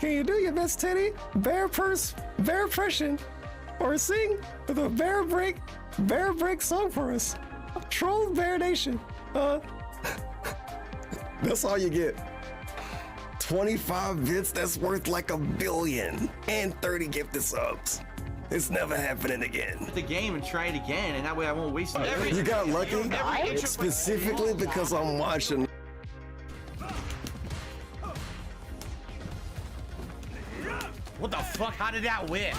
Can you do your best, Teddy? Bear impression, or sing the bear break song for us? Troll Bear Nation. That's all you get. 25 bits, that's worth like $1 billion, and 30 gifted subs. It's never happening again. The game and try it again, and that way I won't waste it. You got lucky, specifically because I'm watching. What the fuck? How did that whip?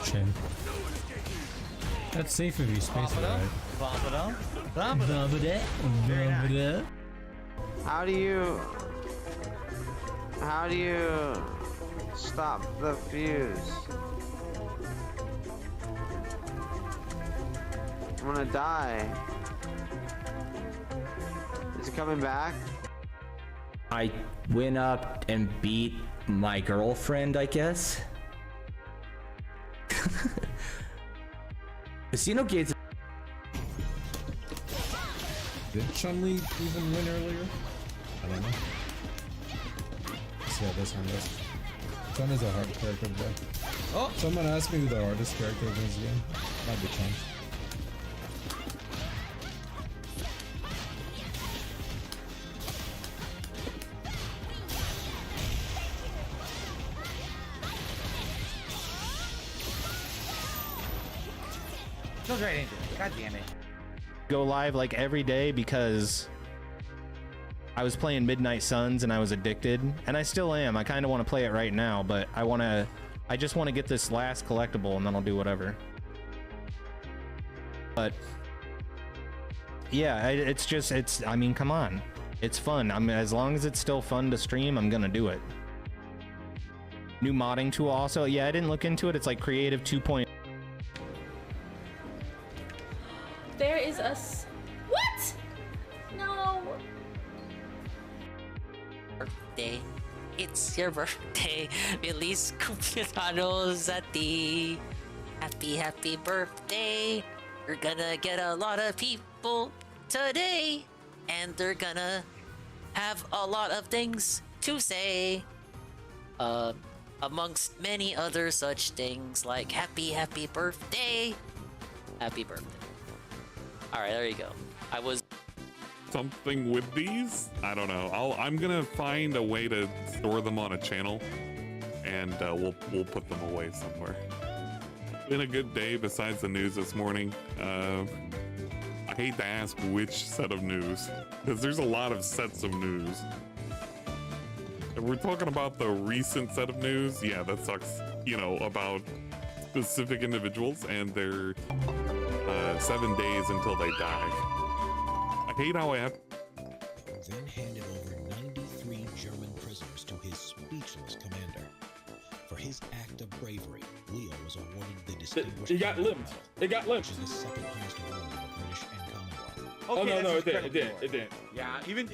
Chin. That's safe if you space it right. Bump it up. Bump it up. How do you stop the fuse? I'm gonna die. Is it coming back? I went up and beat my girlfriend, I guess. Casino gates. Did Chun-Li even win earlier? I don't know. Let's see how this one goes. Chun is a hard character to play. Oh! Someone asked me who the hardest character of this game. Might be Chun. Goes right into it. God damn it. Go live like every day because I was playing Midnight Suns and I was addicted, and I still am. I kind of want to play it right now, but I just want to get this last collectible and then I'll do whatever. But yeah, I mean, come on. It's fun. I mean, as long as it's still fun to stream, I'm gonna do it. New modding tool also. Yeah, I didn't look into it. It's like Creative 2.0. There is a what? No. Birthday. It's your birthday. Feliz cumpleaños a ti. Happy birthday. You're gonna get a lot of people today, and they're gonna have a lot of things to say. Amongst many other such things like happy birthday. Happy birthday. Alright, there you go. I was something with these? I don't know. I'm gonna find a way to store them on a channel, and we'll put them away somewhere. Been a good day besides the news this morning. I hate to ask which set of news, because there's a lot of sets of news. If we're talking about the recent set of news, yeah, that sucks, you know, about specific individuals and their 7 days until they die. I hate how I have. Then handed over 93 German prisoners to his speechless commander. For his act of bravery, Leo was awarded the distinguished. It got limped. It got limped. Which is the second highest award of the British and Commonwealth. Okay, oh no, it didn't. Yeah, even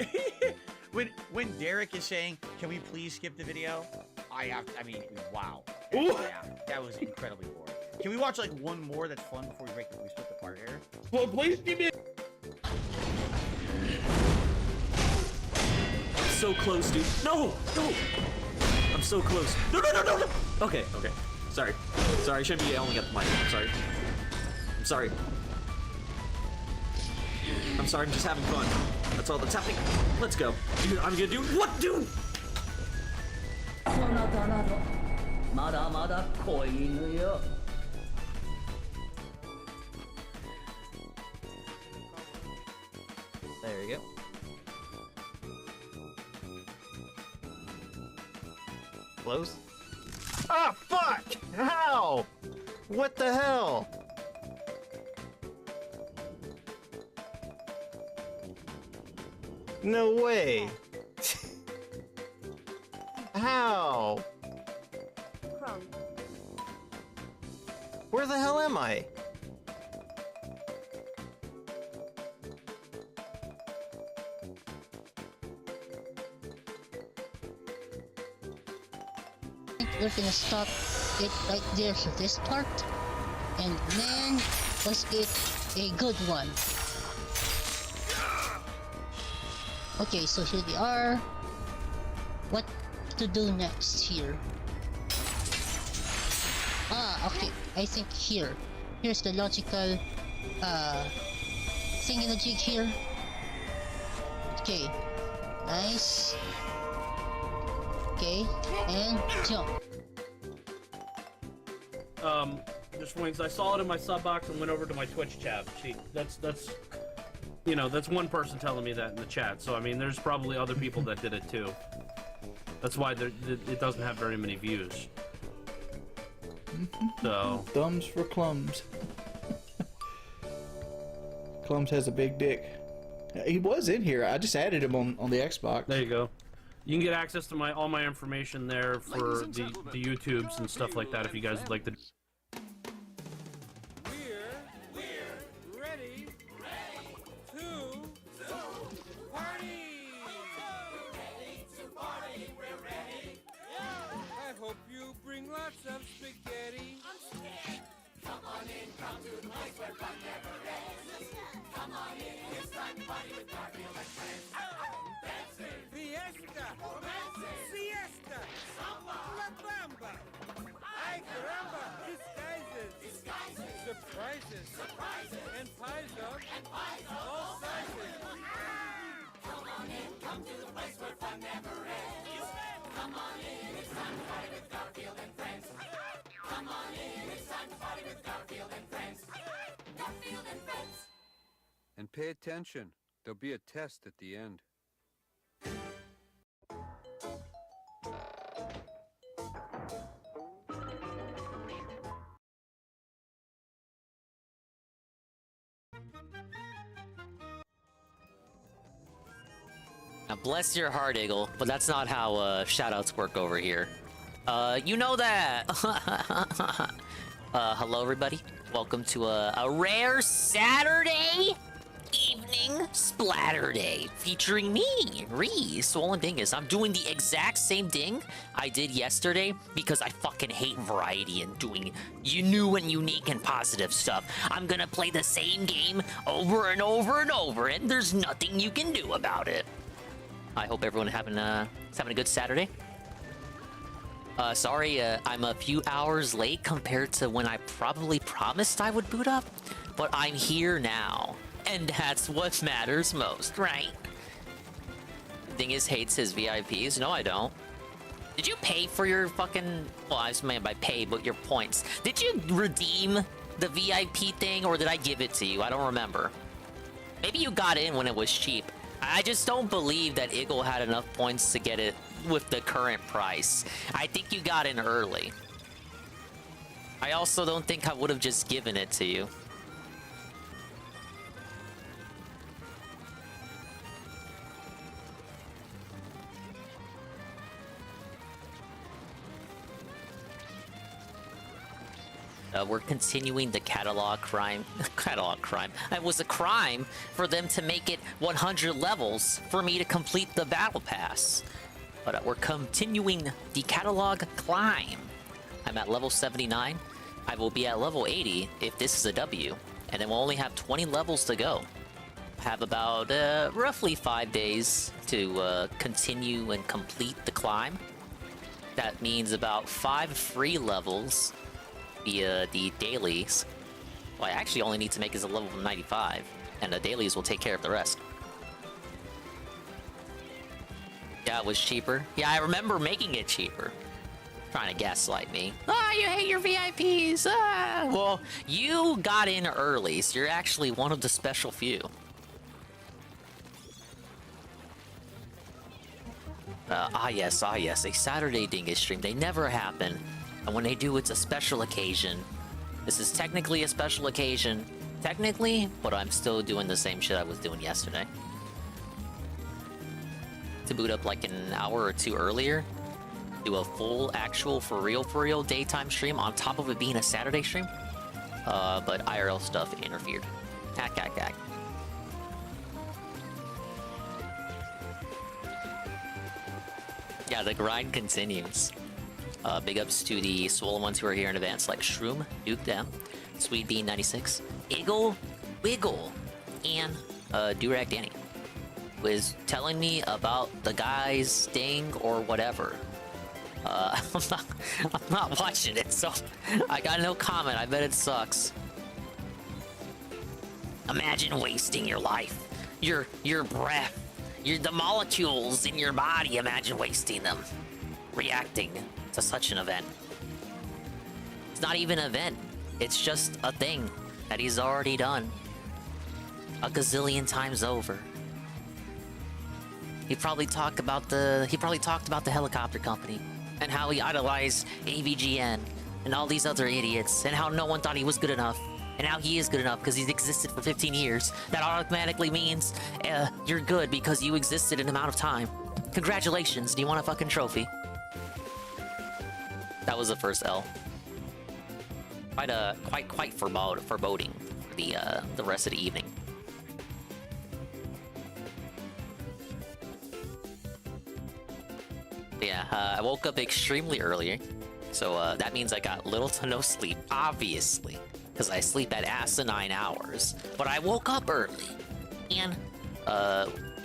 when Derek is saying, "Can we please skip the video?" I mean, wow. Yeah, that was incredibly boring. Can we watch like one more that's fun before we split the part here? Well, please give me. I'm so close, dude. No! I'm so close. No! Okay. Sorry, I shouldn't be yelling at the mic. I'm sorry. I'm just having fun. That's all that's happening. Let's go. Dude, I'm gonna do what, dude? there you go. Close. Ah, fuck! How? What the hell? No way. How? Where the hell am I? we're gonna stop it right there for this part. And then, was it a good one? Okay, so here they are. What to do next here? Ah, okay. I think here. Here's the logical, thingy-majig here. Okay. Nice. Okay, and jump. Just wings. I saw it in my sub box and went over to my Twitch chat. See, that's you know, that's one person telling me that in the chat. So I mean, there's probably other people that did it too. That's why it doesn't have very many views. So thumbs for Clums. Clums has a big dick. He was in here. I just added him on the Xbox. There you go. You can get access to all my information there for the YouTubes and stuff like that if you guys would like to. We're ready to party. We're ready. I hope you bring lots of spaghetti. Come on in, come to the place where fun never ends. Come on in, it's time to party with Garfield and friends. Dancing, fiesta, romancing, siesta, samba, la bamba. Ay caramba, disguises, surprises, and pies of all sizes. Come on in, come to the place where fun never ends. Come on in, it's time to party with Garfield and friends. Come on in, it's time to party with Garfield and friends. Garfield and friends. And pay attention. There'll be a test at the end. Now, bless your heart, Eagle, but that's not how shoutouts work over here. You know that. Hello, everybody. Welcome to a rare Saturday evening Splatter Day featuring me, Ree, Swollen Dingus. I'm doing the exact same ding I did yesterday because I fucking hate variety and doing new and unique and positive stuff. I'm gonna play the same game over and over and over, and there's nothing you can do about it. I hope everyone is having a good Saturday. Sorry, I'm a few hours late compared to when I probably promised I would boot up, but I'm here now, and that's what matters most, right? Dingus hates his VIPs. No, I don't. Did you pay for your fucking... Well, I just meant by pay, but your points. Did you redeem the VIP thing, or did I give it to you? I don't remember. Maybe you got in when it was cheap. I just don't believe that Eagle had enough points to get it with the current price. I think you got in early. I also don't think I would have just given it to you. We're continuing the catalog crime. It was a crime for them to make it 100 levels for me to complete the battle pass. But we're continuing the catalog climb. I'm at level 79. I will be at level 80 if this is a W. And then we'll only have 20 levels to go. Have about roughly 5 days to continue and complete the climb. That means about 5 free levels via the dailies. Well, I actually only need to make is a level 95, and the dailies will take care of the rest. Yeah, it was cheaper. Yeah, I remember making it cheaper. Trying to gaslight me. Ah, you hate your VIPs. Ah. Well, you got in early, so you're actually one of the special few. Yes, a Saturday Dingus stream. They never happen. And when they do, it's a special occasion. This is technically a special occasion. Technically, but I'm still doing the same shit I was doing yesterday. To boot up like an hour or two earlier. Do a full, actual, for real daytime stream on top of it being a Saturday stream. But IRL stuff interfered. Hack. Yeah, the grind continues. Big ups to the swollen ones who are here in advance, like Shroom, Duke Down, Sweet Bean 96, Iggle, Wiggle, and Durag Danny was telling me about the guy's Sting or whatever. I'm not watching it, so I got no comment. I bet it sucks. Imagine wasting your life, your breath, the molecules in your body. Imagine wasting them, reacting to such an event. It's not even an event. It's just a thing that he's already done a gazillion times over. He probably talked about the helicopter company and how he idolized AVGN and all these other idiots and how no one thought he was good enough and how he is good enough because he's existed for 15 years. That automatically means you're good because you existed an amount of time. Congratulations. Do you want a fucking trophy? That was the first L. Quite foreboding for the rest of the evening. Yeah, I woke up extremely early, so that means I got little to no sleep, obviously, because I sleep at asinine hours. But I woke up early, and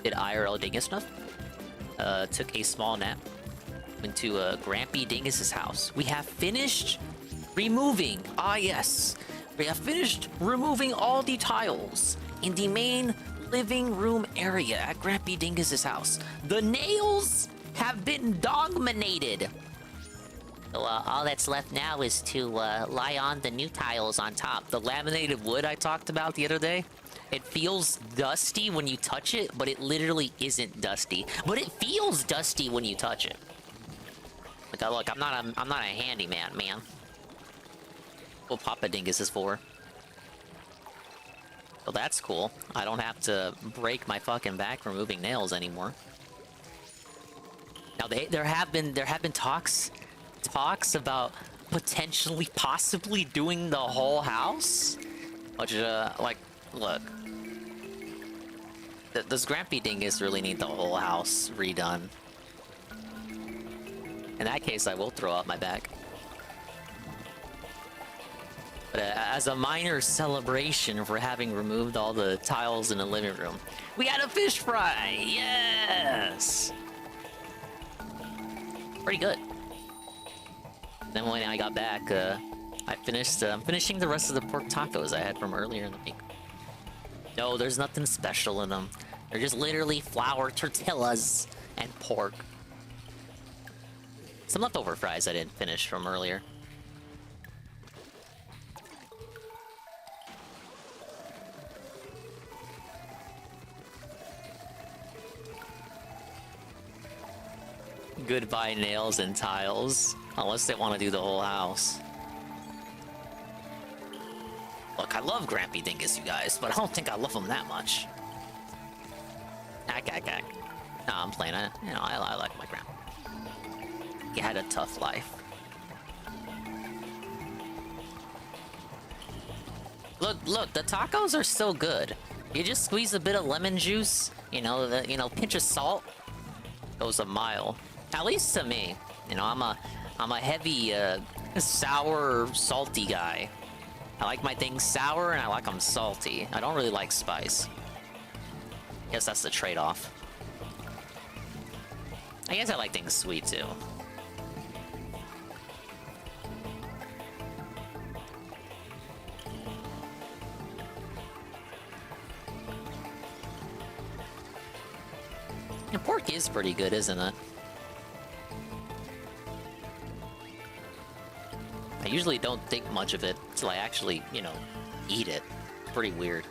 did IRL dingus stuff, took a small nap, went to Grampy Dingus's house. We have finished removing, yes, we have finished removing all the tiles in the main living room area at Grampy Dingus's house. The nails have been dominated. So all that's left now is to lie on the new tiles on top. The laminated wood I talked about the other day, it feels dusty when you touch it, but it literally isn't dusty. But it feels dusty when you touch it. Look, I'm not a handyman, man. What Papa Dingus is for. Well, that's cool. I don't have to break my fucking back removing nails anymore. Now there have been talks about potentially, possibly doing the whole house, which like, look, does Grampy Dingus really need the whole house redone? In that case, I will throw out my back. But as a minor celebration for having removed all the tiles in the living room, we had a fish fry. Yes. Pretty good. Then when I got back, I'm finishing the rest of the pork tacos I had from earlier in the week. No, there's nothing special in them. They're just literally flour tortillas and pork. Some leftover fries I didn't finish from earlier. Goodbye nails and tiles, unless they want to do the whole house. Look, I love Grampy Dingus, you guys, but I don't think I love him that much. Nah, I'm playing it. You know, I like my grandpa. He had a tough life. Look, the tacos are still good. You just squeeze a bit of lemon juice, pinch of salt, goes a mile. At least to me. You know, I'm a heavy, sour, salty guy. I like my things sour and I like them salty. I don't really like spice. Guess that's the trade-off. I guess I like things sweet too. And pork is pretty good, isn't it? I usually don't think much of it until I actually, eat it. It's pretty weird.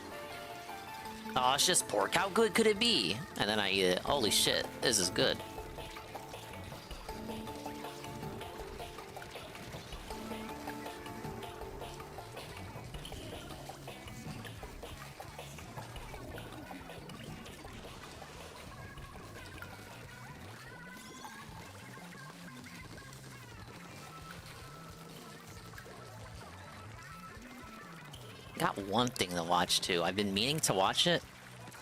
Oh, it's just pork. How good could it be? And then I eat it. Holy shit, this is good. Got one thing to watch too. I've been meaning to watch it.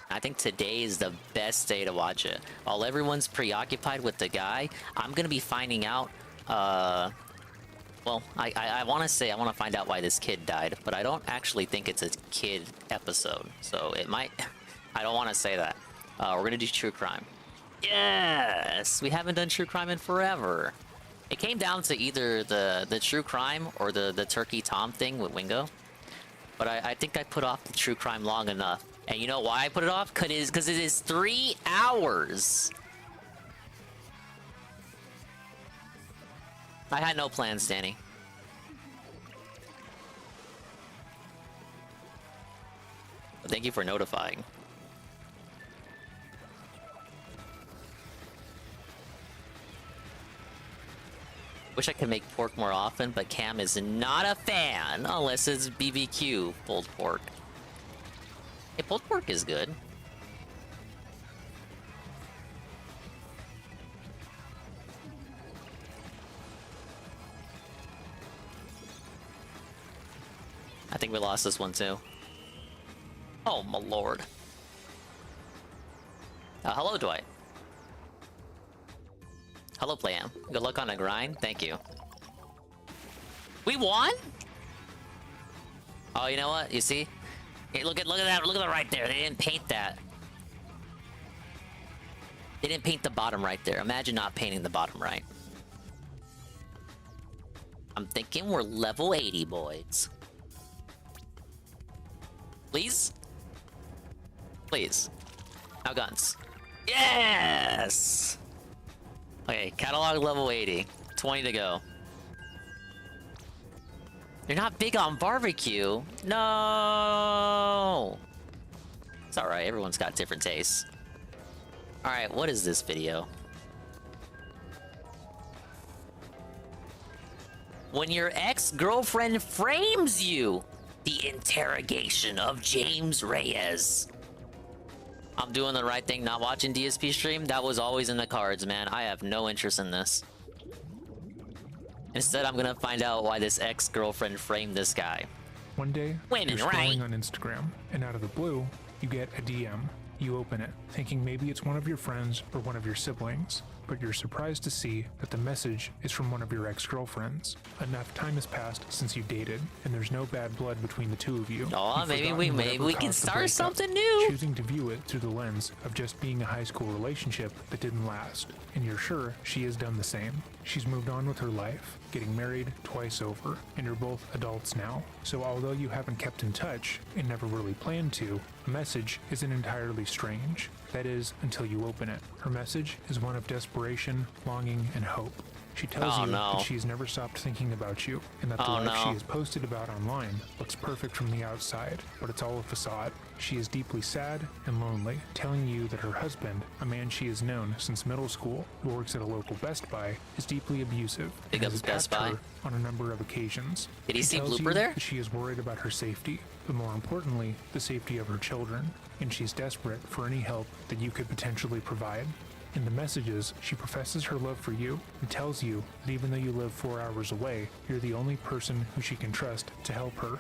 I think today is the best day to watch it. While everyone's preoccupied with the guy, I'm gonna be finding out Well, I want to say I want to find out why this kid died, but I don't actually think it's a kid episode, so it might. I don't want to say that. We're gonna do true crime. Yes, we haven't done true crime in forever. It came down to either the true crime or the Turkey Tom thing with Wingo, but I think I put off the true crime long enough. And you know why I put it off? Because it is 3 hours. I had no plans, Danny. But thank you for notifying. Wish I could make pork more often, but Cam is not a fan unless it's BBQ pulled pork. Hey, pulled pork is good. I think we lost this one too. Oh my lord. Hello, Dwight. Hello, Playam. Good luck on a grind. Thank you. We won? Oh, you know what? You see? Hey, look at that. Look at that right there. They didn't paint that. They didn't paint the bottom right there. Imagine not painting the bottom right. I'm thinking we're level 80, boys. Please? Please. Now guns. Yes! Okay, catalog level 80. 20 to go. You're not big on barbecue? No! It's alright, everyone's got different tastes. Alright, what is this video? When your ex-girlfriend frames you! The interrogation of James Reyes. I'm doing the right thing, not watching DSP stream. That was always in the cards, man. I have no interest in this. Instead, I'm gonna find out why this ex-girlfriend framed this guy. One day, Women, you're scrolling right? on Instagram, and out of the blue, you get a DM. You open it, thinking maybe it's one of your friends or one of your siblings, but you're surprised to see that the message is from one of your ex-girlfriends. Enough time has passed since you dated, and there's no bad blood between the two of you. Oh, You've maybe forgotten we whatever can caused the start breakup, something new. choosing to view it through the lens of just being a high school relationship that didn't last, and you're sure she has done the same. She's moved on with her life, getting married twice over, and you're both adults now. So although you haven't kept in touch and never really planned to, the message isn't entirely strange. That is, until you open it. Her message is one of desperation, longing, and hope. She tells you that she's never stopped thinking about you, and that the life she has posted about online looks perfect from the outside, but it's all a facade. She is deeply sad and lonely, telling you that her husband, a man she has known since middle school, who works at a local Best Buy, is deeply abusive and has attacked her on a number of occasions. Did he She see tells Blooper you there? that she is worried about her safety, but more importantly, the safety of her children, and she's desperate for any help that you could potentially provide. In the messages, she professes her love for you and tells you that even though you live 4 hours away, you're the only person who she can trust to help her.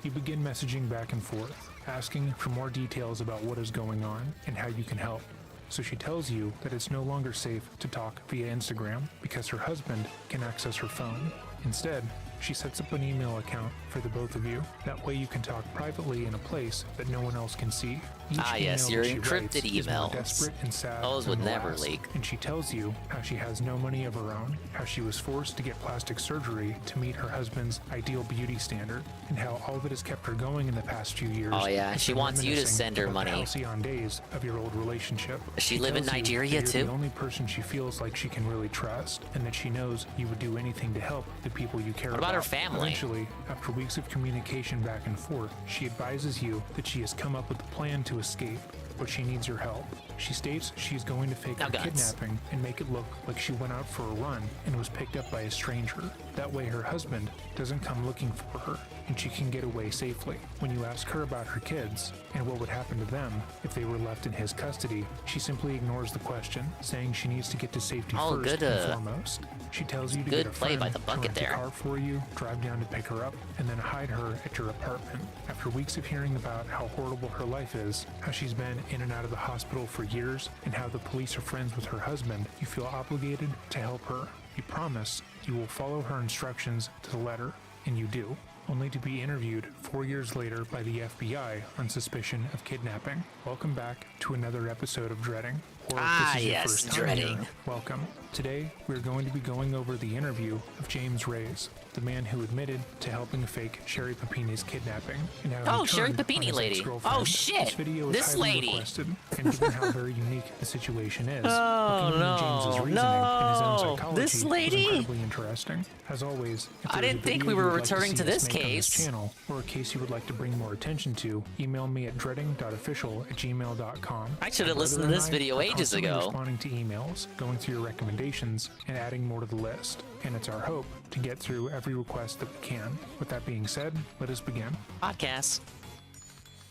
You begin messaging back and forth, asking for more details about what is going on and how you can help. So she tells you that it's no longer safe to talk via Instagram because her husband can access her phone. Instead, she sets up an email account for the both of you. That way you can talk privately in a place that no one else can see. Each yes, email your that she encrypted writes is more emails. desperate and sad Those than would the never last. leak. And she tells you how she has no money of her own, how she was forced to get plastic surgery to meet her husband's ideal beauty standard, and how all that has kept her going in the past few years. Oh, yeah, has she been wants you to reminiscing send her about the money. halcyon days of your old relationship. Does she live in tells you Nigeria, that you're too? the only person she feels like she can really trust, and that she knows you would do anything to help the people you care What about. about her family? Eventually, after weeks of communication back and forth, she advises you that she has come up with a plan to escape, but she needs your help. She states she's going to fake her kidnapping and make it look like she went out for a run and was picked up by a stranger. That way her husband doesn't come looking for her. and she can get away safely. When you ask her about her kids and what would happen to them if they were left in his custody, she simply ignores the question, saying she needs to get to safety first and foremost. She tells you to get a friend to rent a car for you, drive down to pick her up, and then hide her at your apartment. After weeks of hearing about how horrible her life is, how she's been in and out of the hospital for years, and how the police are friends with her husband, you feel obligated to help her. You promise you will follow her instructions to the letter, and you do, only to be interviewed 4 years later by the FBI on suspicion of kidnapping. Welcome back to another episode of Dreading. Or if this is your first time here, welcome. Today, we're going to be going over the interview of James Reyes, the man who admitted to helping fake Sherry Papini's kidnapping. And how he Sherry turned on Papini his lady. ex-girlfriend. Oh shit! This video is This highly lady. requested, and given how very unique the situation is, Oh, looking into James's reasoning and his own no. psychology This lady? was incredibly interesting. As always, if I there is didn't a think video we were you would like to returning see to us this make on case. channel, or a case you would like to bring more attention to, email me at dreading.official@gmail.com. I should have My listened to brother this and I video are ages constantly ago. Responding to emails, going through your recommendations, and adding more to the list. And it's our hope to get through every request that we can. With that being said, let us begin. Podcast.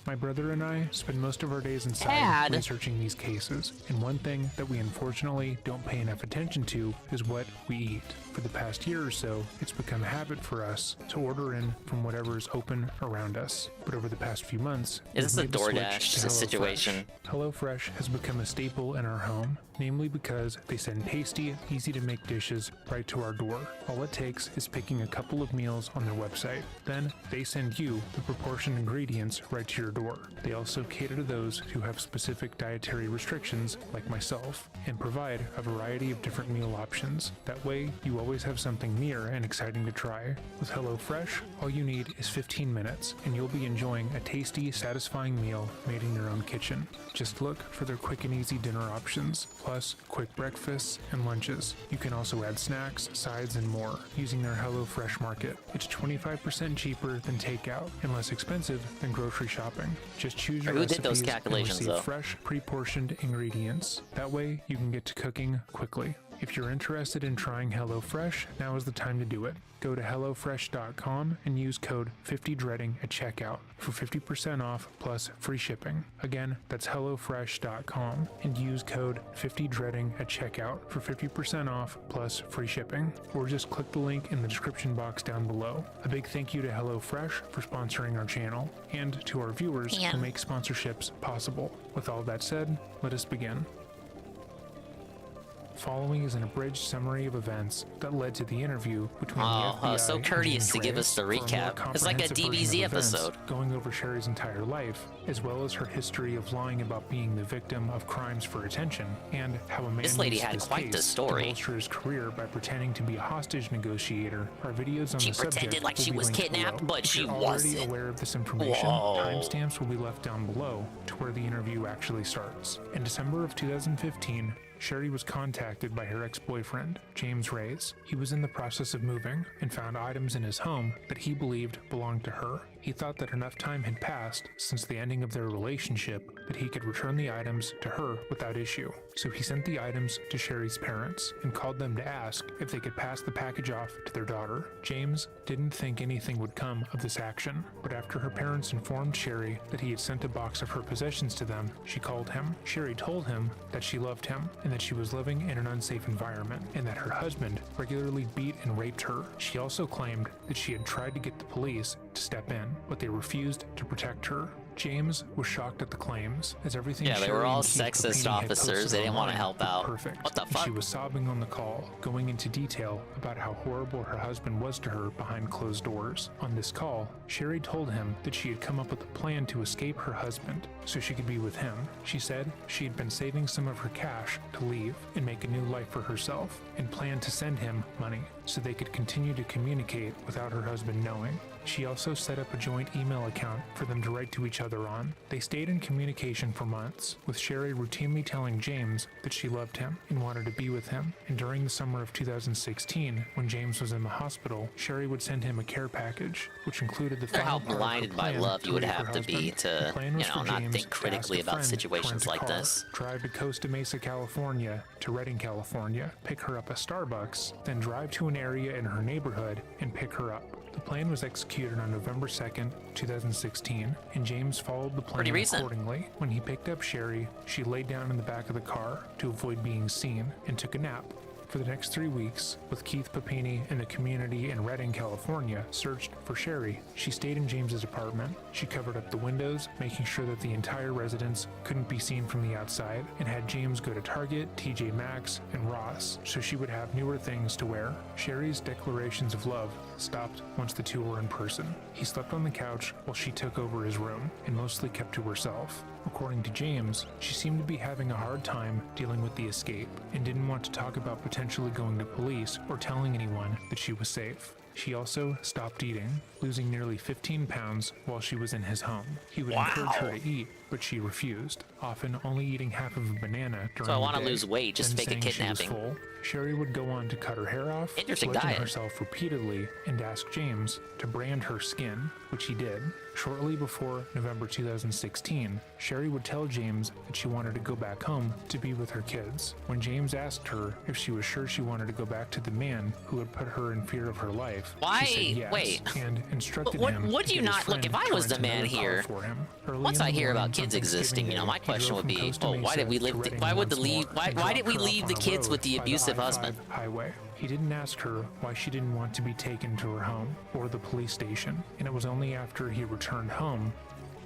My brother and I spend most of our days inside researching these cases, and one thing that we unfortunately don't pay enough attention to is what we eat. For the past year or so, it's become a habit for us to order in from whatever is open around us. But over the past few months, Is this a we've made the switch DoorDash to situation? HelloFresh has become a staple in our home, namely because they send tasty, easy-to-make dishes right to our door. All it takes is picking a couple of meals on their website. Then they send you the proportioned ingredients right to your door. They also cater to those who have specific dietary restrictions, like myself, and provide a variety of different meal options. That way, you always have something near and exciting to try. With HelloFresh, all you need is 15 minutes, and you'll be enjoying a tasty, satisfying meal made in your own kitchen. Just look for their quick and easy dinner options, plus quick breakfasts and lunches. You can also add snacks, sides, and more using their HelloFresh Market. It's 25% cheaper than takeout and less expensive than grocery shopping. Just choose your Who did those recipes calculations, and receive though? fresh, pre-portioned ingredients. That way, you can get to cooking quickly. If you're interested in trying HelloFresh, now is the time to do it. Go to HelloFresh.com and use code 50dreading at checkout for 50% off plus free shipping. Again, that's HelloFresh.com and use code 50dreading at checkout for 50% off plus free shipping. Or just click the link in the description box down below. A big thank you to HelloFresh for sponsoring our channel and to our viewers who make sponsorships possible. With all that said, let us begin. Following is an abridged summary of events that led to the interview between the FBI so and courteous James to give us the Reyes for a more recap. It's like a comprehensive DBZ version of events, episode. going over Sherry's entire life, as well as her history of lying about being the victim of crimes for attention, and how a man This lady used had this quite the case story. to bolster his career by pretending to be a hostage negotiator. Our videos on She the subject pretended like will she be was linked kidnapped, below. but If she you're already wasn't. aware of this information, Whoa. timestamps will be left down below to where the interview actually starts. In December of 2015, Sherry was contacted by her ex-boyfriend, James Reyes. He was in the process of moving and found items in his home that he believed belonged to her. He thought that enough time had passed since the ending of their relationship that he could return the items to her without issue. So he sent the items to Sherry's parents and called them to ask if they could pass the package off to their daughter. James didn't think anything would come of this action, but after her parents informed Sherry that he had sent a box of her possessions to them, she called him. Sherry told him that she loved him and that she was living in an unsafe environment and that her husband regularly beat and raped her. She also claimed that she had tried to get the police to step in, but they refused to protect her. James was shocked at the claims, as everything Yeah, they were Sherry all and Keith sexist Papini had officers. posted They didn't want to online help were out. perfect. What the And fuck? she was sobbing on the call, going into detail about how horrible her husband was to her behind closed doors. On this call, Sherry told him that she had come up with a plan to escape her husband so she could be with him. She said she had been saving some of her cash to leave and make a new life for herself, and planned to send him money so they could continue to communicate without her husband knowing. She also set up a joint email account for for them to write to each other on. They stayed in communication for months, with Sherry routinely telling James that she loved him and wanted to be with him. And during the summer of 2016, when James was in the hospital, Sherry would send him a care package, which included the How final part of her blinded by plan love to you would rape her have to be husband. to, The plan you was know, for not James think to critically ask a about friend to situations rent a like car, this. drive to Costa Mesa, California, to Redding, California, pick her up at Starbucks, then drive to an area in her neighborhood and pick her up. The plan was executed on November 2nd, 2016, and James followed the plan Pretty recent. accordingly. When he picked up Sherry, she laid down in the back of the car to avoid being seen and took a nap. For the next 3 weeks, with Keith Papini and the community in Redding, California, searched for Sherry. She stayed in James's apartment. She covered up the windows, making sure that the entire residence couldn't be seen from the outside, and had James go to Target, TJ Maxx, and Ross, so she would have newer things to wear. Sherry's declarations of love stopped once the two were in person. He slept on the couch while she took over his room, and mostly kept to herself. According to James, she seemed to be having a hard time dealing with the escape, and didn't want to talk about potentially going to police or telling anyone that she was safe. She also stopped eating, losing nearly 15 pounds while she was in his home. He would encourage her to eat, but she refused, often only eating half of a banana during So I want the to day, lose weight, just then fake a saying she was kidnapping. full. Sherry would go on to cut her hair off, Interesting bludgeon diet. herself repeatedly, and ask James to brand her skin, which he did. Shortly before November 2016, Sherry would tell James that she wanted to go back home to be with her kids. When James asked her if she was sure she wanted to go back to the man who had put her in fear of her life, Why? she said yes, Wait. and instructed What- him would to you get his not- look, friend if I to was rent the man another car here, for him. Early Once in I the hear morning about kids on existing, you know, my Thanksgiving Day, question he would drove be, from Costa oh, why did we Mesa to leave? Redding Why would the once more leave? Why and did dropped we her off leave on the a kids with road the by abusive I-5 husband? highway. He didn't ask her why she didn't want to be taken to her home or the police station, and it was only after he returned home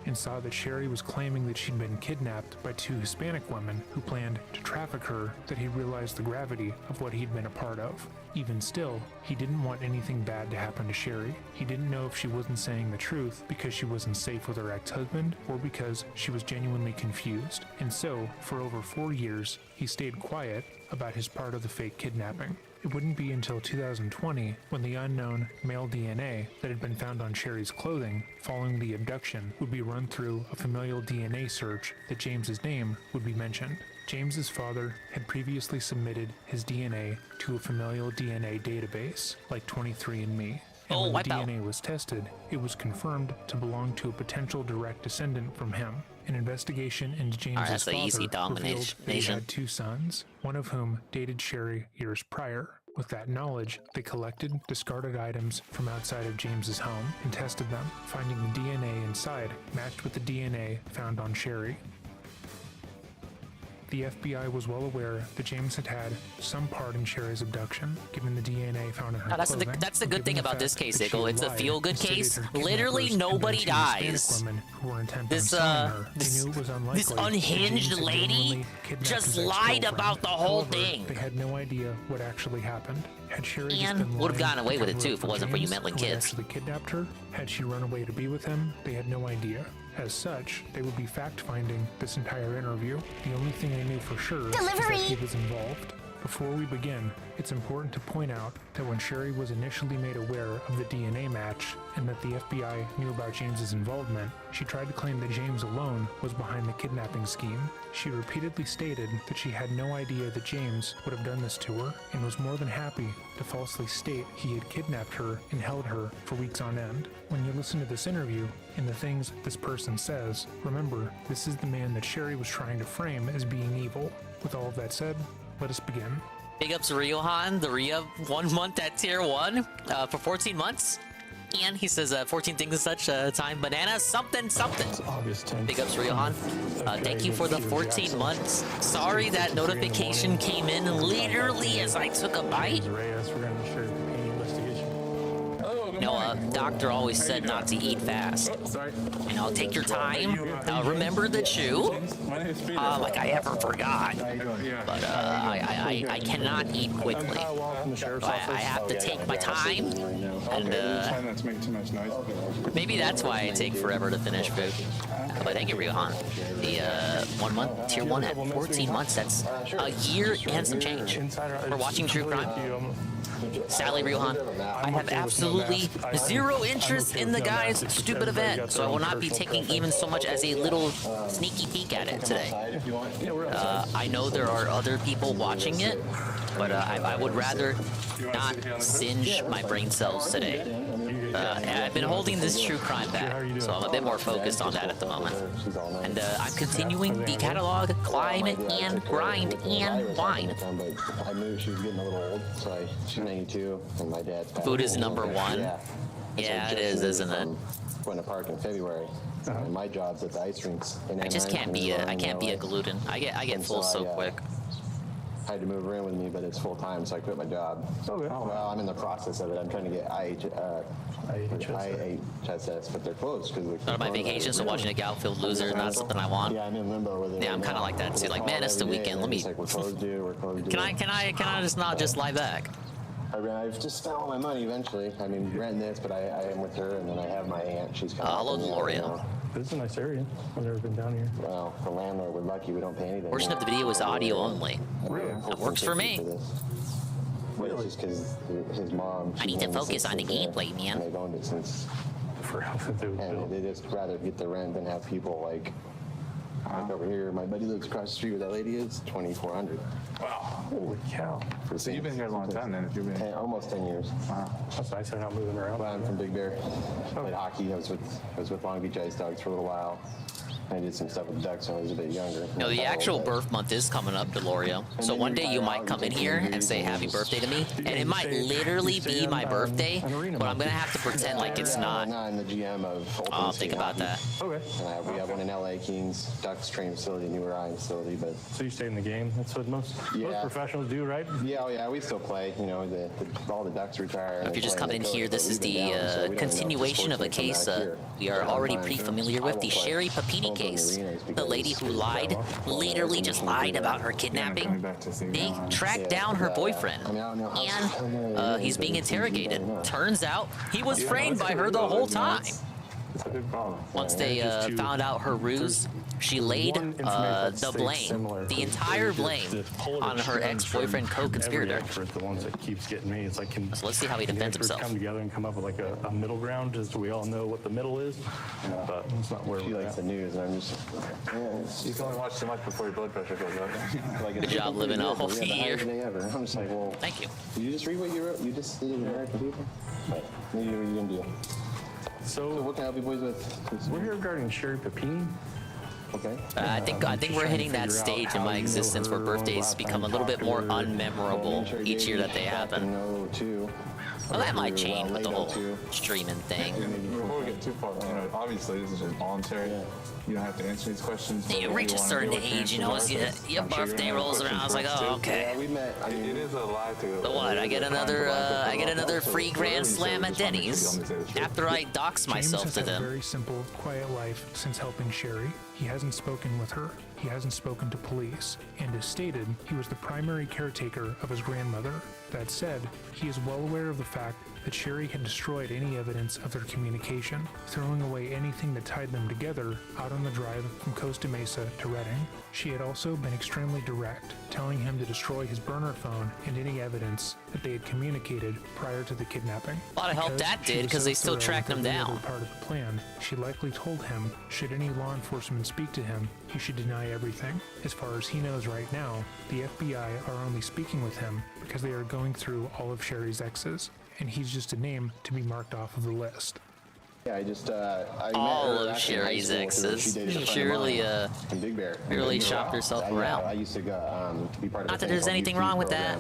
and saw that Sherry was claiming that she'd been kidnapped by two Hispanic women who planned to traffic her that he realized the gravity of what he'd been a part of. Even still, he didn't want anything bad to happen to Sherry. He didn't know if she wasn't saying the truth because she wasn't safe with her ex-husband or because she was genuinely confused. And so, for over 4 years, he stayed quiet about his part of the fake kidnapping. It wouldn't be until 2020 when the unknown male DNA that had been found on Sherry's clothing following the abduction would be run through a familial DNA search that James's name would be mentioned. James's father had previously submitted his DNA to a familial DNA database like 23andMe. And when the DNA was tested, it was confirmed to belong to a potential direct descendant from him. An investigation into James's that's the father easy revealed that he domination. had 2 sons, one of whom dated Sherry years prior. With that knowledge, they collected discarded items from outside of James's home and tested them, finding the DNA inside matched with the DNA found on Sherry. The FBI was well aware that James had had some part in Sherry's abduction, given the DNA found in her That's clothing. the good Given thing the about fact this case, that she Eagle. had It's a lied feel-good and stated case. her Literally kidnappers had nobody been two Hispanic dies. women who were intent on This selling her. They this knew it was unlikely this that unhinged James had lady genuinely kidnapped just his lied ex-girlfriend. about the whole However, thing. They had no idea what actually happened. Had Sherry just And been would have lying gotten away to with it cover too up if it wasn't for you James, meddling who had kids. actually kidnapped her? Had she run away to be with him? They had no idea. As such, they would be fact-finding this entire interview. The only thing they knew for sure is that he was involved. Before we begin, it's important to point out that when Sherry was initially made aware of the DNA match and that the FBI knew about James's involvement, she tried to claim that James alone was behind the kidnapping scheme. She repeatedly stated that she had no idea that James would have done this to her and was more than happy to falsely state he had kidnapped her and held her for weeks on end. When you listen to this interview and the things this person says, remember, this is the man that Sherry was trying to frame as being evil. With all of that said, let us begin. Big ups to Riohan, the Ria 1 month at tier 1 for 14 months. And he says 14 things and such, time banana, something. August 10th. Big ups, Riohan. Thank you for the 14 months. Sorry that notification came in literally as I took a bite. Doctor always said not to eat fast. You know, take your time. Remember the chew. Like I ever forgot. But I cannot eat quickly. I have to take my time. And maybe that's why I take forever to finish food. But thank you, Riohan. The 1 month, tier 1 at 14 months, that's a year and some change. We're watching True Crime. Sadly, Ryuhan, I have absolutely zero interest in the guy's stupid event, so I will not be taking even so much as a little sneaky peek at it today. I know there are other people watching it, but I would rather not singe my brain cells today. I've been holding this true crime back, so I'm a bit more focused on that at the moment. And I'm continuing the catalog, climb, and grind, and wine. I knew she was getting a little old, so she's 92, and my dad's Food is number one. Yeah, Yeah, it is, isn't it? Going to park in February. And my job's at the ice rinks. I just can't be a gluten. I get full so quick. I had to move her in with me, but it's full time, so I quit my job. Okay. Well, I'm in the process of it. I'm trying to get IHSS, but they're closed because None of my vacations, so watching a Galfield loser is not something I want. Yeah, I'm in limbo with it. Yeah, I'm kind of like that too. Like, man, it's the weekend. Let me. Like, we're closed, dude. We're closed. Can I just not just lie back? I've just spent all my money eventually. I mean, renting this, but I am with her, and then I have my aunt. She's kind of. Hello, Gloria. This is a nice area. I've never been down here. Well, the landlord, we're lucky. We don't pay anything. Portion of the video is audio only. That works for me. Really? Just because his mom. I need to focus on the gameplay, man. They've owned it since. And they just rather get the rent than have people like over here. My buddy lives across the street where that lady is. 2,400. Wow. Holy cow. So you've been here a long time then? If you've been almost 10 years. Wow. That's nice. They're not moving around. Well, I'm from Big Bear. Played hockey. I was with Long Beach Ice Dogs for a little while. I did some stuff with Ducks when I was a bit younger. No, the actual birth month is coming up, Delorio. So one day you might come in here and say happy birthday to me, and it might literally be my birthday, but I'm gonna have to pretend like it's not. I'm the GM of. I'll think about that. Okay. We have one in LA, Kings, Ducks training facility, New Orion facility, but. So you stay in the game. That's what most professionals do, right? Yeah, we still play. You know, all the Ducks retire. If you're just coming in here, this is the continuation of a case we are already pretty familiar with, the Sherry Papini case. The lady who lied, literally just lied about her kidnapping. They tracked down her boyfriend, and he's being interrogated. Turns out he was framed by her the whole time. Once they found out her ruse, she laid the blame, the entire blame, on her ex-boyfriend co-conspirator. The ones that keeps getting me. It's like, so let's see how he defends himself. Come together and come up with like a middle ground, just so we all know what the middle is. But it's not where she likes the news, and I'm just. You can only watch too much before your blood pressure goes up. Good job living a whole year. I'm just like, well. Thank you. Did you just read what you wrote? You just did American people. But maybe what are you gonna do? So what can I help you boys with? We're here regarding Sherry Papini. Okay. I think we're hitting that stage in my existence where birthdays become a little bit more unmemorable each year that they happen. Well, that might change with the whole streaming thing. Before we get too far, obviously this is just voluntary. You don't have to answer these questions. You reach a certain age, as your birthday rolls around. I was like, oh, okay. Yeah, we met. It is a lie to. So what? I get another free Grand Slam at Denny's after I dox myself to James has had a them. very simple, quiet life since helping Sherry. He hasn't spoken with her. He hasn't spoken to police. And as stated, he was the primary caretaker of his grandmother. That said, he is well aware of the fact that Sherry had destroyed any evidence of their communication, throwing away anything that tied them together out on the drive from Costa Mesa to Redding. She had also been extremely direct, telling him to destroy his burner phone and any evidence that they had communicated prior to the kidnapping. A lot of help that did, because they still tracked him down. Part of the plan, she likely told him, should any law enforcement speak to him, he should deny everything. As far as he knows right now, the FBI are only speaking with him because they are going through all of Sherry's exes, and he's just a name to be marked off of the list. Yeah, I just I all met her of Sherry's exes. She really shopped herself around. I used to go be part of. Not that there's anything wrong with that.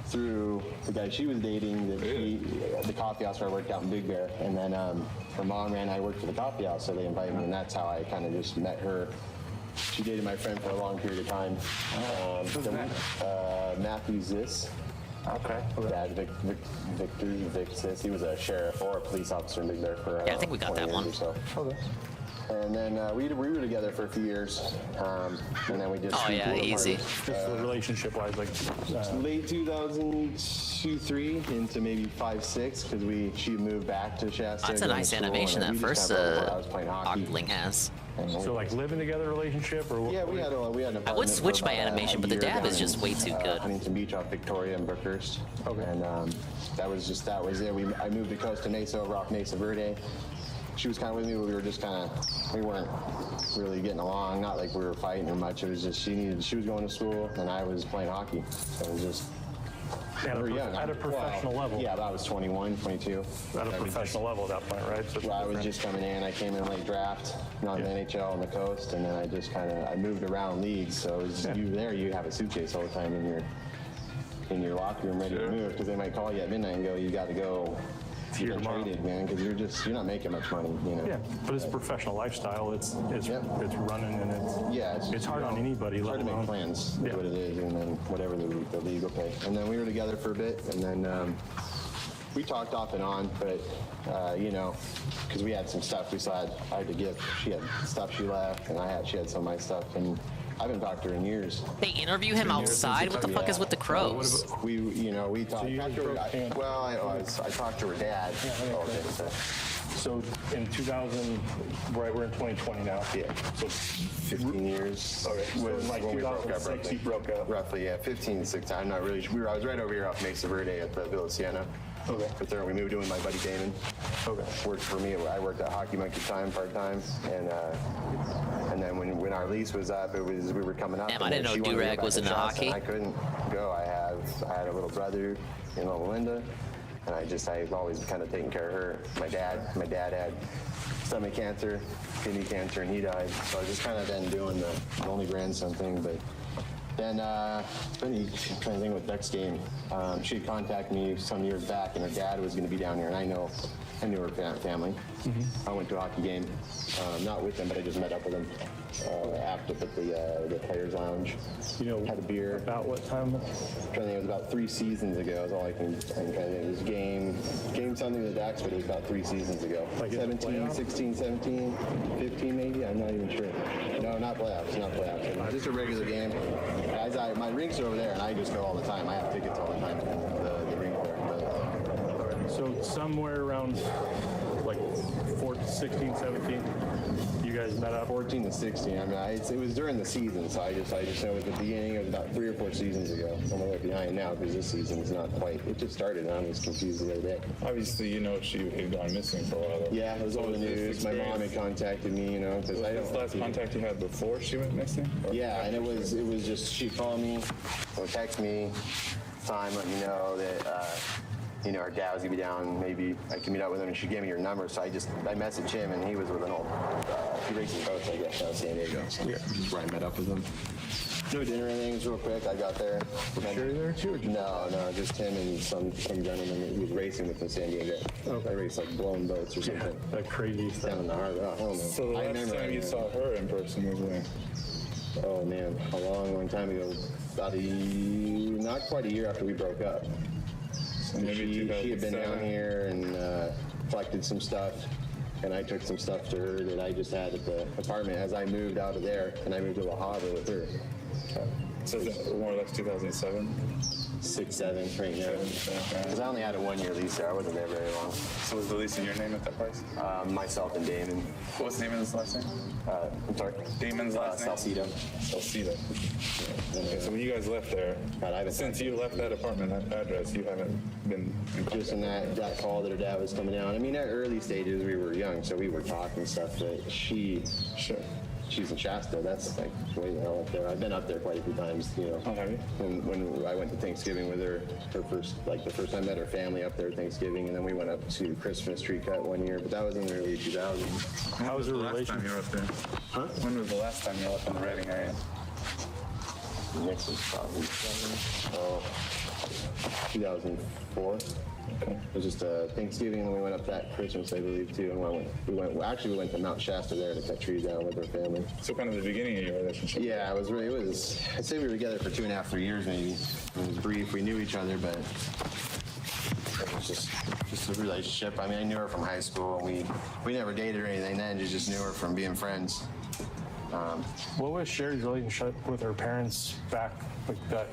Through the guy she was dating, the coffee house where I worked out in Big Bear, and then her mom ran. I worked for the coffee house, so they invited me, and that's how I kind of just met her. She dated my friend for a long period of time. Matthew Ziss. Okay. Dad, Victor Ziss. He was a sheriff or a police officer in Big Bear for I think we got that one. So. Okay. And then we were together for a few years, and then we just Oh, yeah, easy. Just relationship-wise, like late 2002-3 into maybe 5-6 because she moved back to Shasta. That's a going to nice school, animation and that we just first got over where I was playing hockey. Ogling has. so like living together relationship, or Yeah, we had an apartment. I would switch for my about animation, a but the year dab down is just in, way too good. Huntington Beach off Victoria and Brookhurst. Okay. And that was it. I moved to Costa Mesa over off Mesa Verde. She was kind of with me, but we weren't really getting along. Not like we were fighting or much. It was just she was going to school and I was playing hockey. So it was just at a professional level. Yeah, I was 21, 22. At a professional level at that point, right? So I was just coming in. I came in late draft, not in the NHL on the coast, and then I just I moved around leagues. So it was, you have a suitcase all the time in your locker room ready to move because they might call you at midnight and go, you got to go. You're traded, man, because you're not making much money, you know. Yeah, but it's a professional lifestyle. It's running and it's hard on anybody. It's hard to make plans. Yeah. What it is, and then whatever the league will pay. And then we were together for a bit, and then we talked off and on, but you know, because we had some stuff I had to give. She had stuff she left, and she had some of my stuff, and I haven't talked to her in years. They interview him outside? What the fuck is with the crows? We talked. I talked to her dad. So in 2000, right, we're in 2020 now. Yeah. So 15 years. Okay. So in like 2006, you broke up. Roughly, yeah, 15, 16. I'm not really sure. I was right over here off Mesa Verde at the Villa Siena. Okay. But there we moved in with my buddy Damon. Okay. Worked for me. I worked at Hockey Monkey part time, and then when our lease was up, we were coming up. Damn, I didn't know Durag was into hockey. I couldn't go. I had a little brother, Linda, and I've always kind of taken care of her. My dad had stomach cancer, kidney cancer, and he died. So I just kind of been doing the only grandson thing, but. Then, trying to think with Beck's game, she had contacted me some years back, and her dad was going to be down here, and I knew her family. Mm-hmm. I went to a hockey game, not with them, but I just met up with them after at the Players Lounge. You know, had a beer. About what time? I'm trying to think, it was about 3 seasons ago. Is all I can kind of think. It was game something with Dax, but it was about 3 seasons ago. Like 17, 16, 17, 15 maybe. I'm not even sure. No, not playoffs. Not playoffs. Just a regular game. My rinks are over there, and I just go all the time. I have tickets all the time to the rink there. But. So somewhere around like 16, 17, you guys met up? 14 to 16. I mean, it was during the season, so I just know at the beginning. It was about 3 or 4 seasons ago. I'm a little behind now because this season's not quite. It just started, and I was confused the other day. Obviously, she had gone missing for a while. Yeah, it was all the news. My mom had contacted me, because was this last contact you had before she went missing? Or? Yeah, and it was just she called me or text me, time let me know that. Her dad was gonna be down. Maybe I could meet up with him, and she gave me her number. So I messaged him, and he was with an old racing coach, I guess, out of San Diego. So just where I met up with him. No dinner or anything. It was real quick. I got there. Sure there too? No, just him and some gentleman who was racing with in San Diego. Okay. They raced like blown boats or something. Yeah, that crazy stuff. Down in the harbor. Oh, hell no. So the last time you saw her in person was when? Oh man, a long time ago. About not quite a year after we broke up. So maybe she had been down here and collected some stuff, and I took some stuff to her that I just had at the apartment as I moved out of there, and I moved to La Habra with her. So is it more or less 2007? 6, 7, right now. Because I only had a 1-year lease there. I wasn't there very long. So was the lease in your name at that place? Myself and Damon. What's the name of his last name? I'm sorry? Damon's last name? Salcido. Okay, so when you guys left there, since you left that apartment, that address, you haven't been in contact? Just in that call that her dad was coming down. I mean, at early stages, we were young, so we were talking stuff, but she's in Shasta. That's like way the hell up there. I've been up there quite a few times, Oh, have you? When I went to Thanksgiving with her the first time I met her family up there Thanksgiving, and then we went up to Christmas tree cut one year, but that was in the early 2000s. How was her relationship? Last time you were up there? Huh? When was the last time you were up in the Reading area? Next was probably 2004. Okay. It was just Thanksgiving, and then we went up that Christmas, I believe, too. And we went to Mount Shasta there to cut trees down with our family. So kind of the beginning of your relationship. Yeah, I'd say we were together for 2.5, 3 years maybe. It was brief. We knew each other, but it was just relationship. I mean, I knew her from high school. We never dated or anything then. Just knew her from being friends. What was Sherry's relationship with her parents back like that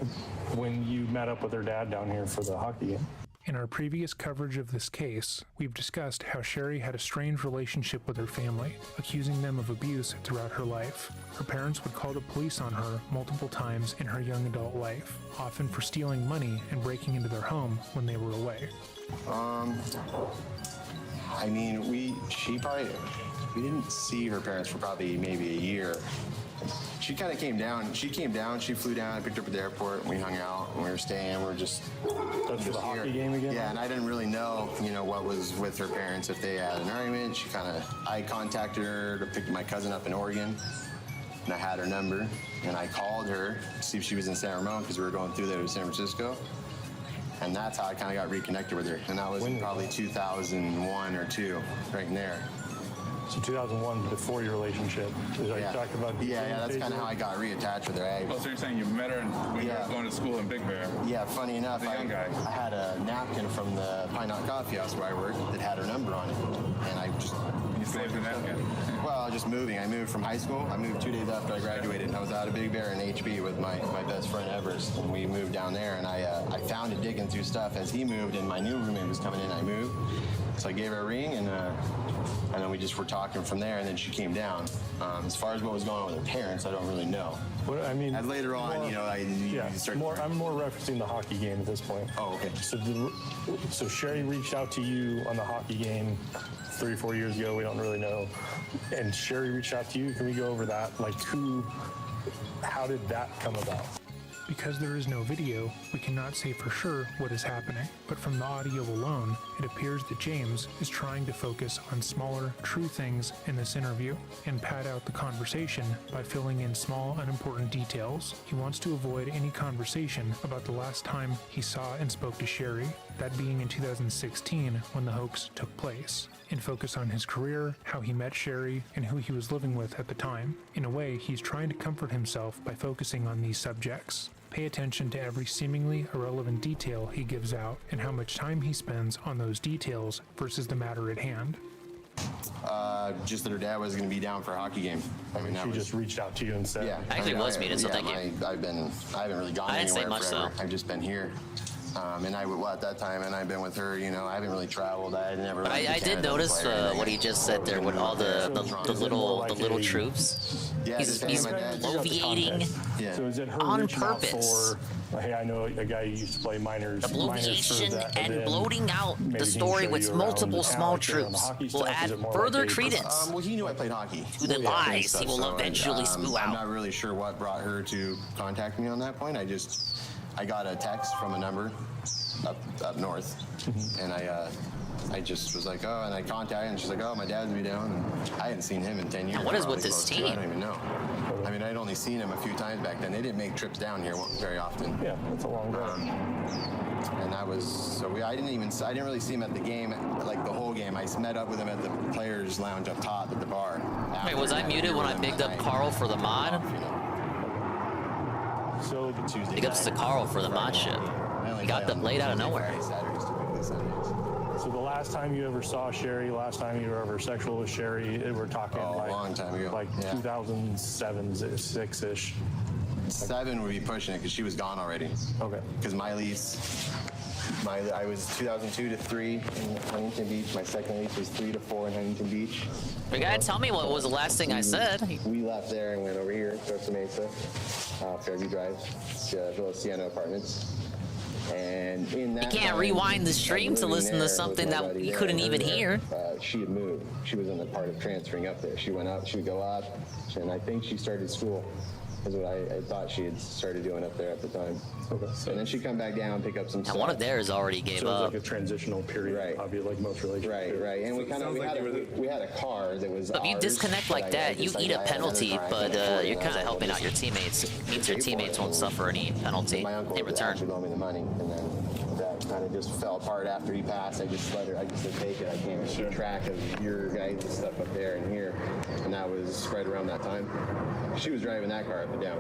when you met up with her dad down here for the hockey game? In our previous coverage of this case, we've discussed how Sherry had a strange relationship with her family, accusing them of abuse throughout her life. Her parents would call the police on her multiple times in her young adult life, often for stealing money and breaking into their home when they were away. I mean, we didn't see her parents for probably maybe a year. She kind of came down. She flew down, I picked her up at the airport, and we hung out, and we were staying. We were just That's for the hockey game again? Yeah, and I didn't really know, what was with her parents, if they had an argument. I contacted her to pick my cousin up in Oregon, and I had her number, and I called her to see if she was in San Ramon, because we were going through there to San Francisco. And that's how I kind of got reconnected with her. And that was probably 2001 or 2, right in there. So 2001, before your relationship. Is that you talked about? Yeah, that's kind of how I got reattached with her. Oh, so you're saying you met her when you were going to school in Big Bear? Yeah, funny enough, I had a napkin from the Pine Knot Coffee House where I worked that had her number on it. And I just... You saved the napkin? Well, just moving. I moved from high school. I moved 2 days after I graduated, and I was out of Big Bear in HB with my best friend Everest. And we moved down there, and I found it digging through stuff as he moved, and my new roommate was coming in. I moved. So I gave her a ring, and then we just were talking from there, and then she came down. As far as what was going on with her parents, I don't really know. What, I mean, and later on, I'm more referencing the hockey game at this point. Oh, okay. So Sherry reached out to you on the hockey game 3 or 4 years ago. We don't really know. And Sherry reached out to you. Can we go over that? Like, how did that come about? Because there is no video, we cannot say for sure what is happening, but from the audio alone, it appears that James is trying to focus on smaller, true things in this interview and pad out the conversation by filling in small, unimportant details. He wants to avoid any conversation about the last time he saw and spoke to Sherry, that being in 2016 when the hoax took place, and focus on his career, how he met Sherry, and who he was living with at the time. In a way, he's trying to comfort himself by focusing on these subjects. Pay attention to every seemingly irrelevant detail he gives out and how much time he spends on those details versus the matter at hand. Just that her dad was going to be down for a hockey game. I mean, she just reached out to you and said, "Yeah." Actually, was meeting, so thank you. I haven't really gone I didn't say anywhere much, forever. though. I've just been here. At that time, and I've been with her, I haven't really traveled. I never. But I did notice what he just said there with all the little troops. Yeah, he's bloviating So is it her on reaching out purpose. for, hey, I know a guy who used to play minors. The bloviation and then bloating out maybe the he can story show with you around multiple the town, small like, around the troops hockey will stuff? Is add it more further like a- credence Well, he knew I played hockey. to the lies he will eventually spew out. I'm not really sure what brought her to contact me on that point. I got a text from a number up north, and I just was like, oh, and I contacted her, and she's like, oh, my dad's be down, and I hadn't seen him in 10 years. Now, what is probably with this close to. team? I don't even know. I mean, I'd only seen him a few times back then. They didn't make trips down here very often. Yeah, that's a long drive. And that was so. I didn't really see him at the game, like the whole game. I met up with him at the players' lounge up top at the bar. Wait, was I muted when I picked up Carl for the mod? So Big ups to Carl for the mod ship. He got them laid out of nowhere. So the last time you ever saw Sherry, last time you were ever sexual with Sherry, we're talking a like long time ago. Like 2007, 6-ish. 7 would be pushing it because she was gone already. Okay. Because my lease, I was 2002 to 3 in Huntington Beach. My second lease was 3 to 4 in Huntington Beach. You gotta tell me what was the last thing I said. We left there and went over here, Costa Mesa, Fairview Drive, Villa Siena Apartments. And in that You can't rewind the stream to listen to something that you couldn't even hear. She had moved. She was in the part of transferring up there. She went up, she would go up, and I think she started school. Is what I thought she had started doing up there at the time. Okay. And then she'd come back down, pick up some stuff. And one of theirs already gave so it was up. like a transitional period, Right. Obviously, like most relationships. Right. And we had a car that was If you ours, disconnect like but that, you eat a I had penalty, another car I but couldn't afford, you're and I kind was of like, helping well, out your teammates. Means your teammates won't suffer any penalty my in return. would owe me the money, and then that kind of just fell apart after he passed. I just said, take it. I can't keep track of your guys' stuff up there and here. And that was right around that time. She was driving that car up and down.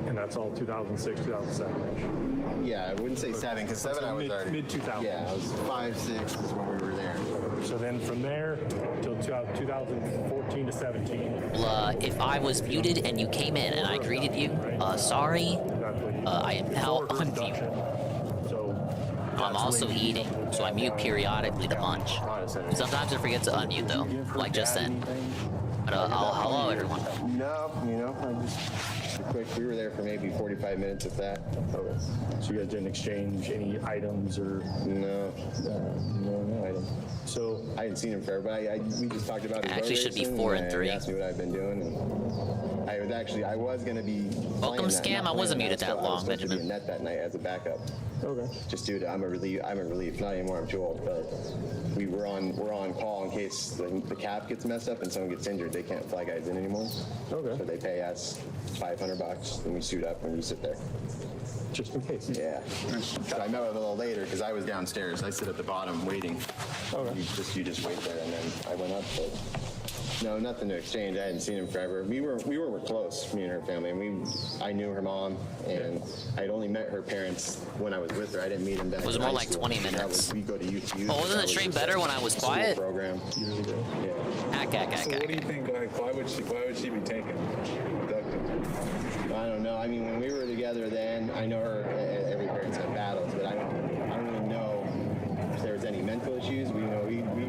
And that's all 2006, 2007. Yeah, I wouldn't say 7, because 7 I was already... Mid-2000s. Yeah, I was 5, 6 was when we were there. So then from there till 2014 to 17. If I was muted and you came in and I greeted you, sorry. I am now on mute. I'm also eating, so I mute periodically to munch. Sometimes I forget to unmute though, like just then. But hello everyone. No, I just quick. We were there for maybe 45 minutes, if that. Okay. So you guys didn't exchange any items or? No items. So I hadn't seen him forever, but we just talked about his actually should be 4 and 3. He asked me what I've been doing, and I was gonna be. Welcome scam. I wasn't muted that long, I was supposed to be Benjamin. in net that night as a backup. Okay. Just due to I'm a relief. Not anymore. I'm too old, but we're on call in case the cap gets messed up and someone gets injured. They can't fly guys in anymore. Okay. So they pay us $500 and we suit up and we sit there. Just in case. Yeah. So I met with a little later because I was downstairs. I sit at the bottom waiting. Okay. You just wait there, and then I went up. But no, nothing to exchange. I hadn't seen him forever. We were close, me and her family. And I knew her mom, and I had only met her parents when I was with her. I didn't meet him back. It was in more high like school. 20 minutes. We go to youth. Oh, wasn't the stream better when I was quiet? Program. So what do you think? Like, why would she be taken? I don't know. I mean, when we were together then, I know her. Every parent's had battles, but I don't really know if there was any mental issues. We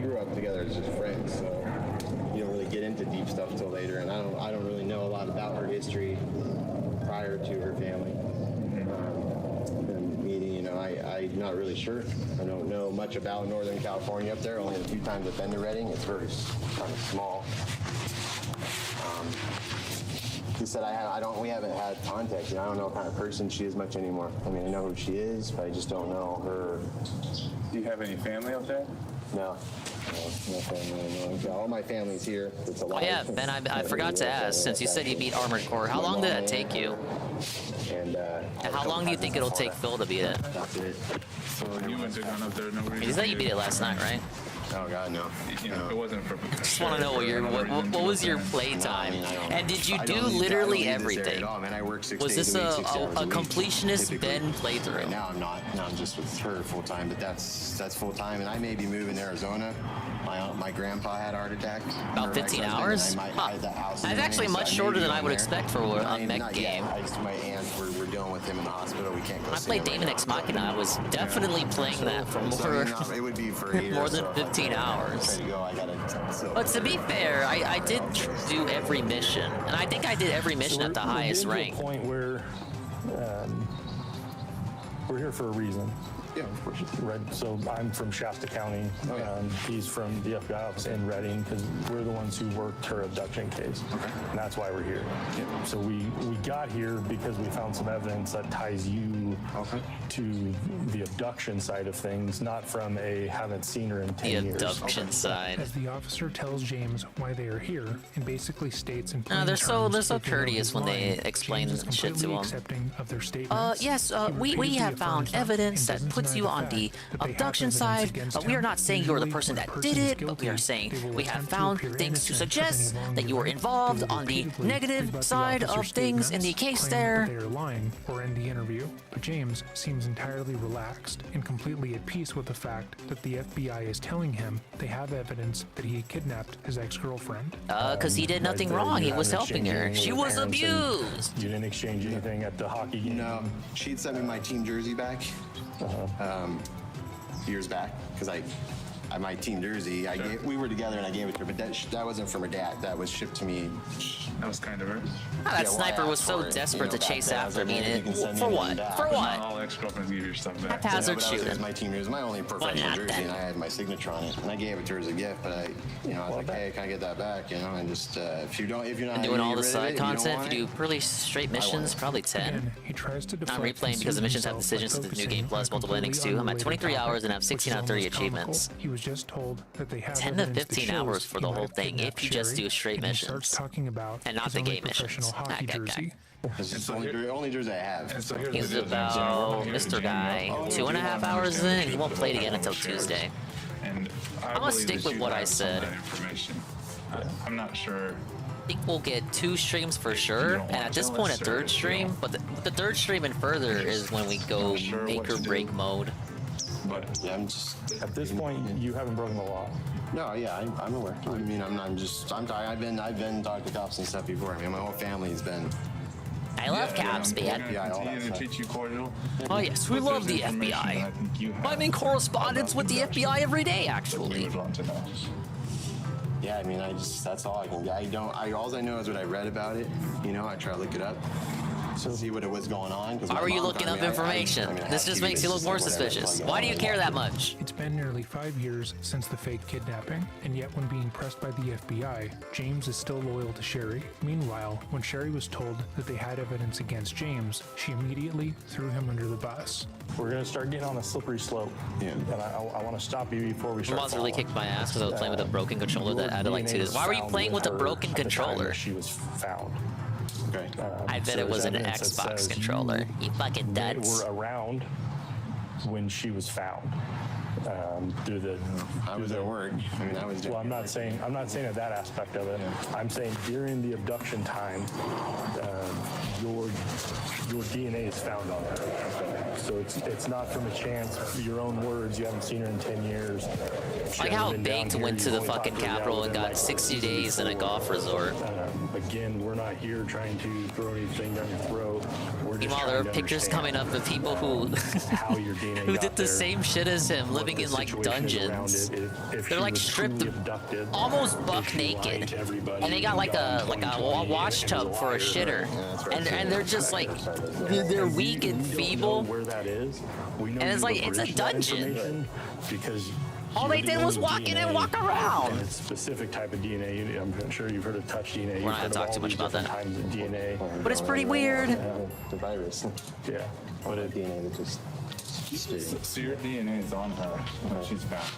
grew up together as just friends, so you don't really get into deep stuff till later. And I don't really know a lot about her history prior to her family. And meeting, I'm not really sure. I don't know much about Northern California up there. Only a few times I've been to Redding. It's very kind of small. He said we haven't had contact. I don't know what kind of person she is much anymore. I mean, I know who she is, but I just don't know her. Do you have any family up there? No family. No. All my family's here. It's a lot. Oh yeah, Ben, I forgot to ask, since you said you beat Armored Core, how long did that take you? And how long do you think it'll take Phil to beat it? That's it. So you went up there, no reason. You said you beat it last night, right? Oh God, no. It wasn't for. Just want to know what was your play time, and did you do literally everything? Was this a completionist Ben playthrough? Right now I'm not. Now I'm just with her full time, but that's full time, and I may be moving to Arizona. My grandpa had a heart attack. About 15 hours? Huh. That's actually much shorter than I would expect for a mech game. My aunt, we're dealing with him in the hospital. We can't go. I played Daemon Ex Machina. I was definitely playing that for it would be for more than 15 hours. But to be fair, I did do every mission, and I think I did every mission at the highest rank. To a point where we're here for a reason. Yeah, of course. Right. So I'm from Shasta County. He's from the FBI office in Redding because we're the ones who worked her abduction case. Okay. And that's why we're here. Yep. So we got here because we found some evidence that ties you to the abduction side of things, not from a haven't seen her in 10 years. The abduction side. As the officer tells James why they are here and basically states in plain they're so terms that courteous when they explain shit to him. Accepting of their statements. Yes, we have found evidence that puts you on the abduction side, but we are not saying you're the person that did it, but we are saying we have found things to suggest that you were involved on the negative side of things in the case there. They are lying or end the interview, but James seems entirely relaxed and completely at peace with the fact that the FBI is telling him they have evidence that he kidnapped his ex-girlfriend. Because he did nothing wrong. He was helping her. She was abused. You didn't exchange anything at the hockey game? No. She'd sent me my team jersey back. Years back, because my team jersey, we were together and I gave it to her, but that wasn't from her dad. That was shipped to me. That was kind of her. That sniper was so desperate to chase after me. For what? For what? All ex-girlfriends give your stuff back. Haphazard shooting. It was my team jersey, my only professional jersey, and I had my signature on it. And I gave it to her as a gift, but I was like, hey, can I get that back? And just if you're not doing all the side content, if you do really straight missions, probably 10. He tries to I'm replaying because the missions have decisions to the new game plus multiple endings too. I'm at 23 hours and have 16 out of 30 achievements. He was just told that they have 10 to 15 hours for the whole thing if you just do straight missions and not the game missions. It's the only jersey I have. He's about Mr. Guy. 2.5 hours in, he won't play it again until Tuesday. And I'm gonna stick with what I said. I'm not sure think we'll get 2 streams for sure, and at this point a 3rd stream, but the 3rd stream and further is when we go make or break mode. But yeah, I'm just at this point you haven't broken the law. No, yeah, I'm aware. I mean, I'm tired. I've been talking to cops and stuff before. I mean, my whole family's been. I love cops, man. FBI, all that To stuff. treat you cordial. Oh yes, we love the FBI. I'm in correspondence with the FBI every day, actually. Yeah, I mean, that's all I can. All I know is what I read about it. You know, I try to look it up. To see what it was going on. Why were you looking up information? This just makes you look more suspicious. Why do you care that much? It's been nearly 5 years since the fake kidnapping, and yet when being pressed by the FBI, James is still loyal to Sherry. Meanwhile, when Sherry was told that they had evidence against James, she immediately threw him under the bus. We're gonna start getting on a slippery slope. Yeah. And I want to stop you before we start. Monster really kicked my ass because I was playing with a broken controller that had like 2 discs. Why were you playing with a broken controller? She was found. Okay. I bet it was an Xbox controller. You fucking dunce. They were around when she was found. Through the. I was at work. I mean, I was. Well, I'm not saying that aspect of it. I'm saying during the abduction time, your DNA is found on her. So it's not from a chance. Your own words. You haven't seen her in 10 years. Like how Baked went to the fucking Capitol and got 60 days in a golf resort. Again, we're not here trying to throw anything down your throat. We're just Meanwhile, there are pictures coming up of people who who did the same shit as him, living in like dungeons. They're like stripped, almost buck naked, and they got like a wash tub for a shitter, and they're just like they're weak and feeble. And it's like it's a dungeon. Because all they did was walk in and walk around. And it's a specific type of DNA. I'm sure you've heard of touch DNA. We're not gonna talk too much about that. Kinds of DNA. But it's pretty weird. The virus. Yeah. What a DNA that just. So your DNA is on her when she's found.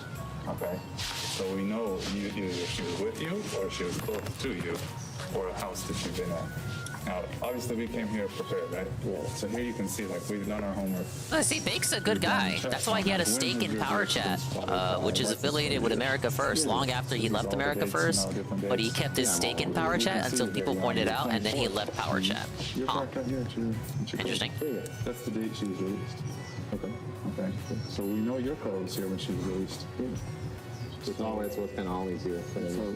Okay. So we know either she was with you or she was close to you or a house that you've been at. Now, obviously, we came here prepared, right? Yeah. So here you can see, like, we've done our homework. See, Bake's a good guy. That's why he had a stake in Power Chat, which is affiliated with America First, long after he left America First. But he kept his stake in Power Chat until people pointed out, and then he left Power Chat. Huh. Interesting. That's the date she was released. Okay. Okay. So we know your car was here when she was released. It's always what's kind of always here.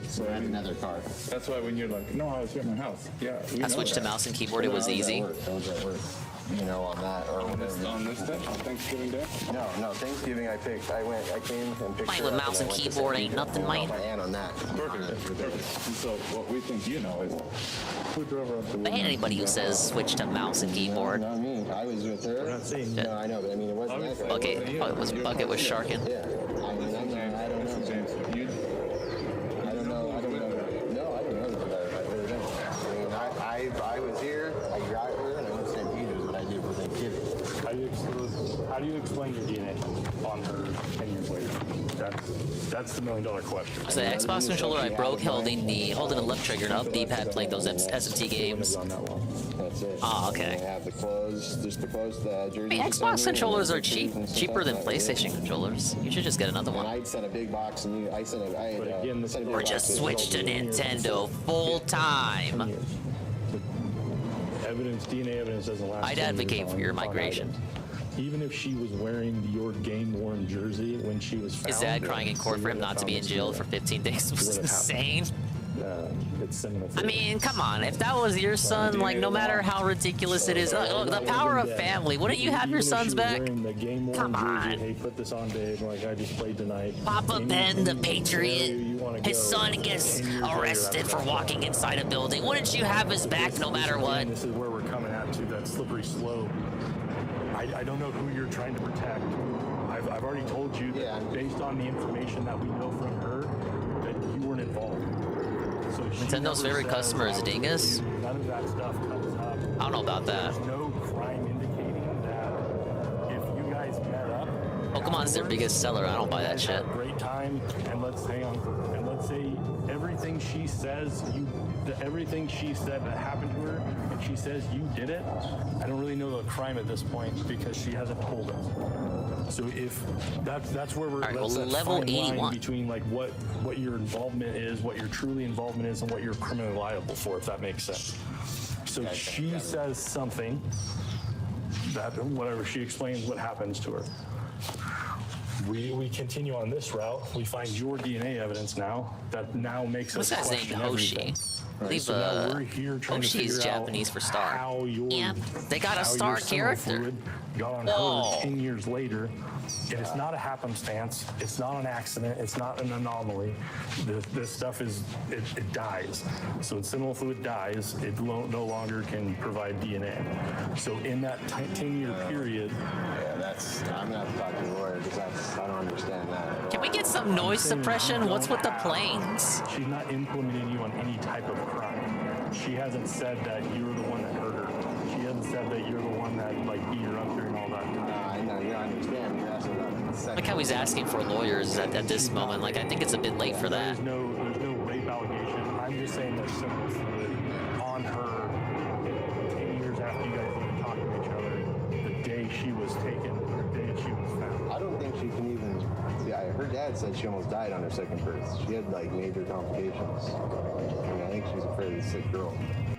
So I had another car. That's why when you're like, no, I was here at my house. Yeah. I switched to mouse and keyboard. It was easy. I was at work. You know, on that or whatever. On this day, on Thanksgiving Day? No, Thanksgiving I came and picked Playing with mouse and keyboard ain't nothing, mate. My aunt on that. Perfect. So what we think you know is who drove her up the. I hate anybody who says switch to mouse and keyboard. No, not me. I was with her. No, I know, but I mean, it wasn't that guy. Bucket was sharking. Yeah. I don't know. James, you. I don't know. No, I don't know. I really don't. I was here. I got her, and I went to St. Peter's, and I did for Thanksgiving. How do you explain your DNA on her 10 years later? That's the $1 million question. So the Xbox controller I broke holding the left trigger and up D-pad playing those SMT games. That's it. Ah, okay. I have the clothes, just the clothes, the jersey. Xbox controllers are cheaper than PlayStation controllers. You should just get another one. I sent a big box, and I sent a. Or just switch to Nintendo full time. DNA evidence doesn't last. I'd advocate for your migration. Even if she was wearing your game-worn jersey when she was found. His dad crying in court for him not to be in jail for 15 days was insane. I mean, come on. If that was your son, like, no matter how ridiculous it is, look, the power of family. Wouldn't you have your sons back? Come on. Hey, put this on, babe. Like, I just played tonight. Papa Ben, the Patriot, his son gets arrested for walking inside a building. Wouldn't you have his back no matter what? This is where we're coming at to that slippery slope. I don't know who you're trying to protect. I've already told you that based on the information that we know from her, that you weren't involved. So Nintendo's favorite customer is Dingus? None of that stuff comes up. I don't know about that. There's no crime indicating that if you guys met up. Pokemon's their biggest seller. I don't buy that shit. Great time, and let's hang on, and say everything she says everything she said that happened to her, and she says you did it. I don't really know the crime at this point because she hasn't told us. So if that's where we're All right, that's well, that level fine line 81. between like what your involvement is, what your truly involvement is, and what you're criminally liable for, if that makes sense. So she says something that whatever she explains what happens to her. We continue on this route. We find your DNA evidence now that now makes us What's that question name? Hoshi. everything. I believe So now we're here trying to Hoshi is figure out Japanese for star. how your Yeah, they got a how star your seminal character. fluid got on Whoa. her 10 years later. And it's not a happenstance. It's not an accident. It's not an anomaly. This stuff it dies. So when seminal fluid dies, it no longer can provide DNA. So in that 10-year period, I'm gonna have to talk to the lawyer because I don't understand that. Can we get some noise suppression? What's with the planes? She's not implementing you on any type of crime. She hasn't said that you're the one that hurt her. She hasn't said that you're the one that like beat her up during all that time. I know, you understand. You're asking about Like how he's asking for lawyers at this moment. Like, I think it's a bit late for that. There's no rape allegation. I'm just saying there's seminal fluid on her 10 years after you guys even talked to each other. The day she was taken, the day she was found. I don't think she can even. Yeah, her dad said she almost died on her second birth. She had like major complications. I mean, I think she's a fairly sick girl.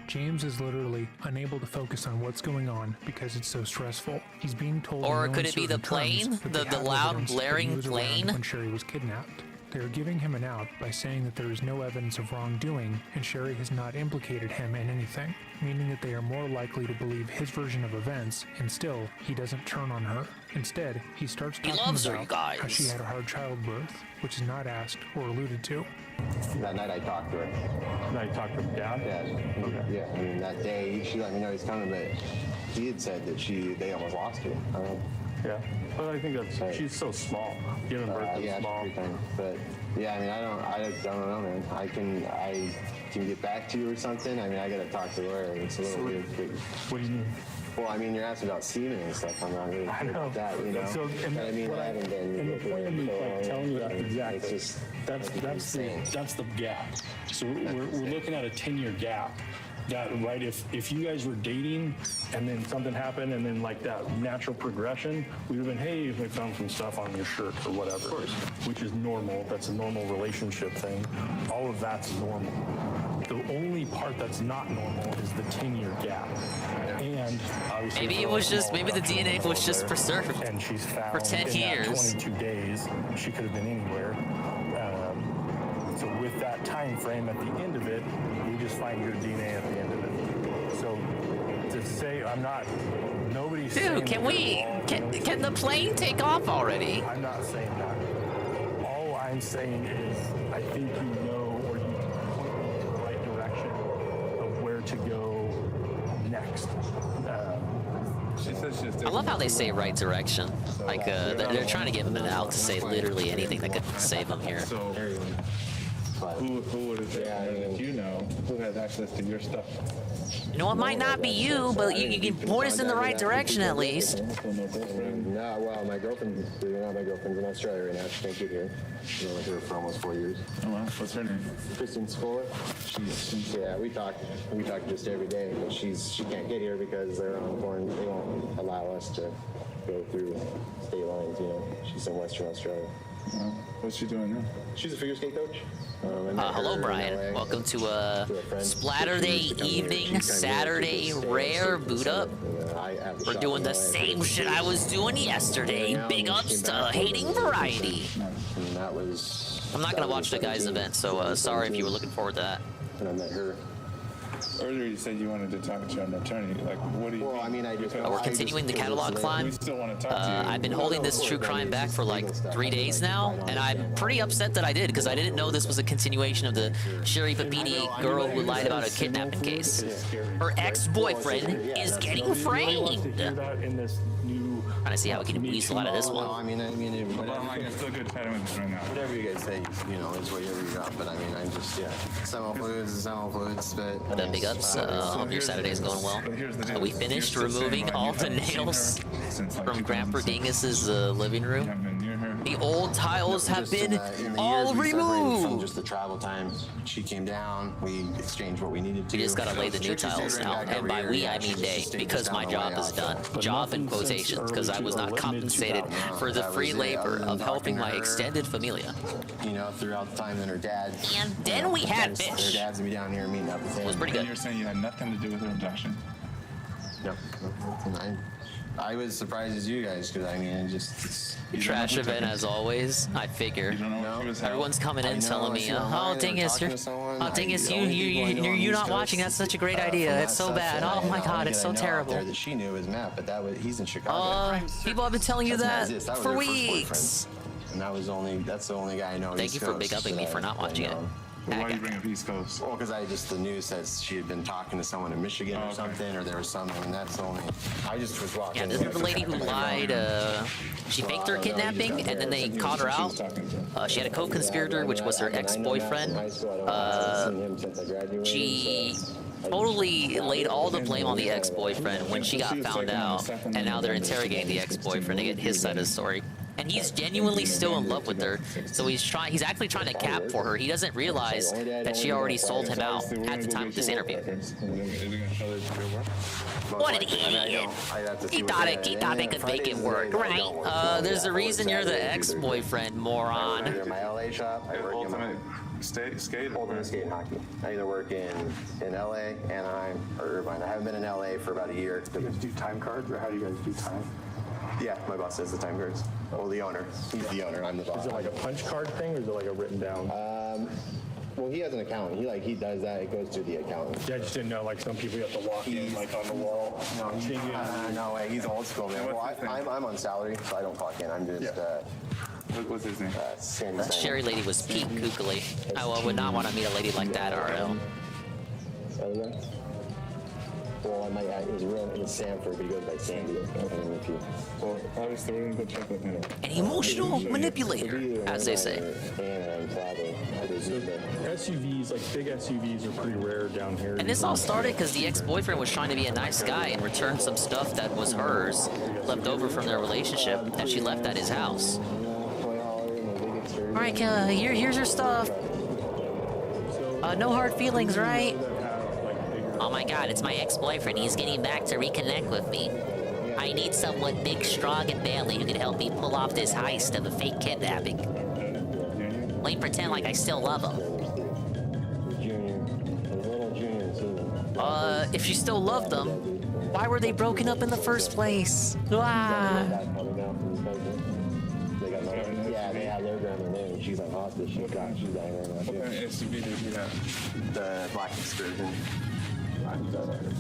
James is literally unable to focus on what's going on because it's so stressful. He's being told. Or in no could it be the uncertain terms plane? that they The have loud, evidence that he blaring was around plane? when Sherry was kidnapped. They are giving him an out by saying that there is no evidence of wrongdoing and Sherry has not implicated him in anything, meaning that they are more likely to believe his version of events, and still, he doesn't turn on her. Instead, he starts He talking loves her, about you guys. how she had a hard childbirth, which is not asked or alluded to. That night I talked to her. That night you talked to her dad? Yeah. Okay. Yeah. I mean, that day she let me know he's coming, but he had said that they almost lost her. Yeah. But I think that's she's so small. Giving birth is yeah, small. But yeah, I mean, I don't know, man. I can get back to you or something. I mean, I gotta talk to the lawyer. It's a little weird. What do you mean? Well, I mean, you're asking about semen and stuff. I'm not really sure about that, you know. So, and But I mean, I haven't been. And the point of me like telling you that It's exactly. just That's the gap. So we're looking at a 10-year gap. That right, if you guys were dating and then something happened and then like that natural progression, we would have been, hey, we found some stuff on your shirt or whatever, which is normal. That's a normal relationship thing. All of that's normal. The only part that's not normal is the 10-year gap. And obviously, Maybe it was just, maybe the DNA was just preserved and she's found for 10 in years. That 22 days. She could have been anywhere. So with that time frame at the end of it, we just find your DNA at the end of it. So to say nobody's saying Dude, can the plane take off already? I'm not saying that. All I'm saying is I think you know or you point me in the right direction of where to go next. She says she's I love how they say right direction. Like, they're trying to give him an out to say literally anything that could save him here. So, who would it be that you know who has access to your stuff? You know, it might not be you, but you can point us in the right direction at least. No, well, my girlfriend's in Australia right now. She can't get here. She's been here for almost 4 years. Oh, wow. What's her name? Kristen Spoller. Yeah, we talk just every day, but she can't get here because they're on quarantine. They won't allow us to go through state lines. You know, she's in Western Australia. What's she doing now? She's a figure skate coach. Hello, Brian. Welcome to Splatter Day evening, Saturday rare boot up. We're doing the same shit I was doing yesterday. Big ups to Hating Variety. And that was. I'm not gonna watch the guys' event, so sorry if you were looking forward to that. And I met her. Earlier you said you wanted to talk to an attorney. Like, what do you? Well, I mean, We're continuing the catalog climb. We still want to talk to you. I've been holding this true crime back for like 3 days now, and I'm pretty upset that I did because I didn't know this was a continuation of the Sherry Papini girl who lied about a kidnapping case. Her ex-boyfriend is getting framed. Trying to see how we can weasel out of this one. I mean, I'm still good chatting with you right now. Whatever you guys say, you know, is whatever you got. But I mean, I'm just seminal fluids, but The big ups. Hope your Saturday is going well. We finished removing all the nails from Grandpa Dingus's living room. The old tiles have Just been in the all years we separated from removed. just the travel time. She came down. We exchanged what we needed to. We just gotta lay the new tiles now, and by we I mean they, because my job is done. Job in quotations, because I was not compensated for the free labor of helping my extended familia. You know, throughout the time that her dad. And then we had Her fish. dad's gonna be down here meeting up with him. Was pretty good. You're saying you had nothing to do with her abduction? No. I was surprised as you guys, because I mean, it just. Trash event as always. I figure. Everyone's coming in telling me, "Oh, Dingus, you're not watching. That's such a great idea. It's so bad. Oh my God, it's so terrible." That she knew his Matt, but he's in Chicago. People have been telling you that for weeks. And that's the only guy I know. Thank you for big upping me for not watching it. Why do you bring up East Coast? Well, because the news says she had been talking to someone in Michigan or something, or there was something, and that's the only. I just was walking. Yeah, this is the lady who lied. She faked her kidnapping, and then they caught her out. She had a co-conspirator, which was her ex-boyfriend. She totally laid all the blame on the ex-boyfriend when she got found out, and now they're interrogating the ex-boyfriend to get his side of the story. And he's genuinely still in love with her, so he's actually trying to cap for her. He doesn't realize that she already sold him out at the time of this interview. What an idiot! He thought they could make it work, right? There's a reason you're the ex-boyfriend, moron. In my LA shop, I work in skate ultimate skate and hockey. I either work in LA, Anaheim, or Irvine. I haven't been in LA for about a year. Do you guys do time cards, or how do you guys do time? Yeah, my boss does the time cards. Well, the owner. He's the owner. I'm the boss. Is it like a punch card thing, or is it like a written down? Well, he has an accountant. He does that. It goes to the accountant. Yeah, I just didn't know, like, some people you have to walk in, like, on the wall. No way. He's old school, man. Well, I'm on salary, so I don't clock in. I'm just. What's his name? Sandy. That Sherry lady was peak kookily. I would not want to meet a lady like that, RL. Well, it was Sanford, but he goes by Sandy. Well, obviously, we're gonna go check with him. An emotional manipulator, as they say. SUVs, like big SUVs, are pretty rare down here. And this all started because the ex-boyfriend was trying to be a nice guy and return some stuff that was hers, left over from their relationship, that she left at his house. Alright, here's your stuff. No hard feelings, right? Oh my God, it's my ex-boyfriend. He's getting back to reconnect with me. I need someone big, strong, and manly who can help me pull off this heist of a fake kidnapping. Let me pretend like I still love him. If you still loved them, why were they broken up in the first place? Ah. Yeah, they have their grandma name. She's on hospice. She's dying right now. What kind of SUV did you have? The Black Excursion.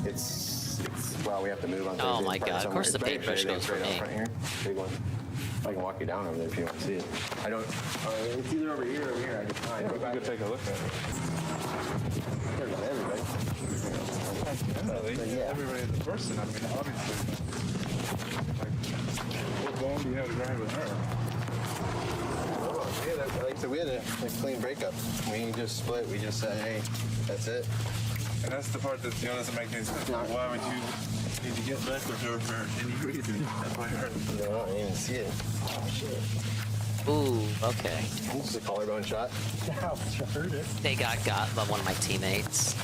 It's well, we have to move on. Oh my God! Of course, the paintbrush goes for me. Big one. I can walk you down over there if you want to see it. I don't. It's either over here or over here. I just can't. We could take a look at it. There's everybody. Everybody's a person. I mean, obviously. What bone do you have to grind with her? Like I said, we had a clean breakup. We just split. We just said, hey, that's it. And that's the part that doesn't make any sense. Why would you need to get back with her for any reason? That's why I heard. No, I didn't even see it. Oh, shit. Ooh, okay. This is a collarbone shot. They got by one of my teammates.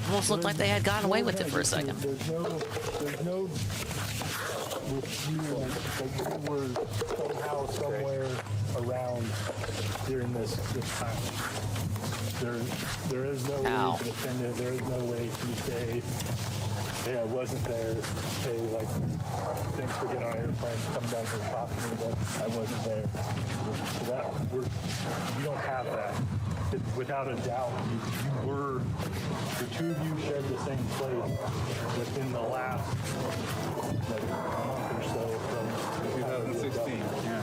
Almost looked like they had gotten away with it for a second. There's no with you, like you were somehow, somewhere around during this time. There is no way to defend it. There is no way to say, hey, I wasn't there. Hey, like, thanks for getting on an airplane, come down here and talk to me, but I wasn't there. So you don't have that. Without a doubt, the two of you shared the same place within the last month or so from 2016. Yeah.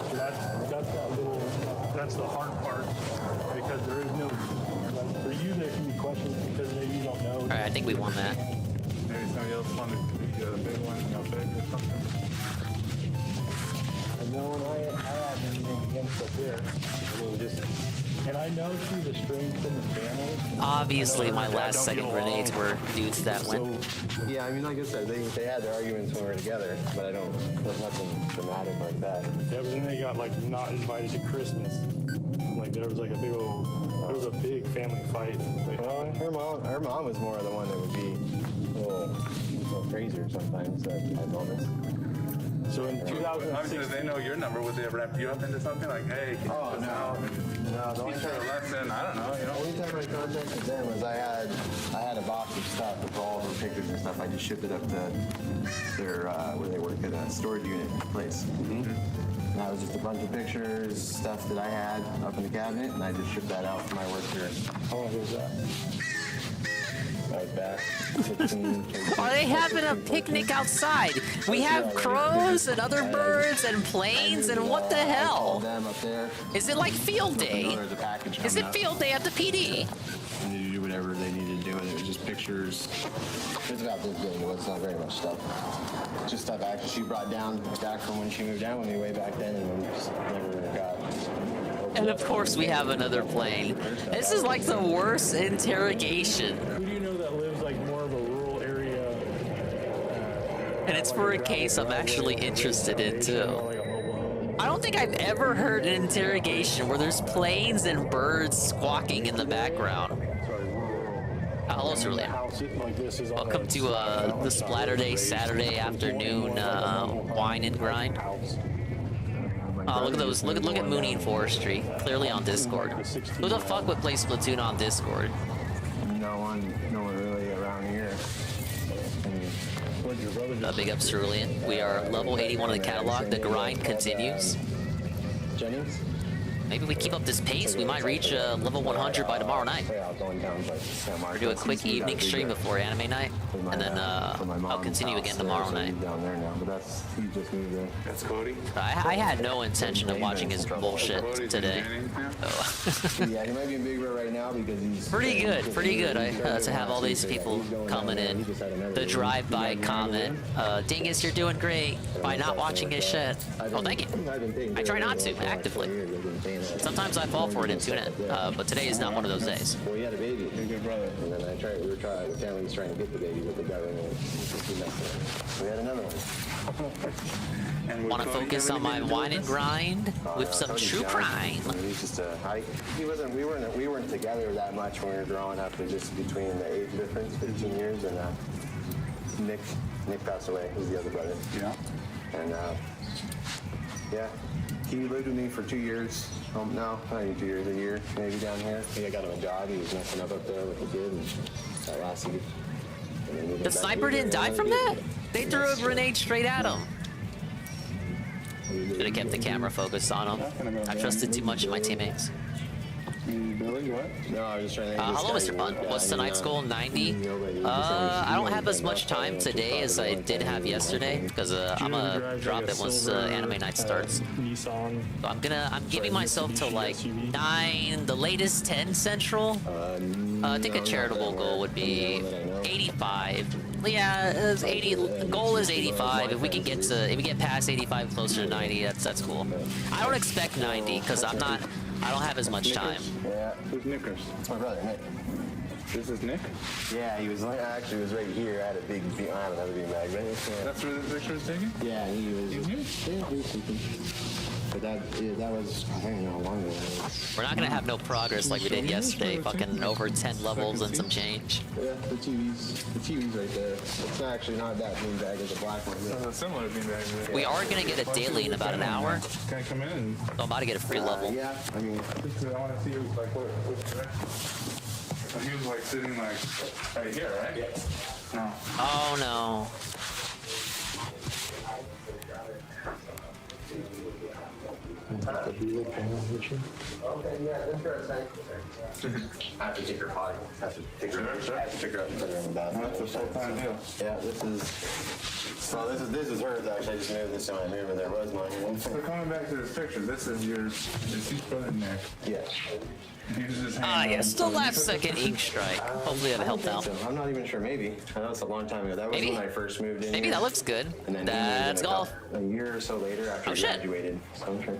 So that's the hard part, because there is no, like, for you there can be questions because maybe you don't know. All right, I think we won that. Maybe somebody else wanted to be the big one, big or something. And no, I have anything against it there. And I know through the strength in the family obviously my last second grenades were due to that win. Yeah, I mean, like I said, they had their arguments when we were together, but I don't, there's nothing dramatic like that. Yeah, but then they got like not invited to Christmas. Like there was like a big old, there was a big family fight. Like, Well, her mom was more the one that would be a little crazier sometimes at moments. So in 2016, obviously they know your number. Would they wrap you up into something like, hey, can you put this out? No, Teach her a lesson. I don't know. You know. The only time I contacted them was I had a box of stuff with all her pictures and stuff. I just shipped it up to their where they work at a storage unit place. And that was just a bunch of pictures, stuff that I had up in the cabinet, and I just shipped that out for my work here. how long was that? I was back 16, Are they having a picnic outside? We have crows and other birds and planes and what the hell? them up there. Is it like field day? There's a package Is coming it up. field day at the PD? And you do whatever they needed to do with it. It was just pictures. It's about this big. It's not very much stuff. Just stuff actually she brought down back from when she moved down with me way back then, and then just never got. And of course we have another plane. This is like the worst interrogation. Who do you know that lives like more of a rural area? And it's for a case I'm actually interested in too. I don't think I've ever heard an interrogation where there's planes and birds squawking in the background. Hello, Cerulean. Welcome to the Splatter Day Saturday afternoon wine and grind. Oh, look at those! Look at Mooney and Forestry, clearly on Discord. Who the fuck would play Splatoon on Discord? No one really around here. Big up, Cerulean. We are level 81 in the catalog. The grind continues. Jennings? Maybe we keep up this pace, we might reach level 100 by tomorrow night. We'll do a quick evening stream before anime night, and then I'll continue again tomorrow night. That's Cody. I had no intention of watching his bullshit today. Yeah, he might be in Big Bear right now because he's Pretty good. To have all these people coming in. The drive-by comment, Dingus, you're doing great by not watching his shit. Oh, thank you. I try not to, actively. Sometimes I fall for it and tune in, but today is not one of those days. Well, he had a baby. You're a good brother. And then the family was trying to get the baby, but the government. We had another one. Want to focus on my wine and grind with some true crime. He's just we weren't together that much when we were growing up. It was just between the age difference, 15 years, and Nick passed away. He's the other brother. Yeah. And yeah, he lived with me for 2 years. No, not even 2 years, a year maybe down here. I got him a job. He was messing up there with the kid, and that lasted. The sniper didn't die from that? They threw a grenade straight at him. Should have kept the camera focused on him. I trusted too much in my teammates. Billy, what? No, I was just trying to think hello, Mr. Bun. What's tonight's goal? 90? I don't have as much time today as I did have yesterday because I'm gonna drop it once anime night starts. So I'm giving myself till like 9, the latest 10 Central. I think a charitable goal would be 85. Yeah, 80. The goal is 85. If we get past 85, closer to 90, that's cool. I don't expect 90 because I don't have as much time. Yeah. Who's Nickers? It's my brother, Nick. This is Nick? Yeah, he was actually was right here. I had I have another big bag, but That's where the picture was taken? Yeah, he was. Yeah, he was sleeping. But that was, I don't know how long ago it was. We're not gonna have no progress like we did yesterday. Fucking over 10 levels and some change. Yeah, the TV's right there. It's actually not that big bag as a black one. It's a similar bean bag. We are gonna get a daily in about an hour. Can I come in and... So I'm about to get a free level. Yeah, I mean... I want to see like what's there. He was like sitting like right here, right? Yeah. No. Oh no. Okay, yeah, that's good. I have to take her potty. I have to take her up and put her in the bathroom. That's a full-time deal. Yeah, this is hers actually. I just moved this in my room, but there was mine. So coming back to this picture, this is your deceased brother Nick. Yes. Ah, yes, the last second ink strike. Hopefully that helped out. So. I'm not even sure. Maybe. I know it's a long time ago. That was Maybe? when I first moved in. Maybe here. that looks good. And then That's golf. A year or so later after I graduated. So I'm sure.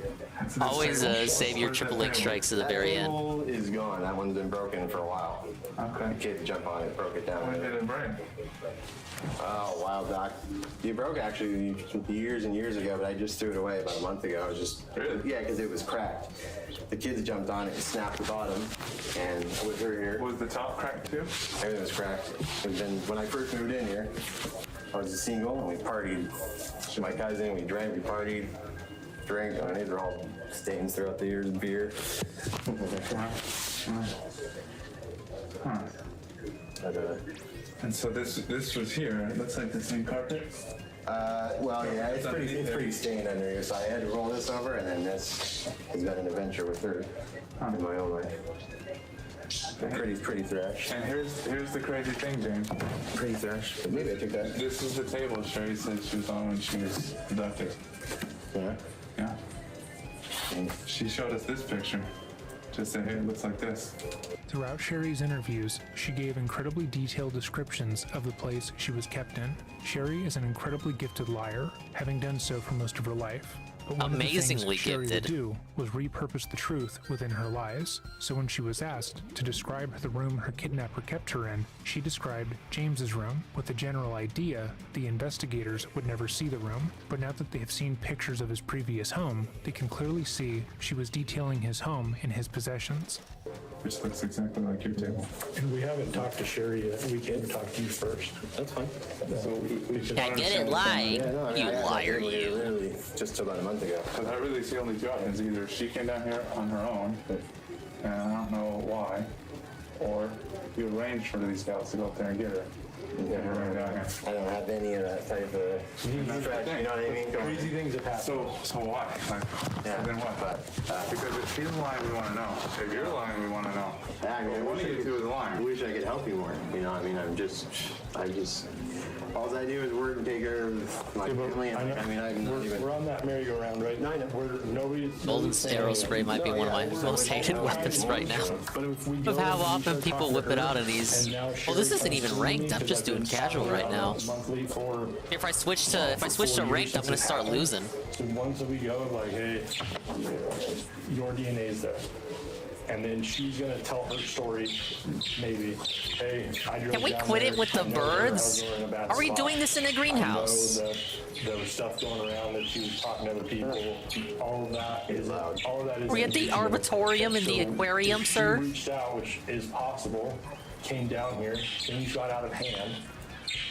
Always save your triple ink strikes to the very end. That table is gone. That one's been broken for a while. Okay. The kid jumped on it, broke it down. When did it break? Oh, a while back. It broke actually years and years ago, but I just threw it away about a month ago. I was just yeah, because it was cracked. The kids jumped on it and snapped the bottom, and with her here. Was the top cracked too? Everything was cracked. And then when I first moved in here, I was a single, and we partied. So my cousin, we drank, we partied, drank. I mean, these are all stains throughout the years of beer. And so this was here. It looks like the same carpet. Well, yeah, it's pretty stained under here, so I had to roll this over, and then this has been an adventure with her in my own life. Pretty thrash. And here's the crazy thing, James. Pretty thrash. But maybe I took that. This is the table Sherry said she was on when she was abducted. Yeah. Yeah. And she showed us this picture. Just said, hey, it looks like this. Throughout Sherry's interviews, she gave incredibly detailed descriptions of the place she was kept in. Sherry is an incredibly gifted liar, having done so for most of her life. But one Amazingly of the things Sherry would gifted. do was repurpose the truth within her lies. So when she was asked to describe the room her kidnapper kept her in, she described James's room with the general idea the investigators would never see the room. But now that they have seen pictures of his previous home, they can clearly see she was detailing his home and his possessions. Which looks exactly like your table. And we haven't talked to Sherry yet. We came to talk to you first. That's fine. So we just I get it, lie. You liar, you. Literally just about a month ago. Because I really see only two options. Either she came down here on her own, and I don't know why, or you arranged for these guys to go up there and get her. Get her right down here. I don't have any of that type of threat, you know what I mean? Crazy things have happened. So why? Like, Yeah. then what? Because if she's lying, we want to know. If you're lying, we want to know. Yeah, I mean, One of you two is I lying. wish I could help you more. You know, I mean, all I do is work and take care of my family. And, I mean, I'm not even. We're on that merry-go-round right now. Golden arrow spray might be one of my most hated weapons right now. Of how often people whip it out in these. Well, this isn't even ranked. I'm just doing casual right now. If I switch to ranked, I'm gonna start losing. So once we go, like, hey, your DNA's there. And then she's gonna tell her story, maybe. Hey, I drove Can we down quit there, it with the I know I was birds? in a bad Are we spot. doing this in a greenhouse? I know that there was stuff going around that she was talking to other people. All of that is Are we at the arbitorium in the aquarium, she sir? reached out, which is possible, came down here, things got out of hand.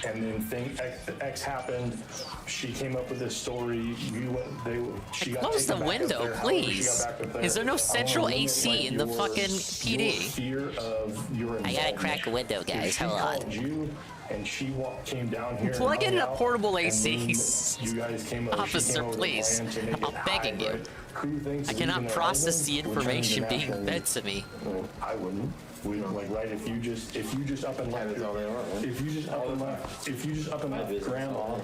And then X happened. She came up with this story. She got Close the taken back up window, there. However, she please. got back up there. Is there no I wanna central limit, AC like, in the your- fucking your PD? fear of your I gotta crack a window, involvement. guys. She Hold on. called you, and she came down here. Plug and in hung a out, portable and AC. then You guys came up. Officer, please. I'm begging you. I cannot process the information being fed to me. I wouldn't. We don't like right if you just up and left if you just up and left grandma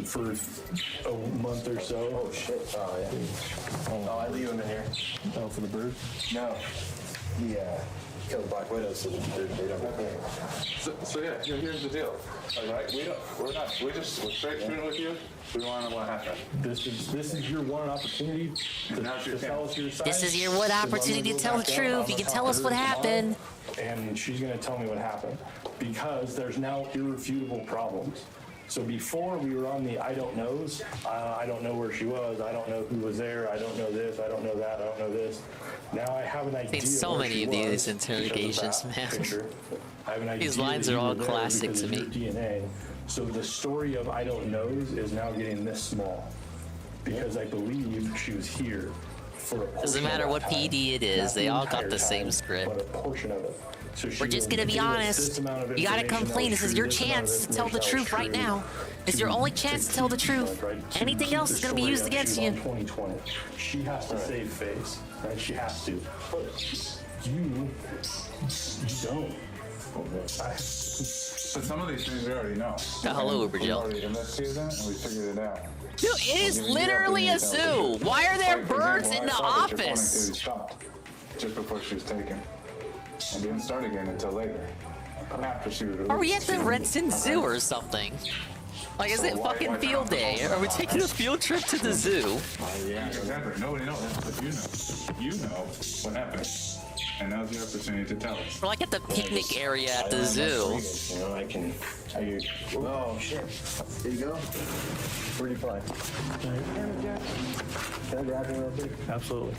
for a month or so. Oh shit! Oh yeah. Oh, I leave them in here. Oh, for the bird? No. Yeah. Kill the black widows so they don't. So yeah, here's the deal. All right, we're straight shooting with you. We want to know what happened. This is your one opportunity to tell us your side. This is your one opportunity to tell the truth. You can tell us what happened. And she's going to tell me what happened because there's now irrefutable problems. So before we were on the I don't knows, I don't know where she was, I don't know who was there, I don't know this, I don't know that, I don't know this. Now I have an idea. Seen so where many she of these was interrogations, because of that man. picture. I have an idea These lines that are you all were there classic because to of me. your DNA. So the story of I don't knows is now getting this small because I believe she was here for a portion Doesn't matter of what that time. PD it is, Not they all entire got the time, same script. But a portion of it. So We're just gonna be honest. You gotta complain. This is your chance to tell the truth right now. It's your only chance to tell the truth. Anything else is gonna be used against you. 2020. She has to save face, right? She has to. You don't. So some of these things we already know. Hello, Uber We Jill. already investigated them and we figured it out. Dude, it is literally a zoo. Why are there birds in the office? just before she was taken. And didn't start again until later. After she was released. Are we at the Renton Zoo or something? Like, is it fucking field day? Are we taking a field trip to the zoo? Yeah, exactly. Nobody knows, but you know. You know what happened. And now's your opportunity to tell us. We're like at the picnic area at the zoo. You know, I can tell you. Oh shit! There you go. Where'd you fly? Can I grab you real quick? Absolutely.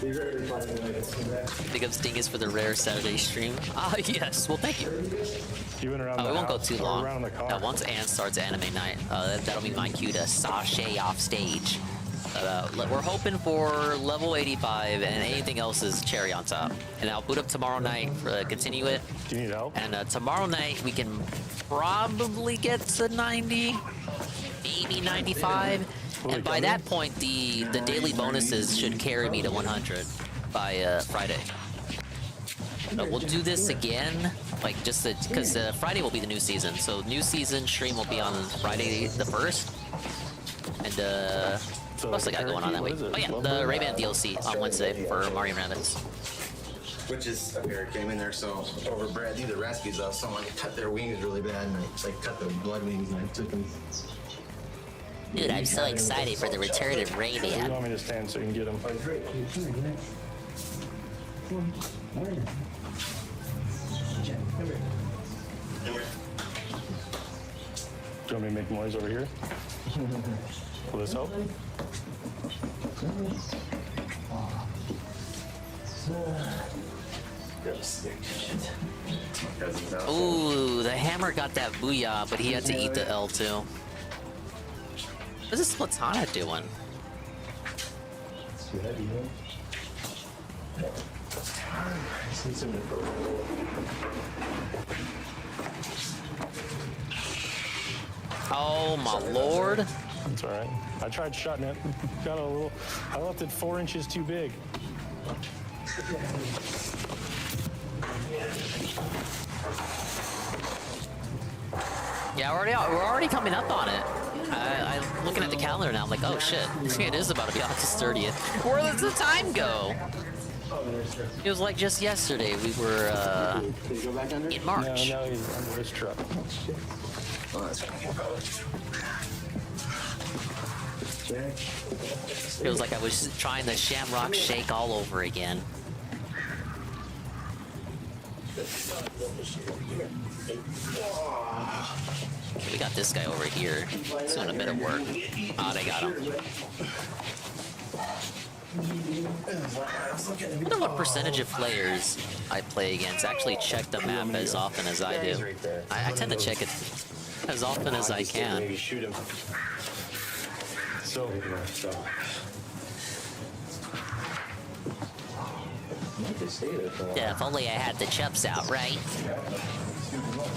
Big up Stingus for the rare Saturday stream. Ah, yes. Well, thank you. You went around We the won't go house too or long. around the car. Once Ann starts anime night, that'll be my cue to sashay off stage. We're hoping for level 85, and anything else is cherry on top. And I'll boot up tomorrow night for continue it. Do you need help? And tomorrow night we can probably get to 90, maybe 95. And by that point, the daily bonuses should carry me to 100 by Friday. We'll do this again, like just because Friday will be the new season. So new season stream will be on Friday the 1st. And what else I got going on that week? Oh yeah, the Ray-Ban DLC on Wednesday for Mario Rabbids. Which is a bear came in there, so overbred. These are rescues though. Someone cut their wings really bad, and like cut their blood wings, and I took them. Dude, I'm so excited for the return of You Ray-Ban. want me to stand so you can get them? Do you want me to make noise over here? Will this help? Ooh, the hammer got that booyah, but he had to eat the L too. What is Splattin doing? Oh my lord. That's all right. I tried shutting it. Got a little. I left it 4 inches too big. Yeah, we're already coming up on it. I'm looking at the calendar now. I'm like, oh shit, it is about to be August 30th. Where does the time go? It was like just yesterday. We were in March. No, he's under this truck. Feels like I was trying the Shamrock Shake all over again. Okay, we got this guy over here. He's doing a bit of work. Ah, they got him. I wonder what percentage of players I play against actually check the map as often as I do. I tend to check it as often as I can. Maybe shoot him. So. Yeah, if only I had the chups out, right?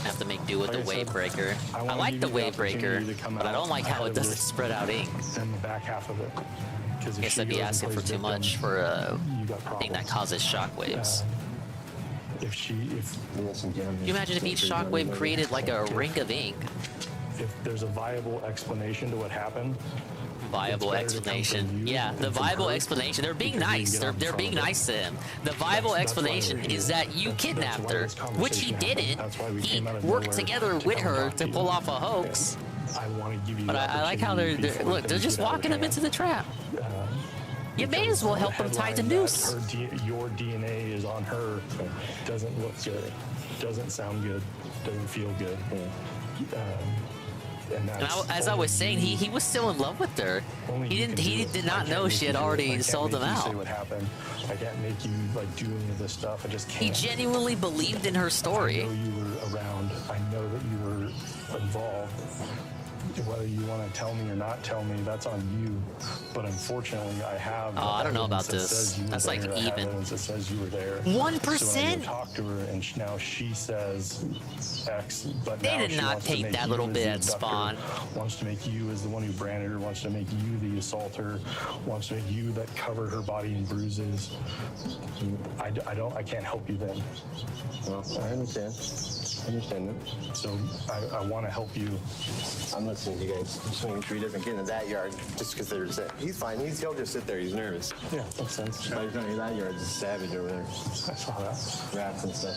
Have to make do with the wave breaker. I like the wave breaker, but I don't like how it doesn't spread out ink. And the back half of it. I guess I'd be asking for too much for a thing that causes shockwaves. Can you imagine if each shockwave created like a ring of ink? If there's a viable explanation to what happened. Viable explanation. Yeah, the viable explanation. They're being nice. They're being nice to him. The viable explanation is that you kidnapped her, which he didn't. He worked together with her to pull off a hoax. But I like how they're look. They're just walking him into the trap. You may as well help them tie the noose. Your DNA is on her. Doesn't look good. Doesn't sound good. Doesn't feel good. And as I was saying, he was still in love with her. He did not know she had already sold him out. What happened? I can't make you like do any of this stuff. I just can't. He genuinely believed in her story. I know you were around. I know that you were involved. Whether you want to tell me or not tell me, that's on you. But unfortunately, I have. Oh, I don't know about this. That's like even. It says you were there. 1%. So I talked to her, and now she says X. But they now did not take that little bit at Spawn. Wants to make you as the one who branded her. Wants to make you the assaulter. Wants to make you that covered her body in bruises. I can't help you then. Well, I understand. I understand that. So I want to help you. I'm listening to you guys. I'm swinging 3 different kids in that yard just because they're sick. He's fine. He'll just sit there. He's nervous. Yeah, makes sense. But he's not in that yard. It's a savage over there. I saw that. Rats and stuff.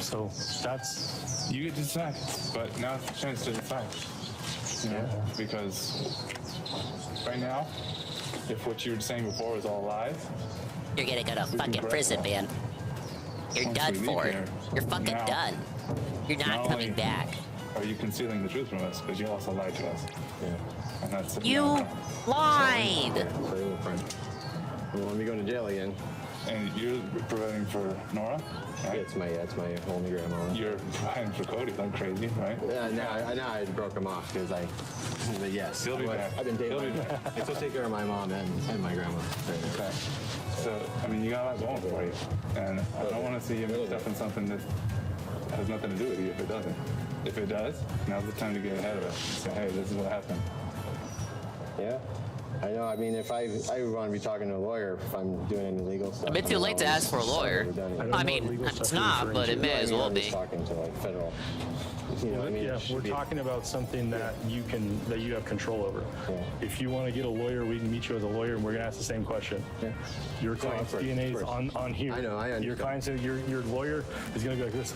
So that's... You get to decide, but now it's a chance to decide. You know, because right now, if what you were saying before was all lies, You're gonna go to fucking prison, man. You're Once done we leave for. here, You're fucking now- done. You're not coming only back. Are you concealing the truth from us? Because you also lied to us. Yeah. And that's You lied! You want me going to jail again? And you're providing for Nora? Right? Yeah, it's my only grandma. You're providing for Cody like crazy, right? Yeah, now I broke him off because but yes. He'll be back. I've been taking I still take care of my mom and my grandma. Okay. So, I mean, you got a lot going for you. And I don't want to see you mixed up in something that has nothing to do with you if it doesn't. If it does, now's the time to get ahead of it. Say, hey, this is what happened. Yeah. I know. I mean, if I would want to be talking to a lawyer if I'm doing any legal stuff. A bit too late to ask for a lawyer. I mean, it's not, but it may as well be. Talking to like federal. You know, I mean, yeah, we're talking about something that you have control over. Yeah. If you want to get a lawyer, we can meet you as a lawyer, and we're gonna ask the same question. Yeah. Your client's DNA is on here. I know. I understand. Your client said your lawyer is gonna go like this.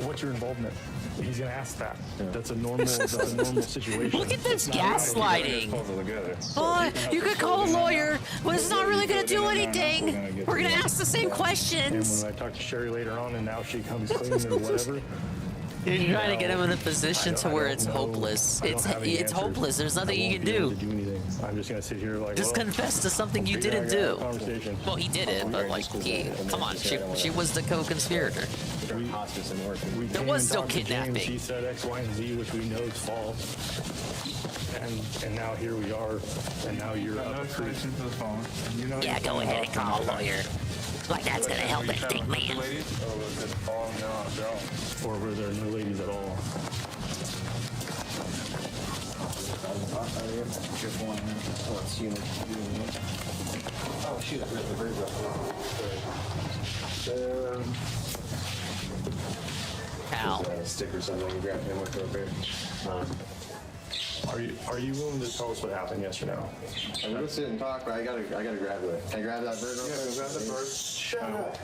What's your involvement? He's gonna ask that. That's a normal situation. Look at this gaslighting. Oh, you could call a lawyer, but it's not really gonna do anything. We're gonna ask the same And questions. when I talk to Sherry later on, and now she comes clean or whatever. You're trying to get him in a position to where it's hopeless. It's hopeless. There's nothing you can do. I'm just gonna sit here like. Just well, confess to something you figure didn't out a do. Conversation. Well, he did it, but like, come on, she was the co-conspirator. There was still kidnapping. She said X, Y, and Z, which we know is false. And now here we are, and now you're up. Yeah, go ahead and call a lawyer. Like that's gonna help anything, man. Or were there no ladies at all? Oh shoot! I ripped the bird Ow. Stick or something and grab him with the bear. Are you willing to tell us what happened? Yes or no? I'm gonna sit and talk, but I gotta grab it. Can I grab that bird real quick? Grab the bird. Shut up.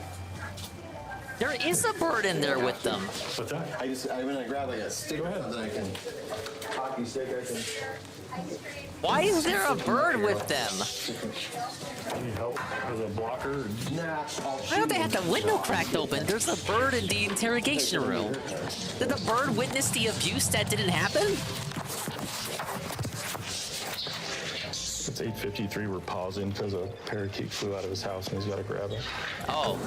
There is a bird in there with them. What's that? I'm gonna grab like a stick or something I can. Hockey stick I can. Why is there a bird with them? Need help? There's a blocker? Nah. Why don't they have the window cracked open? There's a bird in the interrogation room. Did the bird witness the abuse that didn't happen? It's 8:53. We're pausing because a parakeet flew out of his house and he's got to grab it. Oh.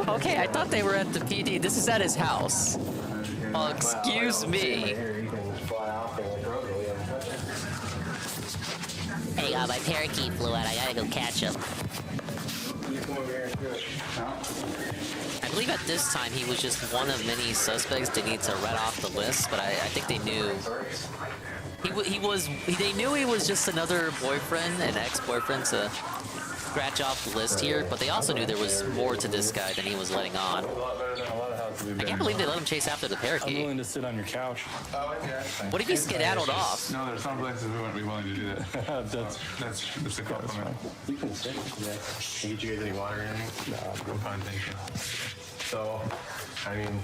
Okay, I thought they were at the PD. This is at his house. Oh, excuse me. Hey, my parakeet flew out. I gotta go catch him. I believe at this time he was just one of many suspects they need to ret off the list, but I think they knew. They knew he was just another boyfriend, an ex-boyfriend to scratch off the list here, but they also knew there was more to this guy than he was letting on. I can't believe they let him chase after the parakeet. I'm willing to sit on your couch. What if he skedaddled off? No, there's some places we wouldn't be willing to do that. that's a compliment. You can sit. Yeah. Can I get you guys any water or anything? No, I'm fine, thank you. So, I mean,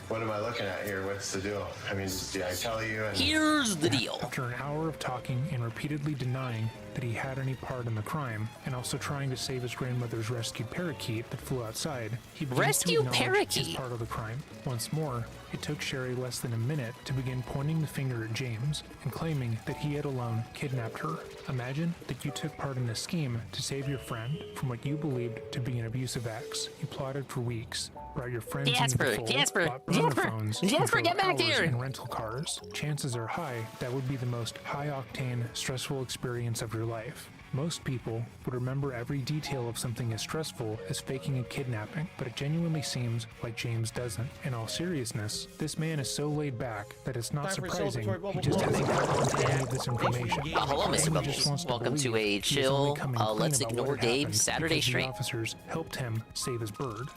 what am I looking at here? What's the deal? I mean, did I tell you? And here's the deal. After an hour of talking and repeatedly denying that he had any part in the crime, and also trying to save his grandmother's rescued parakeet that flew outside, he began Rescue to acknowledge parakeet? his part of the crime. Once more, it took Sherry less than a minute to begin pointing the finger at James and claiming that he had alone kidnapped her. Imagine that you took part in a scheme to save your friend from what you believed to be an abusive ex. You plotted for weeks, brought your friends into the fold, bought burner phones, Jasper, get back hours here! in rental cars. Chances are high that would be the most high-octane, stressful experience of your life. Most people would remember every detail of something as stressful as faking a kidnapping, but it genuinely seems like James doesn't. In all seriousness, this man is so laid back that it's not surprising he just hasn't gotten any of this information. Hello, Mr. Bubbles. Welcome to a chill, let's ignore Dave Saturday stream. The officers helped him save his bird.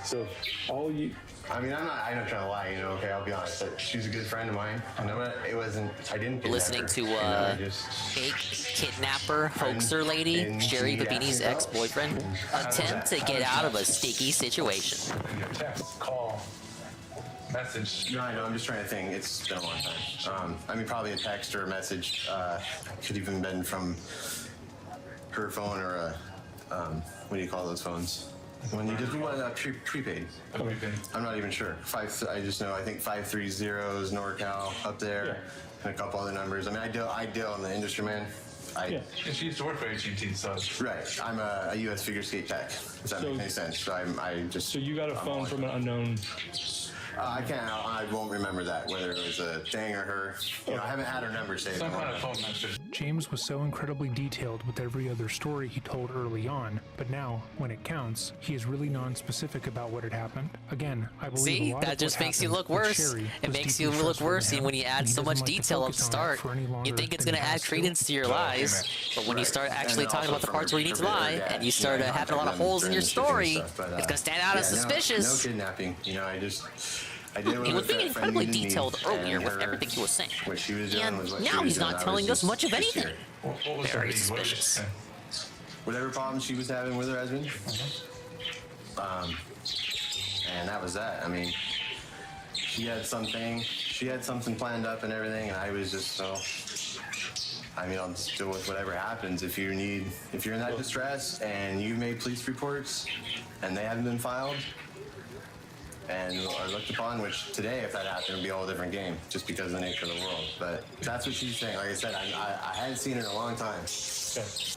So all you. I mean, I'm not trying to lie, you know, okay, I'll be honest, but she's a good friend of mine. I know it wasn't, I didn't kidnap Listening her, to, you know, fake kidnapper, hoaxer lady, Sherry Babini's ex-boyfriend, attempt to get out of a sticky situation. Text, call, message. No, I know, I'm just trying to think, it's been a long time. I mean, probably a text or a message, could even been from her phone or a, what do you call those phones? When you just want prepaid. I'm not even sure. I just know, I think 530 is NorCal up there, and a couple other numbers. I mean, I deal in the industry, man. Yeah, she used to work for AT&T, so. Right. I'm a US figure skate tech. Does that make any sense? So I just. So you got a phone from an unknown. I won't remember that, whether it was a thing or her. You know, I haven't had her number saved. Some kind of phone message. James was so incredibly detailed with every other story he told early on, but now, when it counts, he is really non-specific about what had happened. Again, I believe See, a lot that of just what makes you happened look with worse. Sherry It was makes you deeply look stressful worse to him, when you and add he so doesn't much like to detail at the focus on it start. for any You longer think it's than going to he add has to. credence to your lies, but when you start actually talking about the parts where you need to lie, and you start having a lot of holes in your story, it's going to stand out as suspicious. No kidnapping. You know, I He was being incredibly detailed earlier with everything he was saying. What she was doing And was what now she was he's doing. not I telling was us much of just anything. here. Very suspicious. Whatever problems she was having with her husband. And that was that. I mean, she had something planned up and everything, and I was just so. I mean, I'll just deal with whatever happens. If you're in that distress and you made police reports and they haven't been filed and are looked upon, which today, if that happened, would be a whole different game, just because of the nature of the world. But that's what she's saying. Like I said, I hadn't seen her in a long time.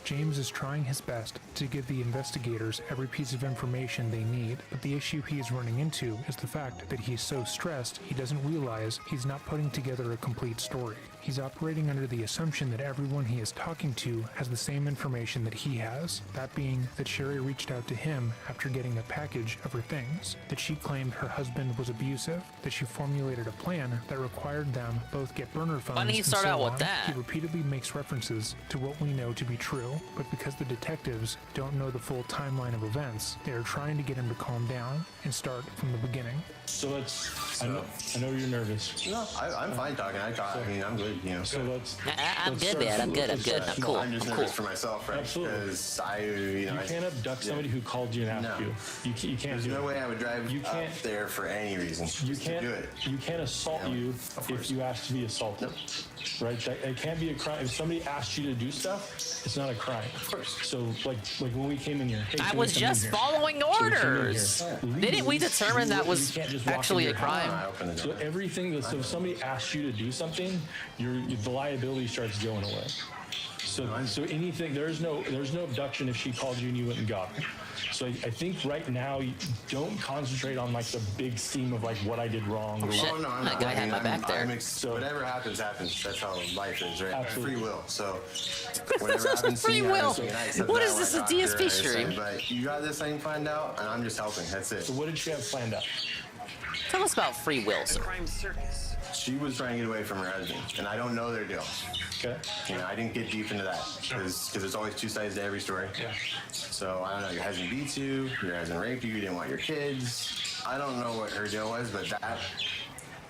James is trying his best to give the investigators every piece of information they need, but the issue he is running into is the fact that he's so stressed he doesn't realize he's not putting together a complete story. He's operating under the assumption that everyone he is talking to has the same information that he has, that being that Sherry reached out to him after getting a package of her things, that she claimed her husband was abusive, that she formulated a plan that required them both get burner phones. Why didn't he start and so out with on. that? He repeatedly makes references to what we know to be true, but because the detectives don't know the full timeline of events, they are trying to get him to calm down and start from the beginning. So let's. I know you're nervous. No, I'm fine talking. I mean, I'm good. You know. So let's. I'm good, man. I'm good. I'm cool. I'm just I'm nervous cool. for myself, right? Absolutely. Because you can't abduct somebody who called you and asked you. You can't. There's do no it. way I would drive up there for any reason. You just to can't do it. You can't assault you if you ask to be assaulted. Right? It can't be a crime. If somebody asks you to do stuff, it's not a crime. Of course. So like when we came in here, hey, I can was we come in just here? following So we came in orders. here. Didn't we determine that was You can't just walk actually into a your house. crime? So everything. So if somebody asks you to do something, the liability starts going away. So anything, there's no abduction if she called you and you went and got her. So I think right now you don't concentrate on like the big scheme of like what I did wrong. Oh, shit. No, I'm That not. guy had my back there. So whatever happens. That's how life is, right? Absolutely. Free will. So whatever happens, Free to me, will. obviously, and I accept What that is when this, I a talk to her, DSP I say, stream? But you got this thing planned out, and I'm just helping. That's it. So what did she have planned out? Tell us about free will, sir. She was trying to get away from her husband, and I don't know their deal. Okay. You know, I didn't get deep into that because there's always two sides to every story. Yeah. So I don't know. Your husband beats you. Your husband raped you. You didn't want your kids. I don't know what her deal was, but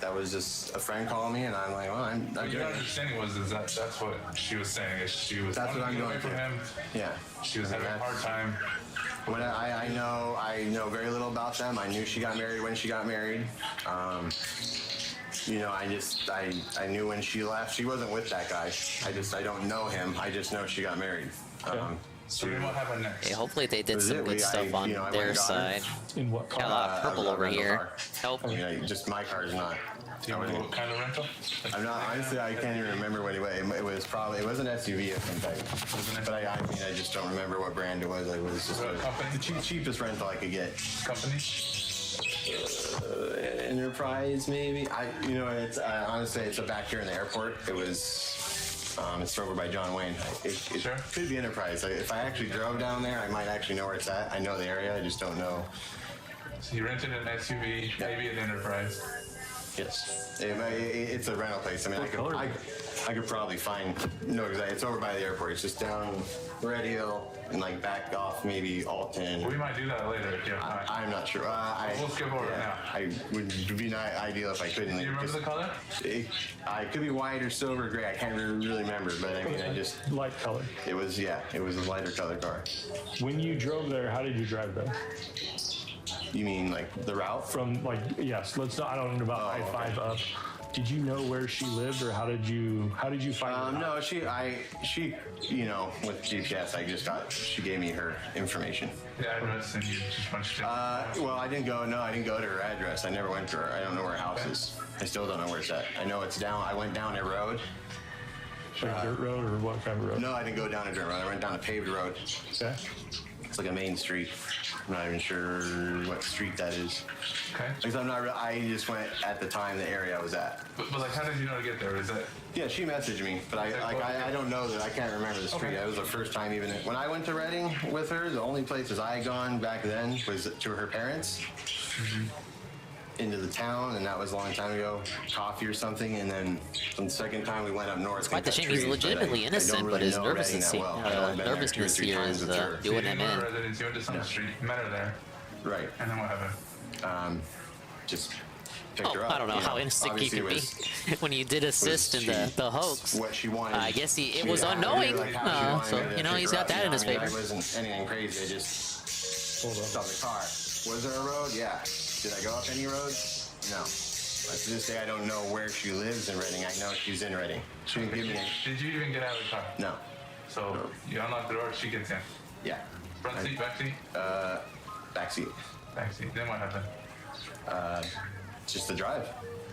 that was just a friend calling me, and I'm like, well, I'm What your good. understanding was is that's what she was saying. Is she was That's what I'm wanting to get away going from him. Yeah. She was having a hard time. When I know very little about them. I knew she got married when she got married. You know, I knew when she left. She wasn't with that guy. I don't know him. I just know she got married. So then what happened next? Hey, hopefully they did Was some it? good stuff I on went their and got her. side. In what car? Got a lot of purple over rental here. car. Help. I mean, just my car's not. Do you know what kind of rental? I'm not, honestly, I can't even remember what it was. It was an SUV of some type. But I mean, I just don't remember what brand it was. It was just the cheapest rental I could get. Company? Enterprise, maybe. It's honestly, it's back here in the airport. It was It's over by John Wayne. It could be Enterprise. If I actually drove down there, I might actually know where it's at. I know the area, I just don't know. So you rented an SUV, maybe an Enterprise. Yes. It's a rental place. I mean, I could probably know exactly. It's over by the airport. It's just down Red Hill and like back off maybe Alton. We might do that later if you have time. I'm not sure. We'll skip over it now. I would be not ideal if I couldn't. Do you remember the color? I could be white or silver gray. I can't really remember, but I mean, I just light color. It was a lighter color car. When you drove there, how did you drive there? You mean like the route? From like, yes, I don't know about I-5 up. Did you know where she lived, or how did you find her? No, she, with GPS, she gave me her information. The address, and you just punched it. Well, I didn't go to her address. I never went to her. I don't know where her house is. I still don't know where it's at. I know it's down. I went down a road. Like dirt road, or what kind of road? No, I didn't go down a dirt road. I went down a paved road. Okay. It's like a main street. I'm not even sure what street that is. Okay. Because I just went at the time the area I was at. But like, how did you know to get there? Is that? Yeah, she messaged me, but I don't know that. I can't remember the street. That was the first time even when I went to Reading with her. The only places I had gone back then was to her parents. Into the town, and that was a long time ago. Coffee or something, and then the second time we went up north. It's quite the shame. He's legitimately innocent, but his nervousness here is doing him in. You went to some street, met her there. Right. And then what happened? Just picked her up. I don't know how innocent he could be when you did assist in the hoax. What she wanted. I guess it was unknowing. So he's got that in his favor. It wasn't anything crazy. I just stopped the car. Was there a road? Yeah. Did I go up any roads? No. But to this day, I don't know where she lives in Reading. I know she's in Reading. She didn't give me any. Did you even get out of the car? No. So you unlock the door, she gets in. Yeah. Front seat, back seat? Back seat. Back seat. Then what happened? Just the drive.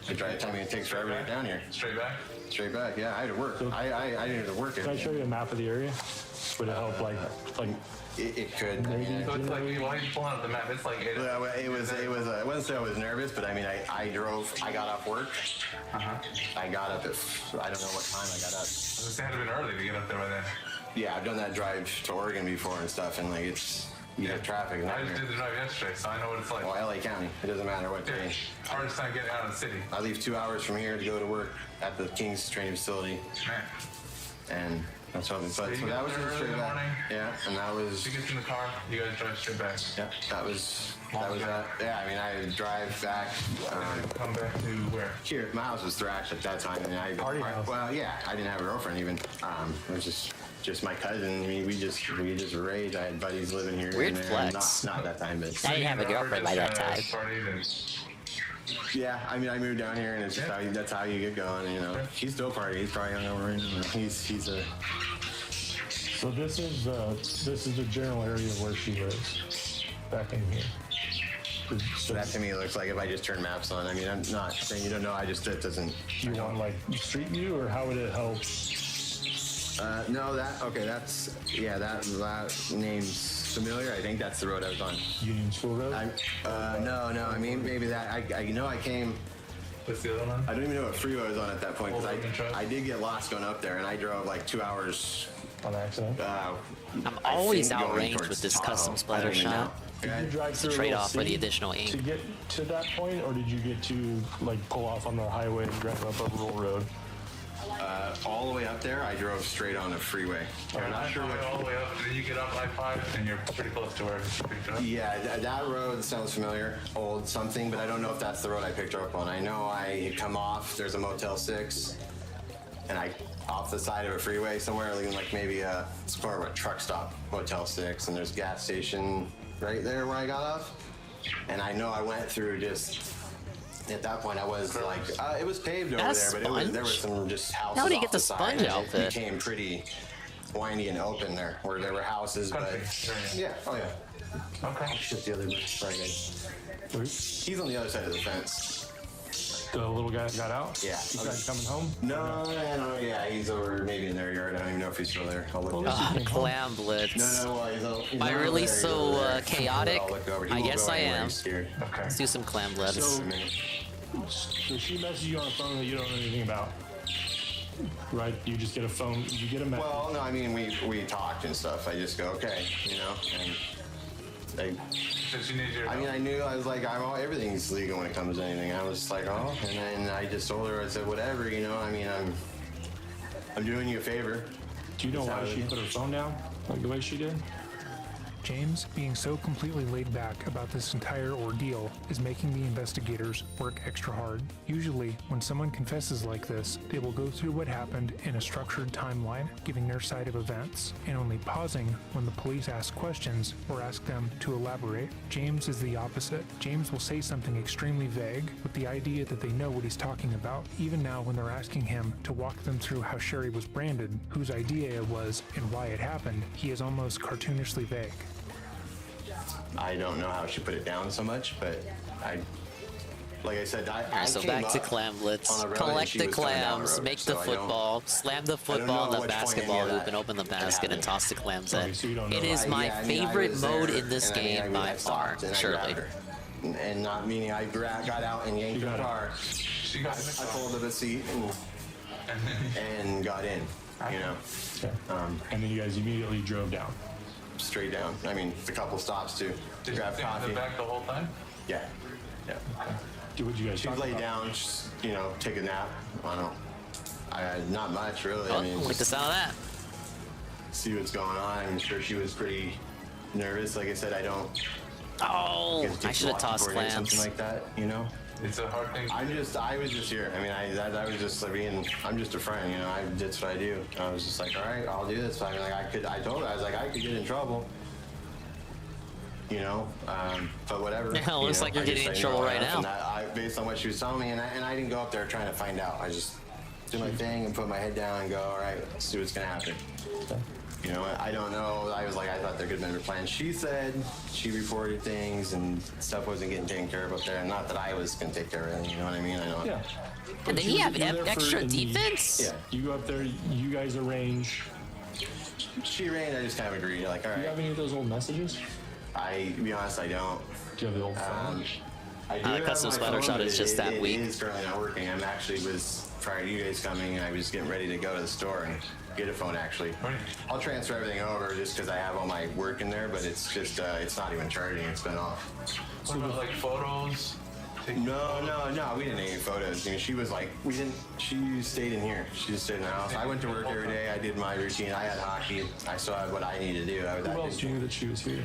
The drive time it takes forever to get down here. Straight back? Straight back, yeah. I had to work. I needed to work. Can I show you a map of the area? Would it help, like It could. So it's like, why are you pulling up the map? It's like it was. I wouldn't say I was nervous, but I mean, I drove. I got off work. I got up at I don't know what time I got up. It had to have been early to get up there by then. Yeah, I've done that drive to Oregon before and stuff, and like you have traffic. I just did the drive yesterday, so I know what it's like. Well, LA County. It doesn't matter what day. Hardest time getting out of the city. I leave 2 hours from here to go to work at the King's training facility. And that's what. So that was early in the morning. Yeah, and that was. She gets in the car. You guys drive straight back. Yeah, that was that. Yeah, I mean, I would drive back. Come back to where? Here, my house was thrashed at that time, and well, yeah, I didn't have a girlfriend even. It was just my cousin. I mean, we just raged. I had buddies living here. Weird flex. Not that time, but I didn't have a girlfriend by that time. Yeah, I mean, I moved down here, and it's just that's how you get going. You know, he's still partying. He's probably hungover. He's a. So this is the general area where she lives, back in here. So that to me looks like if I just turn maps on. I mean, I'm not saying you don't know. It doesn't. Do you want like street view, or how would it help? No, that's that name's familiar. I think that's the road I was on. Union School Road? No. I mean, maybe that. I came. What's the other one? I don't even know what freeway I was on at that point because I did get lost going up there, and I drove like 2 hours. On accident? I'm always outranged with this custom splatter shot. Did you drive It's a through trade-off for the city additional ink. to get to that point, or did you get to like pull off on the highway and drive up a rural road? All the way up there, I drove straight on a freeway. I'm not sure all the way up. Then you get up I-5, and you're pretty close to where you picked her up. Yeah, that road sounds familiar. Old something, but I don't know if that's the road I picked her up on. I know I had come off. There's a Motel 6, and I off the side of a freeway somewhere, like maybe it's more of a truck stop, Motel 6, and there's a gas station right there where I got off. And I know I went through just. At that point, I was like, it was paved over there, but there were some just houses. How did you get off the side, sponge and outfit? It became pretty windy and open there, where there were houses, but yeah, oh yeah. Okay. Just the other Friday. He's on the other side of the fence. The little guy got out? Yeah. He's coming home? No, yeah, he's over maybe in their yard. I don't even know if he's still there. I'll look. Clam blitz. No, Am I really so chaotic? I guess I am. Okay. Let's do some clam blitz. So she messaged you on a phone that you don't know anything about? right? You just get a phone, you get a message. Well, no, I mean, we talked and stuff. I just go, okay, you know, and I mean, I knew, I was like, everything's legal when it comes to anything. I was like, oh, and then I just told her, I said, whatever, you know, I mean, I'm doing you a favor. Do you know why she put her phone down like the way she did? James, being so completely laid back about this entire ordeal, is making the investigators work extra hard. Usually, when someone confesses like this, they will go through what happened in a structured timeline, giving their side of events, and only pausing when the police ask questions or ask them to elaborate. James is the opposite. James will say something extremely vague, with the idea that they know what he's talking about, even now when they're asking him to walk them through how Sherry was branded, whose idea it was, and why it happened. He is almost cartoonishly vague. I don't know how she put it down so much, but like I said, I so came back to up clamlets. on the road Collect and she the was coming down clams, the road, make so the I don't- football, slam the football know in the which point basketball any of hoop, that and open the basket and toss the clams in. So you don't know It is my Yeah, I mean, I favorite was mode there, in this and I mean, game by I far, stopped and I surely. grabbed her. And not meaning I got out and yanked her car. I pulled up a seat and got in, you know. And then you guys immediately drove down. Straight down. I mean, a couple stops too. To grab coffee. back the whole time? Yeah. Yeah. What you guys She talk laid about? down, just, you know, take a nap. I don't know. Not much, really. Oh, I mean, like the sound of that. see what's going on. I'm sure she was pretty nervous. Like I said, I don't. Oh, guess it I takes should a have lot to tossed coordinate clams. Something like that, you know. It's a hard thing. I was just here. I mean, I was just like I'm just a friend, you know. That's what I do. I was just like, all right, I'll do this. I mean, like I told her, I was like, I could get in trouble. You know, but whatever. Yeah, it looks like you're getting in trouble right now. Based on what she was telling me, and I didn't go up there trying to find out. I just did my thing and put my head down and go, all right, let's see what's gonna happen. You know, I don't know. I was like, I thought there could have been a plan. She said she reported things and stuff wasn't getting taken care of up there. And not that I was gonna take care of it. You know what I mean? I know. Yeah. And then you have extra defense? Yeah. You go up there, you guys arrange. She ran, I just kind of agreed. Like, all right. Do you have any of those old messages? To be honest, I don't. Do you have the old phone? I do The have custom my splatter phone, shot but is just that it weak. It is currently not working. I'm actually prior to you guys coming, and I was getting ready to go to the store and get a phone. Actually, I'll transfer everything over just because I have all my work in there, but it's just it's not even charging. It's been off. What about like photos? No, we didn't take any photos. I mean, she was like, she stayed in here. She just stayed in the house. I went to work every day. I did my routine. I had hockey. I still had what I needed to do. Who else knew that she was here?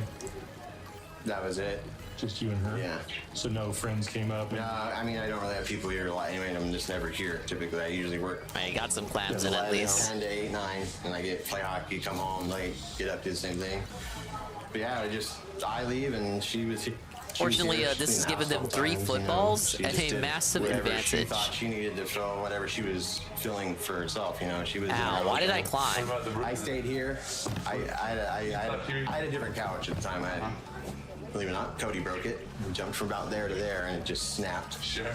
That was it. Just you and her? Yeah. So no friends came up? No, I mean, I don't really have people here a lot anyway. I'm just never here. Typically, I usually work. I got some clams in at least. 10 to 8, 9, and I play hockey, come home, like get up, do the same thing. But yeah, I leave and she was here. Fortunately, this has given them 3 footballs and a massive advantage. She thought she needed to fill whatever she was filling for herself. You know, she was. Ow! Why did I climb? I stayed here. I had a different couch at the time. Believe it or not, Cody broke it. We jumped from about there to there, and it just snapped. Sure.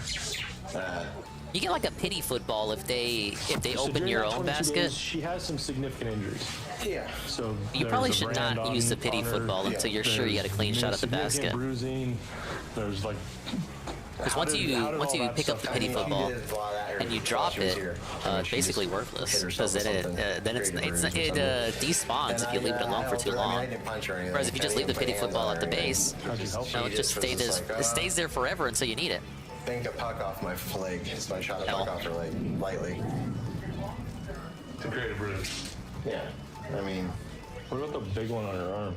You get like a pity football if they open during your that own 22 basket. days, she has some significant injuries. Yeah. So You there's probably a should brand not use the pity on her. football until you're sure you got a clean shot at the Significant basket. Bruising. There's like. Because once you pick up the pity football and you drop it, it's basically worthless. Because then it despawns if you leave it alone for too long. Whereas if you just leave the pity football at the base, it just stays there forever until you need it. Banked a puck off my leg. So I shot a puck off her leg lightly. To create a bruise. Yeah. I mean, what about the big one on her arm?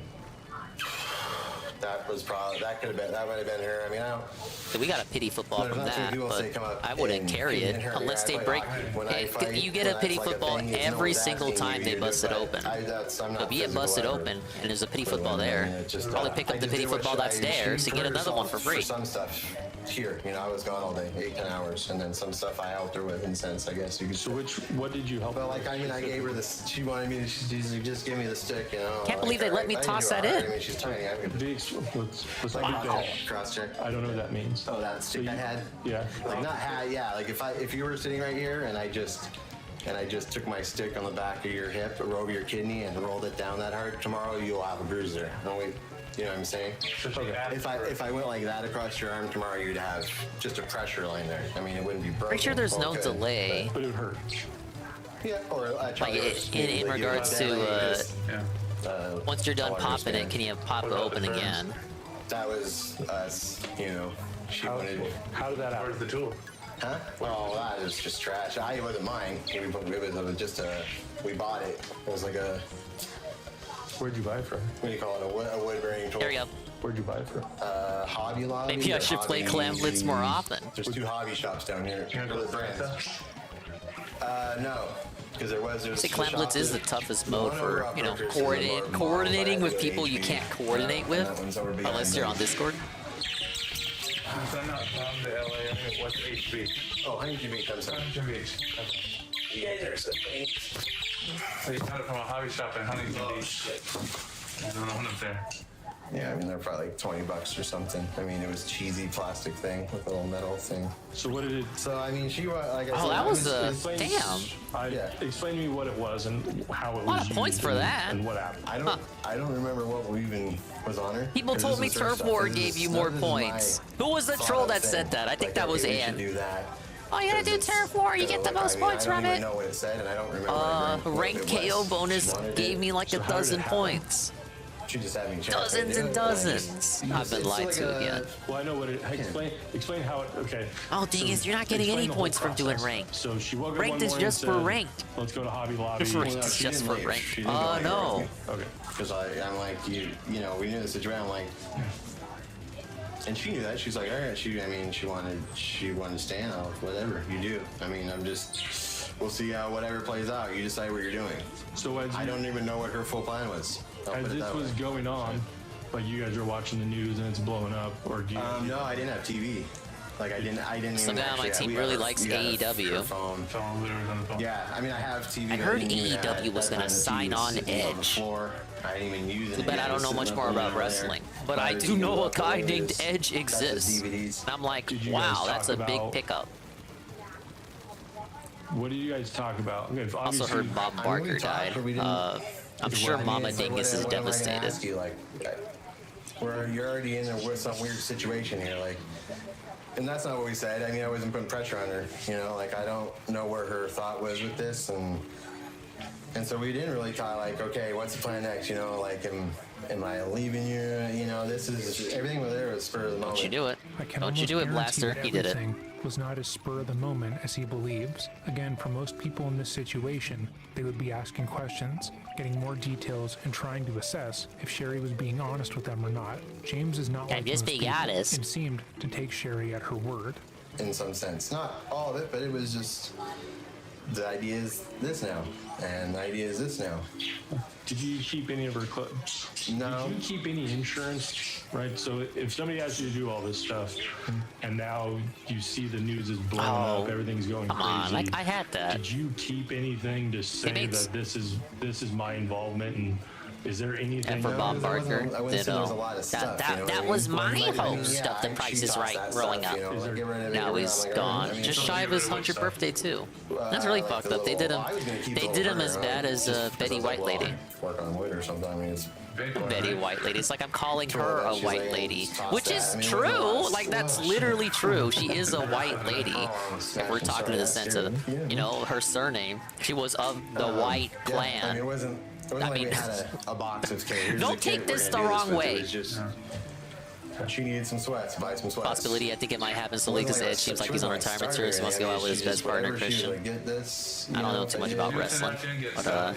That might have been her. I mean, I don't. So we got a pity football from that, but I wouldn't carry it unless they break. You get a pity football every single time they bust it open. So if you get busted open and there's a pity football there, probably pick up the pity football that's there, so you get another one for free. Some stuff here, you know, I was gone all day, 8-10 hours, and then some stuff I helped her with, in sense, I guess you could. So what did you help? Well, like, I mean, I gave her this. She wanted me to just give me the stick, you know. Can't believe they let me toss that in. I mean, she's tiny. What's like cross check. I don't know what that means. Oh, that stick I had. Yeah. Like not had. Yeah. Like if you were sitting right here and I just took my stick on the back of your hip or over your kidney and rolled it down that hard, tomorrow you'll have a bruise there. You know what I'm saying? If I went like that across your arm tomorrow, you'd have just a pressure line there. I mean, it wouldn't be broken. Pretty sure there's no delay. But it hurts. Yeah, or like in regards to once you're done popping it, can you pop it open again? That was us, you know. She wanted. How did that happen? Where's the tool? Huh? Well, that was just trash. It wasn't mine. It was just we bought it. It was like a. Where'd you buy it from? What do you call it? A wood bearing tool. There we go. Where'd you buy it from? Hobby Lobby. Maybe I should play Clam Blitz more often. There's 2 hobby shops down here. No. Because there was. See, Clam Blitz is the toughest mode for, you know, coordinating with people you can't coordinate with, unless you're on Discord. I'm not from the LA. What's HB? Oh, Huntington Beach. I'm sorry. Huntington Beach. You guys are so funny. So you got it from a hobby shop in Huntington Beach. I don't know when I'm there. Yeah, I mean, they're probably like $20 or something. I mean, it was cheesy plastic thing with a little metal thing. So what did it? So I mean, she was like. Oh, that was damn. Explain to me what it was and how it was. A lot of points for that. And what happened. I don't remember what we even was on her. People told me Turf War gave you more points. Who was the troll that said that? I think that was Ann. Oh, you gotta do Turf War, you get the most points from it. I don't even know what it said, and I don't remember. Rank KO bonus gave me like a dozen points. She just had me dozens and dozens. I've been lied to again. Well, I know what it. Explain how it. Okay. Oh, dang it! You're not getting any points from doing ranked. So she woke up ranked is just for ranked. Let's go to Hobby Lobby. Ranked is just for ranked. Oh no. Okay. Because I'm like you know, we knew the situation. I'm like, and she knew that. She's like, all right. She wanted to stand out. Whatever you do. I mean, we'll see how whatever plays out. You decide what you're doing. So I don't even know what her full plan was. As this was going on, like you guys are watching the news and it's blowing up, or do you? No, I didn't have TV. Like I didn't. Some guy on my team really likes AEW. Phone. Yeah, I mean I have TV. I heard AEW was gonna sign on Edge. I didn't even use it. Too bad I don't know much more about wrestling, but I do know a guy named Edge exists. And I'm like, wow, that's a big pickup. What do you guys talk about? Okay, also heard Bob Barker died. I'm sure Mama Dingus is devastated. You're already in some weird situation here, like, and that's not what we said. I mean, I wasn't putting pressure on her, you know. Like, I don't know where her thought was with this, and so we didn't really talk. Like, okay, what's the plan next? You know, like, am I leaving you? You know, this is everything was there was spur of the moment. Don't you do it? Don't you do it, Blaster? He did it. Was not as spur of the moment as he believes. Again, for most people in this situation, they would be asking questions, getting more details, and trying to assess if Sherry was being honest with them or not. James is not like most people, and seemed to take Sherry at her word. In some sense, not all of it, but it was just the idea is this now, and the idea is this now. Did you keep any of her clothes? No. Did you keep any insurance? Right. So if somebody asked you to do all this stuff, and now you see the news is blowing up, everything's going crazy. On, like I had that. Did you keep anything to say that this is my involvement and? Is there anything? And for Bob Barker, that was my host of The Price is Right growing up. Now he's gone. Just shy of his 100th birthday too. That's really fucked up. They did him as bad as Betty White Lady. Work on wood or something. I mean, it's Betty White Lady. It's like I'm calling her a white lady, which is true. Like that's literally true. She is a white lady. If we're talking in the sense of, you know, her surname. She was of the White clan. It wasn't like we had a box of cake. Don't take this the wrong way. She needed some sweats. Buy some sweats. Possibility. I think it might happen slowly because Edge seems like he's on retirement tour. So he wants to go out with his best partner, Christian. I don't know too much about wrestling, but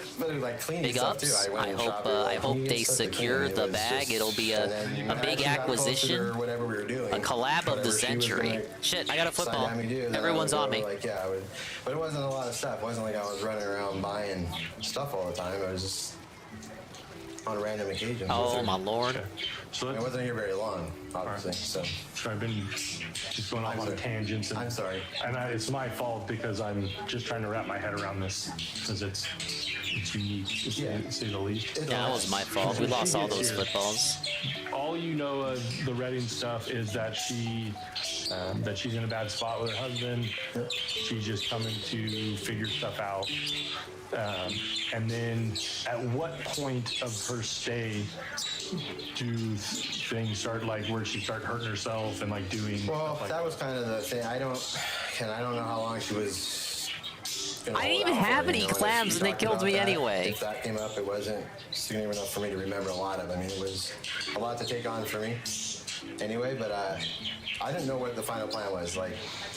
big ups. I hope they secure the bag. It'll be a big acquisition, a collab of the century. Shit, I got a football. Everyone's on me. But it wasn't a lot of stuff. It wasn't like I was running around buying stuff all the time. I was just on random occasions. Oh my lord. So I wasn't here very long, obviously. So I've been just going off on tangents. I'm sorry. And it's my fault because I'm just trying to wrap my head around this because it's unique, to say the least. Yeah, that was my fault. We lost all those footballs. All you know of the Redding stuff is that she's in a bad spot with her husband. She's just coming to figure stuff out. And then at what point of her stay do things start, like where she started hurting herself and like doing that was kind of the thing. I don't know how long she was gonna I didn't hold even out for have it, any you know, like, clams she and they talked killed about me that. anyway. If that came up, it wasn't significant enough for me to remember a lot of. I mean, it was a lot to take on for me anyway, but I didn't know what the final plan was. Like,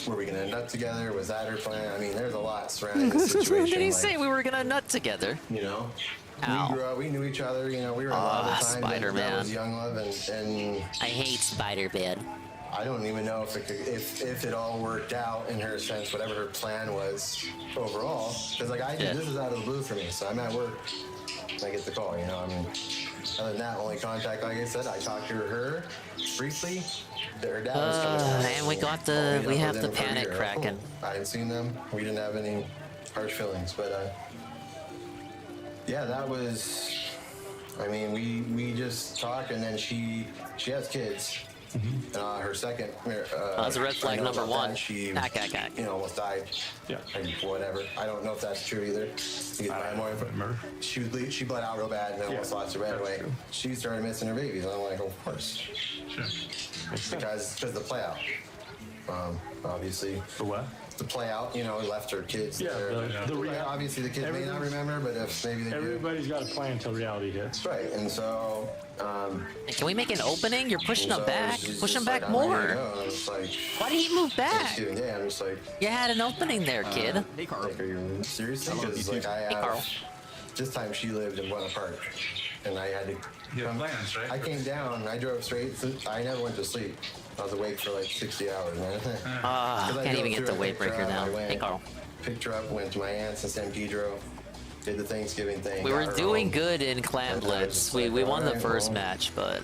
were we gonna nut together? Was that her plan? I mean, there's a lot surrounding this situation. Did he like, say we were gonna nut together? You know, Ow. we grew up, we knew each other. You know, we were in love at the time. Spider-Man. That was young love, and I hate Spider-Man. I don't even know if if it all worked out in her sense, whatever her plan was overall. Because like this is out of the blue for me. So I'm at work, and I get the call. You know, I mean, other than that, only contact, like I said, I talked to her briefly. Her dad was coming out. And we got we have the panic cracking. I hadn't seen them. We didn't have any harsh feelings, but yeah, that was. I mean, we just talk, and then she has kids. Her second. That's a red flag number one. She, Hack. you know, almost died. Yeah. Whatever. I don't know if that's true either. To get more info. She bled out real bad and almost lost her right away. She started missing her babies. And I'm like, of course. Sure. Because the play out. Obviously. The what? The play out, you know, left her kids. Yeah, obviously the kids may not remember, but if maybe they everybody's got a plan until reality hits. Right, and so. Can we make an opening? You're pushing him back. Push him back more. Why did he move back? Yeah, I'm just like. You had an opening there, kid. Hey, Carl. Like, are you seriously? Because like Hey, Carl. This time she lived in Buena Park, and I had to. You have plans, right? I came down. I drove straight. I never went to sleep. I was awake for like 60 hours, man. Can't even get the weight breaker down. Hey, Carl. Picked her up, went to my aunt's in San Pedro, did the Thanksgiving thing. We were doing good in Clan Blitz. We won the first match, but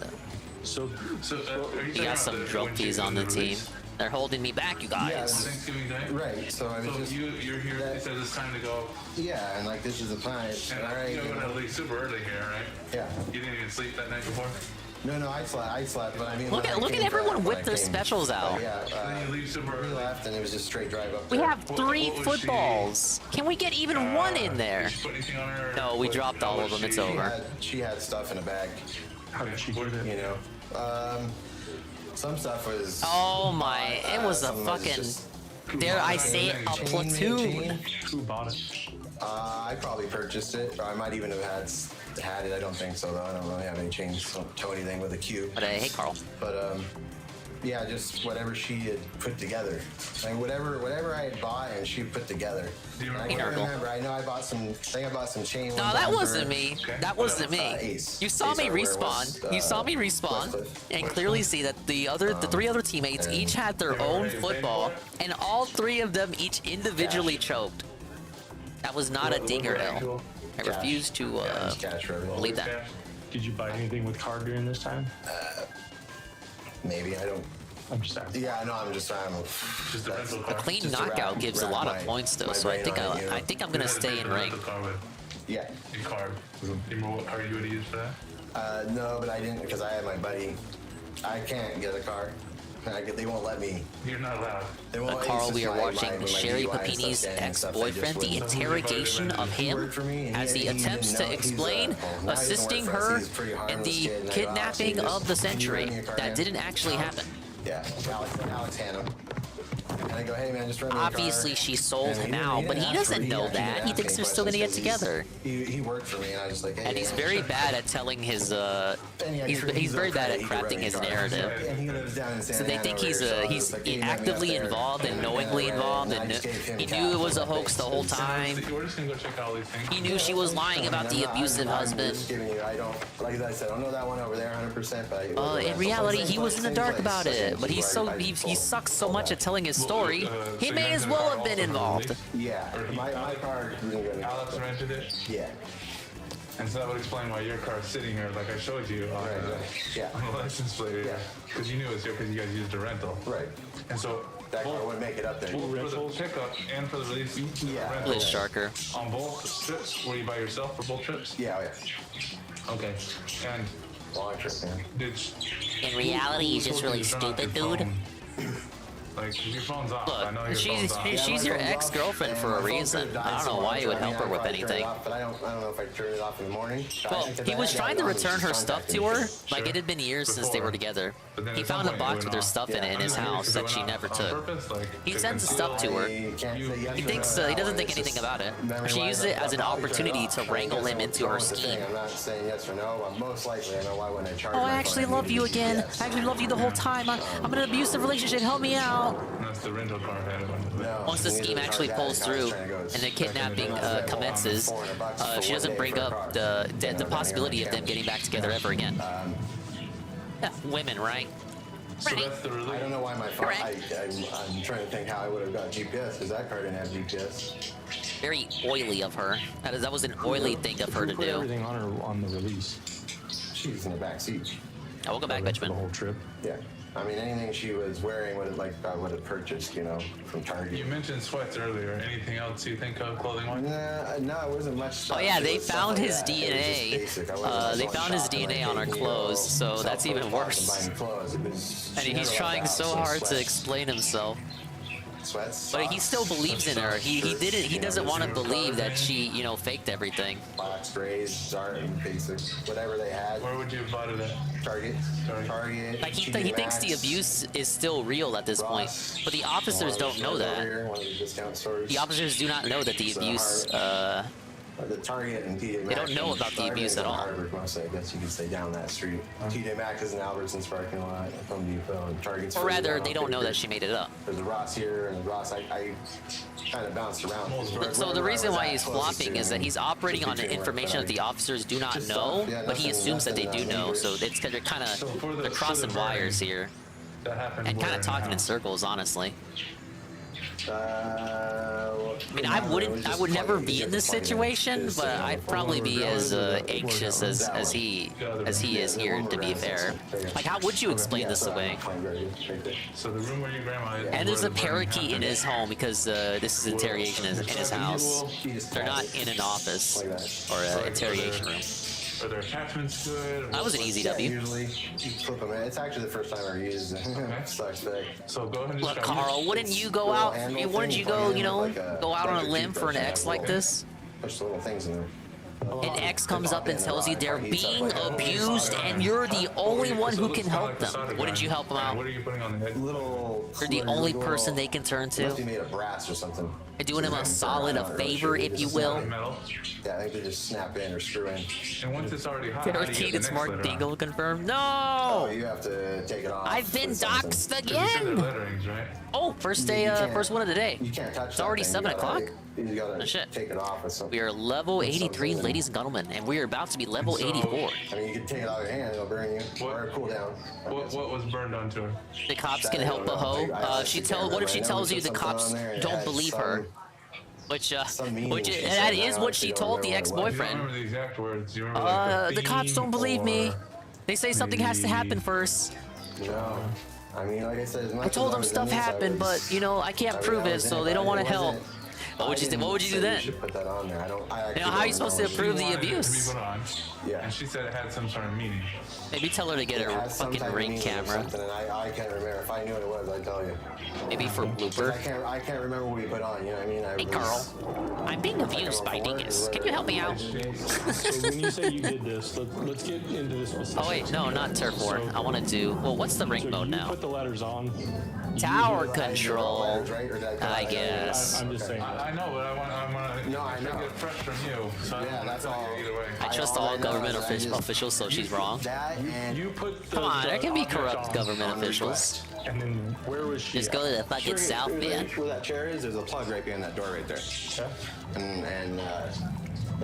we got some drumpies on the team. They're holding me back, you guys. Thanksgiving Day? Right, so I mean, so you're here, you said it's time to go. Yeah, and like this is the plan. And all right, you're gonna leave super early here, right? Yeah. You didn't even sleep that night before? No, I slept, but I mean, look at everyone whip their specials out. You leave super early. We left, and it was just straight drive up. We have 3 footballs. Can we get even one in there? No, we dropped all of them. It's over. She had stuff in a bag. How did she do that? You know, some stuff was. Oh my! It was a fucking. Dare I say it? A platoon. Who bought it? I probably purchased it. Or I might even have had it. I don't think so though. I don't really have any chains. Don't tow anything with a cube. But hey, Carl. But yeah, just whatever she had put together. Like whatever I had bought and she put together. I can't remember. I know I bought some. I think I bought some chain. No, that wasn't me. That wasn't me. You saw me respawn. You saw me respawn, and clearly see that the 3 other teammates each had their own football, and all 3 of them each individually choked. That was not a dinger L. I refuse to believe that. Did you buy anything with card during this time? Maybe I don't. I'm just asking. Yeah, no, I'm just. Just a rental A car. clean knockout gives a lot of points though, so I think I'm gonna stay in rank. Yeah. Your card. Do you remember what card you would have used for that? No, but I didn't because I had my buddy. I can't get a car. They won't let me. You're not allowed. They won't let me. Carl, we are My watching Sherry DUI and Papini's stuff, and stuff, ex-boyfriend, they the just interrogation of him as he attempts to explain assisting her in the kidnapping of the century that didn't actually happen. Yeah, Alex Hannum. And I go, hey man, just run me a car. Obviously, she sold him out, but he doesn't know that. He thinks they're still gonna get together. He worked for me, and I was just like, hey. And he's very bad at telling his. He's very bad at crafting his narrative. And he lives down in San So they think he's actively involved and knowingly involved, and he knew it was a hoax the whole time. We're just gonna go check out all these things. He knew she was lying about the abusive husband. I don't, like I said, I don't know that one over there 100%, but In reality, he was in the dark about it, but he sucks so much at telling his story. He may as well have been involved. Yeah, my car. Alex rented it? Yeah. And so that would explain why your car's sitting here, like I showed you on, on the license plate. Yeah. Because you knew it was here because you guys used a rental. Right. And so that car wouldn't make it up there. Both for the pickup and for the release. Liz Sharker. On both trips, were you by yourself for both trips? Yeah, yeah. Okay. And long trip, man. In reality, he's just really stupid, dude. Like, your phone's off. I know Look, your she's phone's off. she's your ex-girlfriend for a reason. I don't know why you would help her with anything. But I don't know if I turn it off in the morning. Well, he was trying to return her stuff to her. Like, it had been years since they were together. He found a box with her stuff in it in his house that she never took. He sends the stuff to her. He thinks he doesn't think anything about it. She used it as an opportunity to wrangle him into her scheme. I'm not saying yes or no, but most likely I know why when I charge. Oh, I actually love you again. I actually loved you the whole time. I'm in an abusive relationship. Help me out. That's the rental car had it on the Once the scheme actually pulls through and the kidnapping commences, she doesn't bring up the possibility of them getting back together ever again. Yeah, women, right? So that's the I don't know why my phone. I'm trying to think how I would have got GPS because that car didn't have GPS. Very oily of her. That was an oily thing of her to Put do. everything on her on the release. She's in the back seat. Oh, welcome back, Benjamin. The whole trip. Yeah. I mean, anything she was wearing would have, like, I would have purchased, you know, from Target. You mentioned sweats earlier. Anything else you think of clothing-wise? No, it wasn't much stuff. Oh yeah, It they was stuff found like his that. It was DNA. just basic. I wasn't They going found his shopping, DNA like, on her taking, clothes, so that's even worse. buying clothes. It was- And she he's never trying left the so house, hard to sweats. explain himself. Sweats, But he still believes in her. He doesn't want to believe that she, you know, faked everything. Box sprays, Zara, basic, whatever they had. Where would you have bought it at? Target. Target. Like he TJ thinks the Maxx, abuse is still real at this point, but the officers don't know that. One of the discount stores. The officers do not know that the abuse. The Target and TJ Maxx. They don't know about the abuse at all. Harvard, mostly, I guess you could say down that street. TJ Maxx is in Albertson's parking lot. Home Depot and Target's. Or further rather, down they don't know Baker. that she made it up. There's a Ross here and a Ross. I kind of bounced around. So the reason why he's flopping is that he's operating on information that the officers do not know, but he assumes that they do know. So it's they're kind of they're crossing wires here and kind of talking in circles, honestly. I mean, I would never be in this situation, but I'd probably be as anxious as he is here, to be fair. Like, how would you explain this away? So the room where your grandma is. And there's a parakeet in his home because this is interrogation in his house. They're not in an office or an interrogation room. Are their attachments good? That was an easy W. Usually, you flip them in. It's actually the first time I used it. Sucks big. So go ahead and Look, Carl, wouldn't you go out? Wouldn't you go, you know, go out on a limb for an ex like this? Push little things in there. An ex comes up and tells you they're being abused and you're the only one who can help them. Wouldn't you help them out? What are you putting on the head? You're the only person they can turn to. Must be made of brass or something. You're doing them a solid, a favor, if you will. Yeah, I think they just snap in or screw in. And once it's already hot, how do you get Parakeet the and next Smart letter on? Dingle confirmed. No! Oh, you have to take it off. I've been with something. doxxed You said they're again! letterings, right? Oh, first day, first one of the day. You can't touch It's already that thing. 7 You gotta- o'clock? You gotta Oh, shit. take it off with something. We are level 83, ladies and gentlemen, and we are about to be level 84. I mean, you can take it out of your hand, it'll burn you. Or cool down. What was burned onto her? The cops can help a hoe. What if she tells you the cops don't believe her? Which that is what she told the You don't ex-boyfriend. remember the exact words. You remember like The cops don't believe me. or They say something has to happen first. No. I mean, like I said, as much I told as them was stuff in this, I happened, was- but you know I can't I mean, prove I it, was in so they don't but want to it help. wasn't- What would you I do? What would you do didn't say then? You should put that on there. I actually how are you don't supposed to know. approve the wanted it to be abuse? put on, Yeah. And she said it had some sort of meaning. Maybe tell her to get It a has some fucking type of ring meaning or camera. something, and I can't remember. If I knew what it was, I'd tell you. Maybe for 'Cause blooper. I can't remember what we put on. You know what I mean? Hey Carl, I'm being abused by Dingus. Can you help me out? So when you say you did this, let's get into the specifics. Oh wait, no, not turf war. I want to do. Well, what's the ring So mode you now? put the letters on. Tower control. I guess. I'm just saying. I know, but I want to No, I know. get fresh from you. So Yeah, that's all. either way. I trust all government officials, so she's wrong. That and You put the, Come on, there can be object corrupt on, government officials. And then where was she? Just go to the fucking south bend. Where that chair is, there's a plug right behind that door right there. Okay. And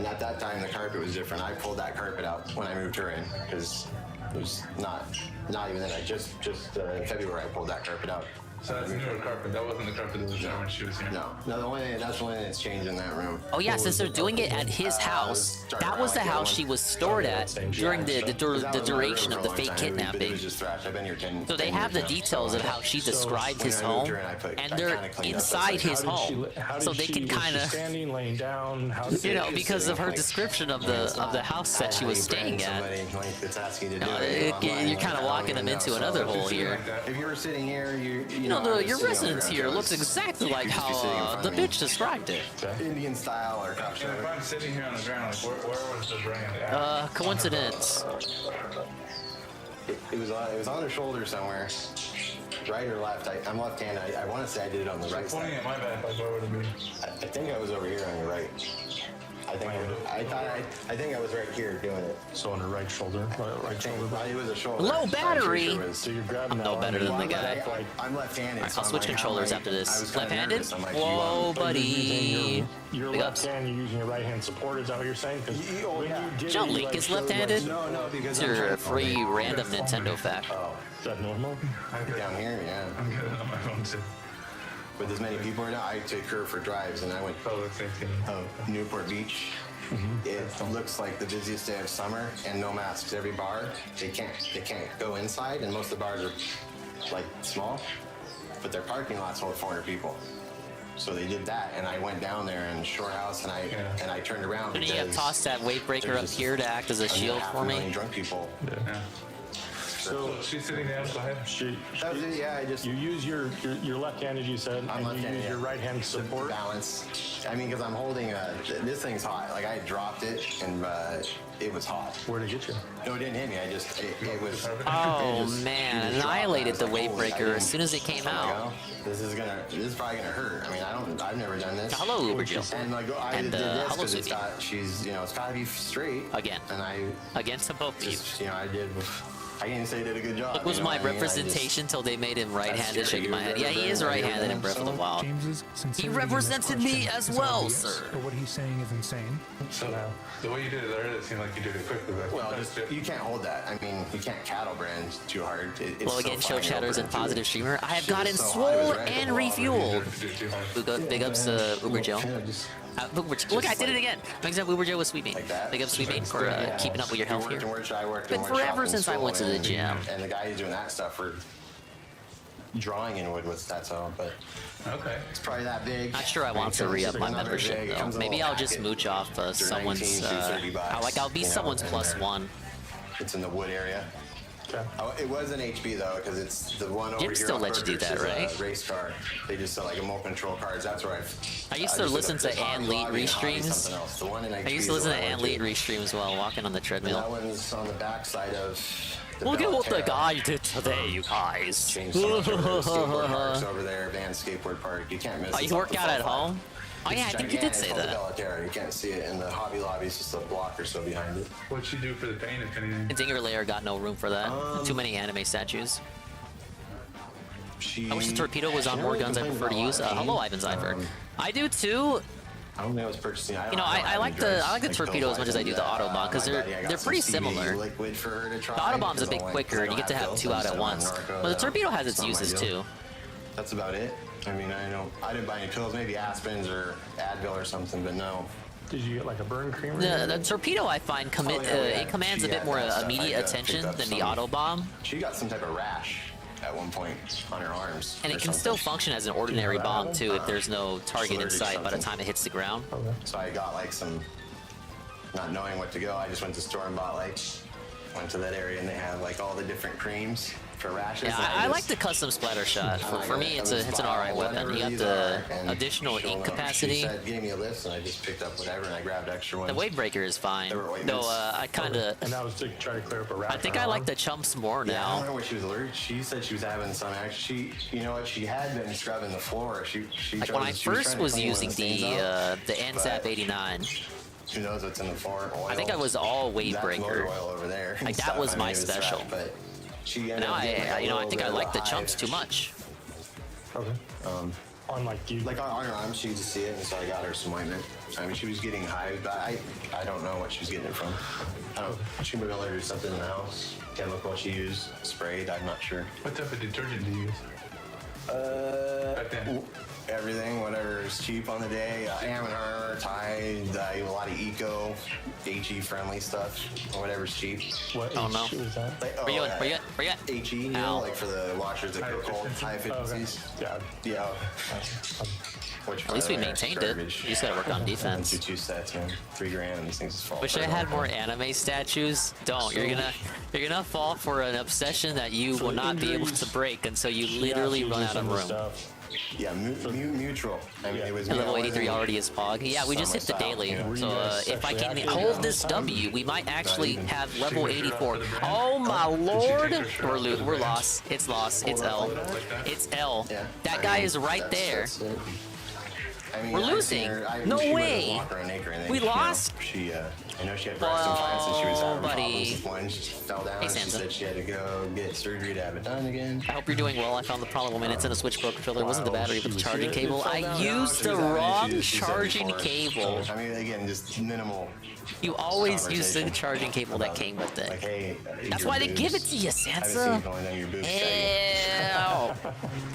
at that time the carpet was different. I pulled that carpet out when I moved her in because it was not even then. I just in February I pulled that carpet out. So that's newer carpet. That wasn't the carpet that was there when she was here. No, that's the only thing that's changed in that room. Oh yeah, since they're doing it at his house, that was the house she was stored at during the duration of the fake kidnapping. So they have the details of how she described his home, and they're inside his home, so they can kind of, standing, laying down. you know, because of her description of the house that she was staying at. That's asking you to do No, it. you're kind of walking them into another hole here. If you were sitting here, you your residence here looks exactly like how the bitch described it. Indian style or crouch. If I'm sitting here on the ground, like, where was the brand at? Coincidence. It was on her shoulder somewhere. Right or left? I'm left-handed. I want to say I did it on the right Pointing side. at my back, like where would it be? I think I was over here on your right. I think I was right here doing it. So on her right shoulder, right shoulder. It was a shoulder. Low battery. So you're grabbing I'm no better than the guy. I'm left-handed. Alright, I'll switch controllers after this. Left-handed? Whoa, Whoa, buddy. Your Big left ups. hand, you're using your right hand support. Is that what you're saying? John Link is left-handed? No, because It's your free random Nintendo fact. Is that normal? Down here, yeah. I'm good on my phone too. With as many people right now, I take her for drives, and I went Newport Beach. It looks like the busiest day of summer, and no masks. Every bar, they can't go inside, and most of the bars are like small, but their parking lots hold 400 people. So they did that, and I went down there in Shore House, and I turned around. Didn't you have tossed that weight breaker up here to act as a shield for me? Drunk people. Yeah. So she's sitting down. Go ahead. You use your left hand, as you said, I'm and you use your right hand support. Balance. I mean, because I'm holding this thing's hot. Like I dropped it, and it was hot. Where'd it get you? No, it didn't hit me. It was. Oh man, annihilated the weight breaker as soon as it came out. This is probably gonna hurt. I mean, I've never done this. Hello, Uber Jill. And like I And, did this hello, because Sweetie. it's gotta be straight. Again. And Against to both of you. I can't even say I did a good job. Look, was my representation till they made him right-handed, shaking my head. Yeah, he is right-handed in Breath of the Wild. James's He sincerity represented in this me question as is well, obvious, sir. But what he's saying is insane. So the way you did it there, it seemed like you did it quickly. Well, you can't hold that. I mean, you can't cattle brand too hard. It's Well, again, so show fine chatters over and it, positive too. streamer. I have Shit gotten is so hot, swole it was and right refueled. Big ups to Uber Joe. Look, I did it again. Big up Uber Joe with Sweet Bean. Big up Sweet Bean for keeping up with your health here. Been forever since I went to the gym. And the guy who's doing that stuff for drawing in wood with that's all, but it's probably that big. Not sure I want to re-up my membership though. Maybe I'll just mooch off someone's. I'll be someone's +1. It's in the wood area. Oh, it was an HB though, because it's the one over Jim here. still on let you do Burgers that, is a right? Race car. They just sell like remote control cars. That's where I used to listen to Ann Leet restreams. I used to listen to Ann Leet restreams while walking on the treadmill. That one's on the backside of. Look at what the guy did today, you guys. Changed so much over there. Skateboard parks over there, Van Skateboard Park. You can't miss it. Oh, you work out at home? Oh yeah, I think you did say that. You can't see it in the Hobby Lobby. It's just a block or so behind it. What'd she do for the paint, if anything? And Dinger Layer got no room for that. Too many anime statues. I wish the torpedo was on more guns I prefer to use. Hello, Ivan Zyberg. I do too. I don't think I was purchasing. You know, I like the torpedo as much as I do the Autobomb because they're pretty similar. The Autobomb's a bit quicker and you get to have 2 out at once. But the torpedo has its uses too. That's about it. I mean, I didn't buy any pills, maybe aspirins or Advil or something, but no. Did you get like a burn cream? The torpedo I find it commands a bit more immediate attention than the Autobomb. She got some type of rash at one point on her arms. And it can still function as an ordinary bomb too if there's no target in sight by the time it hits the ground. So I got like some, not knowing what to go, I just went to the store and bought went to that area and they have like all the different creams for rashes. Yeah, I like the custom splatter shot. For me, it's an alright weapon. You got the additional ink capacity. She said, gave me a list and I just picked up whatever and I grabbed extra ones. The weight breaker is fine. Though I kind of. And that was to try to clear up a rash. I think I like the chumps more now. I don't know what she was allergic. She said she was having some action. You know what? She had been scrubbing the floor. Like when I first was using the NZAP 89. Who knows what's in the floor? Oil. I think I was all weight That's breaker. motor oil over there. Like that was my special. But she now I think I like the chumps too much. Okay. On like on her arms, she could just see it, and so I got her some ointment. I mean, she was getting high, but I don't know what she was getting it from. I don't. She maybe allergic to something in the house. Chemical she used, sprayed. I'm not sure. What type of detergent do you use? Everything, whatever is cheap on the day. Armour, Tide, a lot of eco, HE-friendly stuff, whatever's cheap. What? Oh no. Where you at? HE, you know, like for the washers that go cold, high efficiencies. Yeah. At least we maintained it. You just gotta work on defense. 2 sets, man. $3,000 and these things just fall. Wish I had more anime statues. Don't. You're gonna fall for an obsession that you will not be able to break until you literally run out of room. Yeah, mutual. I mean, it was. And level 83 already is Pog. Yeah, we just hit the daily. So if I can hold this W, we might actually have level 84. Oh my lord! We're lost. It's lost. It's L. It's L. That guy is right there. We're losing. No way. We lost. I know she had breast implants and she was having buddy. problems with one. She fell down. Hey, She Sansa. said she had to go get surgery to have it done again. I hope you're doing well. I found the problem when it's in a Switch Pro controller. It wasn't the battery, but the charging cable. I used the wrong charging cable. I mean, again, just minimal. You always use the charging cable that came with it. Like, hey, That's your why they give it boobs. to you, I haven't seen Sansa. it going down your boobs, Ew.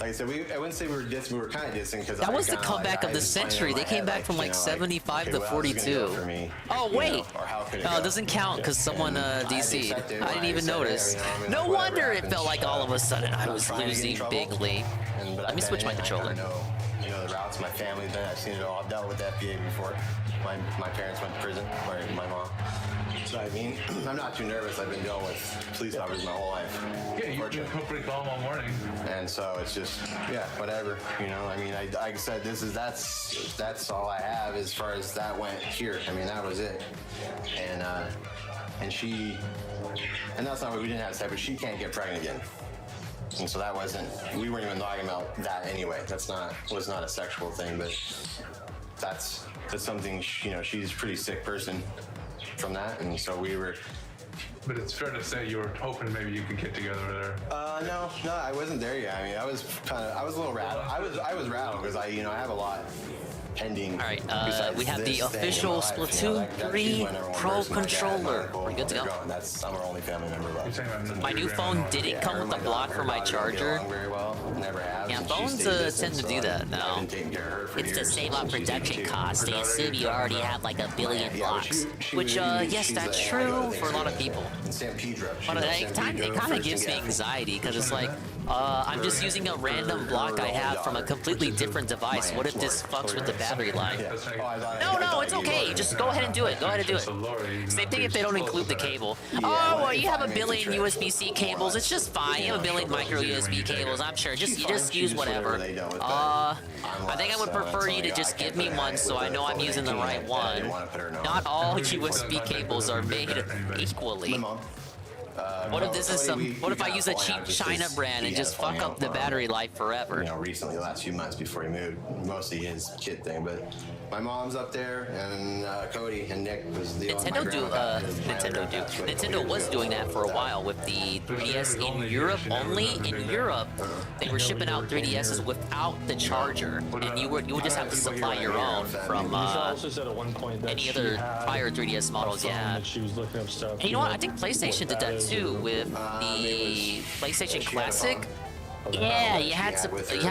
Like I said, I wouldn't say we were dissing. We were kind of dissing because That was the comeback of the century. They came back from like 75 to 42. Oh wait, no, it doesn't count because someone DC'd. I didn't even notice. No wonder it felt like all of a sudden I was losing bigly. Let me switch my controller. You know the routes my family's been. I've seen it all. I've dealt with FBA before. My parents went to prison. My mom. So I mean, I'm not too nervous. I've been dealing with police officers my whole life. Yeah, you come pretty calm all morning. And so it's just, yeah, whatever. You know, I mean, like I said, that's all I have as far as that went here. I mean, that was it. And that's not what we didn't have to say, but she can't get pregnant again. And so we weren't even talking about that anyway. Was not a sexual thing, but that's something, you know, she's a pretty sick person from that. And so we were. But it's fair to say you were hoping maybe you could get together with her. No, I wasn't there yet. I mean, I was a little rattled. I was rattled because I have a lot pending. All right, we have the official Splatoon 3 Pro controller. We're good to go. That's I'm our only family member left. My new phone didn't come with a block for my charger. Very well. Never have. Yeah, phones tend to do that now. It's to save on production costs. They assume you already have like a billion blocks. Which, yes, that's true for a lot of people. But it kind of gives me anxiety because it's like, I'm just using a random block I have from a completely different device. What if this fucks with the battery life? No, it's okay. Just go ahead and do it. Go ahead and do it. Same thing if they don't include the cable. Oh, well, you have a billion USB-C cables. It's just fine. You have a billion micro USB cables. I'm sure. You just use whatever. I think I would prefer you to just give me one so I know I'm using the right one. Not all USB cables are made equally. What if this is what if I use a cheap China brand and just fuck up the battery life forever? You know, recently, the last few months before he moved, mostly his kid thing, but my mom's up there, and Cody and Nick was the Nintendo was doing that for a while with the 3DS in Europe only. In Europe, they were shipping out 3DSs without the charger, and you would just have to supply your own from any other prior 3DS models you had. And you know what? I think PlayStation did that too with the PlayStation Classic. Yeah, you had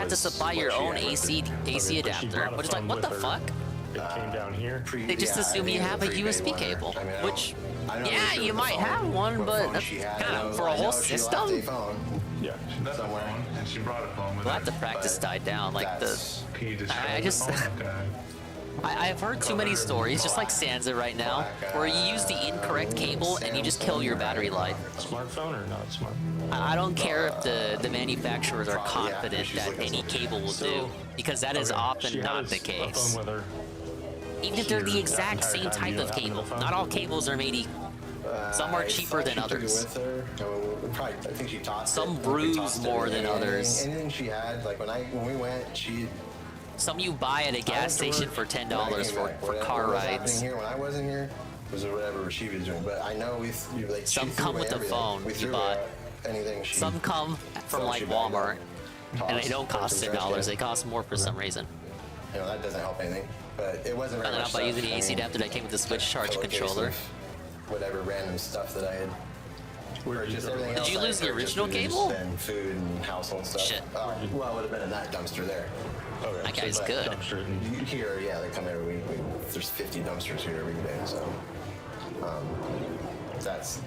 to supply your own AC adapter, but it's like, what the fuck? Came down here. They just assume you have a USB cable, which, yeah, you might have one, but that's kind of for a whole system. Yeah, somewhere. And she brought a phone with We'll have to practice die down, like I've heard too many stories, just like Sansa right now, where you use the incorrect cable and you just kill your battery life. Smartphone or not smart? I don't care if the manufacturers are confident that any cable will do, because that is often not the case. Even if they're the exact same type of cable, not all cables are made equal. Some are cheaper than others. Some bruise more than others. Anything she had, like when we went, some you buy at a gas station for $10 for car rides. Here when I wasn't here was whatever she was doing, but I know some come with a phone you bought. Some come from like Walmart, and they don't cost $10. They cost more for some reason. You know, that doesn't help anything, but it wasn't very much by using the AC adapter that came with the Switch charge controller. Whatever random stuff that I had. Did you lose the original cable? Food and household stuff. Shit. Well, it would have been in that dumpster there. That guy's good. Here, yeah, they come every week. There's 50 dumpsters here every day, so that's.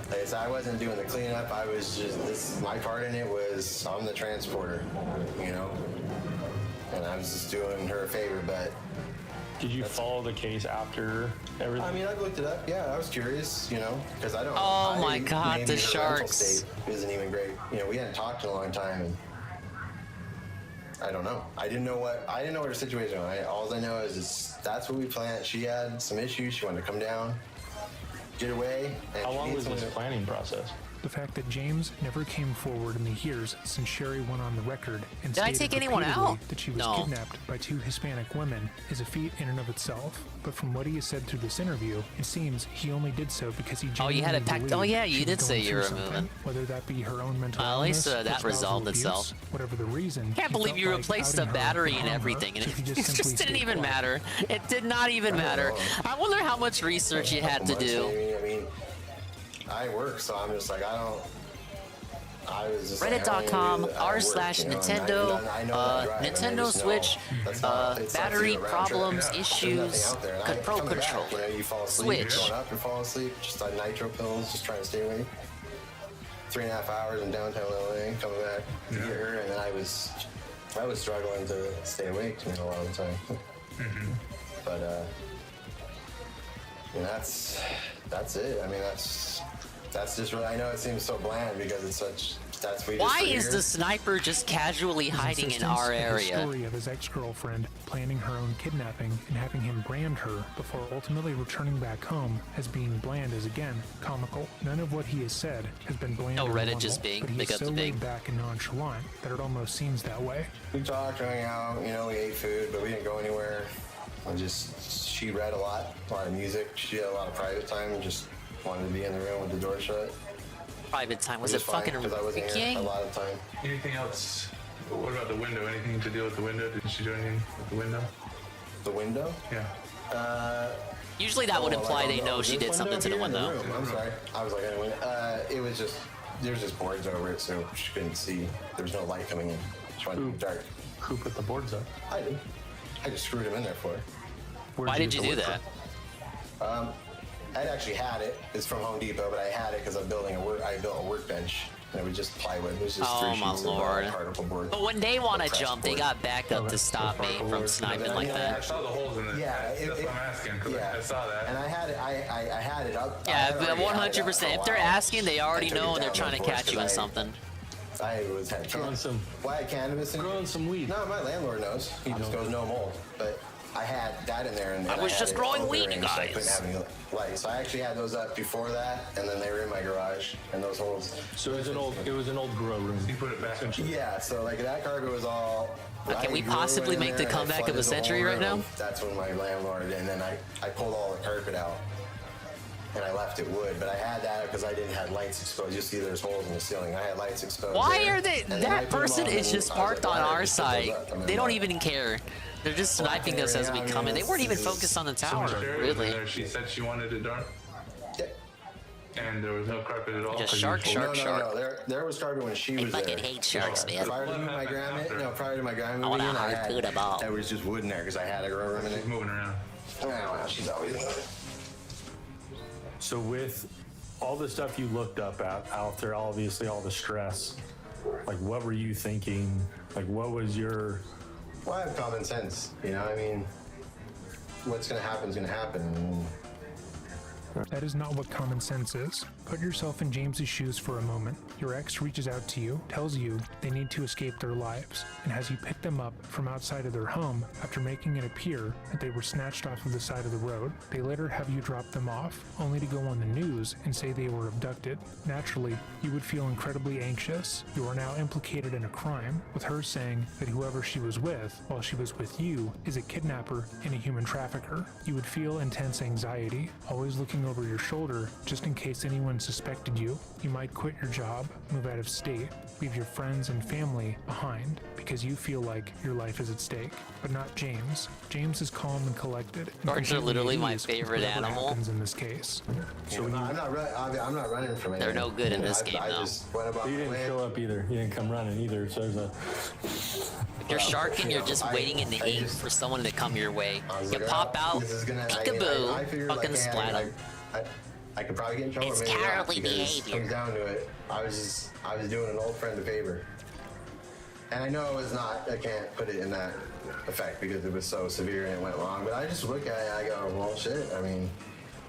Like I said, I wasn't doing the cleanup. I was just my part in it was I'm the transporter, you know, and I was just doing her a favor. But did you follow the case after everything? I mean, I looked it up. Yeah, I was curious, you know, because I don't. Oh my God, the sharks! Isn't even great. You know, we hadn't talked in a long time, and I don't know. I didn't know what her situation was. All I know is that's what we planned. She had some issues. She wanted to come down, get away. And how long was this planning process? The fact that James never came forward in the years since Sherry went on the record and Did I stated take anyone repeatedly out? that she was No. kidnapped by 2 Hispanic women is a feat in and of itself. But from what he has said through this interview, it seems he only did so because he Oh, you had genuinely it packed. believed Oh, yeah, she you was did going say you through were something. moving. Whether that be her own mental Well, at least, illness, that or resolved abuse, itself. Whatever the reason, Can't he believe felt you like replaced the outing her battery would and harm her, everything, and so it he just simply didn't stayed even quiet. matter. It did not even matter. I wonder how much research you had to do. I mean, I work, so I'm just like, I was just Reddit.com like, r/Nintendo Nintendo Switch battery problems issues Pro Control You fall asleep, Switch. going up, you fall asleep, just on nitro pills, just trying to stay awake. 3.5 hours in downtown LA, coming back to get her, and then I was struggling to stay awake a lot of the time. But you know, that's it. I mean, that's just really. I know it seems so bland because it's such. That's we. Why just is here. the sniper just casually His hiding in insistence our with the area? story of his ex-girlfriend planning her own kidnapping and having him brand her before ultimately returning back home as being bland is again comical. None of what he has said has been bland No, or Reddit normal, just being but big he's up so the big. laid back and nonchalant that it almost seems that way. We talked, hung out. You know, we ate food, but we didn't go anywhere. She read a lot of music. She had a lot of private time and just wanted to be in the room with the door shut. Private time. Was Which it is fine, fucking 'cause I wasn't here freaking? a lot of time. Anything else? What about the window? Anything to deal with the window? Did she do anything with the window? The window? Yeah. Usually that would imply they know she this did something to the here in window. room. I'm sorry. I was like, in the window. It was just, there's just boards over it, so she couldn't see. There was no light coming in. She wanted to be dark. Who put the boards up? I did. I just screwed them in there for her. Why did you do that? I actually had it. It's from Home Depot, but I had it because I built a workbench, and it was just plywood. It was just Oh, 3 my sheets Lord. of particle board. But when they want to Press jump, they board. got backup to stop me from sniping like I that. saw the holes in it. Yeah, That's what I'm asking, because I saw that. And I had it. I had it up. I Yeah, had already had it up 100%. for a If they're while. asking, they already I took know it and they're down, trying to of course, catch you in 'cause something. I had Growing some. Why I had cannabis in Growing some weed. No, my landlord knows. He just goes no mold. But I had that in there, and I was had just it growing over weed, and you so I couldn't guys. have any light. So I actually had those up before that, and then they were in my garage, and those holes. So it was an old grow room. You put it back. Yeah, so like that carpet was all. Can we I grew possibly in make the there, and I comeback of flooded the the whole century right now? room. That's when my landlord, and then I pulled all the carpet out, and I left it wood. But I had that because I didn't have lights exposed. You see, there's holes in the ceiling. I had lights exposed. Why there, are they? and then I That put them person on, is and just I was parked like, on why our did you put those side. up? I mean, They don't why? even care. They're just sniping us as we come in. They weren't even focused on the tower, really. She said she wanted it dark. And there was no carpet at all. Just 'cause shark, you were full. shark. There was carpet when she I was there. fucking hate sharks, man. Prior to my grandma, prior to my grandma I want a moving in, harpoon a ball. there was just wood in there because I had a grow room in it. She's moving around. Oh, wow, she's always moving. So with all the stuff you looked up after obviously all the stress, like what were you thinking? Like what was your? Well, I have common sense. You know, I mean, what's gonna happen is gonna happen. That is not what common sense is. Put yourself in James's shoes for a moment. Your ex reaches out to you, tells you they need to escape their lives, and has you pick them up from outside of their home after making it appear that they were snatched off of the side of the road. They later have you drop them off, only to go on the news and say they were abducted. Naturally, you would feel incredibly anxious. You are now implicated in a crime, with her saying that whoever she was with, while she was with you, is a kidnapper and a human trafficker. You would feel intense anxiety, always looking over your shoulder just in case anyone suspected you. You might quit your job, move out of state, leave your friends and family behind because you feel like your life is at stake. But not James. James is calm and collected. And Sharks are completely literally at my ease with favorite whatever animal. happens in this case. So I'm not running from it. They're no good in this game, I though. just went about You my didn't plan. show up either. You didn't come running either. So there's a. If you're sharking, you're just waiting in the I ink just- for someone to come your way. I was You like, pop oh, out, this is gonna- I peekaboo, figured, fucking hey, splat 'em. I could probably get in trouble. It's maybe not, cowardly because behavior. It comes down to it. I was doing an old friend a favor, and I know it was not. I can't put it in that effect because it was so severe and it went wrong. But I just look at it. I go, well, shit. I mean,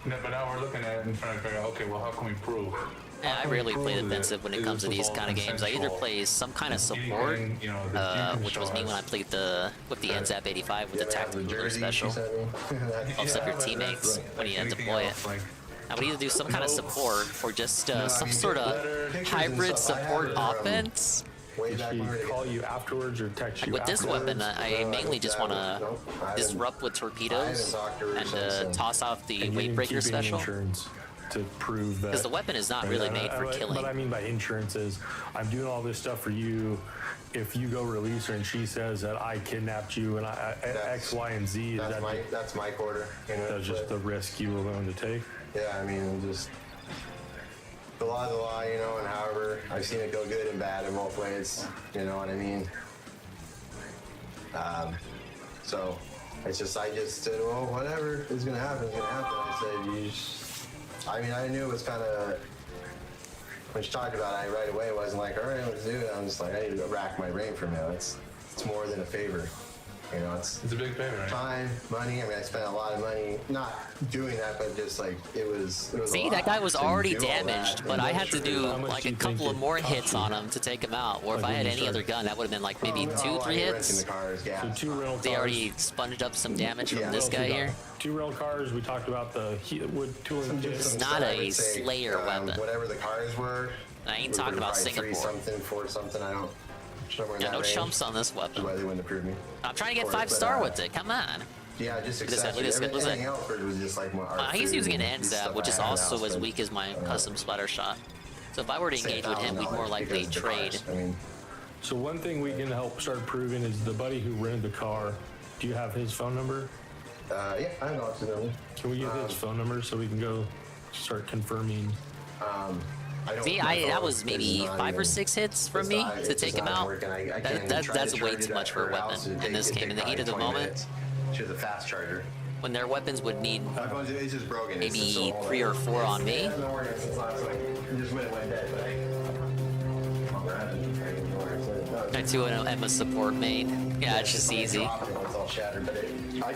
No, but now we're looking at it and trying to figure out, okay, well, how can we prove Yeah, I rarely play defensive when it comes to these kind of games. I either play some kind of support, which was me when I played with the NZAP 85 with the tactical ruler special. Helps up your teammates when you deploy it. I would either do some kind of support or just some sort of hybrid support offense. Call you afterwards or text you With this weapon, I mainly just want to disrupt with torpedoes and toss off the weight breaker special. To prove that, because the weapon is not really made for killing. What I mean by insurance is, I'm doing all this stuff for you. If you go release her and she says that I kidnapped you and X, Y, and Z, that's my quarter. You know, that's just the risk you were willing to take. Yeah, I mean, just the law's the law, you know. And however, I've seen it go good and bad in both ways. You know what I mean? So it's just I just said, well, whatever is gonna happen is gonna happen. I said, I mean, I knew it was kind of, when she talked about it, right away, it wasn't like, all right, let's do it. I'm just like, I need to rack my brain for a minute. It's more than a favor. You know, it's a big favor, right? Time, money. I mean, I spent a lot of money not doing that, but just like it was See, that guy was already damaged, but I had to do like a couple of more hits on him to take him out. Or if I had any other gun, that would have been like maybe 2-3 hits. So 2 rental cars. They already sponged up some damage from this guy here. 2 rental cars. We talked about the wood tooling. It's not a Slayer weapon. Whatever the cars were. I ain't talking about Singapore. Something for something. I don't. Yeah, no chumps on this weapon. Why they wouldn't approve me. I'm trying to get 5-star with it. Come on. Yeah, just exactly. everything else was just like he's using an NZAP, which is also as weak as my custom splatter shot. So if I were to engage with him, we'd more likely trade. So one thing we can help start proving is the buddy who rented the car. Do you have his phone number? Yeah, I know his number. Can we get his phone number so we can go start confirming? See, that was maybe 5 or 6 hits from me to take him out. That's way too much for a weapon in this game. In the heat of the moment, she has a fast charger. When their weapons would need maybe 3 or 4 on me. I too am a support main. Yeah, it's just easy.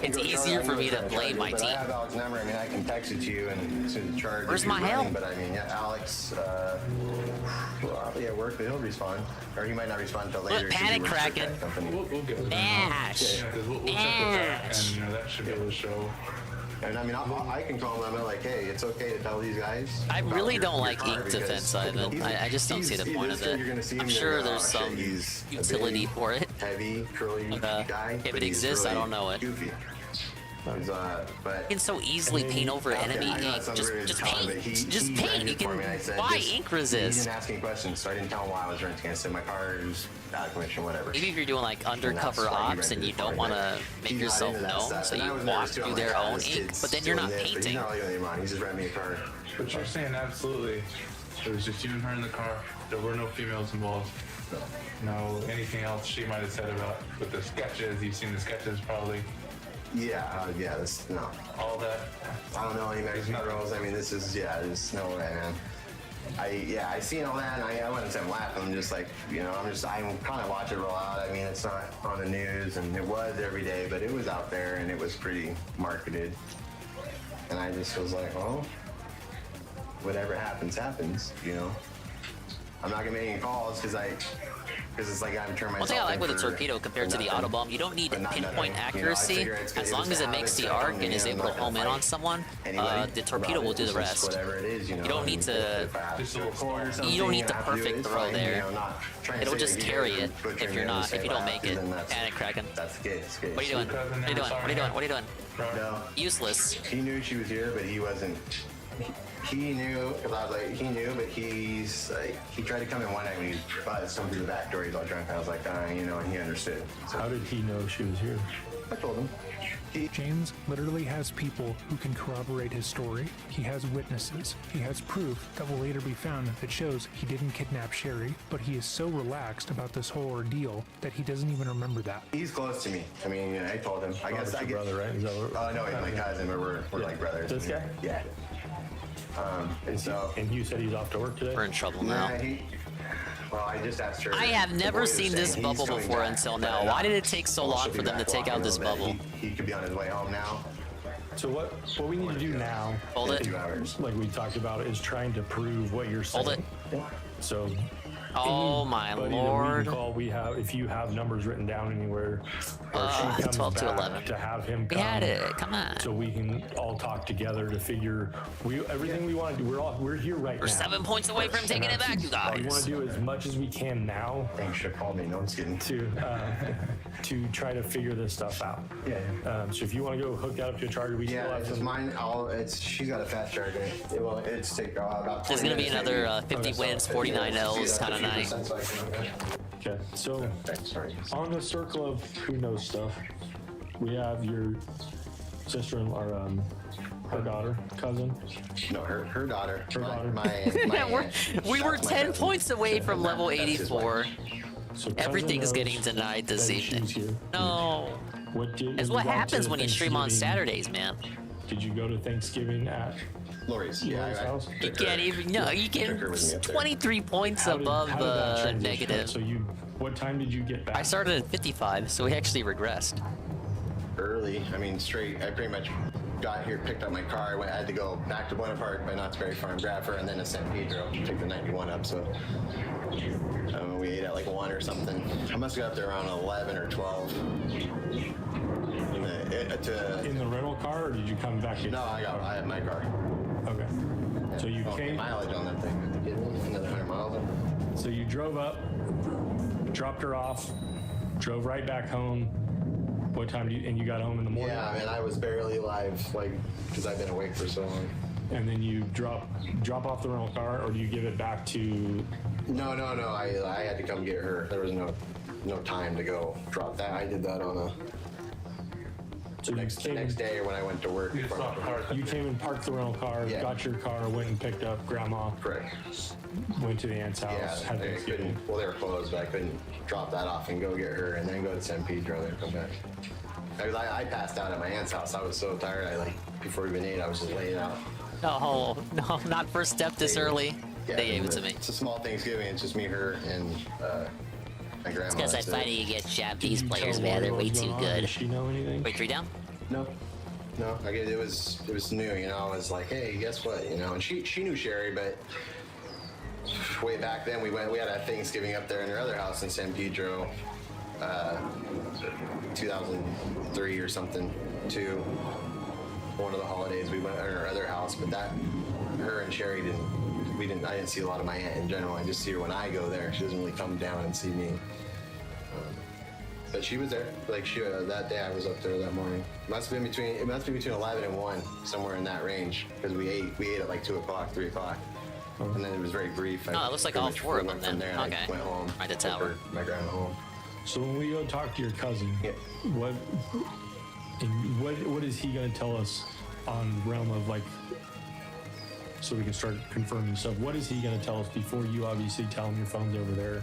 It's easier for me to blame my team. I have Alex's number. I mean, I can text it to you and as soon as the charge. Where's my help? But I mean, yeah, Alex. Work, but he'll respond, or he might not respond until later. Look, panic cracking. We'll get Ash. Yeah, because we'll check with that, and you know that should be able to show. And I mean, I can call them. I'm like, hey, it's okay to tell these guys. I really don't like ink defense, Ivan. I just don't see the point of it. I'm sure there's some utility for it. Heavy, curly guy. If it exists, I don't know it. But you can so easily paint over enemy ink. Just paint. Just paint. You can buy ink resist. He didn't ask any questions, so I didn't tell him why I was renting. I said my car is out of commission, whatever. Maybe if you're doing like undercover ops and you don't want to make yourself known, so you walk through their own ink, but then you're not painting. He's not really wrong. He's just renting me a car. But you're saying absolutely. It was just you and her in the car. There were no females involved. No anything else she might have said about with the sketches. You've seen the sketches probably. Yeah, no. All that. I don't know any Mexican girls. I mean, there's no way, man. I seen all that, and I wouldn't say I'm laughing. I'm just like, I'm kind of watching it roll out. I mean, it's not on the news, and it was every day, but it was out there, and it was pretty marketed. And I just was like, well, whatever happens, happens, you know. I'm not gonna make any calls because it's like I'm turning myself. One thing I like with a torpedo compared to the autobomb, you don't need pinpoint accuracy. As long as it makes the arc and is able to home in on someone, the torpedo will do the rest. You don't need to. You don't need the perfect throw there. It'll just carry it if you don't make it. Panic cracking. That's the case. What are you doing? What are you doing? What are you doing? What are you doing? No. Useless. He knew she was here, but he wasn't. He knew, because I was like, he knew, but he's like, he tried to come in one night when he buzzed some through the back door. He's all drunk. I was like, and he understood. So, how did he know she was here? I told him. James literally has people who can corroborate his story. He has witnesses. He has proof that will later be found that shows he didn't kidnap Sherry, but he is so relaxed about this whole ordeal that he doesn't even remember that. He's close to me. I mean, I told him. I guess I brother, right? Is that what, no, he's my cousin, but we're like brothers. This guy? Yeah. And you said he's off to work today? We're in trouble now. Well, I just asked her. I have never seen this bubble before until now. Why did it take so long for them to take out this bubble? He could be on his way home now. So what we need to do now, Hold it. like we talked about, is trying to prove what you're saying. Hold it. So. Oh my anybody that lord. we can call, if you have numbers written down anywhere, or she comes 12 to back 11. to have him We come. had it. Come on. So we can all talk together to figure everything we want to do. We're here right now. We're 7 points away from taking it back, you guys. We want to do as much as we can now. Thanks for calling me. No one's getting To try to figure this stuff out. Yeah. So if you want to go hook that up to a charger, we still have it's some. mine. She's got a fast charger. It's take about. There's gonna be another 50 wins, 49 L's kind of night. Okay, so on the circle of who knows stuff, we have your sister or her daughter, cousin. No, her daughter. Her daughter. We were 10 points away from level 84. So Everything's getting denied this evening. No. It's what happens when you stream on Saturdays, man. Did you go to Thanksgiving at Lori's? Lori's house? You can't even, no, you get 23 points above how did that the transition? negative. So what time did you get back? I started at 55, so we actually regressed. Early. I mean, straight. I pretty much got here, picked up my car. I had to go back to Buena Park by Knott's Berry Farm, grab her, and then to San Pedro, take the 91 up. So we ate at like 1 or something. I must have got up there around 11 or 12. In the rental car, or did you come back? No, I had my car. Okay. So you came. Mileage on that thing. Another 100 miles. So you drove up, dropped her off, drove right back home. What time and you got home in the morning? Yeah, man, I was barely alive, because I've been awake for so long. And then you drop off the rental car, or do you give it back to? No. I had to come get her. There was no time to go drop that. I did that on the next day when I went to work. You came and parked the rental car, got your car, went and picked up grandma. Correct. Went to the aunt's house. Yeah, they were closed, but I couldn't drop that off and go get her and then go to San Pedro and then come back. I passed out at my aunt's house. I was so tired. Before we even ate, I was just laying out. No, not first step this early. Yeah, they gave it to me. It's a small Thanksgiving. It's just me, her, and my grandma. It's because I finally get Japanese players, man. They're way too good. Does she know anything? Wait, 3 down? No. It was new. I was like, hey, guess what? And she knew Sherry, but way back then we had a Thanksgiving up there in her other house in San Pedro, 2003 or something. To one of the holidays we went at her other house, but her and Sherry I didn't see a lot of my aunt in general. I just see her when I go there. She doesn't really come down and see me. But she was there. That day I was up there that morning. It must be between 11 and 1, somewhere in that range, because we ate at like 2 o'clock, 3 o'clock. And then it was very brief. Oh, it looks like all 4 of them then. There, Okay. I went home. Right to tower. My grandma home. So when we go talk to your cousin, what is he going to tell us on realm of so we can start confirming stuff? What is he going to tell us before you obviously tell him your phone's over there?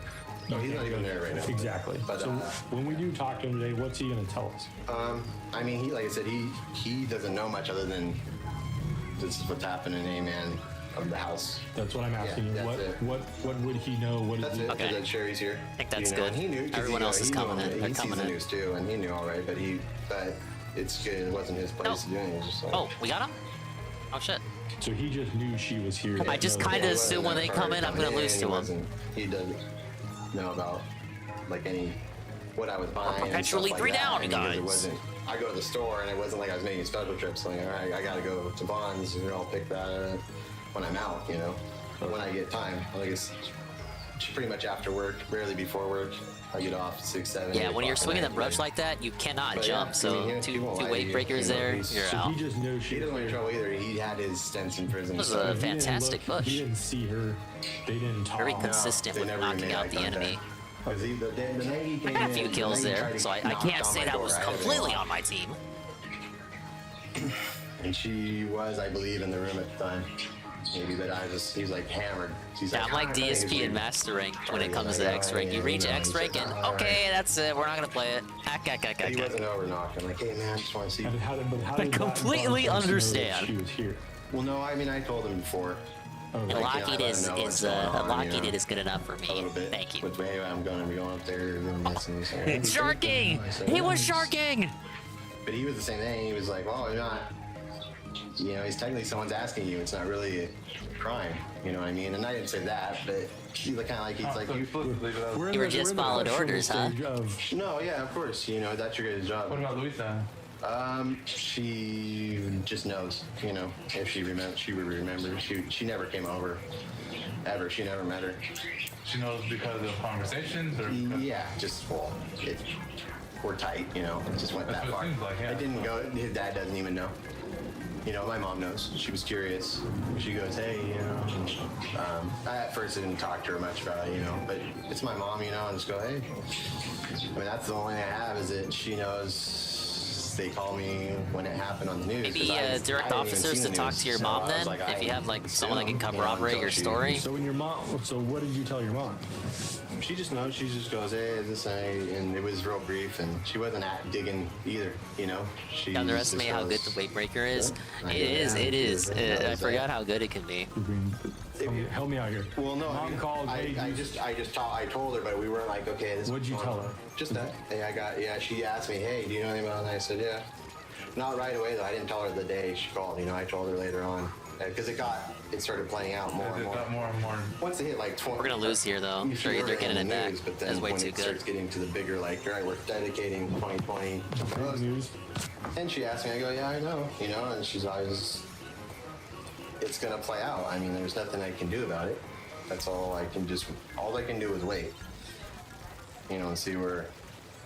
No, he's not even there right now. Exactly. But, so when we do talk to him today, what's he going to tell us? He, like I said, he doesn't know much other than this is what's happening, amen, of the house. That's what I'm asking you. What would he know? What that's is it. Okay. That Sherry's here. I think that's And good. he knew. Everyone else is coming in. They're He coming sees the in. news too, and he knew all right. But it's good. It wasn't his place to do anything. It was just like, Oh, we got him? Oh, shit. So he just knew she was here. I just kind of assume when they come in, I'm going to lose to him. He doesn't know about what I was buying. Perpetually 3 down, you guys. It wasn't. I go to the store and it wasn't like I was making special trips. All right, I gotta go to Vons and I'll pick that when I'm out. When I get time. It's pretty much after work, rarely before work. I get off 6, 7. Yeah, when you're swinging the brush like that, you cannot jump. So two weight breakers there, you're out. He just knows he doesn't want to trouble either. He had his stints in prison. This was a fantastic push. He didn't see her. They didn't talk. Very consistent with knocking out the enemy. I had a few kills there, so I can't say that was completely on my team. And she was, I believe, in the room at the time. Maybe, but he's like hammered. Yeah, I'm like DSP and Master Rank when it comes to X rank. You reach X rank and okay, that's it. We're not gonna play it. He wasn't over knocking. Like, hey man, I just want to see. I completely understand. She was here. Well, no, I told him before. And Lockheed Lockheed is good enough for me. A little bit. Thank you. But hey, I'm gonna be going up there. Sharking! He was sharking! But he was the same thing. He was like, well, you're not. you know, it's technically someone's asking you. It's not really a crime. You know what I mean? And I didn't say that, but he's kind of like, he's like, You were just following orders, huh? No, yeah, of course. You know, that's your guys' job. What about Luisa? She just knows, you know, if she remembers, she would remember. She never came over, ever. She never met her. She knows because of conversations, or yeah, just well, we're tight, you know. It just went That's that what far. it seems like, yeah. It didn't go. His dad doesn't even know. You know, my mom knows. She was curious. She goes, hey, you know. I at first didn't talk to her much about it, you know, but it's my mom, you know, and just go, hey. I mean, that's the only thing I have is that she knows. They call me when it happened on the news. Maybe direct officers to talk to your mom then, like, if you have like someone that can corroborate your story. So when your mom, so what did you tell your mom? She just knows. She just goes, hey, this and it was real brief, and she wasn't digging either. You know, she underestimate how good the weight breaker is. It is. I forgot how good it can be. Help me out here. Well, no, Mom called. I told her, but we weren't like, okay. This What'd you tell her? Just that. Hey, she asked me, hey, do you know anyone? And I said, yeah. Not right away though. I didn't tell her the day she called. You know, I told her later on because it started playing out more and more. More and more. Once it hit like 20. We're gonna lose here though. Sure, they're getting it back. But then That's way when too it good. starts getting to the bigger, like, all right, we're dedicating 2020 news. And she asked me, I go, yeah, I know, you know, and she's always, it's gonna play out. I mean, there's nothing I can do about it. That's all I can do is wait, you know, and see where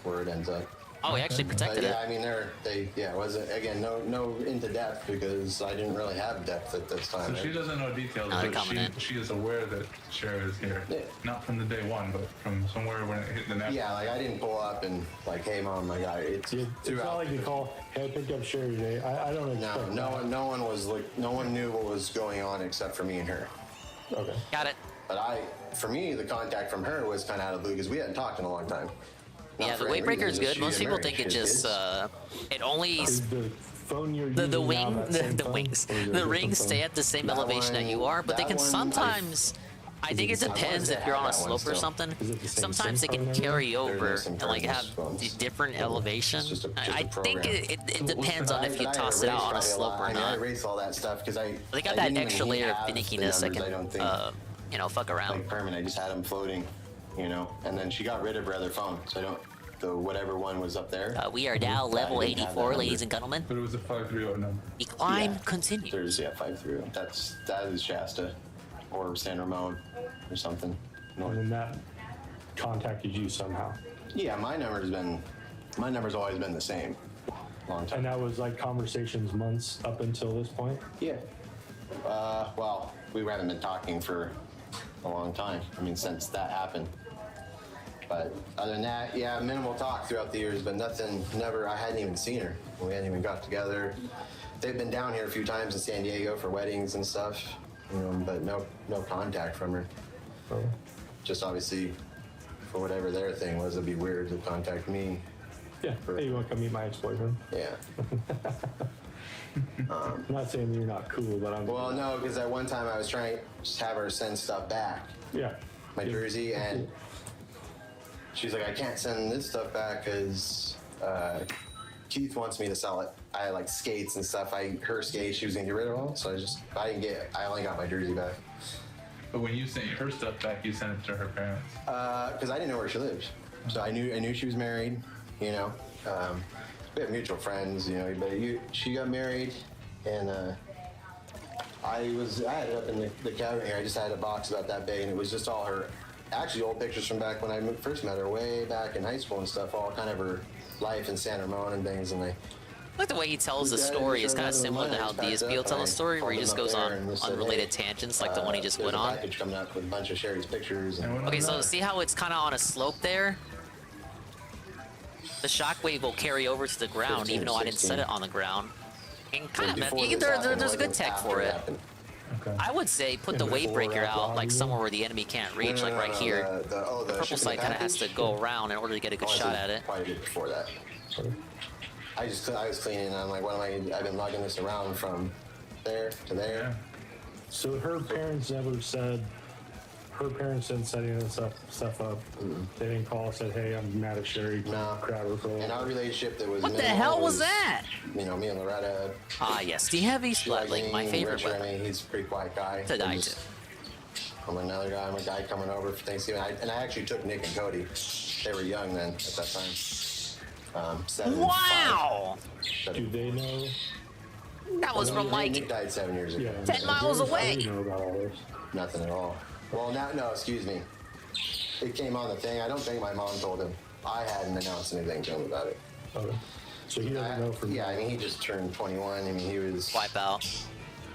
it ends up. Oh, we actually protected it. I mean, it wasn't, again, no into depth because I didn't really have depth at this time. So she doesn't know details, but she is aware that Cher is here. Yeah. Not from the day one, but from somewhere when it hit the net. Yeah, like I didn't pull up and like, hey mom, I got it. It's not like you call, hey, I picked up Cher today. I don't expect no one knew what was going on except for me and her. Okay. Got it. But for me, the contact from her was kind of out of the blue because we hadn't talked in a long time. Yeah, the weight breaker is good. Most people think it just it only the wings, the rings stay at the same elevation that you are, but they can sometimes. I think it depends if you're on a slope or something. Sometimes they can carry over and like have different elevation. I think it depends on if you toss it out on a slope or not. I erased all that stuff because they got that extra layer of finickiness that can you know, fuck around. Like permanent, I just had them floating, you know, and then she got rid of her other phone, so whatever one was up there. We are now level 84, ladies and gentlemen. But it was a 530 number. The climb continues. There's 530. That is Shasta or San Ramon or something. And then that contacted you somehow. Yeah, my number's always been the same. Long time. And that was like conversations months up until this point? Yeah. Well, we haven't been talking for a long time. I mean, since that happened. But other than that, yeah, minimal talk throughout the years, but never, I hadn't even seen her. We hadn't even got together. They've been down here a few times in San Diego for weddings and stuff, but no contact from her. Oh. Just obviously, for whatever their thing was, it'd be weird to contact me. Yeah, hey, you want to come meet my ex-boyfriend? Yeah. I'm not saying you're not cool, but I'm... Well, no, because at one time I was trying to just have her send stuff back. Yeah. My jersey, and she's like, I can't send this stuff back because Keith wants me to sell it. I had like skates and stuff. Her skates, she was gonna get rid of all, so I only got my jersey back. But when you sent her stuff back, you sent it to her parents? Because I didn't know where she lived. So I knew she was married, you know. We have mutual friends, you know, but she got married, and I had it up in the cabinet here. I just had a box about that big, and it was just all her, actually old pictures from back when I first met her, way back in high school and stuff, all kind of her life in San Ramon and things, and I like the way he tells the story is kind of similar to how DSP will tell a story, where he just goes on unrelated tangents, like the one he just went on. Package coming up with a bunch of Sherry's pictures. Okay, so see how it's kind of on a slope there? The shockwave will carry over to the ground, even though I didn't set it on the ground. And kind of, there's good tech for it. Okay. I would say put the wave breaker out like somewhere where the enemy can't reach, like right here. The purple side kind of has to go around in order to get a good shot at it. Quite a bit before that. I was cleaning, and I'm like, I've been lugging this around from there to there. So her parents never said her parents didn't set any of this stuff up. They didn't call and said, "Hey, I'm mad at Sherry." No. Crowd referral. And our relationship that was What the minimal hell was that? You know, me and Loretta. Ah, yes, the heavy Splatling, my favorite Richard, weapon. I mean, he's a pretty quiet guy. To die to. I'm another guy. I'm a guy coming over for Thanksgiving. I actually took Nick and Cody. They were young then at that time. 7 and 5. Do they know? That was from like Nick died 7 years ago. 10 miles away. Know about all this? Nothing at all. Well, now, no, excuse me. It came on the thing. I don't think my mom told him. I hadn't announced anything to him about it. Okay. So he doesn't know from. Yeah, I mean, he just turned 21. I mean, he was. Wipeout.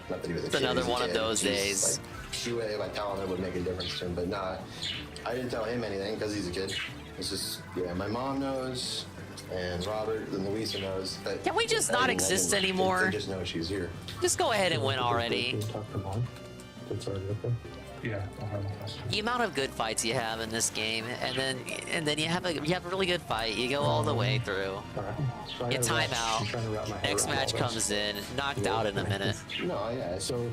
Not that he was a It's kid, another he was a one of kid. those He was, days. Like, if I tell him, it would make a difference to him. But no, I didn't tell him anything because he's a kid. It's just, yeah, my mom knows, and Robert and Louisa knows. But Can we just not exist They anymore? just know she's here. Just go ahead and win already. Yeah. The amount of good fights you have in this game, and then you have a really good fight. You go all the way through. You time out. Next match comes in, knocked out in a minute. No, yeah. So.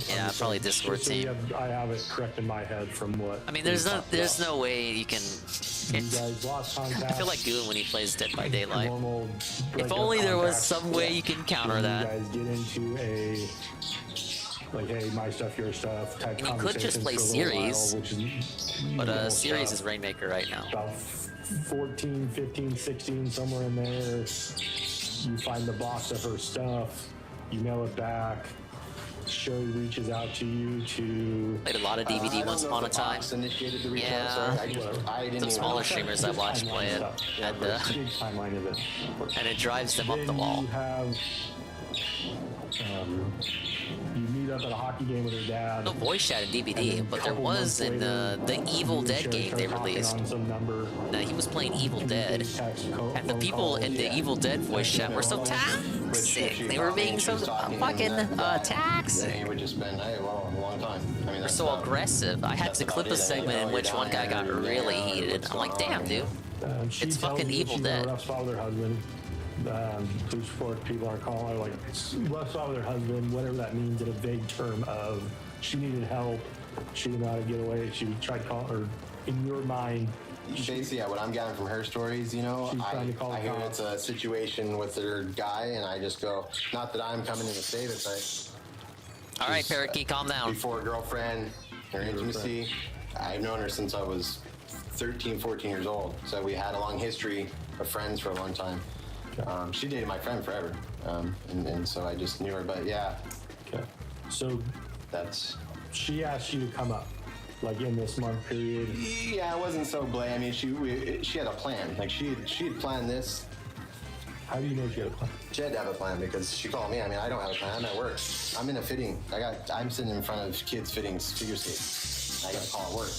Yeah, probably Discord team. I have it correct in my head from what. I mean, there's no way you can. You guys lost contact. I feel like Goon when he plays Dead by Daylight. Normal If only there was some way you can counter that. You guys get into a like, hey, my stuff, your stuff type. You could just play series, but series is Rainmaker right now. About 14, 15, 16, somewhere in there. You find the box of her stuff. You mail it back. Sherry reaches out to you to. Played a lot of DVD once upon a time. Yeah, some smaller streamers I watch play it, and it drives them up the wall. You have. You meet up at a hockey game with her dad. No voice chat in DVD, but there was in the Evil Dead game they released. Now he was playing Evil Dead, and the people in the Evil Dead voice chat were so toxic. They were being so fucking toxic. They're so aggressive. I had to clip a segment in which one guy got really heated. I'm like, damn, dude, it's fucking Evil Dead. Blue sport people are calling her like rough spot with her husband, whatever that means in a vague term of she needed help, she didn't know how to get away, she tried to call her in your mind. Basically, yeah, what I'm getting from her stories, you know, I hear it's a situation with her guy, and I just go, not that I'm coming in to save it, but. All right, Parakeet, calm down. Before girlfriend, her intimacy, I've known her since I was 13, 14 years old, so we had a long history of friends for a long time. She dated my friend forever, and so I just knew her. But yeah, okay. So she asked you to come up, like in this month period. Yeah, it wasn't so blatant. I mean, she had a plan. Like she had planned this. How do you know she had a plan? She had to have a plan because she called me. I mean, I don't have a plan. I'm at work. I'm in a fitting. I'm sitting in front of kids' fittings, figure skates. I got a call at work.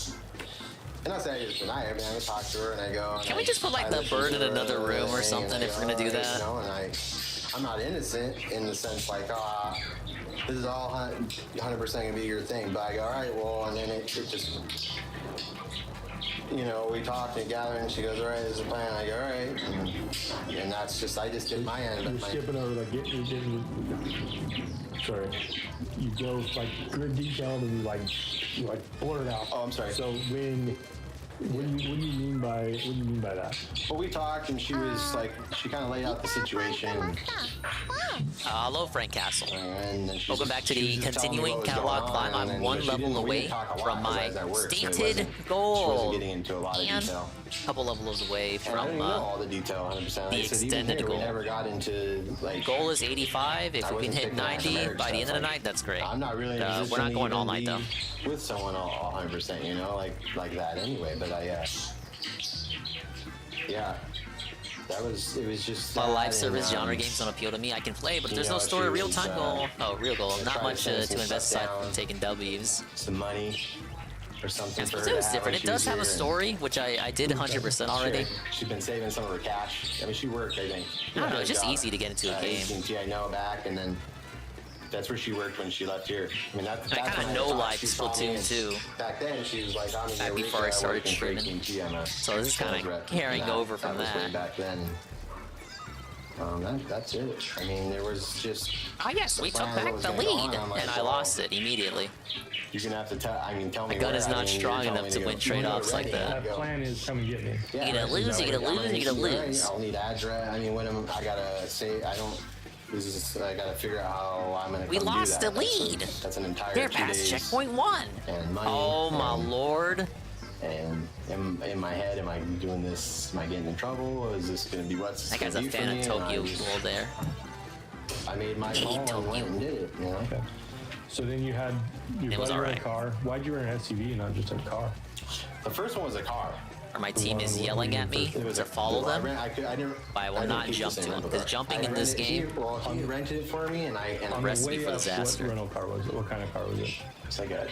And I say I just deny her. I mean, I talk to her and I go. Can we just put like the bird in another room or something if we're gonna do that? You know, and I'm not innocent in the sense like, this is all 100% gonna be your thing. But I go, all right, well, and then it just, you know, we talked and gathered, and she goes, all right, this is the plan. I go, all right, and that's just, I just did my end. You're skipping over like sorry. You go like good detail and you like blur it out. Oh, I'm sorry. So what do you mean by that? Well, we talked and she was like, she kind of laid out the situation. Hello, Frank Castle. Welcome back to the continuing catalog climb. I'm one level away from my stated goal. Getting into a lot of and detail. a couple levels away And I from didn't know all the detail 100%. the extended goal. We never got into like. Goal is 85. If we can hit 90 by the end of the night, that's great. I'm not really in a position we're not going to all even night though. be with someone all 100%, you know, like that anyway. But yeah, it was just. A live service genre games don't appeal to me. I can play, but there's no story. Real time goal. Oh, real goal. Not much to invest aside from taking W's. Some money or something. It was different. It does have a story, which I did 100% already. She's been saving some of her cash. I mean, she worked, I think. I don't know. It's just easy to get into a game. I know back, and then that's where she worked when she left here. I mean, that's I kind of know live Splatoon too. Back then, she was like, I'm in back before I started streaming. So this is kind of carrying over from that. Back then. That's it. I mean, there was just. Ah, yes, we took back the lead, and I lost it immediately. You're gonna have to tell. I mean, tell me. My gun where. is not strong enough to win trade-offs like that. That plan is come and get me. You're gonna lose. You're gonna lose. You're gonna lose. I'll need address. I mean, I gotta say, I don't. I gotta figure out how I'm gonna. We lost the lead. That's an entire. They're 2 past days checkpoint 1. And money. Oh my lord. And in my head, am I doing this? Am I getting in trouble? Is this gonna be what's? That guy's a fan of Tokyo Ghoul there. I made my call and went and did it. You know. Okay. So then you had your buddy rent a car. Why'd you rent an SUV and not just a car? The first one was a car. Or my team is yelling at me to follow them. But I will not jump to them because jumping in this game. Well, he rented it for me, and a recipe for disaster. What rental car was it? What kind of car was it? It's like a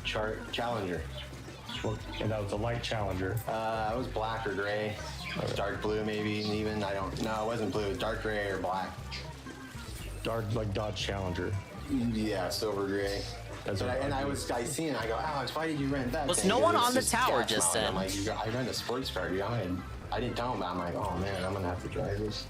Challenger. And that was a light Challenger. It was black or gray, dark blue maybe even. I don't. No, it wasn't blue. It was dark gray or black. Dark like Dodge Challenger. Yeah, silver gray. I seen it. I go, Alex, why did you rent that? Was no one on the tower just then? I'm like, I rent a sports car. I didn't tell him. But I'm like, oh man, I'm gonna have to drive this.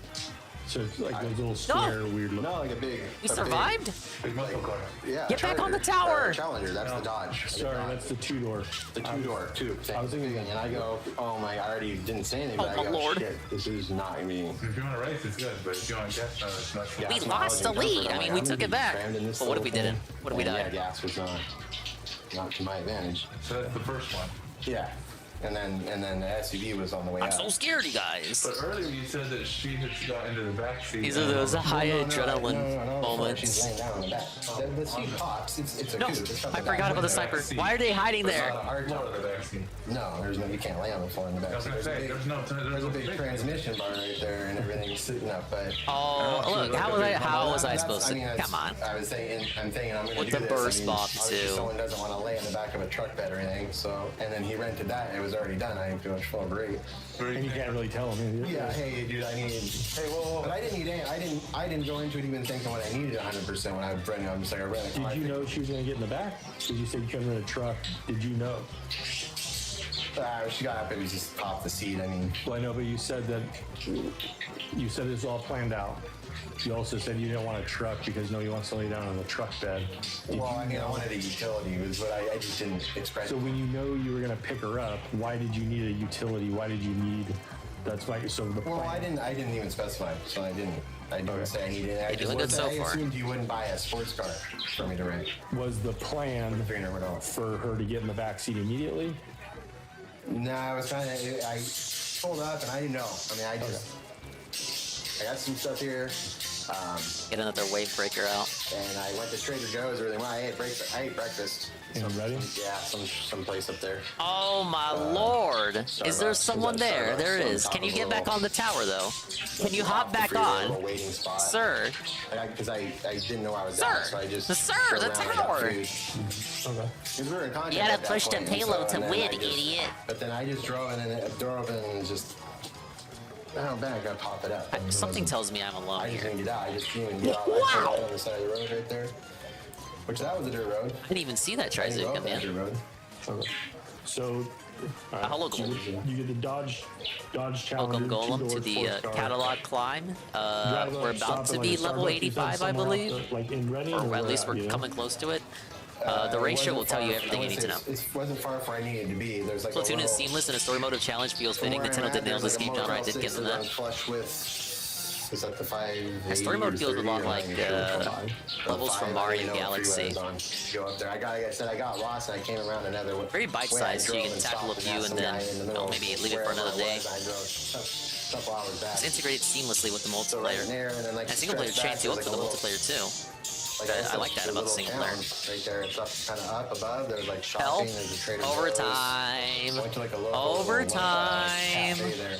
So it's like those little square, weird looking. No, like a big. You survived? Big muscle car. Yeah. Get back on the tower. Challenger. That's the Dodge. Sorry, that's the 2-door. The 2-door, too. I was thinking, and I go, oh my! I already didn't say anything. Oh but my I go, lord! Shit, this is not me. If you want to race, it's good, but if you want to get, it's not. We lost the lead. I mean, we took it back. But what if we didn't? What if we died? Yeah, gas was not to my advantage. So that's the first one. Yeah. And then the SUV was on the way out. I'm so scared, you guys. But earlier you said that she had got into the back seat. These are those high adrenaline moments. She's laying down on the back. The seat pops. It's a No, coupe. I forgot about the sniper. Why are they hiding there? No, there's no. You can't lay on the floor in the back seat. There's a big transmission bar right there and everything's sitting up. But oh, look, how was I supposed to? Come on. I'm thinking I'm gonna do this. With the burst box too. Someone doesn't want to lay in the back of a truck bed or anything. So and then he rented that. And it was already done. I didn't feel full great. And you can't really tell him. Yeah, hey, dude, I need. Hey, whoa. But I didn't need any. I didn't go into it even thinking what I needed 100% when I was renting. I'm just like, I rent a car. Did you know she was going to get in the back? Did you say you couldn't rent a truck? Did you know? She got up and just popped the seat. I mean, well, I know, but you said it was all planned out. You also said you didn't want a truck because you want to lay down on the truck bed. I wanted a utility, was what I just didn't express. So when you know you were going to pick her up, why did you need a utility? Why did you need? That's why. So the plan. Well, I didn't even specify, so I didn't say I needed it. I assumed you wouldn't buy a sports car for me to rent. Was the plan for her to get in the back seat immediately? No, I was trying to. I pulled up and I didn't know. I mean, I got some stuff here. Get another wave breaker out. And I went to Trader Joe's. I ate breakfast. Ready? Yeah, some place up there. Oh my lord! Is there someone there? There is. Can you get back on the tower though? Can you hop back on, sir? Because I didn't know I was at, so I just. Sir, the tower. Okay. You gotta push the payload to win, idiot. But then I just drove and the door opened and just. I don't bet I gotta pop it up. Something tells me I'm alone I just here. didn't get out. I just came and got out. Wow! On the side of the road right there. Which that was a dirt road. I didn't even see that tricycle come in. Okay. So, hello, Golem. You get the Dodge Challenger. Welcome, Golem, to the catalog climb. We're about to be level 85, I believe. Or at least we're coming close to it. The ratio will tell you everything you need to know. It wasn't far from where I needed to be. There's like Splatoon is seamless and a story mode of challenge feels fitting. Nintendo did nail the escape genre. I did give them that. Is that the 5? Story mode feels a lot like levels from Mario Galaxy. Go up there. I got lost and I came around another way. Very bite-sized, so you can tackle a few and then maybe leave it for another day. It's integrated seamlessly with the multiplayer. And single player chain too, for the multiplayer too. I like that about the single player. Right there, it's up, kind of up above. There's like shopping. There's a Trader Joe's. Overtime. Went to like a local Overtime. cafe there.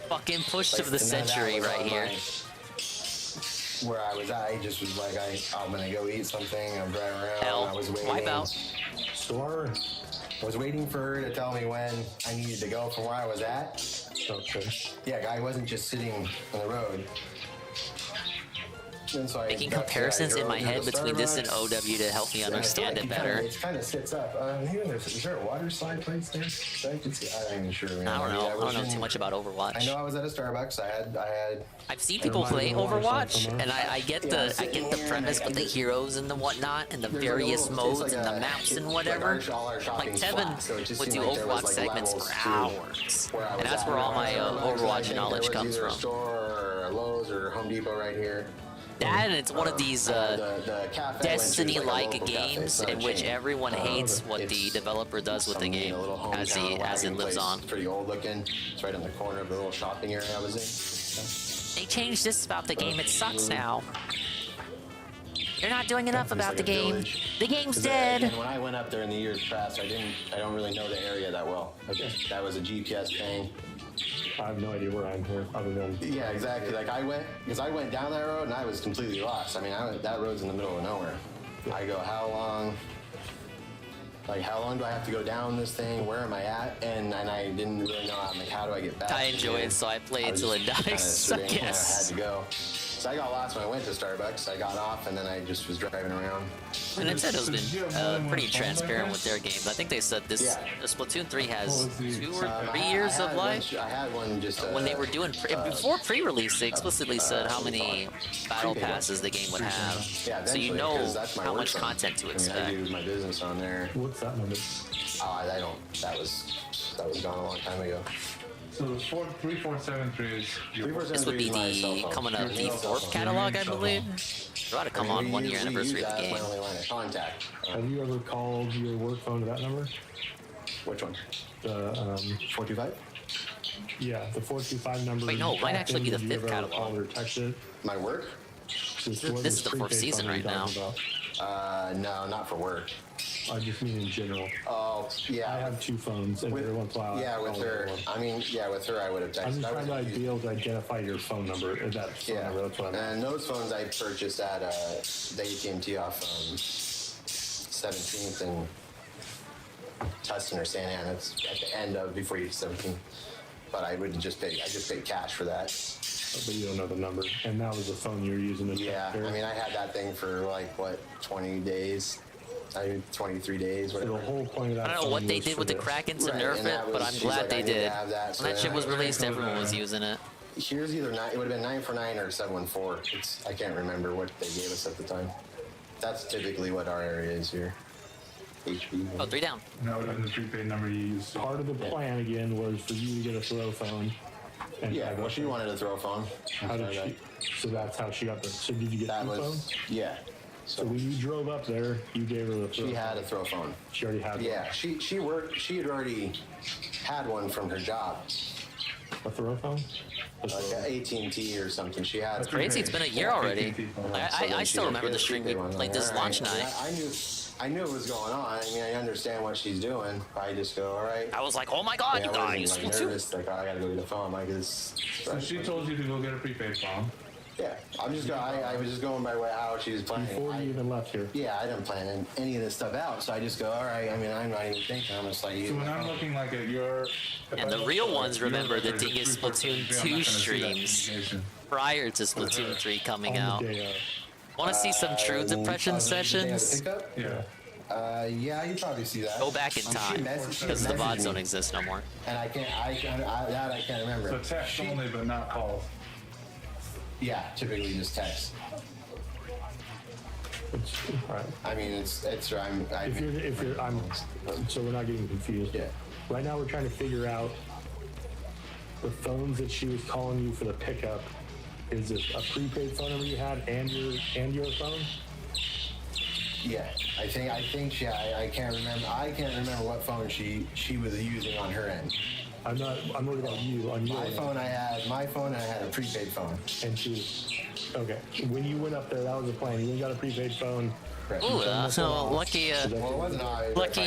Fucking push of the century right here. Where I was at, I just was like, I'm gonna go eat something. I'm driving around. Hell, I was waiting. wipe out. Store. I was waiting for her to tell me when I needed to go from where I was at. Okay. Yeah, I wasn't just sitting on the road. And so Making comparisons in my head between this and OW to help me understand it better. It kind of sits up. Is there a water slide place there? So I can see. I'm not even sure. Man. I don't know. I don't know too much about Overwatch. I know I was at a Starbucks. I've seen people play Overwatch, and I get the premise with the heroes and the whatnot, and the various modes and the maps and whatever. Like Tevin would do Overwatch segments for hours, and that's where all my Overwatch knowledge comes from. Or Lowe's or Home Depot right here. That, and it's one of these Destiny-like games in which everyone hates what the developer does with the game as it lives on. It's pretty old looking. It's right in the corner of the little shopping area I was in. They changed this about the game. It sucks now. You're not doing enough about the game. The game's dead. And when I went up there in the years past, I don't really know the area that well. That was a GPS thing. I have no idea where I'm here other than... Yeah, exactly. Like I went down that road and I was completely lost. I mean, that road's in the middle of nowhere. I go, how long do I have to go down this thing? Where am I at? And I didn't really know. I'm like, how do I get back? I enjoy it, so I play it till it dies, I guess. I had to go. So I got lost when I went to Starbucks. I got off and then I just was driving around. And Nintendo's been pretty transparent with their games. I think they said this Splatoon 3 has 2 or 3 years of life. I had one just when they were doing before pre-release, they explicitly said how many battle passes the game would have, so you know how much content to expect. I do my business on there. What's that number? I don't. That was gone a long time ago. So 3473 is this would be the coming up the 4th catalog, I believe. It's about to come on 1 year anniversary of the game. Have you ever called your work phone to that number? Which one? The 425? Yeah, the 425 number. Wait, no, it might actually be the 5th catalog. Called or texted? My work? This is the 4th season right now. No, not for work. I just mean in general. Oh, yeah. I have 2 phones, and every once in a while. Yeah, with her. I mean, yeah, with her, I would have texted. I'm just trying to be able to identify your phone number. That's what I'm. And those phones I purchased at the AT&T off 17th and Tustin or Santa Ana. It's at the end of before you 17th. But I would just pay. I just paid cash for that. But you don't know the number. And that was the phone you were using. Yeah, I mean, I had that thing for like what 20 days. 23 days, whatever. So the whole point of that I don't know what they did with the Kraken to nerf it, but I'm glad they did. When that shit was released, everyone was using it. Here's either it would have been 9 for 9 or 714. I can't remember what they gave us at the time. That's typically what our area is here. HP. Oh, 3 down. No, the prepaid number you used. Part of the plan again was for you to get a throw phone. And well, she wanted a throw phone. So that's how she got there. So did you get that phones? Yeah. So when you drove up there, you gave her the throw phone. She had a throw phone. She already had one. Yeah, she worked. She had already had one from her job. A throw phone? Like AT&T or something. She had. It's crazy. It's been a year already. I still remember the stream we played this launch night. I knew what was going on. I mean, I understand what she's doing. I just go, all right. I was like, oh my god, you guys. I was nervous. Like, oh, I gotta go get the phone. Like, this. So she told you to go get a prepaid phone. Yeah, I was just going by how she was playing. Before you even left here. Yeah, I didn't plan any of this stuff out, so I just go, all right. I mean, I'm not even thinking. I'm just like. So when I'm looking like at your. And the real ones remember the Dingus Splatoon 2 streams prior to Splatoon 3 coming out. Want to see some true depression sessions? Yeah. Yeah, you probably see that. Go back in time, because the VODs don't exist no more. And I can't remember. So text only, but not calls. Yeah, typically just text. Right. I mean, so we're not getting confused. Yeah. Right now we're trying to figure out the phones that she was calling you for the pickup. Is it a prepaid phone number you had and your phone? Yeah, I think she. I can't remember. I can't remember what phone she was using on her end. I'm worried about you on your end. My phone. I had a prepaid phone. And okay. When you went up there, that was the plan. You went and got a prepaid phone. Ooh, so lucky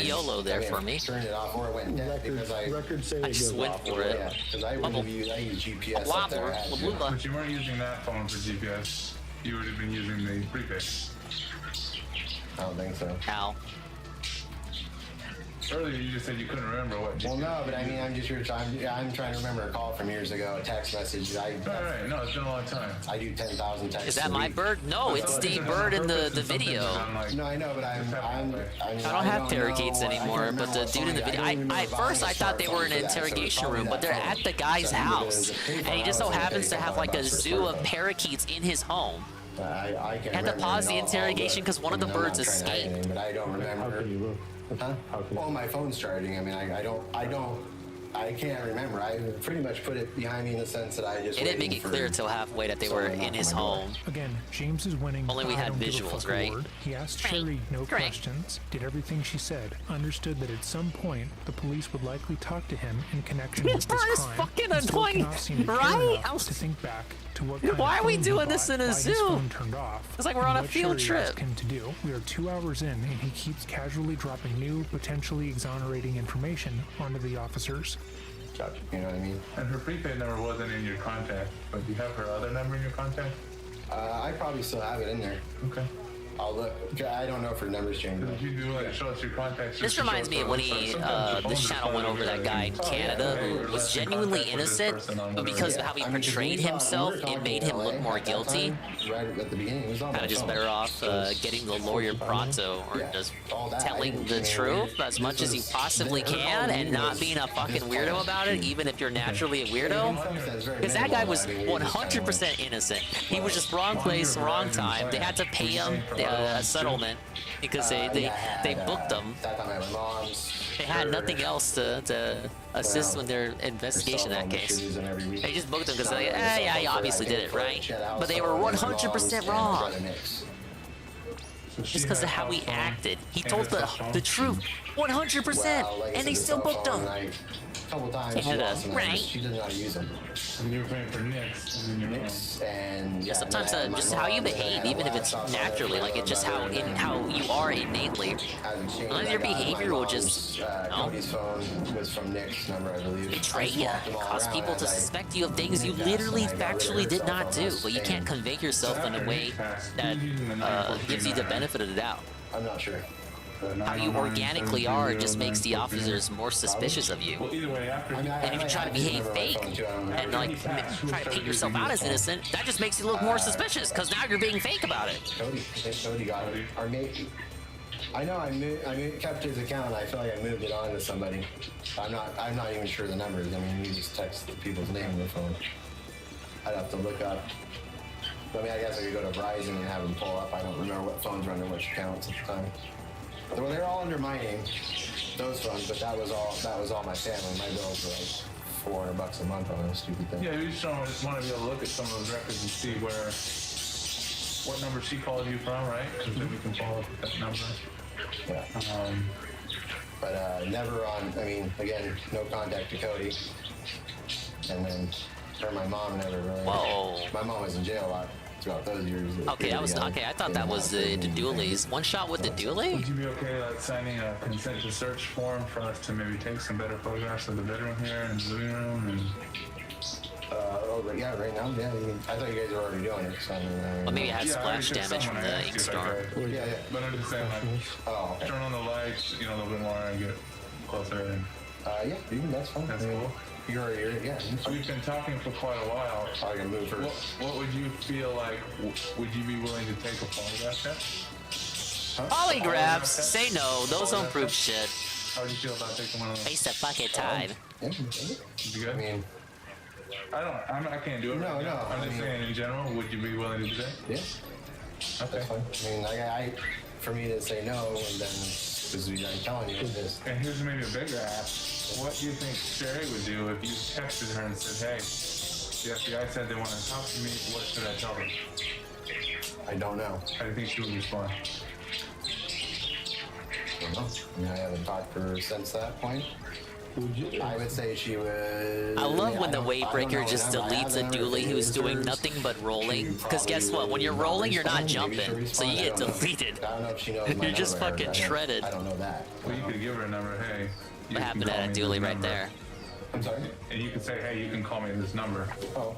YOLO there for me. Turned it off or it went dead because I just went for it. Yeah, because I use GPS up there. But you weren't using that phone for GPS. You would have been using the prepaid. I don't think so. How? Earlier you just said you couldn't remember what. Well, no, but I mean, I'm just I'm trying to remember a call from years ago, a text message. Alright, no, it's been a long time. I do 10,000 texts. Is that my bird? No, it's the bird in the video. No, I know, but I don't have parakeets anymore, but the dude in the video, at first I thought they were in an interrogation room, but they're at the guy's house, and he just so happens to have like a zoo of parakeets in his home. I Had to pause the interrogation because one of the birds escaped. But I don't remember. Huh? Well, my phone's charging. I mean, I can't remember. I pretty much put it behind me in the sense that I just. It didn't make it clear till halfway that they were in his home. Again, James is winning. Only we had visuals, right? He asked Sherry no questions, did everything she said, understood that at some point the police would likely talk to him in connection with this crime. Fucking and still annoying, cannot seem to care right? enough to think back to what kind Why of are we phone he doing this bought, in a why his zoo? phone turned off, It's like we're on and a what field Sherry trip. asked him to do. We are 2 hours in, and he keeps casually dropping new, potentially exonerating information onto the officers. You know what I mean? And her prepaid number wasn't in your contact, but do you have her other number in your contact? I probably still have it in there. Okay. I'll look. I don't know if her number's changed. Did you do like show us your contacts? This reminds me of when this channel went over that guy in Canada who was genuinely innocent, but because of how he portrayed himself, it made him look more guilty. Right at the beginning, it was on Kind of just better off getting the lawyer pronto or just telling the truth as much as you possibly can and not being a fucking weirdo about it, even if you're naturally a weirdo. Because that guy was 100% innocent. He was just wrong place, wrong time. They had to pay him a settlement because they booked them. They had nothing else to assist with their investigation in that case. They just booked them because they're like, yeah, you obviously did it, right? But they were 100% wrong. Just because of how he acted. He told the truth 100%, and they still booked him. Couple times Canada, right? She doesn't know how to use them. And you were paying for Nix. And yeah, sometimes just how you behave, even if it's naturally, like it's just how you are innately. Sometimes your behavior will just Cody's phone was from Nick's number, I believe. Betray you, cause people to suspect you of things you literally factually did not do, but you can't convey yourself in a way that gives you the benefit of the doubt. I'm not sure. How you organically are just makes the officers more suspicious of you. And if you try to behave fake and like try to paint yourself out as innocent, that just makes you look more suspicious because now you're being fake about it. Cody got it. Our mate. I know I kept his account. I feel like I moved it on to somebody. I'm not even sure the numbers. I mean, you just text the people's name on the phone. I'd have to look up. I mean, I guess I could go to Verizon and have them pull up. I don't remember what phones were under which accounts at the time. Well, they're all under my name, those phones, but that was all my family. My bills were like $400 a month on those stupid things. Yeah, we just want to be able to look at some of those records and see what number she called you from, right? Because then we can follow up with that number. Yeah. But never on. I mean, again, no contact to Cody, and then my mom never really. Whoa. My mom was in jail a lot throughout those years. Okay, I thought that was the dualies. One shot with the dually? Would you be okay like signing a consent to search form for us to maybe take some better photographs of the bedroom here and the living room and? Yeah, right now, yeah. I thought you guys were already doing it. So Well, maybe it had splash damage from the ink storm. Yeah. But I'm just saying, like, turn on the lights, a little bit more and get closer. And, yeah, that's fine. That's cool. Yeah. We've been talking for quite a while. I can move first. What would you feel like? Would you be willing to take a photograph yet? Polygraphs? Say no. Those don't prove shit. How would you feel about taking one of those? Waste of fucking time. You good? I mean, I can't do it. No. I'm just saying in general. Would you be willing to do that? Yeah. Okay. That's fine. I mean, for me to say no, and then because I'm telling you this. And here's maybe a bigger ask. What do you think Sherry would do if you texted her and said, "Hey, the FBI said they want to talk to me. What should I tell them?" I don't know. How do you think she would respond? I don't know. I mean, I haven't talked to her since that point. I would say she would. I love when the wave breaker just deletes a dually who's doing nothing but rolling. Because guess what? When you're rolling, you're not jumping, so you get deleted. I don't know if she knows my You're just number, fucking shredded. I don't know that. Well, you could give her a number. Hey, what happened to that dually right there? I'm sorry? And you could say, hey, you can call me this number. Oh.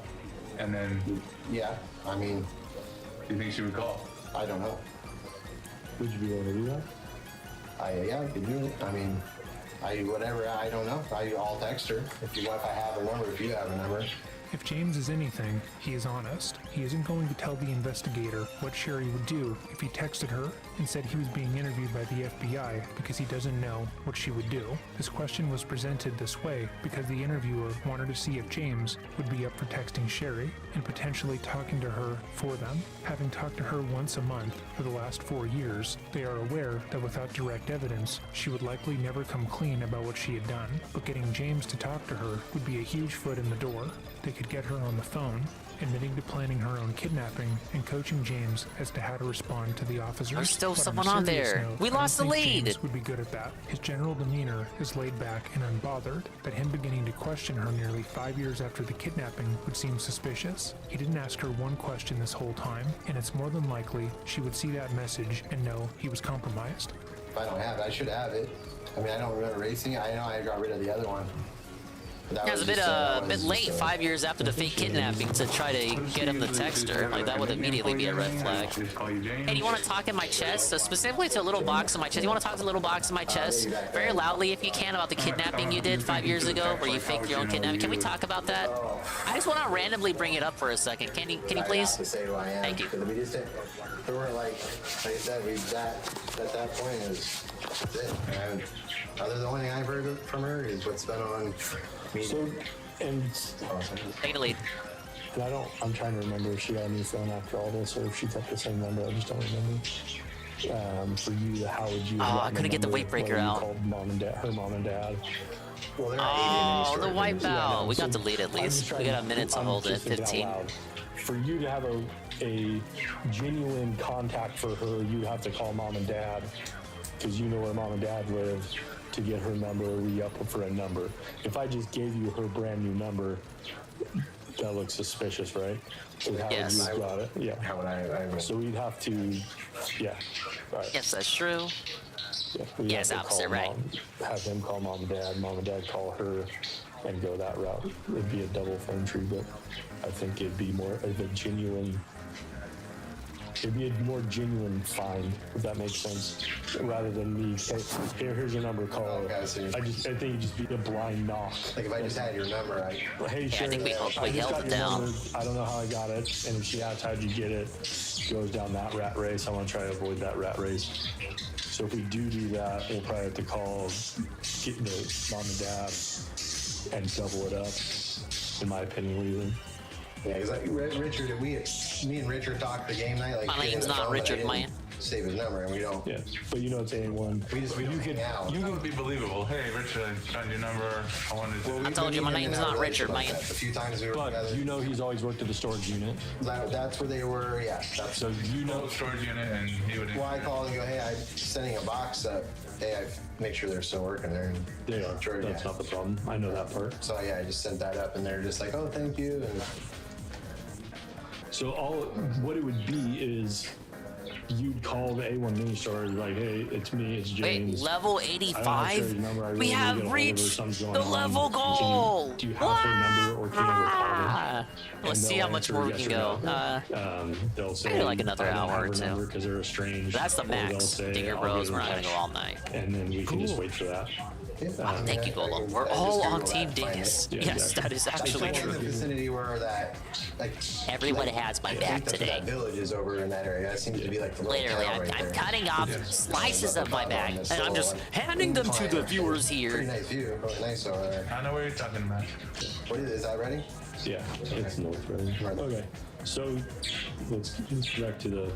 And then... Yeah, I mean... Do you think she would call? I don't know. Would you be able to do that? Yeah, I could do it. I mean... Whatever, I don't know. I'll text her if I have her number, if you have her number. If James is anything, he is honest. He isn't going to tell the investigator what Sherry would do if he texted her and said he was being interviewed by the FBI because he doesn't know what she would do. This question was presented this way because the interviewer wanted to see if James would be up for texting Sherry and potentially talking to her for them. Having talked to her once a month for the last 4 years, they are aware that without direct evidence, she would likely never come clean about what she had done. But getting James to talk to her would be a huge foot in the door. They could get her on the phone, admitting to planning her own kidnapping and coaching James as to how to respond to the officers. There's still But someone a on serious there. note, We I don't lost the think lead. James would be good at that. His general demeanor is laid back and unbothered, but him beginning to question her nearly 5 years after the kidnapping would seem suspicious. He didn't ask her one question this whole time, and it's more than likely she would see that message and know he was compromised. If I don't have it, I should have it. I mean, I don't remember racing. I know I got rid of the other one. Yeah, it was a bit late, 5 years after the fake kidnapping, to try to get him to text her. Like, that would immediately be a red flag. Hey, do you want to talk in my chest? So specifically to a little box in my chest. You want to talk to a little box in my chest? Very loudly, if you can, about the kidnapping you did 5 years ago, where you faked your own kidnapping. Can we talk about that? I just want to randomly bring it up for a second. Can you please? Thank you. We just didn't, we weren't like I said, at that point is it. And the only thing I've heard from her is what's been on media. So, and take the lead. I'm trying to remember if she got a new phone after all this or if she kept the same number. I just don't remember. For you, how would you? Oh, I couldn't get the weight breaker out. Called mom and dad, her mom and dad. Well, oh, the wipeout. We got the lead at least. We got a minute to hold it. 15. For you to have a genuine contact for her, you have to call mom and dad because you know where mom and dad live to get her number or re-up for a number. If I just gave you her brand new number, that looks suspicious, right? So how yes. would you got it? Yeah. How would I so we'd have to, yeah. Right. Yes, that's true. Yeah, yes, opposite, right. Have him call mom and dad call her and go that route. It'd be a double phone tree, but I think it'd be more of a genuine find, if that makes sense, rather than me say, here's your number, call. Okay, I think it'd just be a blind knock. Like if I just had your number, hey, yeah, Sherry, I think we held it down. Number. I don't know how I got it, and if she asks how'd you get it, goes down that rat race. I want to try to avoid that rat race. So if we do that, we'll probably have to call get the mom and dad and double it up, in my opinion. What do you think? Yeah, because like Richard, me and Richard talked the game night. Like my name's not Richard, man. Save his number, and we don't. Yeah, but you know it's A1. You could out. You would be believable. Hey, Richard, I found your number. I wanted to. I told you my name's not Richard, man. A few times we were together. You know he's always worked at the storage unit. That's where they were. Yeah. So you know storage unit, and he would. Well, I called and go, hey, I'm sending a box up. Hey, I make sure they're still working there. And they are. Sure, that's not the problem. I know that part. So yeah, I just sent that up, and they're just like, oh, thank you. And so what it would be is you'd call the A1 mini store like, hey, it's me, it's James. Wait, level 85? We have reached the level goal! Do you have her number or can you ever call her? Let's see how much more we can go. They'll say, maybe like another hour or two. Because they're estranged. That's the max. Digger Bros, we're not going to go all night. And then we can just wait for that. Thank you, Golem. We're all on Team Dingus. Yes, that is actually true. In the vicinity where that, like, everyone has my back today. That village is over in that area. That seems to be like the literally, I'm cutting off slices of my back, and I'm just handing them to the viewers here. Pretty nice view. Really nice over there. I know what you're talking about. Is that ready? Yeah, it's north ready. Okay, so let's go back to the.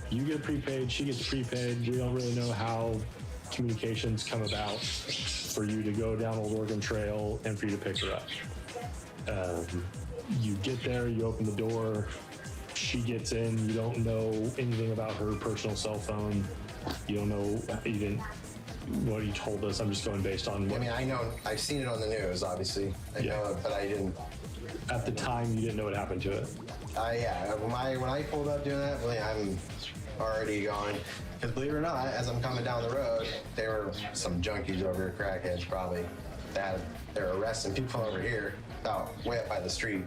You get prepaid, she gets prepaid. We don't really know how communications come about for you to go down Old Oregon Trail and for you to pick her up. You get there, you open the door, she gets in, you don't know anything about her personal cell phone, you don't know even what you told us. I'm just going based on what... I mean, I know, I've seen it on the news, obviously. I know it, but I didn't... At the time, you didn't know what happened to it? Yeah, when I pulled up doing that, really, I'm already gone. Because believe it or not, as I'm coming down the road, there were some junkies over here, crackheads probably, that they're arresting people over here, out way up by the street.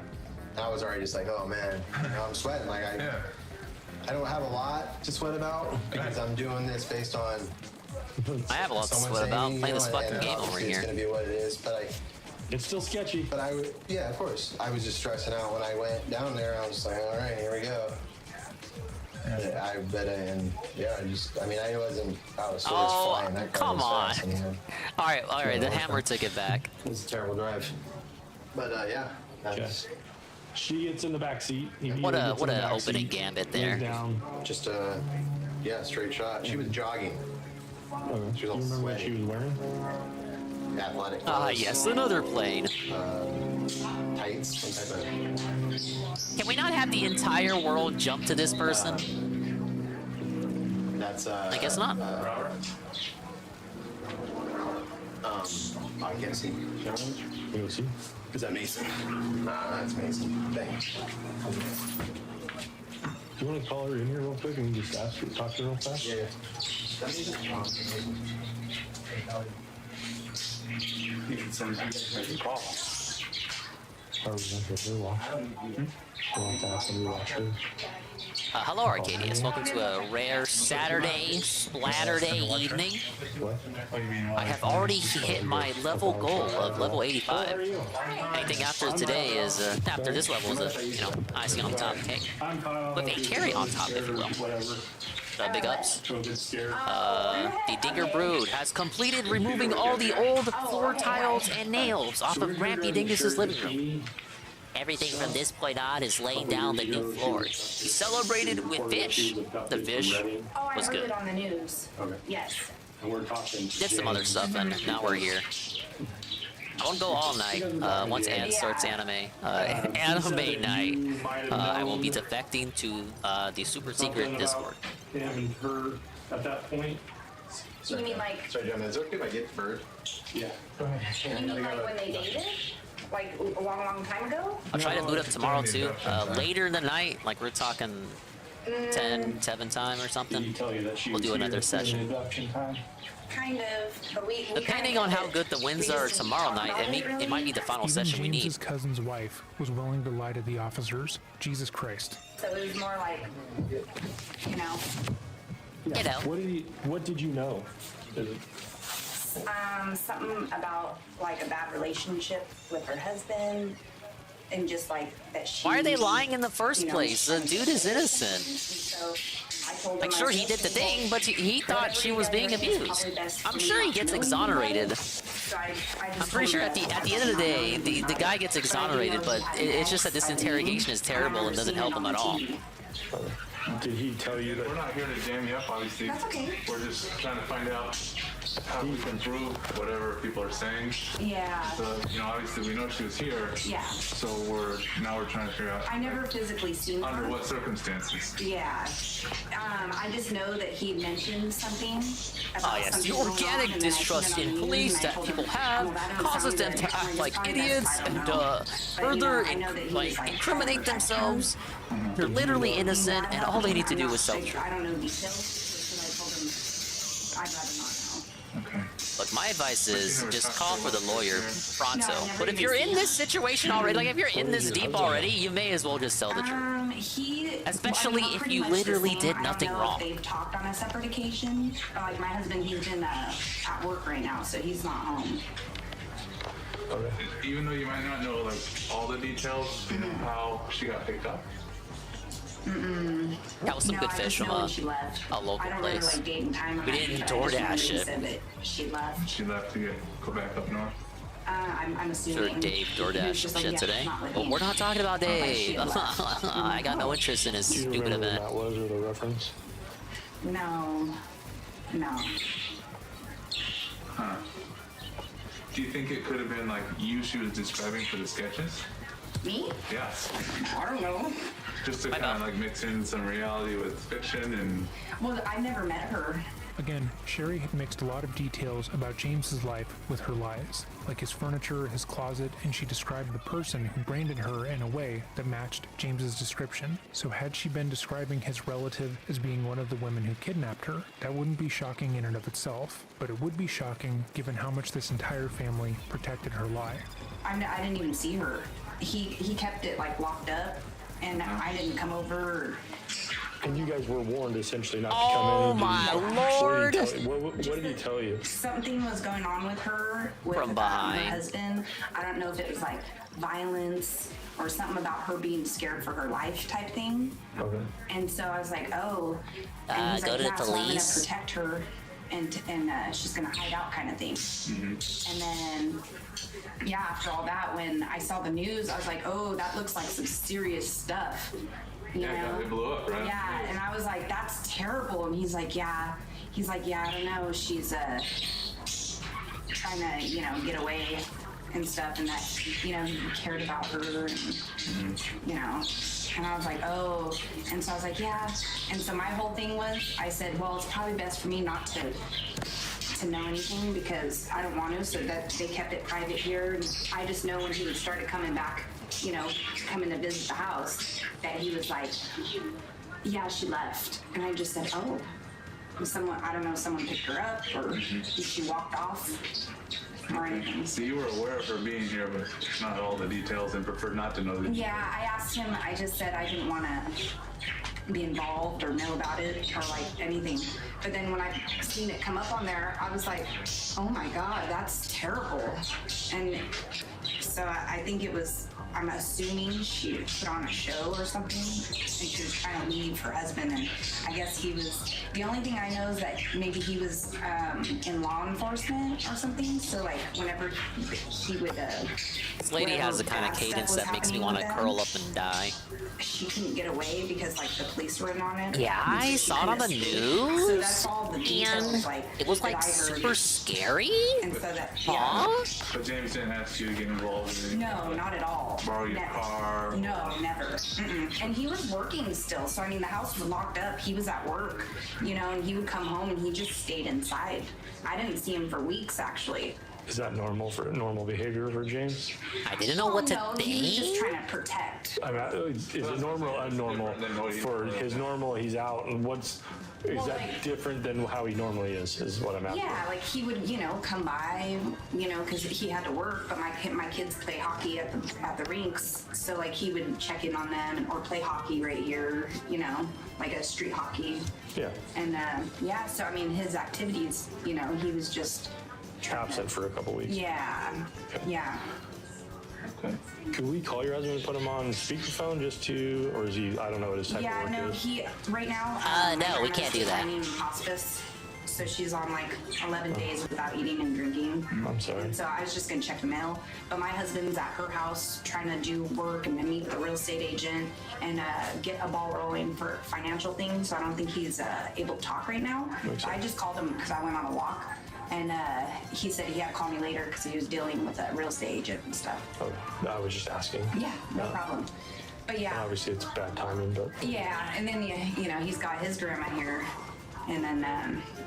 And I was already just like, oh man, I'm sweating. Like I don't have a lot to sweat about because I'm doing this based on I have a lot to sweat about. Play this fucking game over It's here. gonna be what it is, but it's still sketchy. But yeah, of course. I was just stressing out when I went down there. I was just like, all right, here we go. I bet it, and yeah, I wasn't out of sorts flying. That car come was on. fast, and, All right. The hammer took it back. It was a terrible drive. But yeah. She gets in the back seat. What a opening gambit there. Down. Just a straight shot. She was jogging. She was all Do you remember what sweaty. she was wearing? Athletic. Ah, yes, another plane. Tights, some type of. Can we not have the entire world jump to this person? That's I guess not. Robert. I can't see. You see? Is that Mason? Nah, that's Mason. Thanks. Do you want to call her in here real quick and just talk to her real fast? Yeah. That Mason? You can send a call. Hello, Arcadius. Welcome to a rare Saturday Splatter Day evening. I have already hit my level goal of level 85. Anything after today is, after this level is icing on top cake. With a cherry on top, if you will. Big ups. The Dinger Brood has completed removing all the old floor tiles and nails off of Grampy Dingus's living room. Everything from this point on is laying down the new floors. He celebrated with fish. The fish was good. On the news. Okay. Yes. And we're talking. Did some other stuff, and now we're here. I won't go all night. Once Ann starts anime night, I will be defecting to the super secret Discord. And her at that point. You mean like? Sorry, John. Is it okay if I get bird? Yeah. You mean like when they dated? Like a long time ago? I'll try to boot up tomorrow too. Later in the night, like we're talking 10, 7 time or something. We'll do another session. Kind of, but we Depending on how good the winds are tomorrow night, it might be the final Even session we need. James's cousin's wife was willing to lie to the officers. Jesus Christ. So it was more like, you know. What did you know? Something about like a bad relationship with her husband, and just like that she. Why are they lying in the first place? The dude is innocent. So I told Like, him, sure, he did the thing, but he thought she was being abused. I'm sure he gets exonerated. I'm pretty sure at the end of the day, the guy gets exonerated, but it's just that this interrogation is terrible and doesn't help him at all. Did he tell you that? We're not here to jam you up, obviously. That's okay. We're just trying to find out how we can prove whatever people are saying. Yeah. So, obviously we know she was here. Yeah. So we're trying to figure out I never physically seen her. under what circumstances. Yeah. I just know that he mentioned something. Ah, yes, the organic distrust in police that people have causes them to act like idiots and further incriminate themselves. They're literally innocent, and all they need to do is self-truth. I don't know details, so I told him I'd rather not know. Look, my advice is just call for the lawyer pronto. But if you're in this situation already, like if you're in this deep already, you may as well just tell the truth. Especially if you literally did nothing wrong. They've talked on a separate occasion. Like my husband, he's been at work right now, so he's not home. Even though you might not know all the details, you know how she got picked up. That was some good fish from a local place. We didn't DoorDash it. She left. She left to go back up north. I'm assuming. Sure, Dave DoorDash some shit today. But we're not talking about Dave. I got no interest in his stupid event. That was or the reference? No. Huh. Do you think it could have been like you she was describing for the sketches? Me? Yeah. I don't know. Just to kind of like mix in some reality with fiction and. Well, I never met her. Again, Sherry had mixed a lot of details about James's life with her lies, like his furniture, his closet, and she described the person who branded her in a way that matched James's description. So had she been describing his relative as being one of the women who kidnapped her, that wouldn't be shocking in and of itself, but it would be shocking given how much this entire family protected her lie. I didn't even see her. He kept it like locked up, and I didn't come over. And you guys were warned essentially not to Oh come in. my What lord! did he tell you? Something was going on with her, with From behind. her husband. I don't know if it was like violence or something about her being scared for her life type thing. Okay. And so I was like, oh. And he's go like, to the yeah, so I'm gonna police. protect her and she's gonna hide out kind of thing. And then, yeah, after all that, when I saw the news, I was like, oh, that looks like some serious stuff. You know? It blew up, right? Yeah, and I was like, that's terrible. And he's like, yeah. I don't know. She's trying to, get away and stuff, and that, he cared about her, and, and I was like, oh. And so I was like, yeah. And so my whole thing was, I said, well, it's probably best for me not to know anything because I don't want to, so that they kept it private here. And I just know when he would start coming back, coming to visit the house, that he was like, yeah, she left. And I just said, oh, someone picked her up, or she walked off, or anything. So you were aware of her being here, but not all the details, and preferred not to know the details. Yeah, I asked him, I just said I didn't want to be involved or know about it or like anything. But then when I seen it come up on there, I was like, oh my God, that's terrible. And so I think it was, I'm assuming she put on a show or something, and she was trying to leave her husband, and I guess he was, the only thing I know is that maybe he was in law enforcement or something, so like whenever he would This lady has the kind of cadence that makes me want to curl up and die. She couldn't get away because like the police were in on it. Yeah, I saw it on the news. So that's all the details, And like, it was that like I heard. super scary. And so that, Huh? But James didn't ask you to get involved in anything? No, not at all. Borrow your Never. car? No, never. And he was working still, so I mean, the house was locked up. He was at work, and he would come home and he just stayed inside. I didn't see him for weeks, actually. Is that normal behavior for James? I didn't know what to No, think. he was just trying to protect. I mean, is it normal or abnormal? For his normal, he's out, and is that different than how he normally is what I'm asking. Yeah, like he would, come by, because he had to work, but my kids play hockey at the rinks, so like he would check in on them or play hockey right here, like a street hockey. Yeah. And yeah, so I mean his activities, he was just absent for a couple weeks. Yeah. Yeah. Okay. Could we call your husband and put him on speakerphone or is he, I don't know what his type Yeah, of work no, is. he, right now, no, we can't do that. In hospice, so she's on like 11 days without eating and drinking. I'm sorry. And so I was just gonna check the mail, but my husband's at her house trying to do work and meet with a real estate agent and get a ball rolling for financial things, so I don't think he's able to talk right now. I just called him because I went on a walk. And he said he had to call me later because he was dealing with a real estate agent and stuff. Oh, I was just asking. Yeah, no problem. But yeah. Obviously, it's bad timing, but. Yeah, and then he's got his grandma here, and then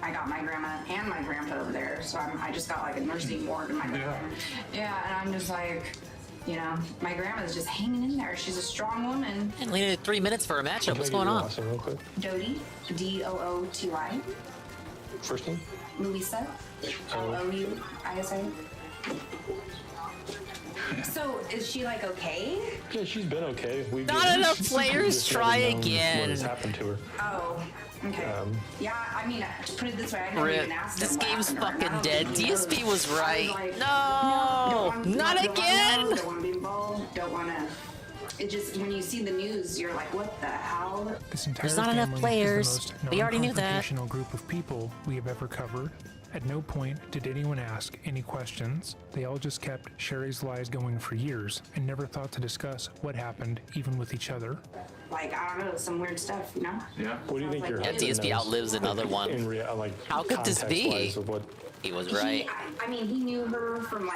I got my grandma and my grandpa over there. So I just got like a nursing ward in my grandma. Yeah, and I'm just like, my grandma's just hanging in there. She's a strong woman. And we needed 3 minutes for a matchup. What's going on? Real quick? Doty, D-O-O-T-Y. First name? Louisa, L-O-U-I-S-A. So is she like okay? Yeah, she's been okay. Not enough players just try haven't known again. What has happened to her? Oh, okay. Yeah, I mean, to put it this way, I never Rip. even asked This him what game's happened to her, and I fucking don't dead. think he knows. DSP was I right. like, No, don't not again. Don't want to be involved. Don't want to. It just, when you see the news, you're like, what the hell? This entire There's not enough family players. is the most We already knew that. non-confrontational group of people we have ever covered. At no point did anyone ask any questions. They all just kept Sherry's lies going for years and never thought to discuss what happened, even with each other. Like, I don't know, some weird stuff, Yeah. What do you think your Yeah, husband DSP knows? outlives another one. How could this be? context-wise of what- He was right. I mean, he knew her from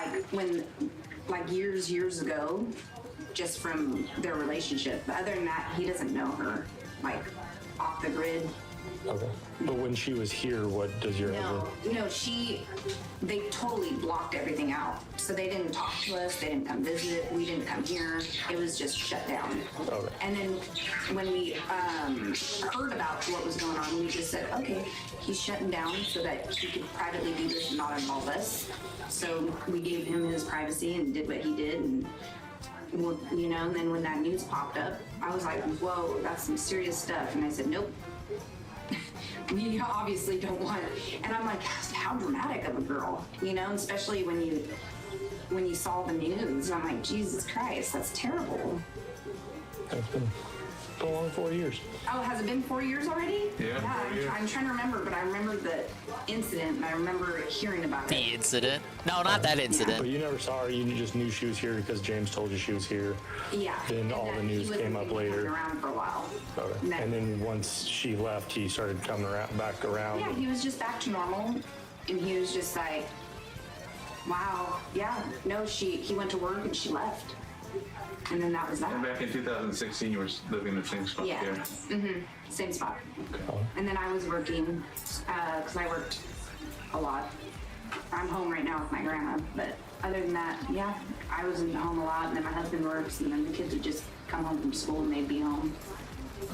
years ago, just from their relationship. But other than that, he doesn't know her, off the grid. Okay. But when she was here, what does your husband? No, they totally blocked everything out. So they didn't talk to us, they didn't come visit, we didn't come here. It was just shut down. Okay. And then when we heard about what was going on, we just said, okay, he's shutting down so that he could privately do this and not involve us. So we gave him his privacy and did what he did, and well, you know, and then when that news popped up, I was like, whoa, that's some serious stuff. And I said, nope. We obviously don't want it. And I'm like, how dramatic of a girl, you know, especially when you saw the news. I'm like, Jesus Christ, that's terrible. It's been a long 4 years. Oh, has it been 4 years already? Yeah, 4 years. I'm trying to remember, but I remember the incident, and I remember hearing about The it. incident? No, not that incident. But you never saw her. You just knew she was here because James told you she was here. Yeah. Then all the news came up later. Around for a while. Okay. And then once she left, he started coming back around. Yeah, he was just back to normal, and he was just like, wow, yeah, no, he went to work and she left. And then that was that. And back in 2016, you were living in the same spot. Yeah. Mm-hmm. Same spot. And then I was working, because I worked a lot. I'm home right now with my grandma, but other than that, yeah, I was in home a lot, and then my husband works, and then the kids would just come home from school and they'd be home.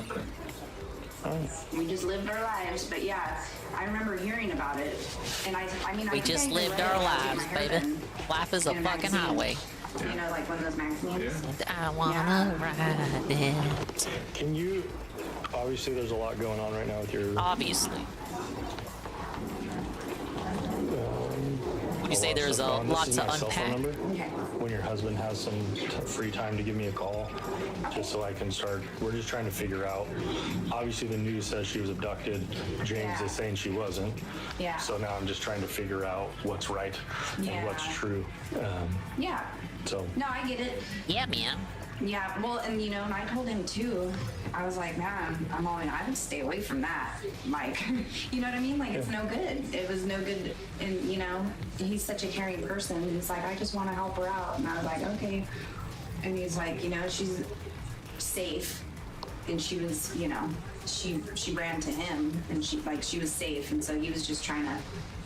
Okay. We just lived our lives, but yeah, I remember hearing about it, and I mean, We just lived our lives, baby. Life is a fucking highway. You know, like one of those magazines. I wanna ride it. Can you? Obviously, there's a lot going on right now with your. Obviously. Would you say there's a lot This is to my cell phone unpack? number. When your husband has some free time to give me a call, just so I can start. We're just trying to figure out. Obviously, the news says she was abducted. James is saying she wasn't. Yeah. So now I'm just trying to figure out what's right and what's true. Yeah. So. No, I get it. Yeah, man. Yeah, well, and you know, and I told him too. I was like, man, I would stay away from that. Like, you know what I mean? Like, it's no good. It was no good. And you know, he's such a caring person. He's like, I just want to help her out. And I was like, okay. And he's like, you know, she's safe, and she was, you know, she ran to him, and she was safe, and so he was just trying to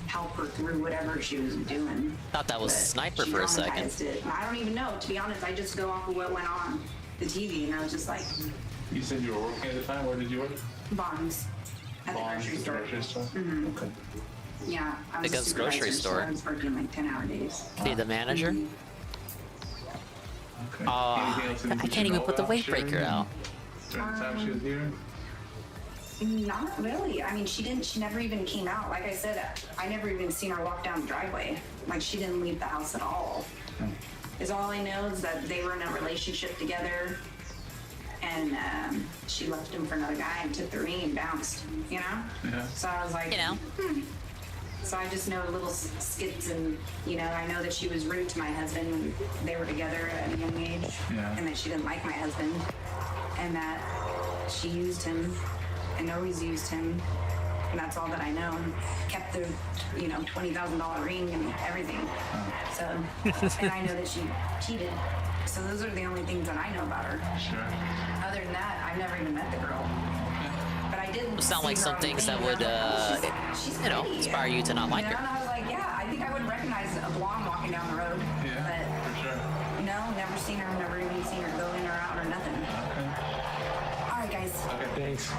help her through whatever she was doing. Thought that was But Sniper she for a second. traumatized it. And I don't even know, to be honest. I just go off of what went on the TV, and I was just like, You said you were working at the time. Where did you work? Bonds at the grocery store. Mhm. Okay. Yeah, I was Big a Up's grocery supervisor, so store. I was working like 10-hour days. Be the manager? Okay. Oh, Anything else that I you can't even know put the about weight Sherry breaker out. During the time she was here? Not really. I mean, she never even came out. Like I said, I never even seen her walk down the driveway. Like, she didn't leave the house at all. Is all I know is that they were in a relationship together, and she left him for another guy and took the ring and bounced, you know? Yeah. So I was like, You know. So I just know little skits, and you know, I know that she was rude to my husband when they were together at a young age, and that she didn't like my husband, and that she used him and always used him, and that's all that I know. And kept the, you know, $20,000 ring and everything. So, and I know that she cheated. So those are the only things that I know about her. Sure. Other than that, I've never even met the girl. But I did. Sound like see her some on things that TV, would, and I'm like, she's you know, pretty. inspire you to not like You know, her. and I was like, yeah, I think I would recognize a blonde walking down the road. Yeah, But, for sure. no, never seen her, never even seen her go in or out or nothing. Okay. All right, guys. Okay, thanks.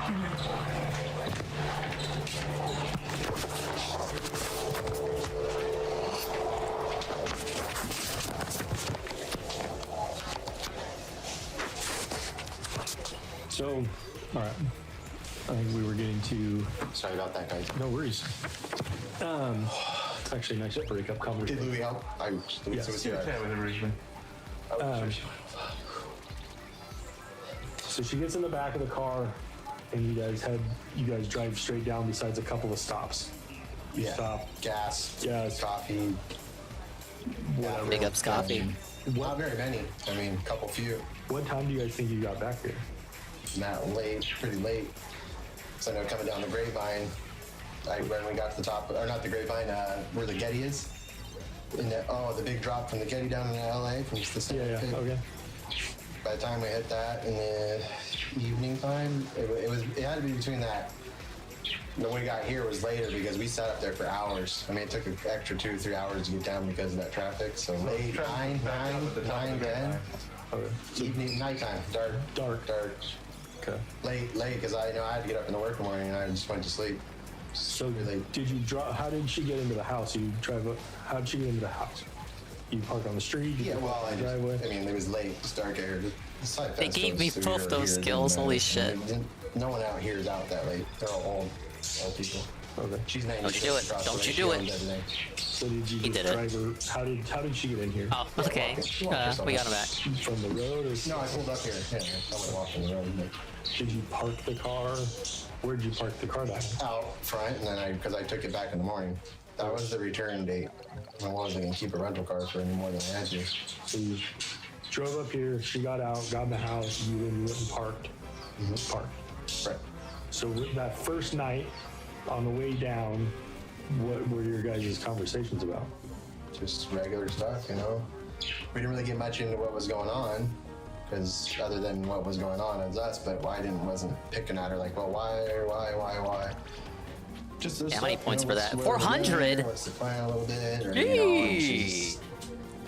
So, all right. I think we were getting to. Sorry about that, guys. No worries. It's actually a nice breakup conversation. Did Louis help? Yes. was here. Yeah, with the original. So she gets in the back of the car, and you guys drive straight down besides a couple of stops. You stop. Gas. Coffee. Whatever. Big Up's coffee. Not very many. I mean, a couple few. What time do you guys think you got back here? Not late, pretty late. So I know coming down the grapevine, when we got to the top, or not the grapevine, where the Getty is. The big drop from the Getty down in LA from the city. Yeah, okay. By the time we hit that in the evening time, it had to be between that. When we got here, it was later because we sat up there for hours. I mean, it took an extra 2 or 3 hours to get down because of that traffic. So late, 9, 10. Okay. Evening, nighttime, dark. Okay. Late, because I know I had to get up in the work in the morning and I just went to sleep. So did you drive? How did she get into the house? You drive up. How did she get into the house? You park on the street? Yeah, well, I mean, it was late. It's dark here. The side They fence gave goes me through both here, those here, skills, then, holy shit. No one out here is out that late. They're all old people. Okay. She's Don't you do it. Don't you do it. So did you He just did it. drive her? How did she get in here? Oh, okay. We got him back. From the road or? No, I pulled up here. Yeah, someone walked in the road. Did you park the car? Where'd you park the car back? Out front, and then because I took it back in the morning. That was the return date. I wasn't gonna keep a rental car for any more than I had to. So you drove up here, she got out, got in the house, you went and parked. Parked. Right. So with that first night, on the way down, what were your guys' conversations about? Just regular stuff, you know. We didn't really get much into what was going on, because other than what was going on as us, but wasn't picking at her like, well, why? Just how many points for that? 400? What's the plan a little bit? Or, Gee.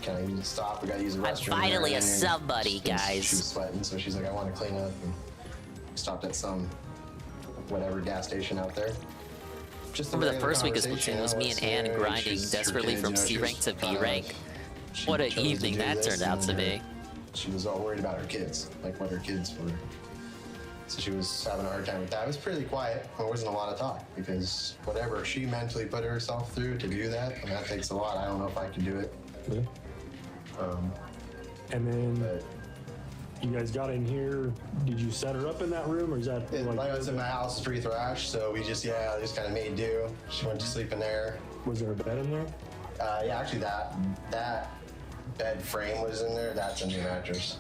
Can I stop? We gotta use the I'm restroom. finally a there. somebody, guys. She was sweating, so she's like, I want to clean up. And stopped at some whatever gas station out there. Just Remember the first week of Splatoon was me and Ann grinding desperately from C rank to B rank. What an evening that turned out to be. She was all worried about her kids, like what her kids were. So she was having a hard time with that. It was pretty quiet. There wasn't a lot of talk because whatever she mentally put herself through to do that, and that takes a lot. I don't know if I could do it. Yeah. And then you guys got in here. Did you set her up in that room, or is that Like I was in my house, free thrash, so we just kind of made do. She went to sleep in there. Was there a bed in there? Yeah, actually that bed frame was in there. That's a new mattress.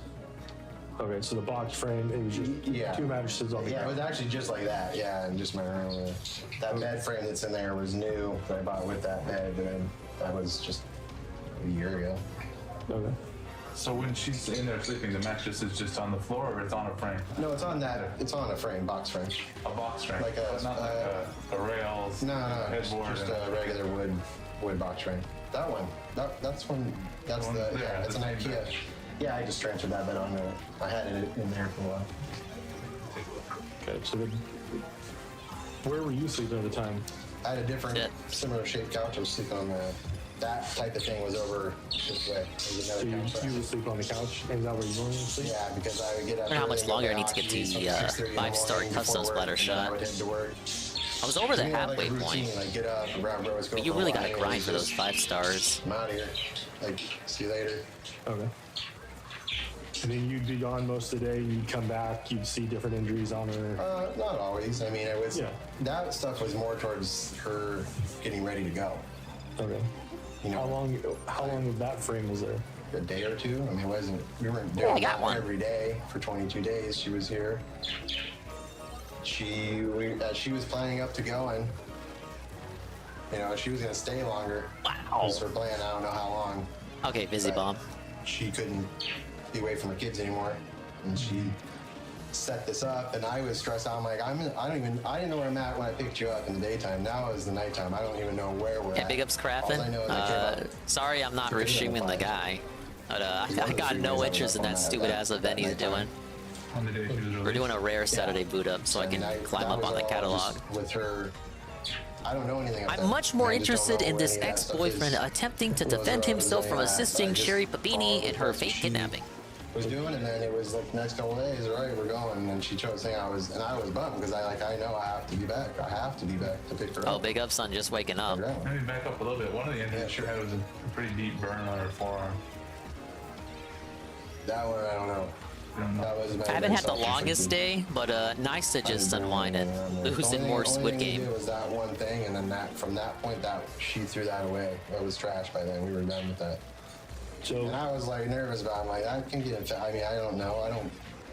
Okay, so the box frame, it was just two mattresses on the Yeah, ground. it was actually just like that. Yeah, and just my room. That bed frame that's in there was new that I bought with that bed, and that was just a year ago. Okay. So when she's in there sleeping, the mattress is just on the floor, or it's on a frame? No, it's on that. It's on a frame, box frame. A box frame. Like but not like a rails. No, headboard. just a regular wood box frame. That one. That's it's an IKEA. Yeah, I just transferred that bed on there. I had it in there for a while. Okay, so where were you sleeping at the time? I had a different, similar shaped couch. I was sleeping on that type of thing was over this way. There was So another couch. you would sleep on the couch? Is that where you normally sleep? Yeah, because I would get up. I wonder how much early and longer go I need to to get to hockey, the 6:30 in the 5-star morning custom before splatter work, and then I shot. would head to work. I was over the You know, like halfway a routine, point. Like get up, grab bros, go But you for a really walk, gotta and grind for those just, 5 stars. I'm out of here. Like, see you later. Okay. And then you'd be gone most of the day, you'd come back, you'd see different injuries on her. Not always. I mean, it was that stuff was more towards her getting ready to go. Okay. You know, how long of that frame was there? A day or two. I mean, we weren't doing that every day for 22 days. She was here. She was planning up to going. You know, she was gonna stay longer. Wow. Was her plan. I don't know how long. Okay, busy bomb. She couldn't be away from her kids anymore, and she set this up. And I was stressed out. I'm like, I didn't know where I'm at when I picked you up in the daytime. Now is the nighttime. I don't even know where we're Yeah, at. big ups, All I know is I came Krafen. up. Sorry, I'm not reshooting the guy. But I got no interest in that stupid ass event he's doing. On the day she was We're doing a rare Saturday boot up so I can climb up on the catalog. With her, I don't know anything about I'm much more interested in this ex-boyfriend attempting to defend himself from assisting Sherry Papini in her fake kidnapping. was doing, and then it was like next couple days, all right, we're going, and she chose saying I was bummed because I know I have to be back. I have to be back to pick her up. Oh, big ups on just waking up. Let me back up a little bit. One of the injuries she had was a pretty deep burn on her forearm. That one, I don't know. That was I haven't had the longest day, but nice to just unwind and lose in more Squid Game. It was that one thing, and then from that point, she threw that away. That was trash by then. We were done with that. And I was like nervous about it. I'm like, I can get infected. I mean, I don't know. I don't.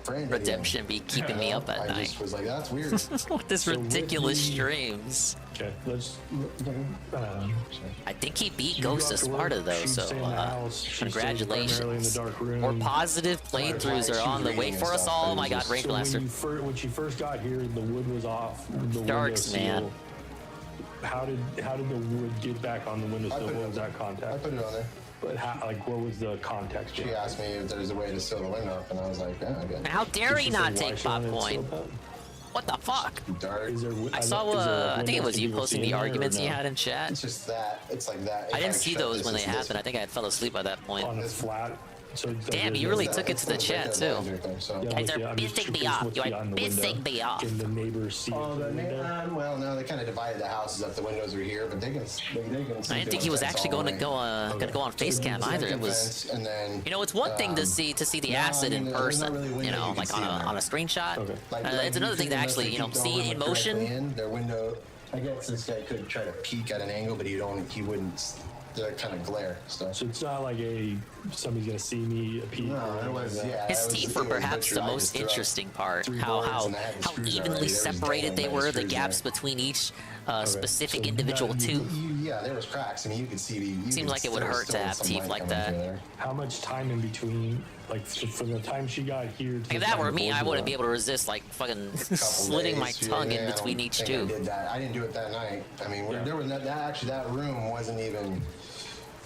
Redemption be keeping me up at I night. just was like, that's weird. With this ridiculous streams. Okay, let's. I think he beat Ghost of Sparta though, so congratulations. More positive playthroughs are on the way for us all. Oh my God, Range Blaster. When she first got here, the wood was off. The Darks, man. How did the wood get back on the windowsill? What was that contact? I put it on there. But what was the context? She asked me if there's a way to seal the window up, and I was like, yeah, I got it. How dare he not take pop point? What the fuck? Dark. I saw, I think it was you posting the arguments you had in chat. It's just that. It's like that. I didn't see those when they happened. I think I had fell asleep by that point. On the flat. So damn, you really took it to the chat too. Guys are pissing me off. You are pissing me off. Can the neighbors see? Oh, well, no, they kind of divided the houses up. The windows are here, but they can. I didn't think he was actually going to go on face cam either. It was, and then, you know, it's one thing to see the acid in person, you know, like on a screenshot. It's another thing to actually, you know, see it in motion. Their window. I guess this guy could try to peek at an angle, but he wouldn't. The kind of glare stuff. So it's not like somebody's gonna see me peek. No, it was, yeah. His teeth were perhaps the most interesting part. How evenly separated they were, the gaps between each specific individual tooth. Yeah, there was cracks. I mean, you could see. Seems like it would hurt to have teeth like that. How much time in between, like from the time she got here? If that were me, I wouldn't be able to resist like fucking slitting my tongue in between each tooth. I didn't do it that night. I mean, there was that room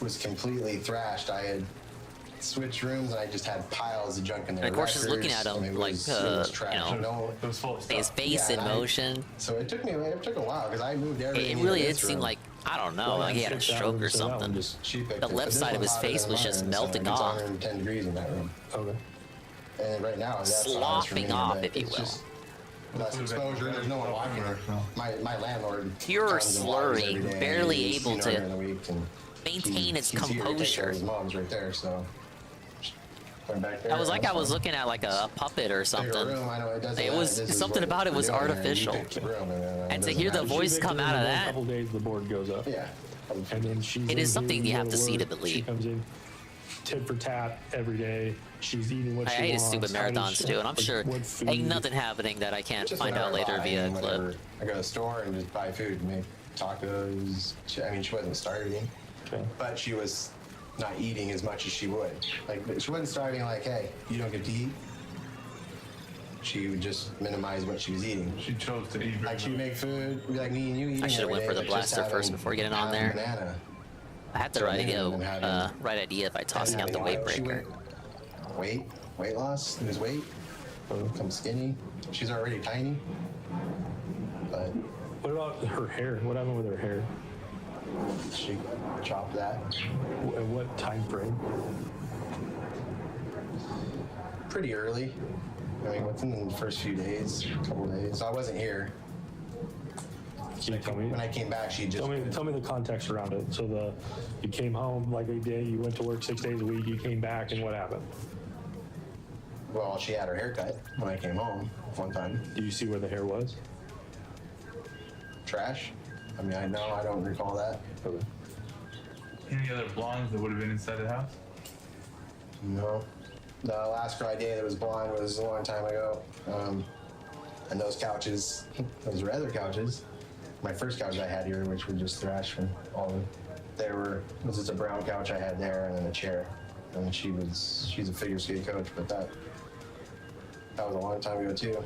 was completely thrashed. I had switched rooms and I just had piles of junk in there. And of course, just looking at him, like, you know, his face in motion. So it took a while because I moved everything. It really did seem like, I don't know, like he had a stroke or something. The left side of his face was just melting off. 110 degrees in that room. Okay. And right now, that's sloughing off, if you will. Less exposure. There's no one walking there. My landlord. Pure slurring, barely able to maintain its composure. His mom's right there, so. I was like I was looking at like a puppet or something. It was something about it was artificial. And to hear the voice come out of that, a couple days the board goes up. Yeah. And then it is something you have to see to She believe. comes in tit for tat every day. She's eating what I she hate wants. stupid marathons too, and I'm sure ain't nothing happening that I can't find out later via a clip. I go to the store and just buy food, make tacos. I mean, she wasn't starving, but she was not eating as much as she would. Like, she wasn't starving like, hey, you don't get to eat. She would just minimize what she was eating. She chose to eat. Like, she'd make food, be like me and you eating. I should have went for the blaster first before getting on there. Banana. I had the right idea by tossing out the weight breaker. Weight loss, lose weight, become skinny. She's already tiny. But what about her hair? What happened with her hair? She chopped that. At what time frame? Pretty early. I mean, within the first few days, couple days. So I wasn't here. Can you tell me? When I came back, she just tell me the context around it. So you came home like a day, you went to work 6 days a week, you came back, and what happened? Well, she had her hair cut when I came home one time. Do you see where the hair was? Trash. I mean, I don't recall that. Okay. Any other blondes that would have been inside the house? No. The last girl I dated that was blonde was a long time ago. And those couches, those were other couches. My first couch I had here, which were just thrashed from all of them. It was just a brown couch I had there and then a chair. And she's a figure skating coach, but that was a long time ago too.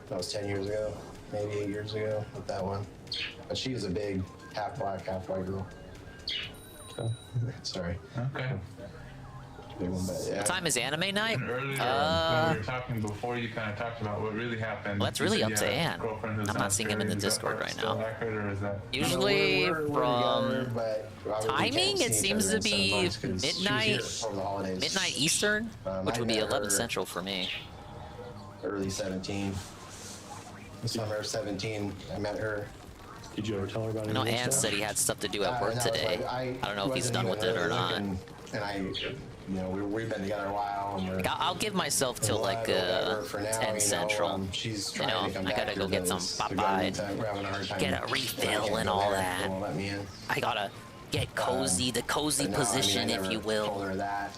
That was 10 years ago, maybe 8 years ago with that one. But she was a big half black, half white girl. Okay. Sorry. Okay. Big one, but yeah. What time is anime night? And earlier, when we were talking before, you kind of talked about what really happened. Well, that's really up to Ann. I'm not seeing him in the Discord right now. Usually from timing, it seems to be midnight Eastern, which would be 11 Central for me. Early 17. The summer of 17, I met her. Did you ever tell her about it? I know Ann said he had stuff to do at work today. I don't know if he's done with it or not. And we've been together a while. And I'll give myself till like 10 Central. She's I gotta go get some Popeye, get a refill and all that. I gotta get cozy, the cozy position, if you will. Told her that.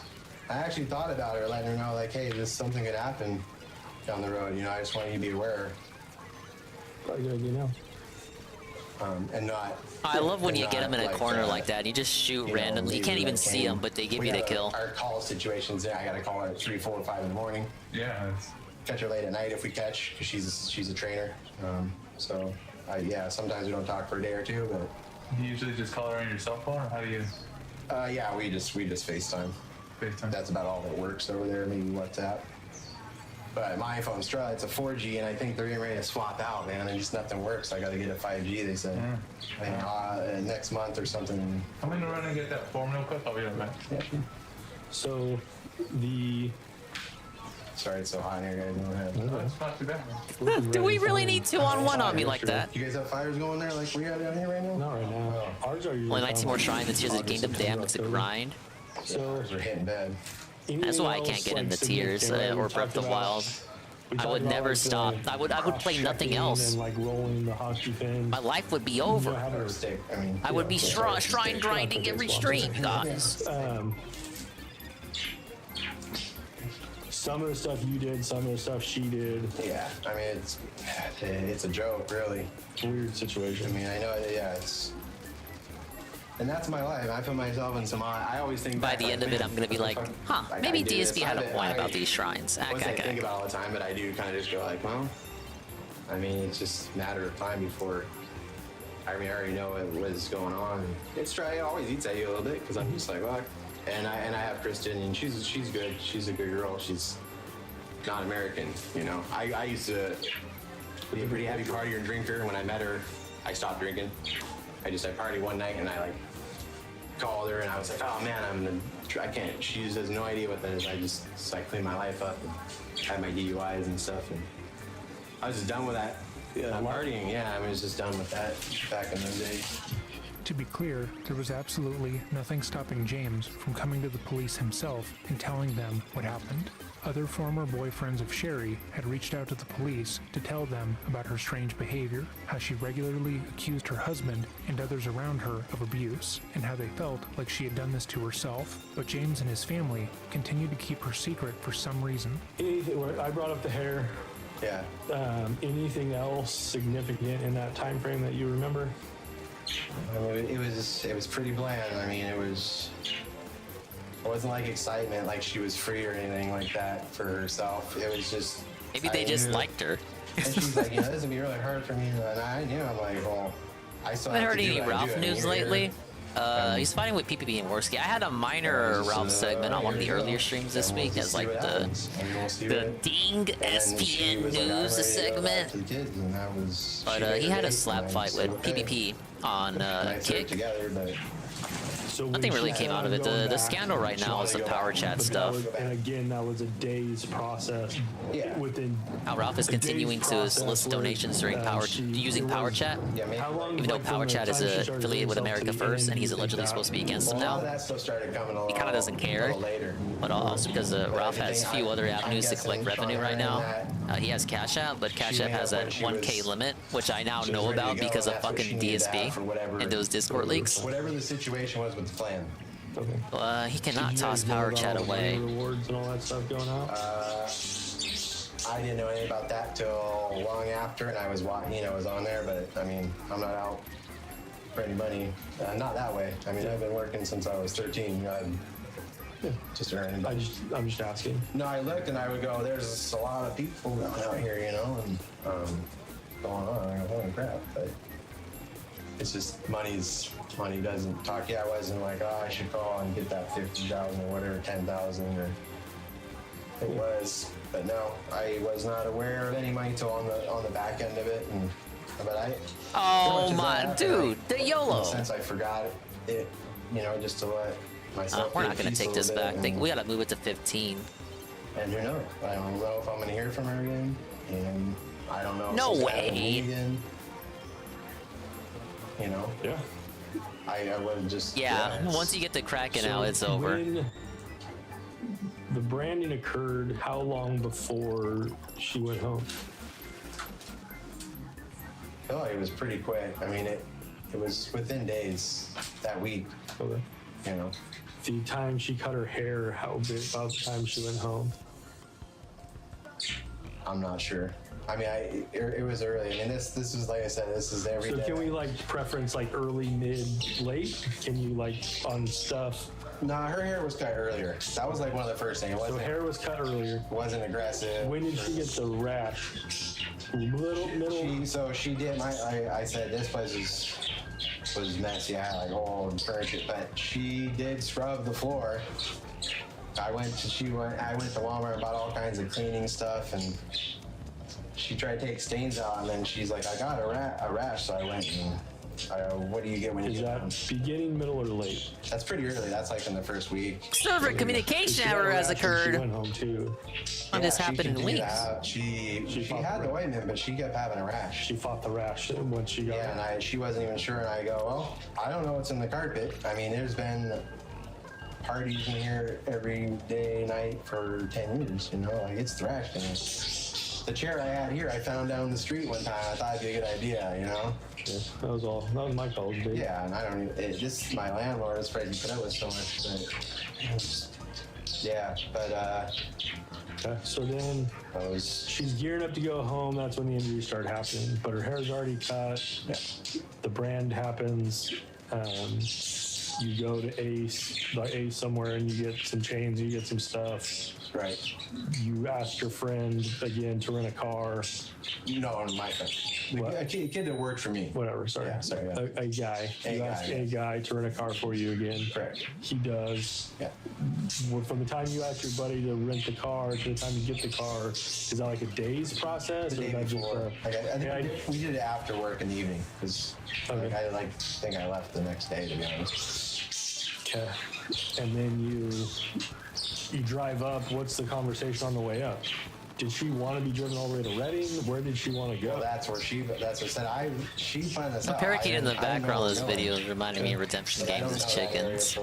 I actually thought about her, letting her know, like, hey, something could happen down the road. I just want you to be aware. Probably a good idea now. And not. I love when you get them in a corner like that. You just shoot randomly. You can't even see them, but they give you the kill. Our call situations, I gotta call her at 3, 4, 5 in the morning. Yeah. Catch her late at night if we catch, because she's a trainer. Sometimes we don't talk for a day or two, but. You usually just call her on your cell phone, or how do you? We just FaceTime. FaceTime. That's about all that works over there. Maybe WhatsApp. But my iPhone's it's a 4G, and I think they're getting ready to swap out, man. And just nothing works. I got to get a 5G. They said next month or something. I'm gonna run and get that form real quick. I'll be right back. Yeah. So Sorry, it's so hot in here, guys. Go ahead. No, it's not too bad. Do we really need 2-on-1 on me like that? You guys have fires going there like we got down here right now? Not right now. Ours are Only 19 more shrines and tears of kingdom. Damn, it's a grind. So we're hitting bed. That's why I can't get into Tears or Breath of the Wild. I would never stop. I would play nothing else. Like rolling the hockey pins. My life would be over. I would be shrine grinding every stream, guys. Some of the stuff you did, some of the stuff she did. Yeah, I mean it's a joke, really. Weird situation. I mean, I know. Yeah, it's. And that's my life. I put myself in some. I always think. By the end of it, I'm gonna be like, huh? Maybe DSP had a point about these shrines. I think about all the time, but I do kind of just go like, well, I mean, it's just a matter of time before. I mean, I already know what is going on. It always eats at you a little bit because I'm just like, well, and I have Kristen, and she's good. She's a good girl. She's not American, you know. I used to be a pretty heavy partier and drinker. When I met her, I stopped drinking. I partied one night and I like called her and I was like, oh man, I can't. She just has no idea what that is. I cleaned my life up and had my DUIs and stuff, and I was just done with that. Partying, yeah, I was just done with that back in those days. To be clear, there was absolutely nothing stopping James from coming to the police himself and telling them what happened. Other former boyfriends of Sherry had reached out to the police to tell them about her strange behavior, how she regularly accused her husband and others around her of abuse, and how they felt like she had done this to herself. But James and his family continued to keep her secret for some reason. I brought up the hair. Yeah. Anything else significant in that time frame that you remember? I mean, it was pretty bland. I mean, it wasn't like excitement, like she was free or anything like that for herself. It was just maybe they just liked her. And she's like, this would be really hard for me. And I knew. I'm like, well, I still. Haven't heard any Ralph news lately. He's fighting with PPP and Worski. I had a minor Ralph segment on one of the earlier streams this week as like the Ding SPN news segment. But he had a slap fight with PPP on Kick. Nothing really came out of it. The scandal right now is the power chat stuff. And again, that was a day's process. Yeah. Within how Ralph is continuing to solicit donations during using power chat, even though power chat is affiliated with America First, and he's allegedly supposed to be against them now. He kind of doesn't care, but also because Ralph has a few other avenues to collect revenue right now. He has Cash App, but Cash App has that 1K limit, which I now know about because of fucking DSP and those Discord leaks. Whatever the situation was with the plan. Okay. He cannot toss power chat away. Rewards and all that stuff going out. I didn't know anything about that till long after, and I was on there. But I mean, I'm not out for any money. Not that way. I mean, I've been working since I was 13. Just earning. I'm just asking. No, I looked and I would go, there's a lot of people out here, you know, and going on. I go, holy crap. But it's just money doesn't talk. Yeah, I wasn't like, I should call and get that 50,000 or whatever, 10,000 or it was. But no, I was not aware of any money till on the back end of it. Oh my dude, the YOLO. Since I forgot it, you know, just to let myself. We're not gonna take this back. We gotta move it to 15. And who knows? I don't know if I'm gonna hear from her again, and I don't know. No way. Again. You know? Yeah. I would just. Yeah. Once you get the Kraken out, it's over. When the branding occurred, how long before she went home? I feel like it was pretty quick. I mean, it was within days that week. Okay. You know. The time she cut her hair, about the time she went home? I'm not sure. I mean, it was early. I mean, this is like I said, this is every day. So can we like preference like early, mid, late? Can you like on stuff? Nah, her hair was cut earlier. That was like one of the first things. So hair was cut earlier. Wasn't aggressive. When did she get the rash? Middle. She did. I said this place was messy. I had like old furniture, but she did scrub the floor I went to Walmart and bought all kinds of cleaning stuff, and she tried to take stains out, and then she's like, I got a rash, so I went and what do you get when you get home? Beginning, middle, or late? That's pretty early. That's like in the first week. Server communication error has occurred. She went home too. This happened in weeks. She had the ointment, but she kept having a rash. She fought the rash when she got it. And she wasn't even sure, and I go, well, I don't know what's in the carpet. I mean, there's been parties in here every day, night for 10 years, you know, like it's thrashed in it. The chair I had here, I found down the street one time. I thought it'd be a good idea, you know? Yeah, that was my call, dude. Yeah, and I don't even, this is my landlord is afraid to put up with so much, but yeah, but okay, so then she's gearing up to go home. That's when the injuries start happening, but her hair's already cut. Yeah. The brand happens. You go to Ace somewhere, and you get some chains, you get some stuff. Right. You asked your friend again to rent a car. No, my friend. A kid that worked for me. Whatever, sorry. Yeah, sorry. Yeah. A guy. You asked a guy to rent a car for you again. Correct. He does. Yeah. Well, from the time you ask your buddy to rent the car to the time you get the car, is that like a day's process? The day before. We did it after work in the evening, because I think I left the next day, to be honest. Okay. And then you drive up. What's the conversation on the way up? Did she want to be driven all the way to Reading? Where did she want to go? Well, that's what I said. She planned this out. The parakeet in the background of this video is reminding me of Redemption Games' chickens.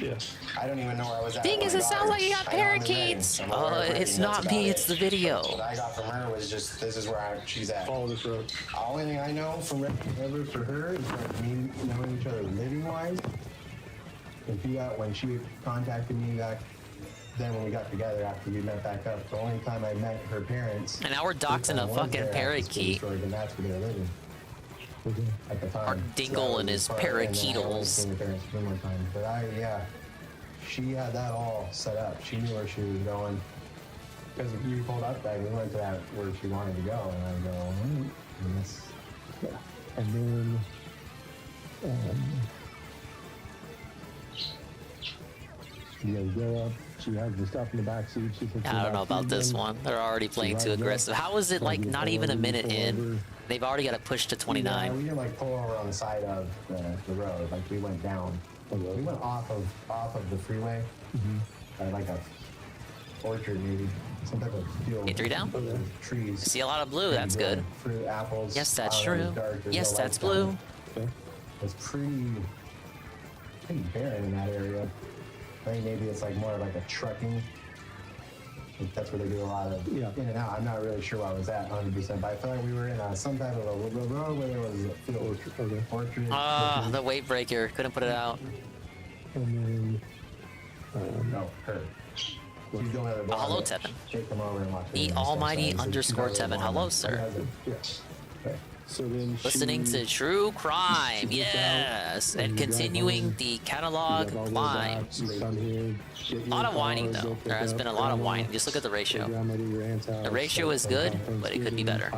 Yeah. I don't even know where I was at. Thing is, it sounds like you got parakeets. It's not me, it's the video. What I got from her was just, this is where she's at. Follow this road. The only thing I know from ever for her is like me knowing each other living-wise. When she contacted me back then when we got together after we met back up, the only time I met her parents. And now we're doxing a fucking parakeet. And that's where they were living. At the time. Our dingle and his parakeetles. But she had that all set up. She knew where she was going. Because you pulled up that, we went to that where she wanted to go, and I go, and this, yeah. And then, you guys go up. She has the stuff in the back seat. I don't know about this one. They're already playing too aggressive. How is it like not even a minute in? They've already got to push to 29. Yeah, we didn't like pull over on the side of the road. Like we went down. We went off of the freeway. Like a orchard maybe. Some type of field. Get 3 down. Trees. See a lot of blue. That's good. Fruit, apples. Yes, that's true. Yes, that's blue. It's pretty barren in that area. I think maybe it's like more like a trucking. That's where they do a lot of in and out. I'm not really sure where I was at 100%, but I feel like we were in some type of a road where there was a field orchard. Ah, the weight breaker. Couldn't put it out. And then, no, her. She's going at the hello, Tevin. Take them over and watch The almighty underscore Tevin. Hello, sir. So then listening to True Crime, yes, and continuing the catalog climb. A lot of whining though. There has been a lot of whining. Just look at the ratio. The ratio is good, but it could be better.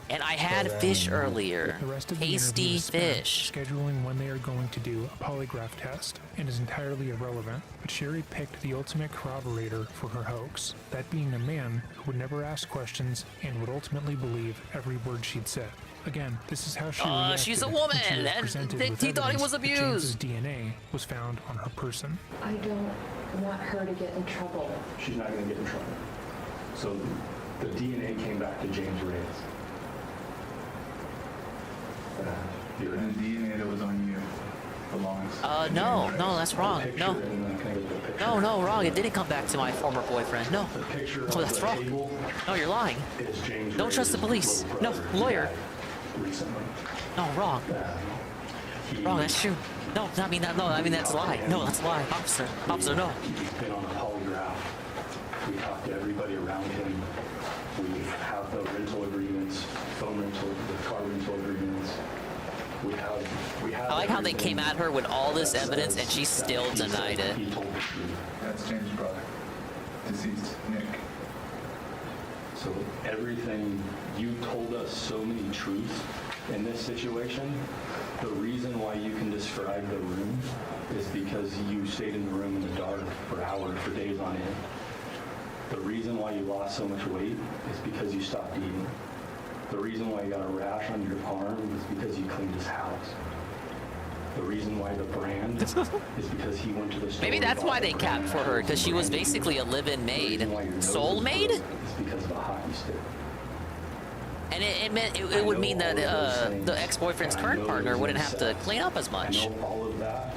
And I had fish earlier. The rest of Tasty fish. Scheduling when they are going to do a polygraph test and is entirely irrelevant, but Sherry picked the ultimate corroborator for her hoax, that being a man who would never ask questions and would ultimately believe every word she'd said. Again, this is how she reacted she's a when woman, she was and presented with he thought he was evidence that abused. James's DNA was found on her person. I don't want her to get in trouble. She's not going to get in trouble. So the DNA came back to James Reyes. The DNA that was on you belongs. No, that's wrong. No, wrong. It didn't come back to my former boyfriend. No, that's wrong. No, you're lying. Don't trust the police. No, lawyer. No, wrong. Wrong. That's true. No, I mean that. No, I mean that's a lie. No, that's a lie. Officer, no. He's been on a polygraph. We talked to everybody around him. We have the rental agreements, phone rental, the car rental agreements. We have I like how they came at her with all this evidence and she still denied it. That's James' brother, deceased Nick. So everything, you told us so many truths in this situation. The reason why you can describe the room is because because you stayed in the room in the dark for hours, for days on end. The reason why you lost so much weight is because you stopped eating. The reason why you got a rash on your arm is because you cleaned his house. The reason why the brand is because he went to the store. Maybe that's why they capped for her, because she was basically a live-in maid. Soul maid? It's because of a hockey stick. And it meant it would mean that the ex-boyfriend's current partner wouldn't have to clean up as much. I know all of that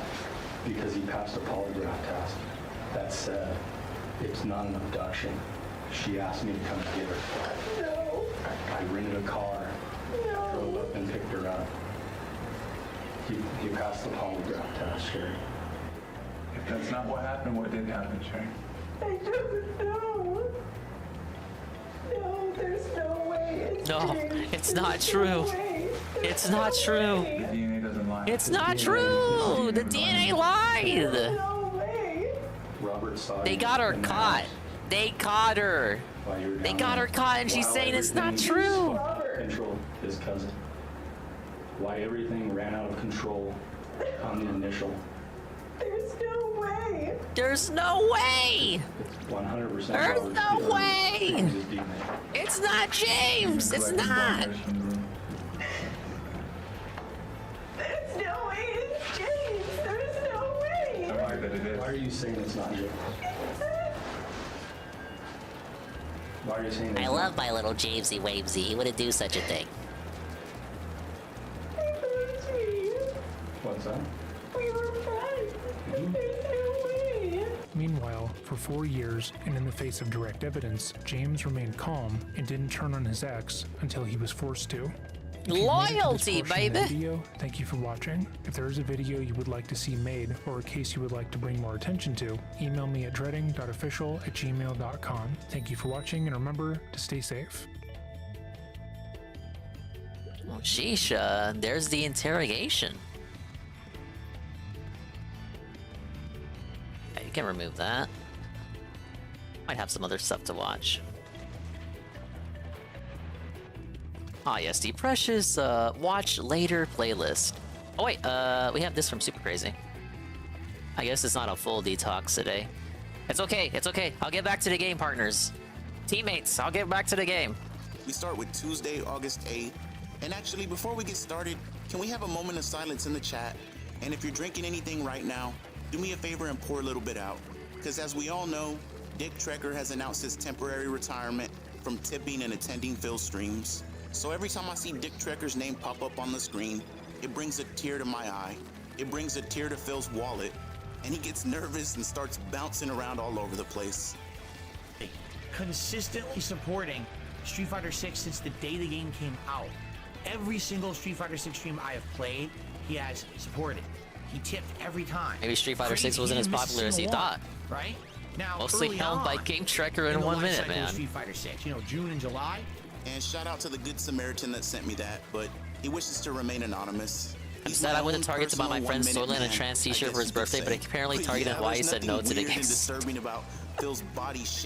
because he passed a polygraph test. That said, it's not an abduction. She asked me to come get her. No. I rented a car, drove up and picked her up. He passed the polygraph test, Sherry. If that's not what happened, what did happen, Sherry? I don't know. No, there's no way. No, it's not true. It's not true. The DNA doesn't lie. It's not true. The DNA lied. No way. Robert saw They you got her in the caught. house They caught her. while you were They down got there. her caught, and she's While saying it's not everything true. Control his cousin. Why everything ran out of control on the initial. There's no way. There's no way. 100%. There's Robert's no DNA. way. His DNA. It's not James. It's not. There's no way it's James. There's no way. I'm right that it is. Why are you saying it's not James? Why are you saying that? I love my little Jamesy Wavesy. He wouldn't do such a thing. What's that? We were friends. There's no way. Meanwhile, for 4 years, and in the face of direct evidence, James remained calm and didn't turn on his ex until he was forced to. If you've made it to this Loyalty, portion of the baby. Video, thank you for watching. If there is a video you would like to see made, or a case you would like to bring more attention to, email me at dreading.official@gmail.com. Thank you for watching, and remember to stay safe. Oh, sheesh, there's the interrogation. Okay, you can remove that. Might have some other stuff to watch. Ah, yes, the precious watch later playlist. Oh wait, we have this from Super Crazy. I guess it's not a full detox today. It's okay, it's okay. I'll get back to the game, partners. Teammates, I'll get back to the game. We start with Tuesday, August 8th. And actually, before we get started, can we have a moment of silence in the chat? And if you're drinking anything right now, do me a favor and pour a little bit out. Because as we all know, Dick Trekker has announced his temporary retirement from tipping and attending Phil's streams. So every time I see Dick Trekker's name pop up on the screen, it brings a tear to my eye. It brings a tear to Phil's wallet, and he gets nervous and starts bouncing around all over the place. Consistently supporting Street Fighter 6 since the day the game came out. Every single Street Fighter 6 stream I have played, he has supported. He tipped every time. Maybe Street Fighter 6 Crazy, wasn't he as didn't miss a popular as he single thought. one, right? Now, Mostly early held by on Game Trekker in the 1 life minute, cycle of man. Street Fighter 6, you know, June and July. And shout out to the Good Samaritan that sent me that, but he wishes to remain anonymous. I'm sad I went to Target to buy my friend Soylent a trans t-shirt for his birthday, but apparently Target and Hawaii said no to the gift.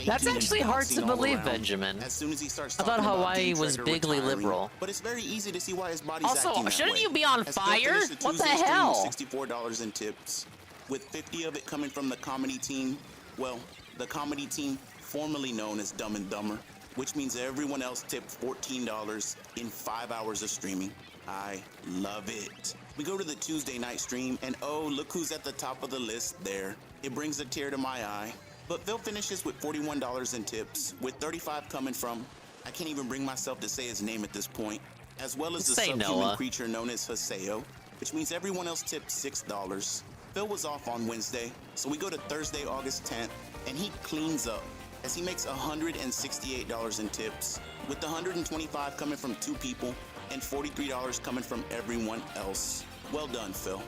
That's actually hard to believe, Benjamin. As soon as he starts I thought talking about Hawaii Game was Trekker bigly retiring, liberal. But it's very easy to see why his body's Also, acting that shouldn't way. you be on As Phil fire? finished the What the Tuesday stream hell? with $64 in tips, with 50 of it coming from the comedy team. Well, the comedy team formerly known as Dumb and Dumber, which means everyone else tipped $14 in 5 hours of streaming. I love it. We go to the Tuesday night stream, and oh, look who's at the top of the list there. It brings a tear to my eye. But Phil finishes with $41 in tips, with 35 coming from, I can't even bring myself to say his name at this point, as well as the Say subhuman Noah. creature known as Haseo, which means everyone else tipped $6. Phil was off on Wednesday, so we go to Thursday, August 10th, and he cleans up, as he makes $168 in tips, with $125 coming from 2 people, and $43 coming from everyone else. Well done, Phil.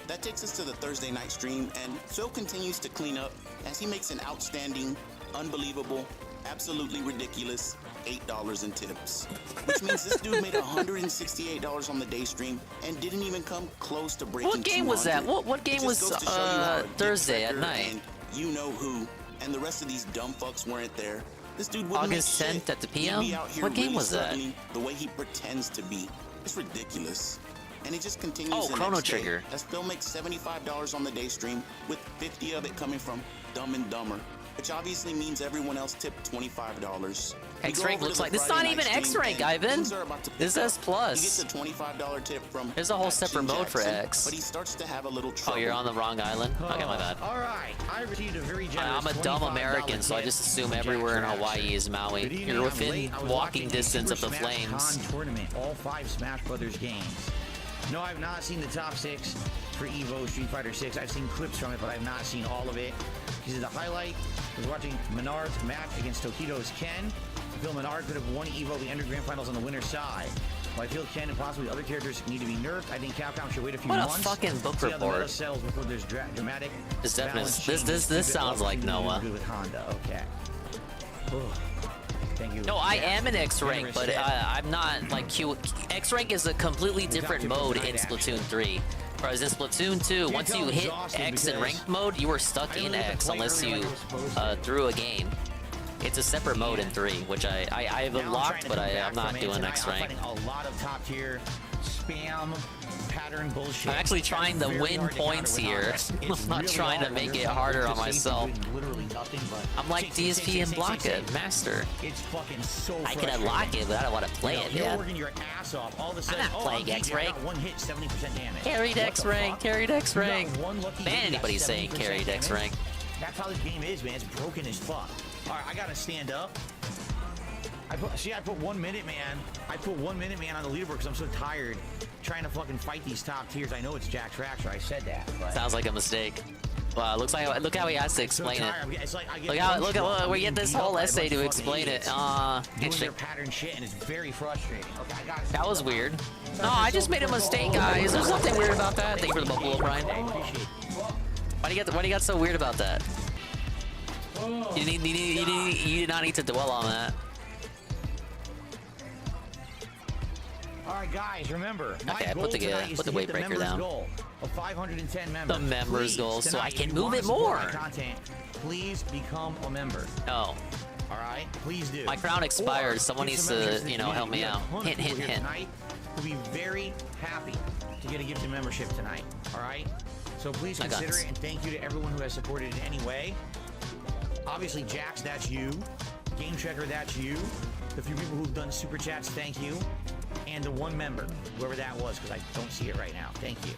That takes us to the Thursday night stream, and Phil continues to clean up as he makes an outstanding, unbelievable, absolutely ridiculous $8 in tips. Which means this dude made $168 on the day stream and didn't even come close to breaking What game was that? 200. What game It just was goes to show you how Dick Thursday at Trekker night? and you know who, and the rest of these dumb fucks weren't there. This dude wouldn't August make 10th shit. at the He'd PM? be out here What game really was that? struggling the way he pretends to be. It's ridiculous. And it just continues Oh, the Chrono next day, Trigger. as Phil makes $75 on the day stream, with 50 of it coming from Dumb and Dumber, which obviously means everyone else tipped $25. X-Rank looks like... This is not even X-Rank, Ivan! This is S+. He gets a $25 tip from There's a whole separate mode for Jackson, X. but he starts to have a little trouble. Oh, you're on the wrong island? Okay, my bad. All right, I received a very generous I'm a dumb $25 American, so I just assume everywhere in Hawaii is Maui. Good evening, You're I'm within late. I was walking watching distance of Super the Smash flames. Con tournament, all 5 Smash Brothers games. No, I've not seen the top 6 for EVO Street Fighter 6. I've seen clips from it, but I've not seen all of it. This is the highlight. I was watching Menard's match against Tokido's Ken. I feel Menard could have won EVO the Ender Grand Finals on the winner's side. While I feel Ken and possibly other characters need to be nerfed, I think Capcom should wait a few months. What a fucking book see how the meta report. settles before there's dramatic. This definitely balance this changes. sounds like Noah. Good with Honda. Okay. Thank you. No, I Yeah. am an X-Rank, Generous but hit. I'm not like Q. X-Rank is a completely different mode in Splatoon 3. Whereas in Splatoon 2, once you hit X in ranked mode, you are stuck in X unless you threw a game. It's a separate mode in 3, which I have unlocked, but I'm not doing X-Rank. I'm fighting a lot of top tier spam pattern bullshit. I'm actually trying to win points here. I'm not trying to make it harder on myself. I'm like DSP and Block It, Master. It's fucking so I can unlock it, but I don't want to play it, You're man. working your ass off. All of a I'm sudden, not playing X-Rank. One hit, 70% damage. Carried What the X-Rank, fuck? carried X-Rank. You got one lucky hit, Man, you got anybody's saying 70% carried damage? X-Rank. That's how this game is, man. It's broken as fuck. All right, I gotta stand up. I put 1 minute, man. I put 1 minute, man, on the leaderboard because I'm so tired trying to fucking fight these top tiers. I know it's Jack Fracture. I said that. But Sounds like a mistake. Wow, look how he has to explain it. It's like I get Look, we get this whole essay to explain it. doing Interesting. their pattern shit, and it's very frustrating. Okay, I got it. That was weird. No, I just made a mistake, guys. There's nothing weird about that. Thank you for the Buffalo Brian. Why do you get so weird about that? You did not need to dwell on that. All right, guys, remember. Okay, I put the weight breaker down. Goal of 510 members. The members goal, so I tonight, can if you move wanna it support more. my content, please become a member. No. All right, please do. My crown expired. Or Someone give needs some to, membership to the help me community. We have out. a ton of Hint, people hint, here hint. tonight who'll be very happy to get a gift of membership tonight. All right, so please My consider guns. it, and thank you to everyone who has supported in any way. Obviously, Jax, that's you. Game Checker, that's you. The few people who've done super chats, thank you. And the one member, whoever that was, because I don't see it right now. Thank you.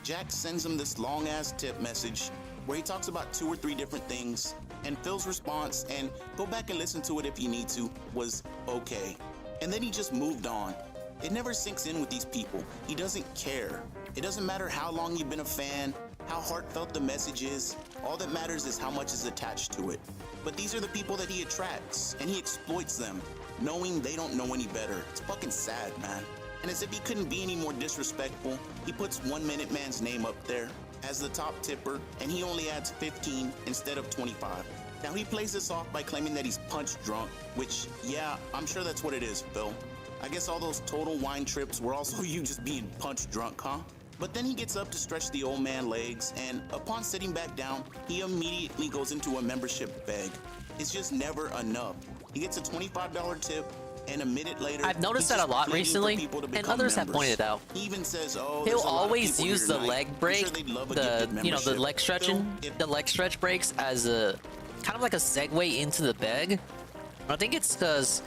Jack sends him this long-ass tip message where he talks about 2 or 3 different things, and Phil's response, and go back and listen to it if you need to, was okay. And then he just moved on. It never sinks in with these people. He doesn't care. It doesn't matter how long you've been a fan, how heartfelt the message is. All that matters is how much is attached to it. But these are the people that he attracts, and he exploits them, knowing they don't know any better. It's fucking sad, man. And as if he couldn't be any more disrespectful, he puts 1 Minute Man's name up there as the top tipper, and he only adds 15 instead of 25. Now he plays this off by claiming that he's punch drunk, which, yeah, I'm sure that's what it is, Phil. I guess all those total wine trips were also you just being punch drunk, huh? But then he gets up to stretch the old man legs, and upon sitting back down, he immediately goes into a membership beg. It's just never enough. He gets a $25 tip, and a minute later, I've noticed he's that a just lot pleading for recently, people to and become others have members. pointed it out. He even says, "Oh, He'll there's a lot of always people use here the tonight. leg I'm break, sure they'd love a the gifted the membership." leg stretching, the leg stretch breaks as a kind of like a segue into the beg. I think it's because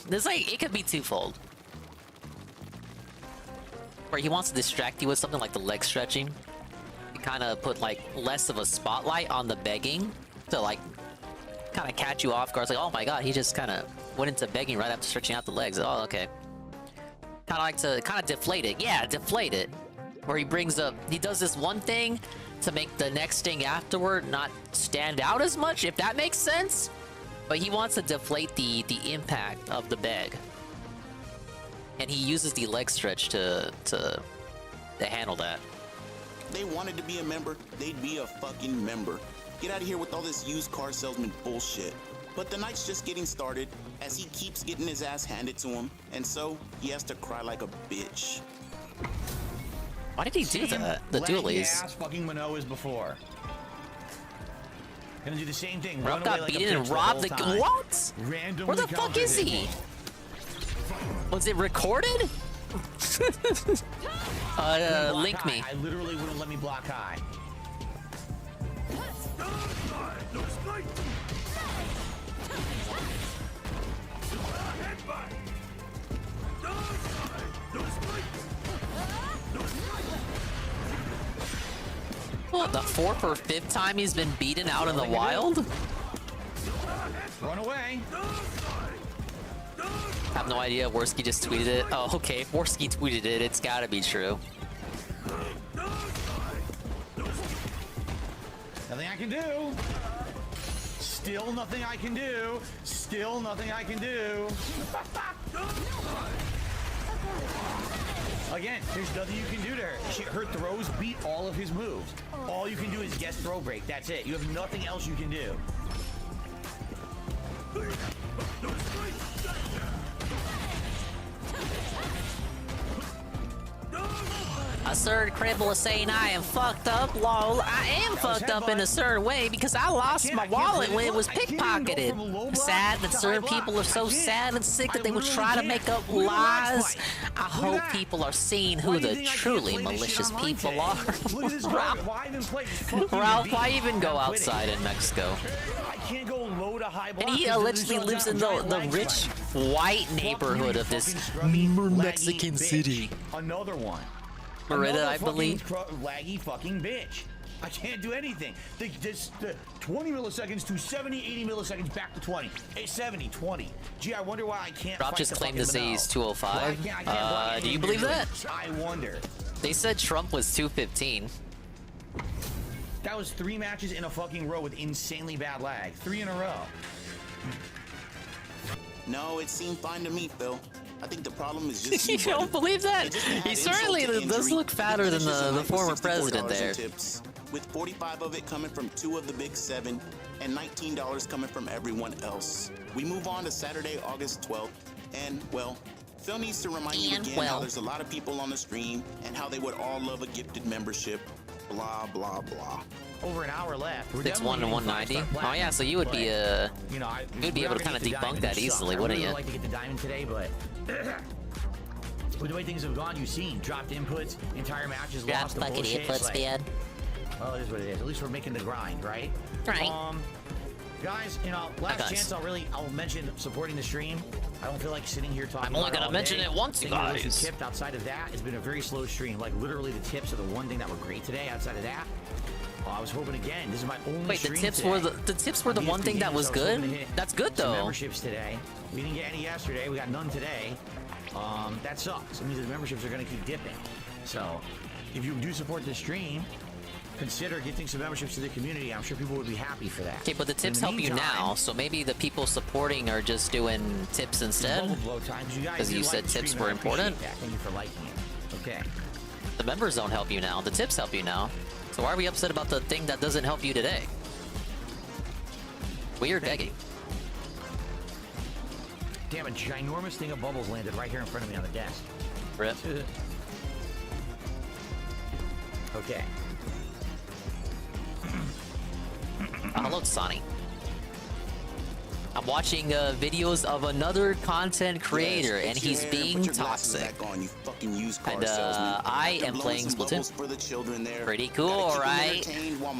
there's like it could be twofold. Where he wants to distract you with something like the leg stretching, and kind of put like less of a spotlight on the begging to like kind of catch you off guard. It's like, oh my god, he just kind of went into begging right after stretching out the legs. Oh, okay. Kind of like to kind of deflate it. Yeah, deflate it. Where he does this one thing to make the next thing afterward not stand out as much, if that makes sense. But he wants to deflate the impact of the beg. And he uses the leg stretch to handle that. They wanted to be a member, they'd be a fucking member. Get out of here with all this used car salesman bullshit. But the night's just getting started as he keeps getting his ass handed to him, and so he has to cry like a bitch. Why did he do that? The dualies. Ass fucking Minoa as before. Gonna do the same thing. Rob got beaten and robbed the what? Randomly Where the fuck is he? Was it recorded? Link me. I literally wouldn't let me block high. What, the 4th or 5th time he's been beaten out in the wild? Run away. I have no idea. Worski just tweeted it. Oh, okay. If Worski tweeted it, it's gotta be true. Nothing I can do. Still nothing I can do. Still nothing I can do. Again, there's nothing you can do to her. Her throws beat all of his moves. All you can do is guess throw break. That's it. You have nothing else you can do. A third cribble is saying I am fucked up. Lol, I am fucked up in a certain way because I lost my wallet when it was pickpocketed. Sad that certain people are so sad and sick that they would try to make up lies. I hope people are seeing who the truly malicious people are. Ralph, why even go outside in Mexico? Can't go low to high and he allegedly lives in the rich white neighborhood of this Mexican city. Another one. Merida, I believe. Laggy fucking bitch. I can't do anything. The 20 milliseconds to 70, 80 milliseconds back to 20. 70, 20. Gee, I wonder why I can't. Trump just claimed to say he's 205. Do you believe that? I wonder. They said Trump was 215. That was 3 matches in a fucking row with insanely bad lag. 3 in a row. No, it seemed fine to me, Phil. I think the problem is just you don't believe that? He certainly does look fatter than the former president there. Tips, with 45 of it coming from 2 of the big 7 and $19 coming from everyone else. We move on to Saturday, August 12th, and, well, Phil needs to remind you again how there's a lot of people on the stream and how they would all love a gifted membership. Blah, blah, blah. Over an hour left. It's 1 to 190. Oh yeah, so you would be you'd be able to kind of debunk that easily, wouldn't you? I would like to get the diamond today, but with the way things have gone, you've seen dropped inputs, entire matches lost. Dropped fucking inputs, man. Well, it is what it is. At least we're making the grind, right? Right. Guys, last chance I'll mention supporting the stream. I don't feel like sitting here talking. I'm only gonna mention it once, you guys. Tipped outside of that, it's been a very slow stream. Like literally, the tips are the one thing that were great today. Outside of that, I was hoping again. This is my only. Wait, the tips were the one thing that was good. That's good though. Memberships today. We didn't get any yesterday. We got none today. That sucks. It means the memberships are gonna keep dipping. So, if you do support the stream, consider gifting some memberships to the community. I'm sure people would be happy for that. Okay, but the tips help you now, so maybe the people supporting are just doing tips instead. Because you said tips were important. Thank you for liking it. Okay. The members don't help you now. The tips help you now. So why are we upset about the thing that doesn't help you today? Weird begging. Damn, a ginormous thing of bubbles landed right here in front of me on the desk. Rip. Okay. Hello, Sonny. I'm watching videos of another content creator, and he's being toxic. And I am playing Splatoon. Pretty cool, right?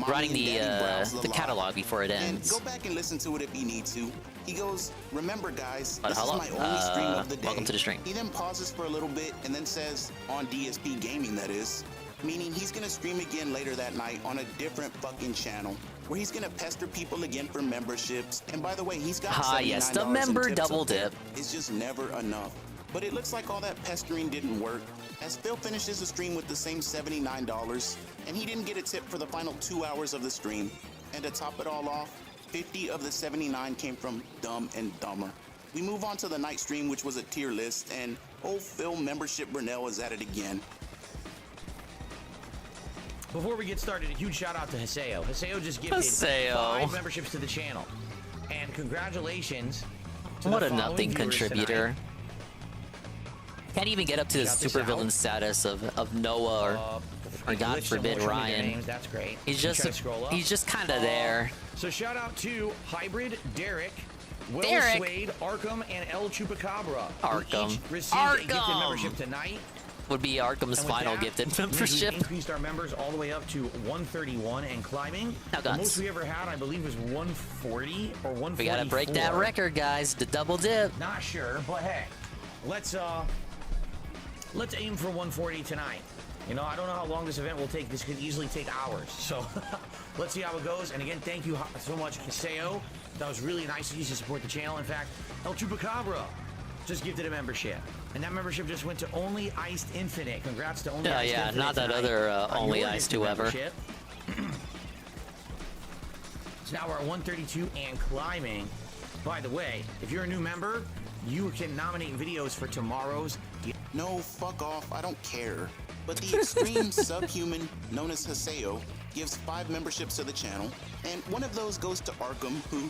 Running the catalog before it ends. Go back and listen to it if you need to. He goes, "Remember, guys, but this is my only stream of the day." Welcome to the stream. He then pauses for a little bit and then says, "On DSP Gaming, that is." Meaning he's gonna stream again later that night on a different fucking channel, where he's gonna pester people again for memberships. And by the way, he's got yes, the member double dip. It's just never enough. But it looks like all that pestering didn't work, as Phil finishes the stream with the same $79, and he didn't get a tip for the final 2 hours of the stream. And to top it all off, 50 of the 79 came from Dumb and Dumber. We move on to the night stream, which was a tier list, and old Phil membership Brunel is at it again. Before we get started, a huge shout out to Haseo. Haseo just gifted 5 memberships to the channel. And congratulations to what a nothing contributor. Can't even get up to the supervillain status of Noah or God forbid Ryan. That's great. He's just kind of there. So shout out to Hybrid, Derek, Will Swade, Arkham, and El Chupacabra. Arkham. Who each received a gifted membership tonight. would be Arkham's And with final that, gifted means we've membership. increased our members all the way up to 131 and climbing. Now, The guys. most we ever had, I believe, was 140 or 144. We gotta break that record, guys. The double dip. Not sure, but hey, let's aim for 140 tonight. You know, I don't know how long this event will take. This could easily take hours. So let's see how it goes. And again, thank you so much, Kaseo. That was really nice of you to support the channel. In fact, El Chupacabra just gifted a membership. And that membership just went to Only Iced Infinite. Congrats to Only Iced Infinite. Yeah, not that tonight other on Only your Iced gifted whoever. membership. So now we're at 132 and climbing. By the way, if you're a new member, you can nominate videos for tomorrow's. No, fuck off, I don't care. But the extreme subhuman known as Haseo gives 5 memberships to the channel, and one of those goes to Arkham, who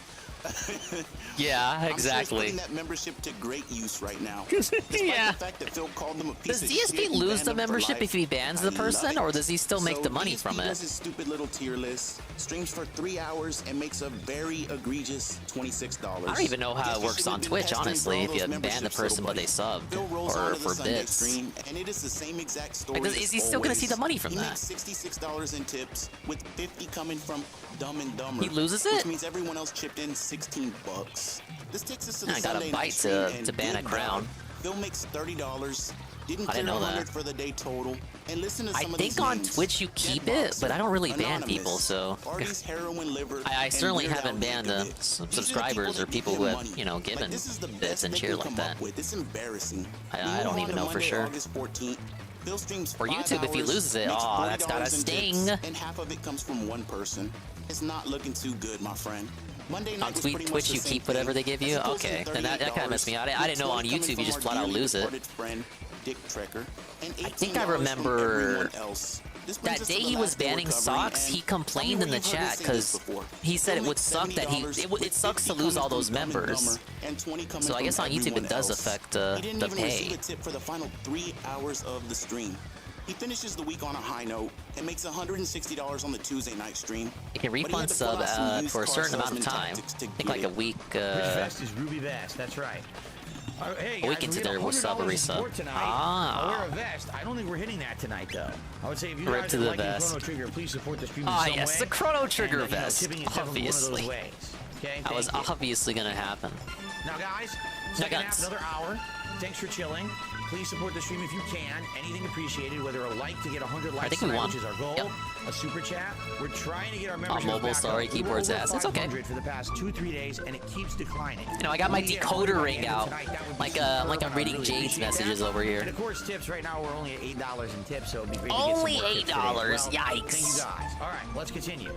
Yeah, I'm exactly. putting that membership to great use right now. Yeah. The fact that Phil called them a piece Does of DSP shit and lose banned the them for membership life, if he bans I the love person, it. or does he still make So the money DSP from it? does his stupid little tier list, streams for 3 hours, and makes a very egregious $26. I don't even know how it works on Twitch, honestly, if you ban the person but they subbed, or for bits. Stream, and it is the same exact story. Like, is he still gonna see the money from he that? makes $66 in tips, with 50 coming from Dumb and Dumber. He loses it? Which means everyone else chipped in 16 bucks. This takes us to the I got Sunday a night bite stream, to and ban a good crown. God, Phil makes $30. Didn't I clear didn't know 100 that. for the day total. And listen to I some of think these on names. Twitch you keep it, but I don't really ban people, so Artie's heroin liver, I and certainly Weird haven't Al banned Yankovic. These are the subscribers people or that people give who him have, money. you know, given Like, this is the bits best and they cheer can like come that. up with. It's embarrassing. I don't even know for sure. August 14th, Phil streams For 5 YouTube, if he hours, loses it, makes aw, that's gotta $40 in sting. tips, and half of it comes from one person. It's not looking too good, my friend. Monday night On was pretty much Twitch the you same keep whatever thing. they give you? As opposed to Okay, the then that kind of messed me out. I didn't know on $20 coming YouTube you from just our flat out dearly lose it. departed friend, Dick Trekker, and I think I $18 from remember everyone else. This brings that us to day the he was last day we're banning covering, socks, and he complained in the tell me where chat you've heard this because before. he said Phil it would makes suck that $70 it sucks to with lose all 50 those coming from Dumb and members. Dumber, and 20 coming So I from guess on YouTube everyone it does else. affect He didn't the even pay. receive a tip for the final 3 hours of the stream. He finishes the week on a high note and makes $160 on the Tuesday night stream. You can But he had refund to pull sub out some used for a car certain amount of salesman time. tactics to I think get like a it. week. Which vest is Ruby Vest? That's right. Hey, A week guys, into we their hit $100 sub in resub. support tonight. Ah. I'll wear a vest. I don't think we're hitting that tonight, though. I would say if you Rip guys to are the liking vest. Chrono Trigger, please support the stream in Ah, some yes, way. the Chrono Trigger And, vest. tipping is definitely one of those Obviously. ways. Okay, That was thank you. obviously gonna happen. Now, guys, second half, another hour. Thanks for chilling. Please support the stream if you can. Anything appreciated, whether a like to get 100 likes think we tonight, won. which is our goal, Yep. a super chat. We're trying to get our membership mobile, back sorry, up. We were keyboard's over ass. It's okay. 500 for the past 2-3 days, and it keeps declining. You know, I got my If we get decoder 100 by the ring end of out, tonight, that would be like superb, I'm and I reading really Jade's appreciate messages that. over here. And of course, tips right now we're only at $8 in tips, so it'd be great Only to get some more tips today as $8, well. yikes. Thank you guys. All right, let's continue.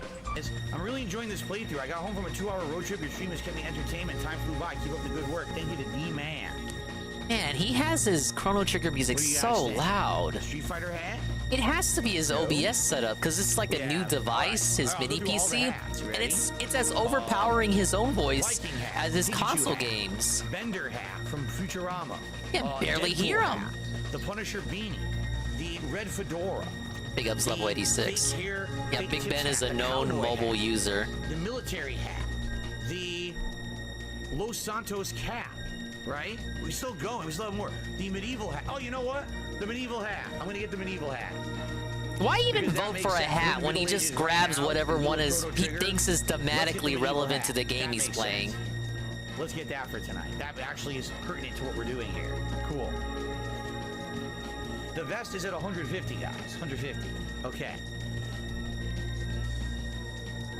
I'm really enjoying this playthrough. I got home from a 2-hour road trip. Your stream has kept me entertained. Time flew by. Keep up the good work. Thank you to D-Man. Man, he has his Chrono Trigger music What do you guys so think? loud. Street Fighter hat? It has to be his OBS setup because it's like a new device, his Alright, I'll mini do all the PC, hats. You and ready? it's as overpowering his own voice Viking hat, as his Pikachu console hat, games. Bender hat from Futurama. Can barely Deadpool hear him. hat, the Punisher beanie. The red fedora. Big ups level 86. Fake hair, Yeah, fake Big tips Ben is hat, a the known cowboy mobile hat, user. The military hat. The Los Santos cap. Right? We're still going. We still have more. The medieval hat. Oh, you know what? The medieval hat. I'm gonna get the medieval hat. Why even Because that vote makes for a sense. hat We're when he Middle just Ages grabs right now. whatever Little one is Chrono he Trigger. thinks is Let's get the thematically medieval relevant hat. to the game That he's makes playing? sense. Let's get that for tonight. That actually is pertinent to what we're doing here. Cool. The vest is at 150, guys. 150. Okay.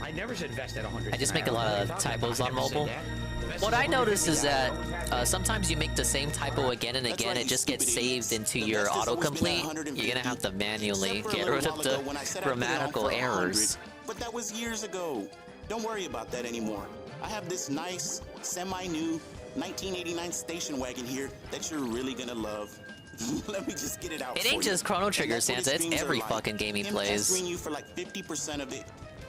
I never said vest at 100. I just make a tonight. lot I of don't know what you're typos talking on about. I never mobile. said that. The vest What is I notice is 150, that guys. sometimes you make the same typo again and again, it just gets saved into your autocomplete. You're gonna have to manually Except for a get little rid of while ago the when I said I'd put it on grammatical for 100, errors. But that was years ago. Don't worry about that anymore. I have this nice, semi-new 1989 station wagon here that you're really gonna love. Let me just get it out It for ain't you. just Chrono And Trigger, that's what his Santa, it's streams are every like. fucking game he Him plays. pestering you for like 50% of it.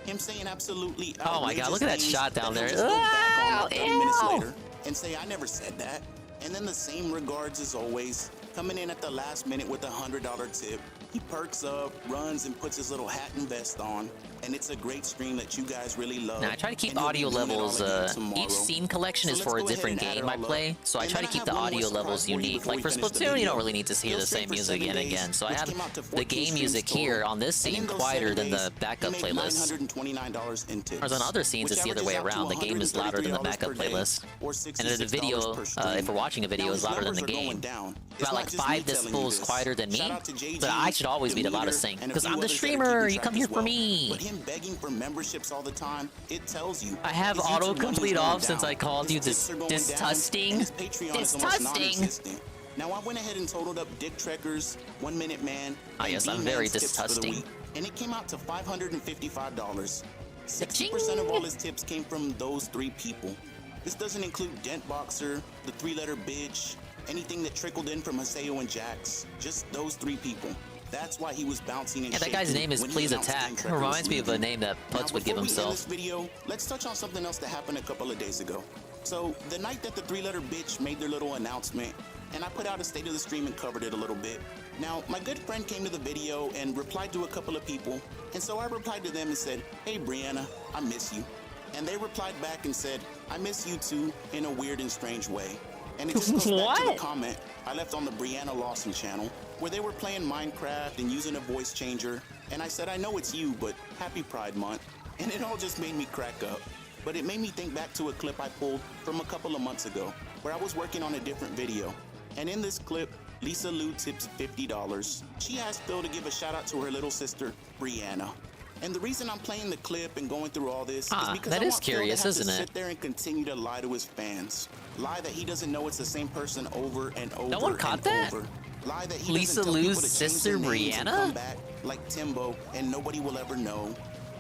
Him saying absolutely Oh my god, look at that outrageous shot things down that there. he'll just go back on like 30 minutes Ew. later and say, I never said that. And then the same regards as always, coming in at the last minute with a $100 tip. He perks up, runs, and puts his little hat and vest on, and it's a great stream that you guys really love. Now I try to keep and he'll be audio doing it all levels. again tomorrow. Each scene collection So is let's for a go ahead different and add game it I all up. play, so I And try to then I keep have the one more audio surprise levels for you unique. before Like we for finish the Splatoon, you video. don't really need to hear He'll the stream same for music 7 again and days, again. So I which have came out to the 14 game streams music total. here on this And in scene those quieter 7 than the days, backup he made playlist. $929 in tips. Whereas on other scenes, which it's the other way averages out around. to The game is louder than the $133 backup per day, playlist. or And then the video, $66 per stream. if we're watching a video, Now, is his louder than the numbers are going game. down. It's About not like just me 5 telling you decibels this. quieter than me. Shout out to JG, But I should always be the Demeter, loudest thing. and a Because few I'm the others that are streamer, keeping you track come here as for well. me. But him begging for memberships all the time, it tells you. I have his YouTube money's autocomplete going off since down. I called you His tips are going down, disgusting. and his Patreon is almost Disgusting. non-existent. Now I went ahead and totaled up Dick Trekkers, 1 Minute Man, Ah, and yes, I'm D-Man's very tips for the disgusting. week, and it came out to $555. 60% of all his tips came from those 3 people. This doesn't include Dent Boxer, the 3-letter bitch, anything that trickled in from Haseo and Jax. Just those 3 people. That's why he was bouncing and Yeah, that guy's shaking name is when he Please announced Attack. Dent It Trekker was reminds me of a leaving. name that Putz Now, would give before we end himself. this video, let's touch on something else that happened a couple of days ago. So, the night that the 3-letter bitch made their little announcement, and I put out a state of the stream and covered it a little bit. Now, my good friend came to the video and replied to a couple of people, and so I replied to them and said, "Hey Brianna, I miss you." And they replied back and said, "I miss you too, in a weird and strange way." And it just goes back to the comment I left on the Brianna Lawson channel, where they were playing Minecraft and using a voice changer, and I said, "I know it's you, but happy Pride Month." And it all just made me crack up. But it made me think back to a clip I pulled from a couple of months ago, where I was working on a different video. And in this clip, Lisa Lou tips $50. She asked Phil to give a shout out to her little sister, Brianna. And the reason I'm playing the clip and going through all this is because that I is want Phil curious, to have isn't to it? sit there and continue to lie to his fans. Lie that he doesn't know it's the same person over and over. No one caught and that? over. Lie that he Lisa doesn't tell Lou's people to change their sister, names and Brianna? come back like Timbo and nobody will ever know.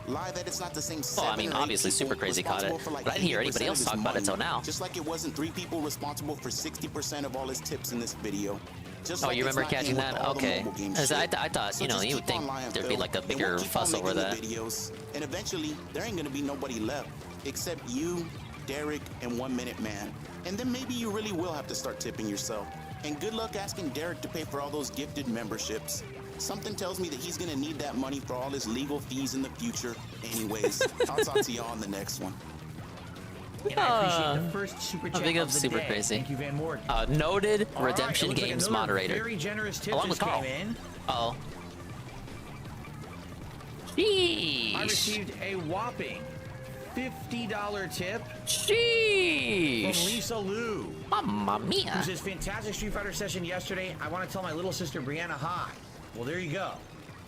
Lie that it's not the same Well, I 7 mean, or 8 obviously people Super Crazy caught it, responsible for, like, but I didn't hear 80% anybody of else his talk about it till money. now. Just like it wasn't 3 people responsible for 60% of all his tips in this video. Just Oh, like you it's remember not catching him with that? all the Okay. mobile game 'Cause shit. I thought, So you know, just you would keep on think lying, there'd be Phil, like a and bigger we'll keep fuss on over making that. the videos, and eventually, there ain't gonna be nobody left except you, Derek, and 1 Minute Man. And then maybe you really will have to start tipping yourself. And good luck asking Derek to pay for all those gifted memberships. Something tells me that he's gonna need that money for all his legal fees in the future. Anyways, I'll talk to y'all on the next one. And I appreciate the first super chat big of up the Super day. Crazy. Thank you, Van Mort. Noted All right, Redemption it looks like Games another moderator. Very generous tip Along just with Carl. came in. Uh-oh. I Sheesh. received a whopping $50 tip Sheesh. from Lisa Lou. Mamma mia. Who says, fantastic Street Fighter session yesterday. I want to tell my little sister Brianna hi. Well, there you go.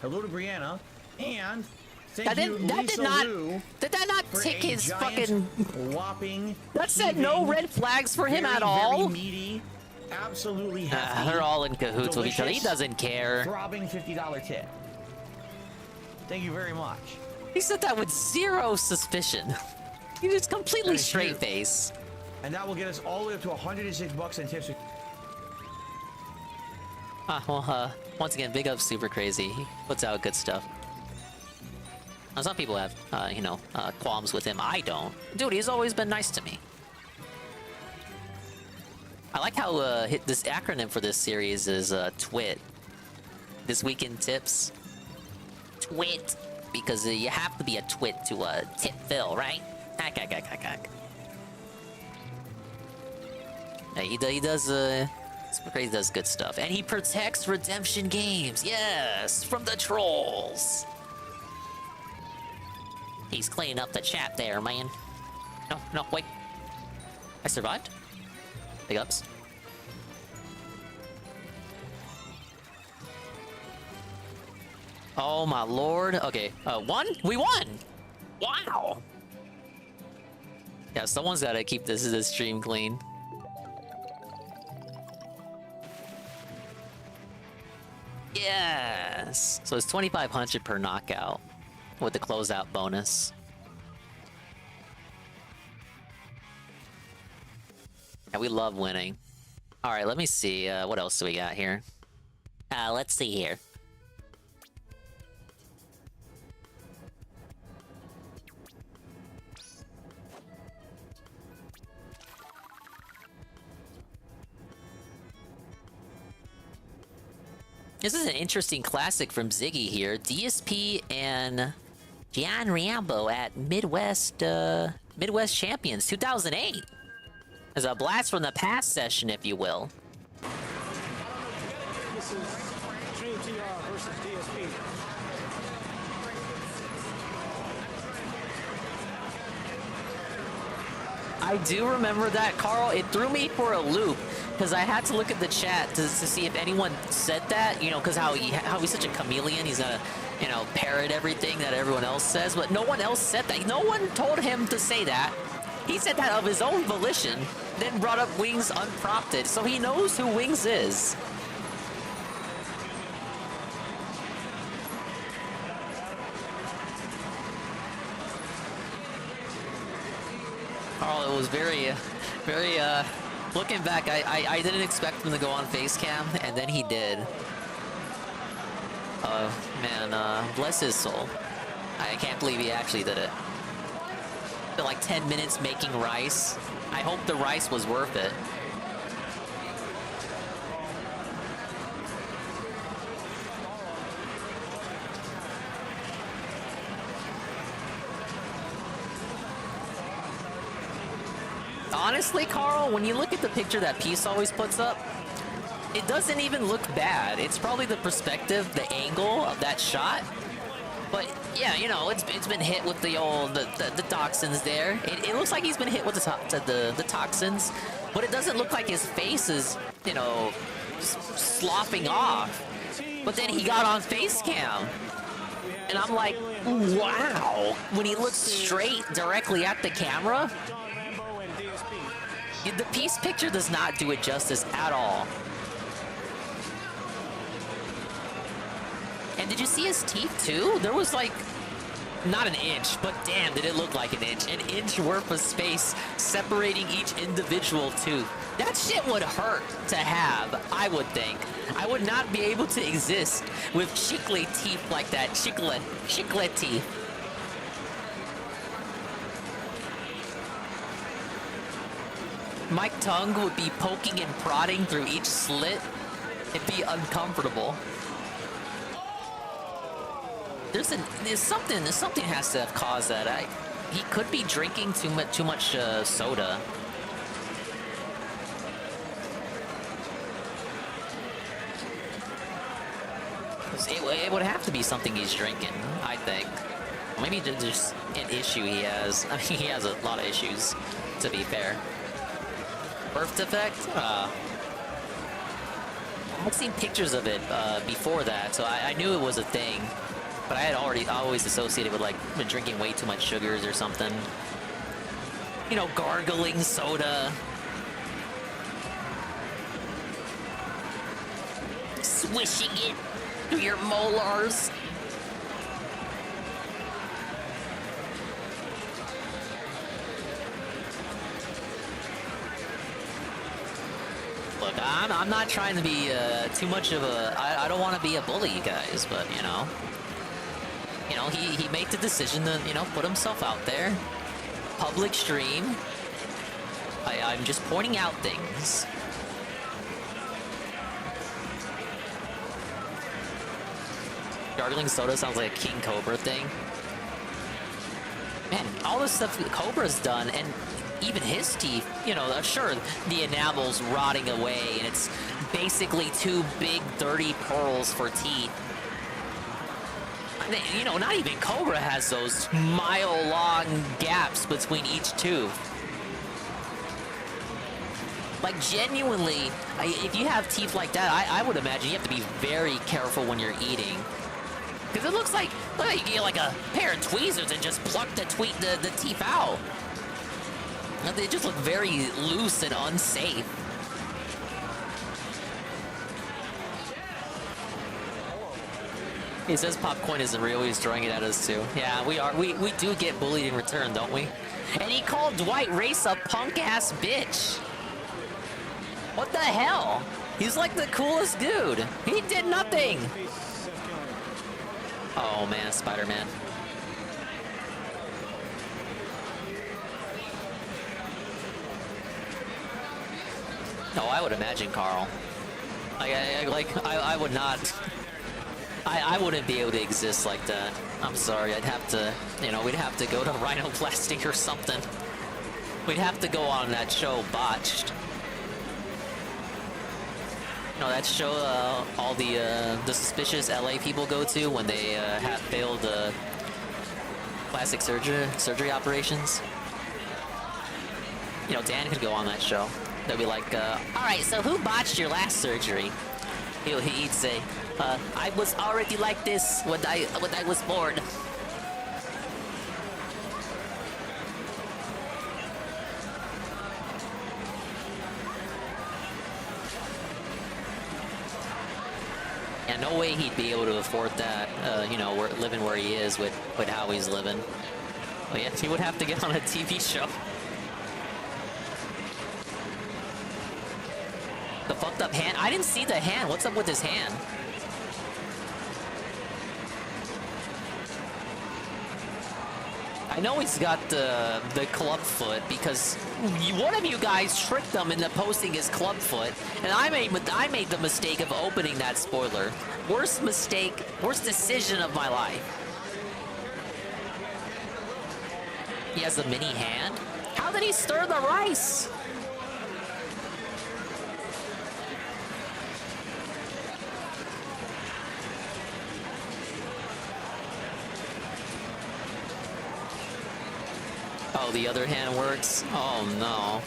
Hello to Brianna. And thank That you, did Lisa not Lou, not tick a his giant, fucking. whopping. That said no heaving, red flags for him very, at all. Very meaty, absolutely hefty, They're all in cahoots with each other. He delicious, doesn't care. Throbbing $50 tip. Thank you very much. He said that with zero suspicion. He just completely That is straight huge. face. And that will get us all the way up to $106 in tips. Once again, big up Super Crazy. He puts out good stuff. Now, some people have, qualms with him. I don't. Dude, he's always been nice to me. I like how this acronym for this series is TWIT. This Weekend Tips. TWIT. Because you have to be a twit to tip Phil, right? Yeah, he does, Super Crazy does good stuff. And he protects Redemption Games, yes, from the trolls. He's cleaning up the chat there, man. No, wait. I survived? Big ups. Oh my lord. Okay, won? We won! Wow! Yeah, someone's gotta keep this stream clean. Yes! So it's 2,500 per knockout with the closeout bonus. Yeah, we love winning. Alright, let me see. What else do we got here? Let's see here. This is an interesting classic from Ziggy here. DSP and Gian Rambo at Midwest Champions 2008. There's a blast from the past session, if you will. This is JTR versus DSP. I do remember that, Carl. It threw me for a loop because I had to look at the chat to see if anyone said that. You know, because how he's such a chameleon. He's gonna, you know, parrot everything that everyone else says, but no one else said that. No one told him to say that. He said that of his own volition, then brought up Wings unprompted, so he knows who Wings is. Carl, it was very, looking back, I didn't expect him to go on face cam, and then he did. Man, bless his soul. I can't believe he actually did it. Spent like 10 minutes making rice. I hope the rice was worth it. Honestly, Carl, when you look at the picture that Peace always puts up, it doesn't even look bad. It's probably the perspective, the angle of that shot. But yeah, you know, it's been hit with the old the toxins there. It looks like he's been hit with the toxins, but it doesn't look like his face is, you know, sloughing off. But then he got on face cam, and I'm like, wow. When he looks straight directly at the camera, the Peace picture does not do it justice at all. And did you see his teeth too? There was like, not an inch, but damn, did it look like an inch worth of space separating each individual tooth. That shit would hurt to have, I would think. I would not be able to exist with chicle teeth like that, chicle teeth. My tongue would be poking and prodding through each slit. It'd be uncomfortable. There's something has to have caused that. He could be drinking too much soda. It would have to be something he's drinking, I think. Maybe just an issue he has. I mean, he has a lot of issues, to be fair. Birth defect? I've seen pictures of it before that, so I knew it was a thing. But I had always associated with like drinking way too much sugars or something. You know, gargling soda. Swishing it through your molars. Look, I'm not trying to be too much of a... I don't want to be a bully, you guys, but, you know, he made the decision to, you know, put himself out there. Public stream. I'm just pointing out things. Gargling soda sounds like a King Cobra thing. Man, all this stuff Cobra's done, and even his teeth, you know, sure, the enamel's rotting away, and it's basically two big, dirty pearls for teeth. You know, not even Cobra has those mile-long gaps between each tooth. Like, genuinely, if you have teeth like that, I would imagine you have to be very careful when you're eating. Because it looks like you get like a pair of tweezers and just pluck the teeth out. They just look very loose and unsafe. He says popcorn isn't real, he's throwing it at us too. Yeah, we are. We do get bullied in return, don't we? And he called Dwight Race a punk-ass bitch. What the hell? He's like the coolest dude. He did nothing. Oh man, Spider-Man. Oh, I would imagine, Carl. I would not. I wouldn't be able to exist like that. I'm sorry. I'd have to, you know, we'd have to go to rhinoplasty or something. We'd have to go on that show, Botched. You know, that show all the suspicious LA people go to when they have failed plastic surgery operations. You know, Dan could go on that show. They'll be like, all right, so who botched your last surgery? He'd say, I was already like this when I was born. Yeah, no way he'd be able to afford that, you know, living where he is with how he's living. But yeah, he would have to get on a TV show. The fucked up hand? I didn't see the hand. What's up with his hand? I know he's got the club foot because one of you guys tricked him into posting his club foot, and I made the mistake of opening that spoiler. Worst mistake, worst decision of my life. He has a mini hand? How did he stir the rice? Oh, the other hand works? Oh no.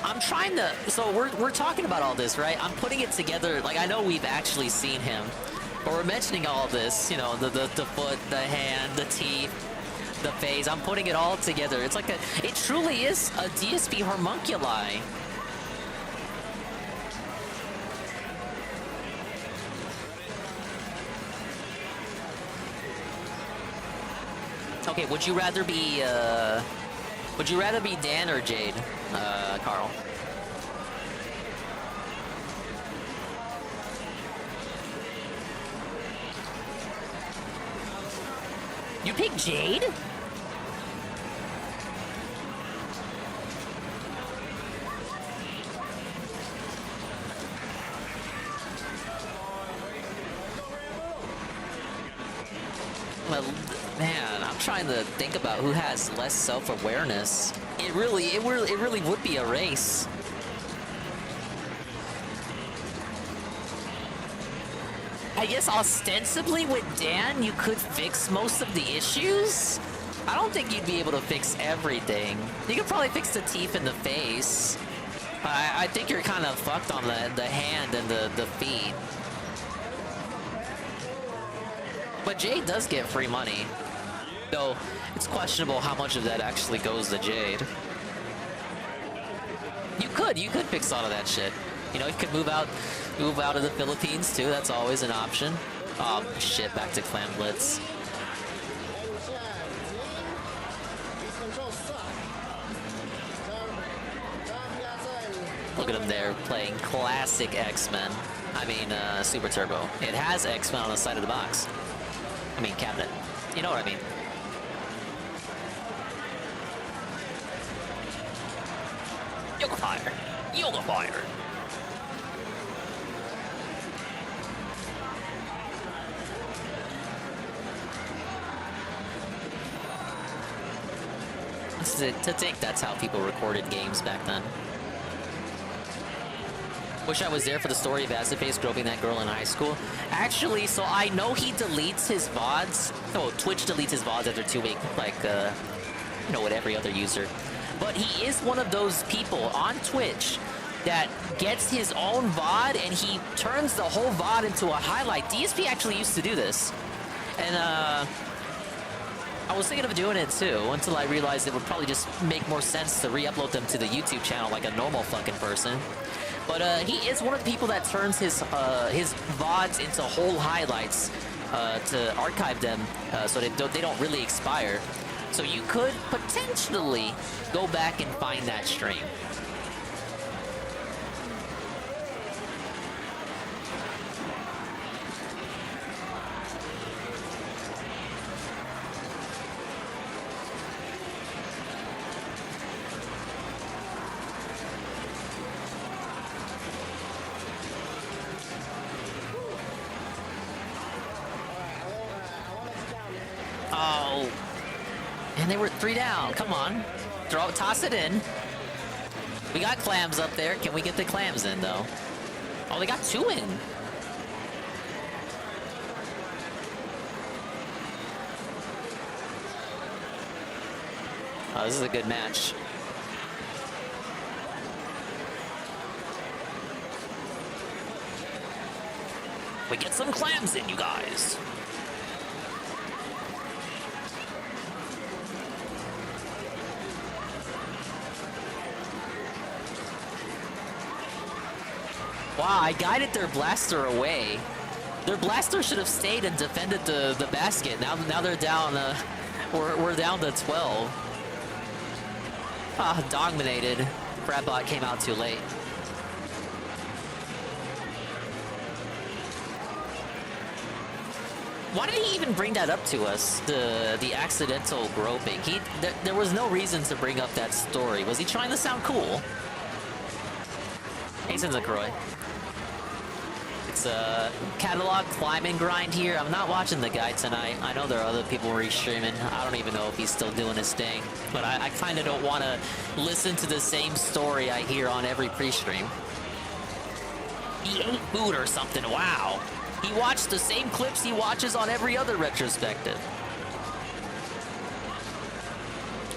I'm trying to, so we're talking about all this, right? I'm putting it together, like I know we've actually seen him, but we're mentioning all this, you know, the foot, the hand, the teeth, the face. I'm putting it all together. It's like it truly is a DSP homunculi. Okay, would you rather be Dan or Jade, Carl? You pick Jade? Well, man, I'm trying to think about who has less self-awareness. It really would be a race. I guess ostensibly with Dan, you could fix most of the issues. I don't think you'd be able to fix everything. You could probably fix the teeth and the face. I think you're kind of fucked on the hand and the feet. But Jade does get free money, though it's questionable how much of that actually goes to Jade. You could fix all of that shit. You know, you could move out of the Philippines too. That's always an option. Oh shit! Back to Clan Blitz. Look at him there playing classic X-Men. I mean, Super Turbo. It has X-Men on the side of the box. I mean, cabinet. You know what I mean. Yoga Fire! Yoga Fire! To think that's how people recorded games back then. Wish I was there for the story of Acid Face groping that girl in high school. Actually, so I know he deletes his VODs. Oh, Twitch deletes his VODs after 2 weeks, like, you know, with every other user. But he is one of those people on Twitch that gets his own VOD and he turns the whole VOD into a highlight. DSP actually used to do this. And, I was thinking of doing it too, until I realized it would probably just make more sense to re-upload them to the YouTube channel like a normal fucking person. But he is one of the people that turns his VODs into whole highlights to archive them so they don't really expire. So you could potentially go back and find that stream. Oh. And they were 3 down. Come on. Toss it in. We got clams up there. Can we get the clams in, though? Oh, they got 2 in. Oh, this is a good match. We get some clams in, you guys. Wow, I guided their blaster away. Their blaster should have stayed and defended the basket. Now they're down. We're down to 12. Ah, dominated. Fratbot came out too late. Why did he even bring that up to us? The accidental groping. There was no reason to bring up that story. Was he trying to sound cool? Hey, LaCroix. It's a catalog climb and grind here. I'm not watching the guy tonight. I know there are other people restreaming. I don't even know if he's still doing his thing. But I kind of don't want to listen to the same story I hear on every pre-stream. He ate food or something. Wow. He watched the same clips he watches on every other retrospective.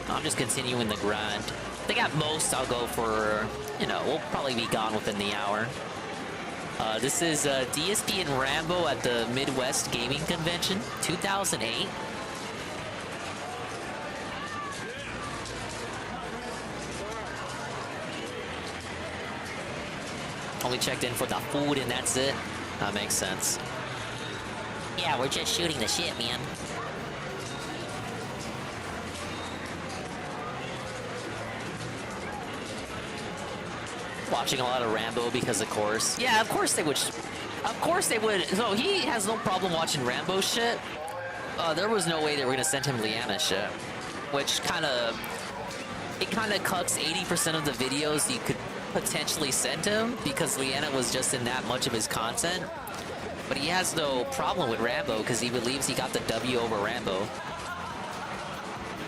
I'm just continuing the grind. I think at most I'll go for, we'll probably be gone within the hour. This is DSP and Rambo at the Midwest Gaming Convention, 2008. Only checked in for the food and that's it. That makes sense. Yeah, we're just shooting the shit, man. Watching a lot of Rambo because of course. Yeah, of course they would. Of course they would. So he has no problem watching Rambo shit. There was no way they were gonna send him Leanna shit, which kind of cuts 80% of the videos you could potentially send him because Leanna was just in that much of his content. But he has no problem with Rambo because he believes he got the W over Rambo.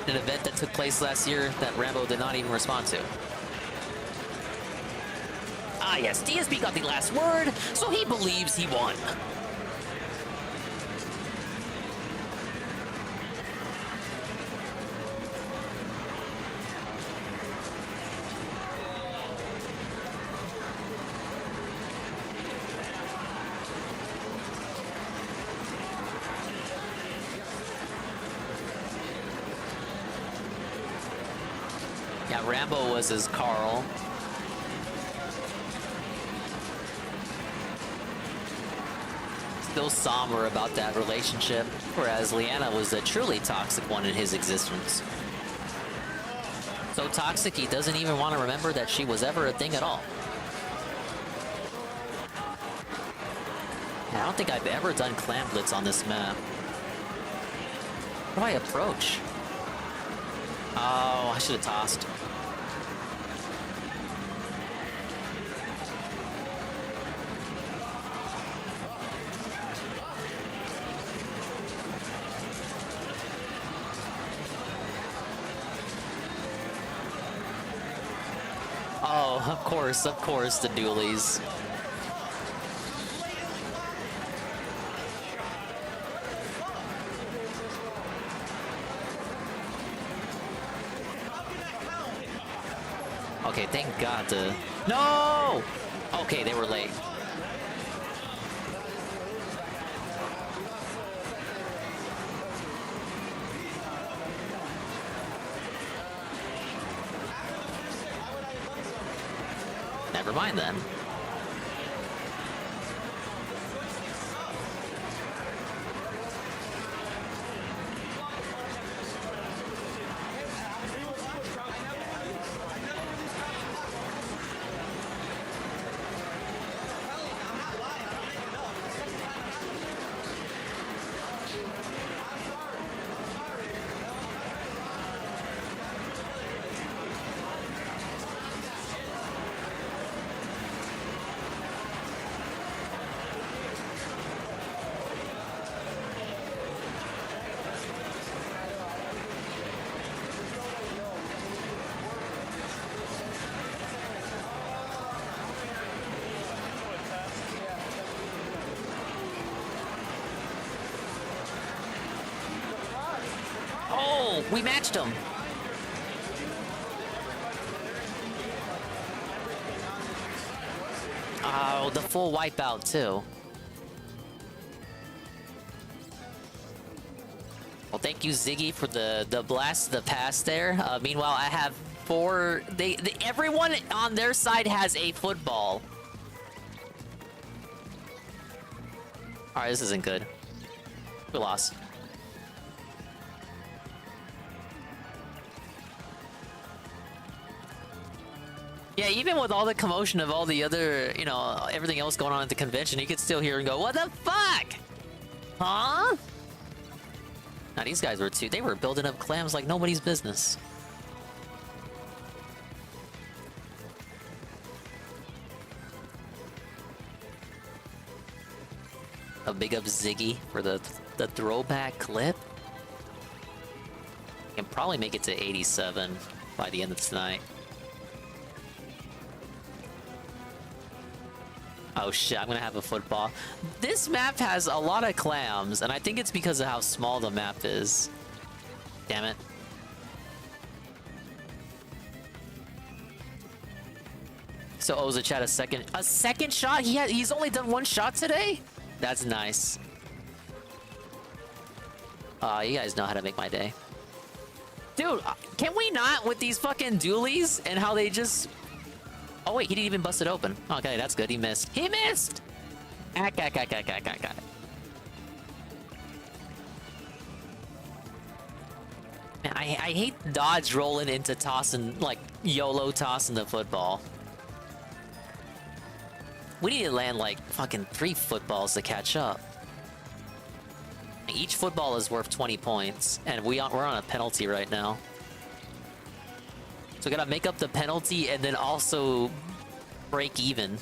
An event that took place last year that Rambo did not even respond to. Ah yes, DSP got the last word, so he believes he won. Yeah, Rambo was his Carl. Still somber about that relationship, whereas Leanna was a truly toxic one in his existence. So toxic he doesn't even want to remember that she was ever a thing at all. I don't think I've ever done clam blitz on this map. How do I approach? Oh, I should have tossed. Oh, of course, the dualies. Okay, thank God the... No! Okay, they were late. Never mind then. Oh, we matched him. Oh, the full wipeout too. Well, thank you, Ziggy, for the blast of the pass there. Meanwhile, I have four. Everyone on their side has a football. All right, this isn't good. We lost. Yeah, even with all the commotion of all the other, you know, everything else going on at the convention, you could still hear and go, "What the fuck? Huh?" Now these guys were they were building up clams like nobody's business. A big up Ziggy for the throwback clip. Can probably make it to 87 by the end of tonight. Oh shit, I'm gonna have a football. This map has a lot of clams, and I think it's because of how small the map is. Damn it. So Oza Chat a second shot? He's only done one shot today? That's nice. You guys know how to make my day. Dude, can we not with these fucking dualies and how they just... Oh wait, he didn't even bust it open. Okay, that's good. He missed. He missed! Man, I hate dodge rolling into tossing, like, YOLO tossing the football. We need to land, like, fucking 3 footballs to catch up. Each football is worth 20 points, and we're on a penalty right now. So we gotta make up the penalty and then also break even.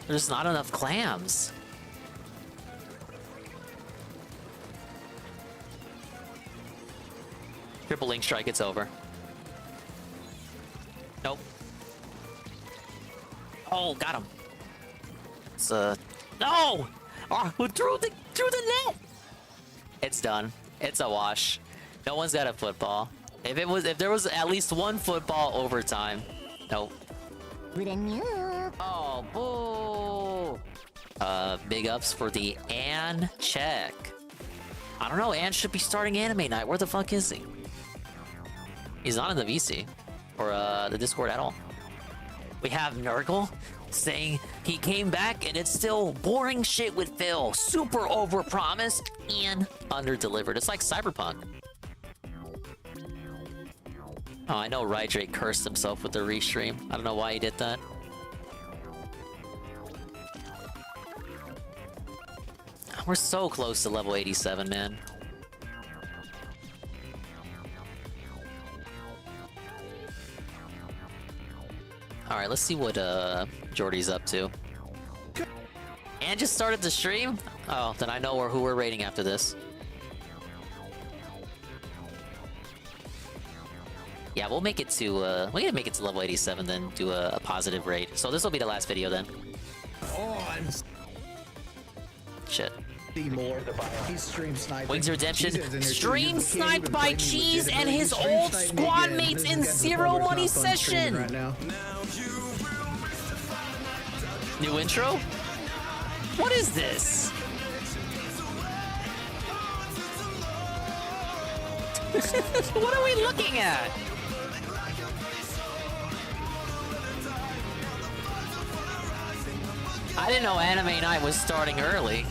There's not enough clams. Triple link strike, it's over. Nope. Oh, got him. It's no! Oh, through the net. It's done. It's a wash. No one's got a football. If there was at least one football overtime. Nope. Oh, boo. Big ups for the Ann check. I don't know. Ann should be starting anime night. Where the fuck is he? He's not in the VC or the Discord at all. We have Nurgle saying he came back and it's still boring shit with Phil. Super overpromised and underdelivered. It's like Cyberpunk. Oh, I know Rydrake cursed himself with the restream. I don't know why he did that. We're so close to level 87, man. Alright, let's see what Jordy's up to. And just started the stream? Oh, then I know who we're raiding after this. Yeah, we'll make it to we're gonna make it to level 87, then do a positive raid. So this will be the last video then. Oh, I'm shit. More. He's stream sniping. Wings Redemption stream sniped by Cheese and his old squad mates in Zero Money Session. Right now. New intro? What is this? What are we looking at? I didn't know Anime Night was starting early.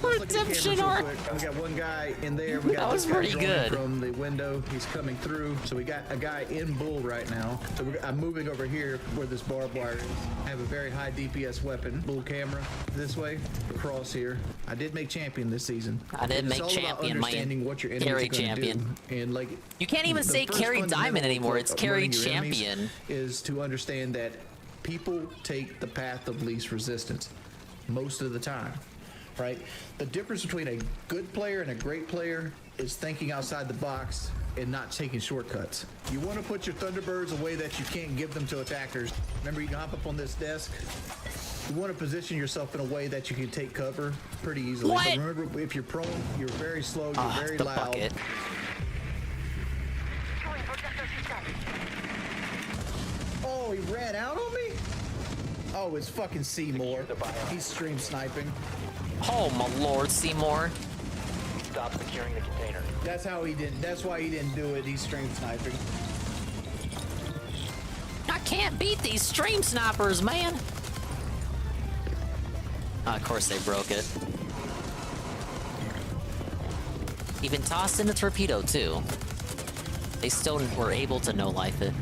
Redemption arc. We got one guy in there. We got that was pretty good. From the window, he's coming through. So we got a guy in bull right now. So I'm moving over here where this barbed wire is. I have a very high DPS weapon, bull camera this way, across here. I did make champion this season. I did make champion, my carry champion. And like, you can't even say carry diamond anymore. It's carry champion. Is to understand that people take the path of least resistance most of the time. Right? The difference between a good player and a great player is thinking outside the box and not taking shortcuts. You want to put your Thunderbirds away that you can't give them to attackers. Remember, you can hop up on this desk. You want to position yourself in a way that you can take cover pretty easily. What? But remember, if you're prone, you're very slow, you're very the loud. bucket. Oh, he ran out on me? Oh, it's fucking Seymour. He's stream sniping. Oh my lord, Seymour. Stop securing the container. That's how he didn't. That's why he didn't do it. He's stream sniping. I can't beat these stream snipers, man. Of course they broke it. Even tossed in a torpedo too. They still were able to no-life it.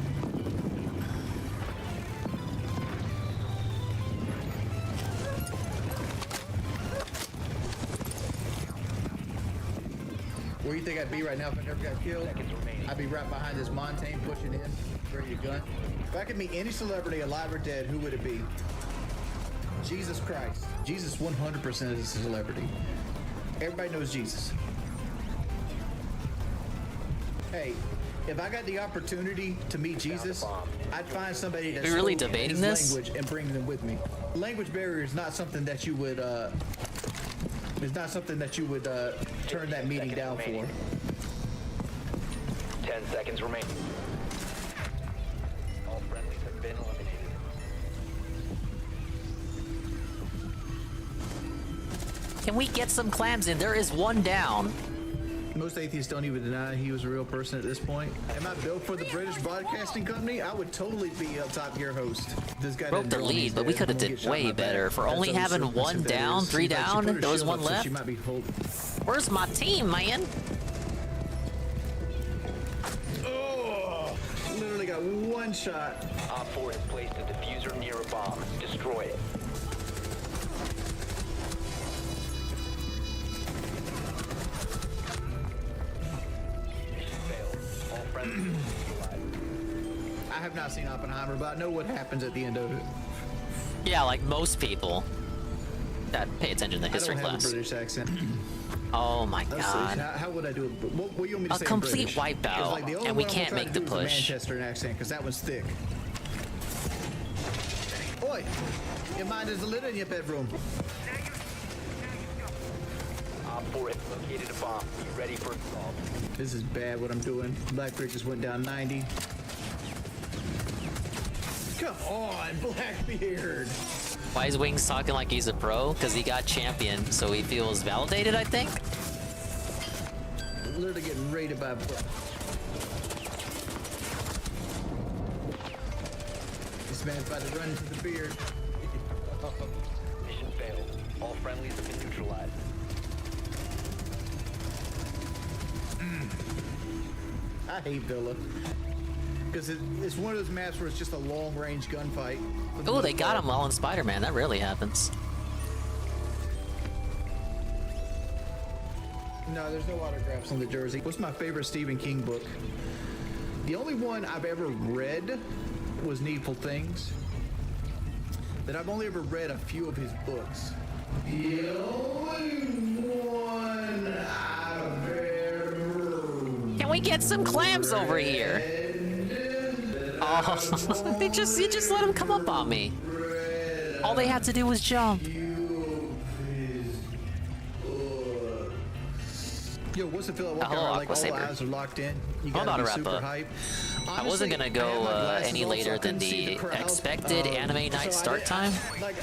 Where do you think I'd be right now if I never got killed? I'd be right behind this Montaigne pushing in, ready to gun. If I could meet any celebrity, alive or dead, who would it be? Jesus Christ. Jesus 100% is a celebrity. Everybody knows Jesus. Hey, if I got the opportunity to meet Jesus, I'd find somebody that's Are we really debating this? language and bring them with me. Language barrier is not something that you would turn that meeting down for. 10 seconds remaining. All friendlies have been eliminated. Can we get some clams in? There is one down. Most atheists don't even deny he was a real person at this point. Am I built for the British Broadcasting Company? I would totally be a Top Gear host. This guy Broke the lead, but we could have did way better. For only having one down, three down, there was one left. Where's my team, man? Oh, literally got one shot. Op 4 has placed a diffuser near a bomb. Destroy it. I have not seen Oppenheimer, but I know what happens at the end of it. Yeah, like most people that pay attention to history I don't class. have a British accent. Oh my Let's see, god. how would I do it? What you want me to A say in complete British? wipeout, 'Cause, like, the only and we one I'm can't gonna make try the to do is a push. Manchester accent, because that one's thick. Oi! Your mind is a little in your bedroom. Op 4 has located a bomb. Be ready for assault. This is bad what I'm doing. Blackbeard just went down 90. Come on, Blackbeard! Why is Wings talking like he's a pro? Because he got champion, so he feels validated, I think? Literally getting raided by... This man's about to run into the beard. Mission failed. All friendlies have been neutralized. I hate Villa. Because it's one of those maps where it's just a long-range gunfight. Oh, they got him all in Spider-Man. That rarely happens. No, there's no autographs on the jersey. What's my favorite Stephen King book? The only one I've ever read was Needful Things. That I've only ever read a few of his books. The only one I've ever... Can we get some clams over here? Oh, you just let him come up on me. All they had to do was jump. Yo, what's the feel like? Hello, Like all Aquasaber. eyes are locked in. You I'm about gotta to be wrap super up. hype. I wasn't gonna Honestly, I had go my glasses any off, so I later than couldn't see the crowd. expected anime night start time. Like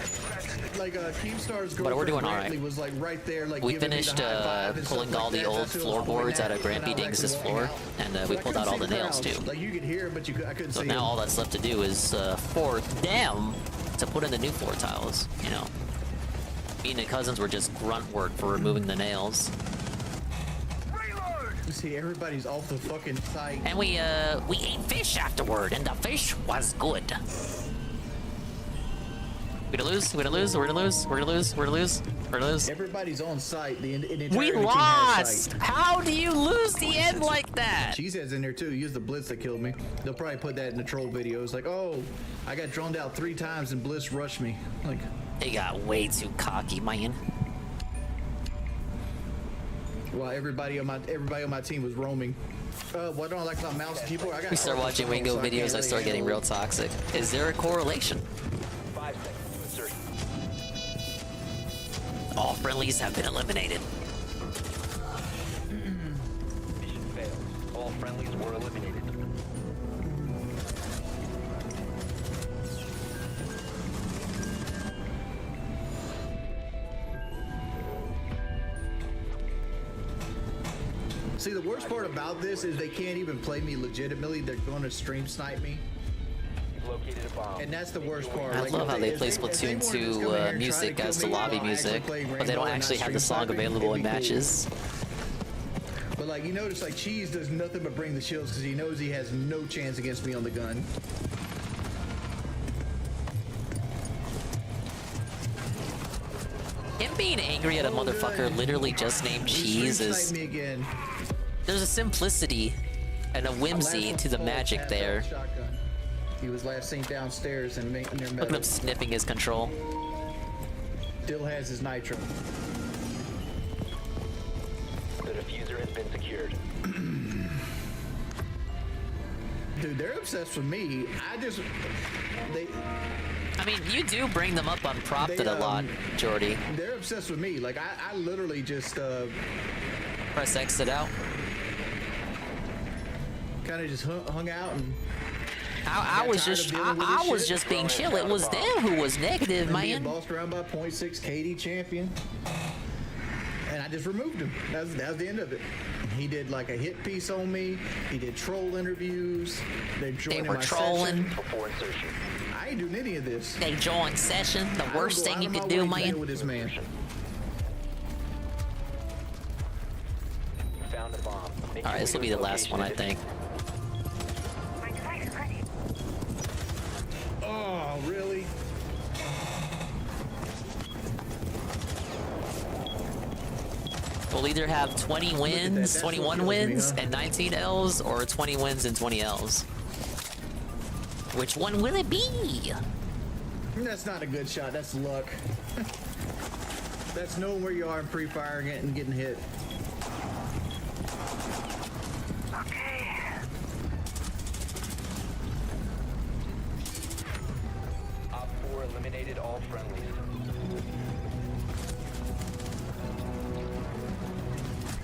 Keemstar's But we're doing all right. Bradley was like right there, like We giving me the finished high five and pulling stuff all like the that. old That's who was floorboards going out of at, Grampy and I Dings' like floor, walking out. and So we I pulled couldn't out all see the nails crowds. too. Like you could hear, but I couldn't So see now them. all that's left to do is for them to put in the new floor tiles, you know. Me and the cousins were just grunt work for removing the nails. You see, everybody's off the fucking site. And we ate fish afterward, and the fish was good. We're gonna lose, we're gonna lose, we're gonna lose, we're gonna lose, we're gonna lose, we're gonna lose. Everybody's on site. The entire We team has lost! site. How do you lose the end like that? Cheesehead's in there too. Use the blitz that killed me. They'll probably put that in the troll videos. Like, oh, I got droned out 3 times and Bliss rushed me. Like, they got way too cocky, man. While everybody on my team was roaming. What don't I like about mouse keyboard? We start watching Wingo videos, I start getting real toxic. Is there a correlation? 5 seconds to insertion. All friendlies have been eliminated. Mission failed. All friendlies were eliminated. See, the worst part about this is they can't even play me legitimately. They're going to stream snipe me. You've located a bomb. And that's the worst part. I Like, love how they play if they Splatoon wanted to just come in 2 here and try to music kill as the me, lobby I'll actually music, play but they Rainbow don't and actually not have the stream song sniping. available in It'd be cool. matches. But like, you notice like Cheese does nothing but bring the shields because he knows he has no chance against me on the gun. Him being angry at a motherfucker literally just named Cheese is... Me again. There's a simplicity and a whimsy to the magic there. Shotgun. He was last seen downstairs and near Look at metal. him sniffing his control. Still has his nitro. The diffuser has been secured. Dude, they're obsessed with me. I mean, you do bring them up unprompted a lot, Jordy. They're obsessed with me. Like, I literally just, press exit out. Kind of just hung out and... I was just being chill. It was them who was negative, and being man. bossed around by 0.6 KD champion. And I just removed him. That was the end of it. He did like a hit piece on me. He did troll interviews. They were trolling. Before insertion. I ain't doing any of this. They joined session. The worst thing you could do, man. With this man. You found a bomb. All right, this will be the last one, I think. Oh, really? We'll either have 20 wins, 21 wins, and 19 Ls, or 20 wins and 20 Ls. Which one will it be? That's not a good shot. That's luck. That's knowing where you are and pre-firing it and getting hit. Op 4 eliminated all friendlies.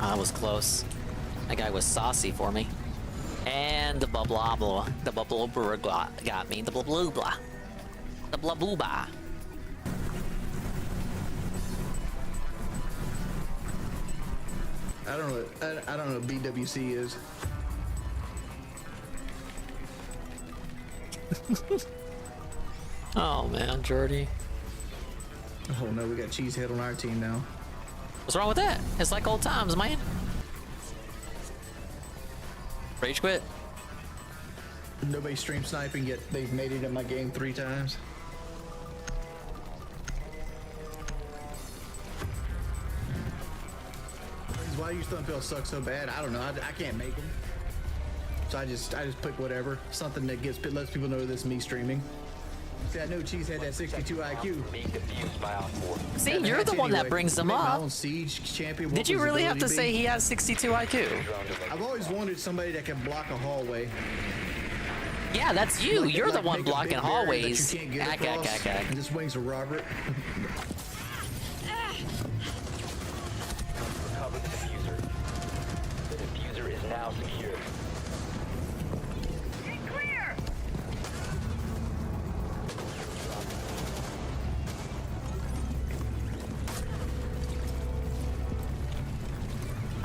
That was close. That guy was saucy for me. And the blah blah blah. The blah blah blah got me. The blah blah blah. The blah blah blah. I don't know what BWC is. Oh man, Jordy. Oh no, we got Cheesehead on our team now. What's wrong with that? It's like old times, man. Rage quit. Nobody stream sniping yet. They've made it in my game 3 times. Why do you thumbnails suck so bad? I don't know. I can't make them. So I just pick whatever. Something that lets people know this is me streaming. See, I know Cheese had that 62 IQ. See, you're the one that brings them up. Did you really have to say he has 62 IQ? I've always wanted somebody that can block a hallway. Yeah, that's you. Like, You're the like one make a blocking big barrier that hallways. you can't get across, and just wings of Robert. Recover the diffuser. The diffuser is now secure. Clear!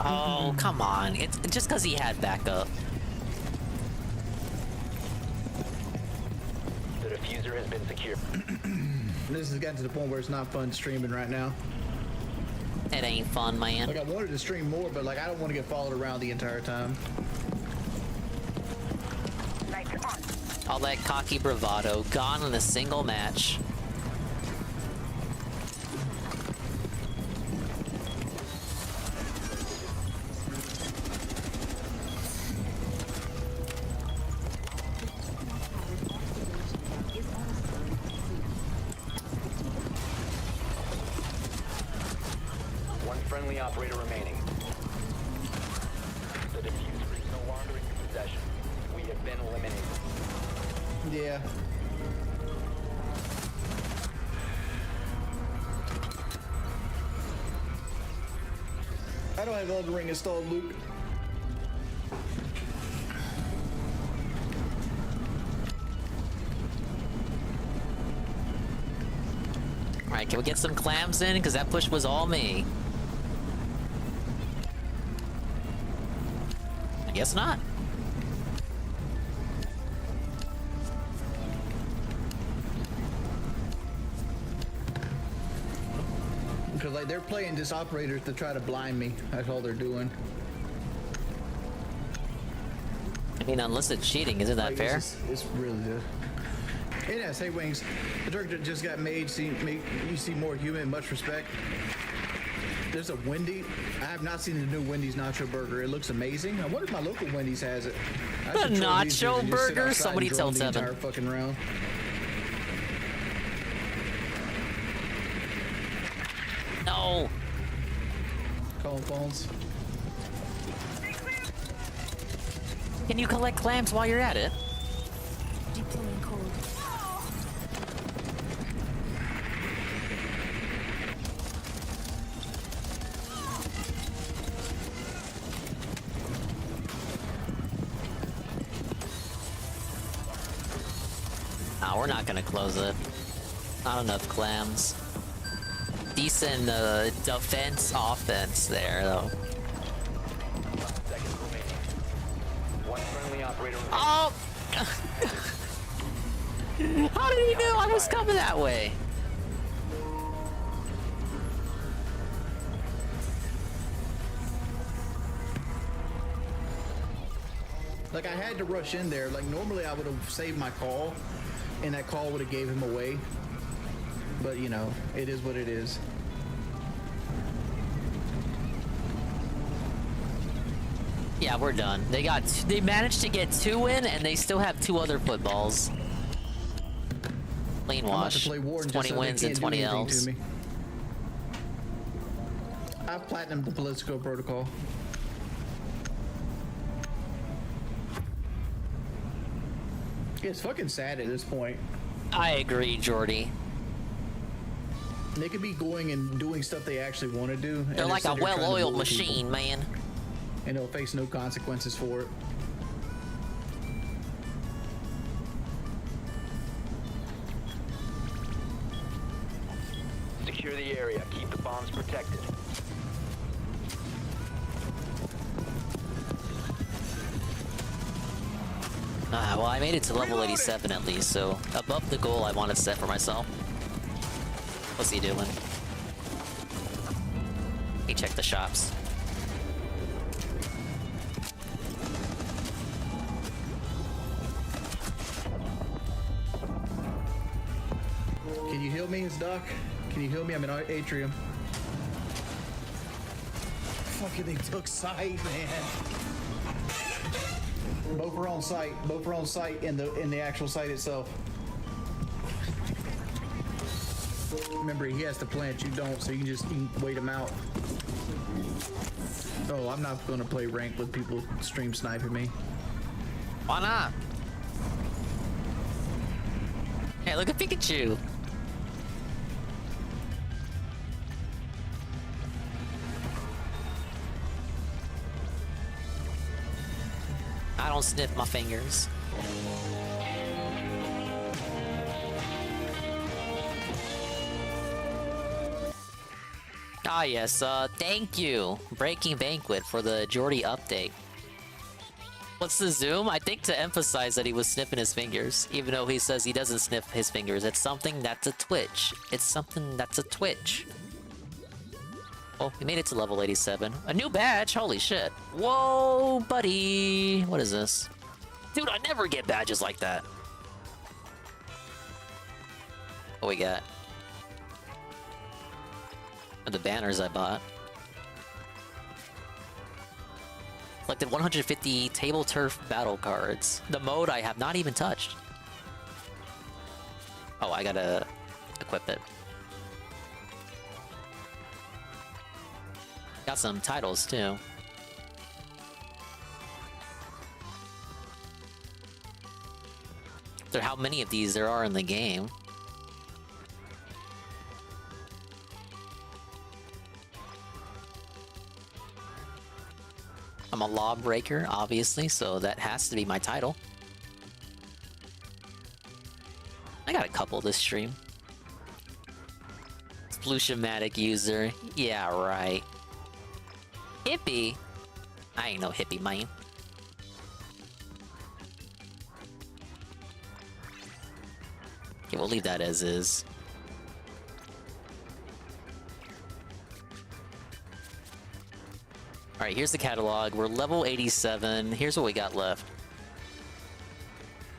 Oh, come on. It's just because he had backup. The diffuser has been secured. This has gotten to the point where it's not fun streaming right now. It ain't fun, man. Like, I wanted to stream more, but like, I don't want to get followed around the entire time. All that cocky bravado gone in a single match. One friendly operator remaining. The diffuser is no longer possession. We have been eliminated. Yeah. I don't have Elden Ring installed, Luke. Alright, can we get some clams in? Because that push was all me. I guess not. Because like they're playing just operators to try to blind me. That's all they're doing. I mean, unless it's cheating, isn't that Like, fair? It's really good. And yeah, say Wings. The director just got made. You see more human. Much respect. There's a Wendy. I have not seen the new Wendy's Nacho Burger. It looks amazing. I wonder if my local Wendy's has it. I The should troll these dudes Nacho and just sit Burger? outside Somebody and tell drone the Tevin. entire fucking round. No. Calling phones. Can you collect clams while you're at it? Deploying code. No, we're not gonna close it. Not enough clams. Decent defense, offense there, though. Seconds remaining. One friendly operator remaining. Oh! How did he know I was coming that way? Like I had to rush in there. Like normally I would have saved my call, and that call would have gave him away. But you know, it is what it is. Yeah, we're done. They managed to get 2 in, and they still have 2 other footballs. Clean I'm about to wash. play Warden 20 just so they wins and can't do 20 anything L's. to me. I've platinumed the political protocol. It's fucking sad at this point. I agree, Jordy. They could be going and doing stuff they actually want to do. They're like a instead trying to well-oiled bully machine, people. man. And they'll face no consequences for it. Secure the area. Keep the bombs protected. Well, I made it to level 87 at least, so above the goal I wanted to set for myself. What's he doing? He checked the shops. Can you heal me, it's Doc? Can you heal me? I'm in Atrium. Fucking they took sight, man. Both are on site. Both are on site in the actual site itself. Remember, he has to plant. You don't, so you can wait him out. Oh, I'm not gonna play rank with people stream sniping me. Why not? Hey, look at Pikachu. I don't sniff my fingers. Ah yes, thank you, Breaking Banquet, for the Jordy update. What's the zoom? I think to emphasize that he was sniffing his fingers, even though he says he doesn't sniff his fingers. It's something that's a twitch. It's something that's a twitch. Oh, we made it to level 87. A new badge? Holy shit. Whoa, buddy. What is this? Dude, I never get badges like that. What we got? The banners I bought. Collected 150 table turf battle cards. The mode I have not even touched. Oh, I gotta equip it. Got some titles too. After how many of these there are in the game. I'm a lawbreaker, obviously, so that has to be my title. I got a couple this stream. Splushamatic user. Yeah, right. Hippie? I ain't no hippie, man. Okay, we'll leave that as is. Alright, here's the catalog. We're level 87. Here's what we got left.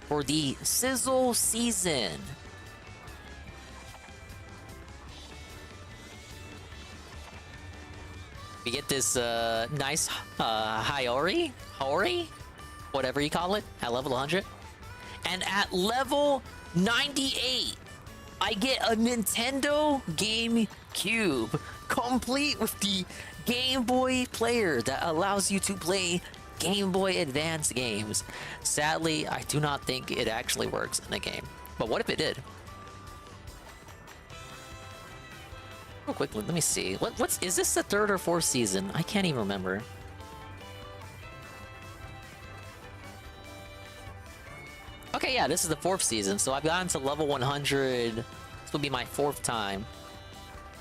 For the Sizzle season. We get this nice Hori? Whatever you call it, at level 100. And at level 98, I get a Nintendo GameCube, complete with the Game Boy player that allows you to play Game Boy Advance games. Sadly, I do not think it actually works in the game. But what if it did? Real quickly, let me see. Is this the 3rd or 4th season? I can't even remember. Okay, yeah, this is the 4th season, so I've gotten to level 100. This will be my 4th time.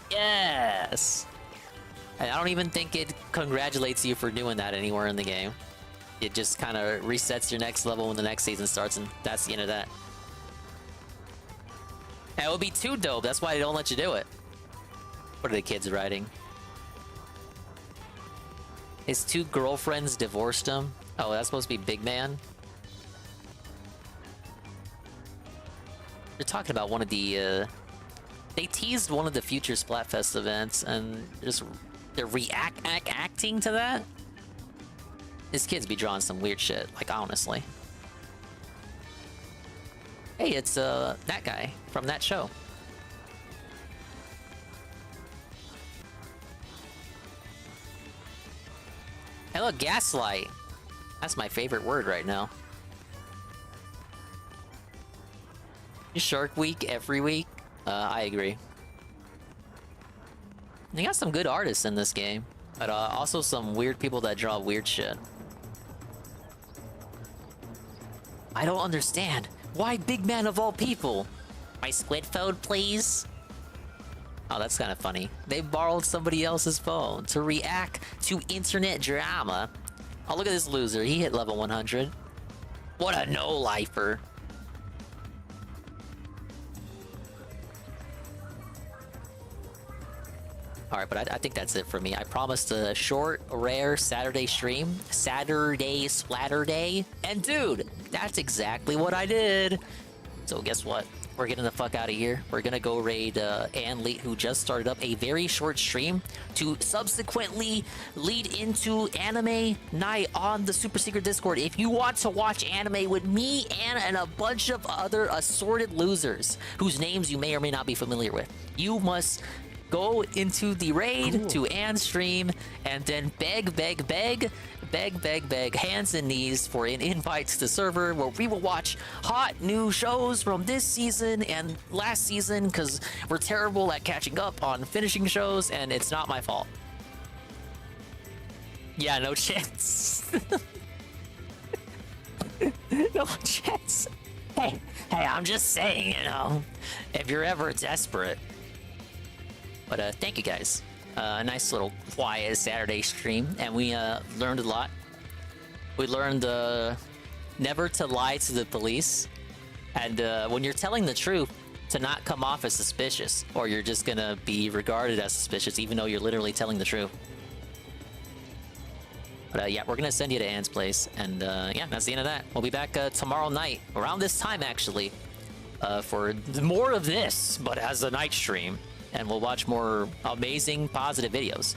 Yes! And I don't even think it congratulates you for doing that anywhere in the game. It just kind of resets your next level when the next season starts, and that's the end of that. And it would be too dope, that's why they don't let you do it. What are the kids writing? His 2 girlfriends divorced him? Oh, that's supposed to be Big Man? They're talking about one of the, they teased one of the future Splatfest events, and they're acting to that? His kids be drawing some weird shit, like, honestly. Hey, it's, that guy from that show. Hey, look, gaslight. That's my favorite word right now. Shark Week every week? I agree. They got some good artists in this game, but also some weird people that draw weird shit. I don't understand. Why Big Man of all people? My squid phone, please? Oh, that's kind of funny. They borrowed somebody else's phone to react to internet drama. Oh, look at this loser. He hit level 100. What a no-lifer. Alright, but I think that's it for me. I promised a short, rare Saturday stream. Saturday Splatter Day. And dude, that's exactly what I did. So guess what? We're getting the fuck out of here. We're gonna go raid Ann Lee, who just started up a very short stream to subsequently lead into anime night on the super secret Discord. If you want to watch anime with me, Anna, and a bunch of other assorted losers whose names you may or may not be familiar with, you must go into the raid to Ann's stream and then beg, hands and knees for an invite to the server where we will watch hot new shows from this season and last season, because we're terrible at catching up on finishing shows and it's not my fault. Yeah, no chance. No chance. Hey, I'm just saying, you know, if you're ever desperate. But thank you guys. A nice little quiet Saturday stream, and we learned a lot. We learned never to lie to the police, and when you're telling the truth, to not come off as suspicious, or you're just gonna be regarded as suspicious even though you're literally telling the truth. But yeah, we're gonna send you to Ann's place, and yeah, that's the end of that. We'll be back tomorrow night, around this time actually, for more of this, but as a night stream. And we'll watch more amazing, positive videos.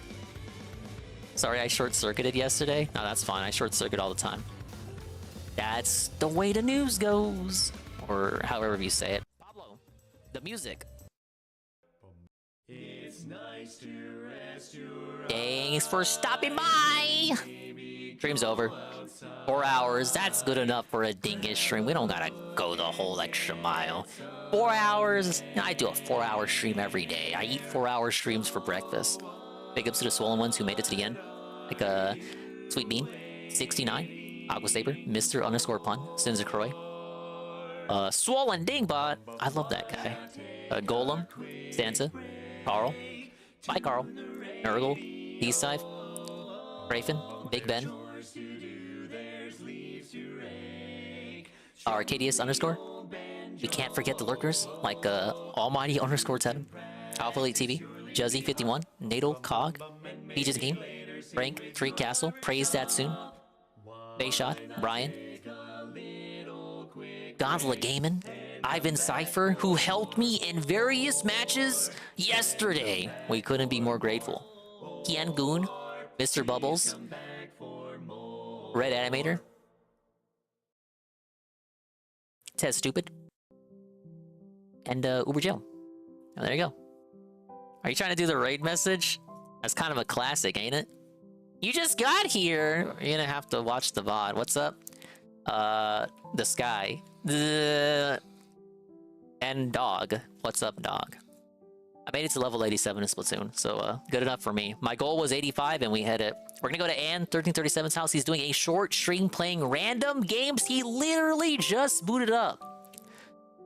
Sorry, I short-circuited yesterday. No, that's fine. I short-circuit all the time. That's the way the news goes. Or however you say it. Pablo, the music. It's nice to rest your Thanks for stopping by! Stream's over. 4 hours. That's good enough for a dingus stream. We don't gotta go the whole extra mile. 4 hours. I do a 4-hour stream every day. I eat 4-hour streams for breakfast. Big ups to the swollen ones who made it to the end. Like Sweet Bean, 69, Aqua Saber, Mr. _ Pun, Sinza Croy. Swollen Dingbot. I love that guy. Golem, Stanza, Carl. Bye, Carl. Nurgle, D-Scythe, Rafen, Big Ben. Arcadius _ We can't forget the lurkers, like Almighty _ Tevin, Alpha Elite TV, Juzzy 51, Natal Cog, Peaches Game, Frank 3 Castle, Praise That Soon, Bayshot, Brian, Gonzala Gaiman, Ivan Cypher, who helped me in various matches yesterday. We couldn't be more grateful. Kian Goon, Mr. Bubbles, Red Animator, Ted Stupid, and Uber Joe. Oh, there you go. Are you trying to do the raid message? That's kind of a classic, ain't it? You just got here. You're gonna have to watch the VOD. What's up? The Sky. And Dog. What's up, Dog? I made it to level 87 in Splatoon, so good enough for me. My goal was 85 and we hit it. We're gonna go to Ann1337's house. He's doing a short stream playing random games he literally just booted up.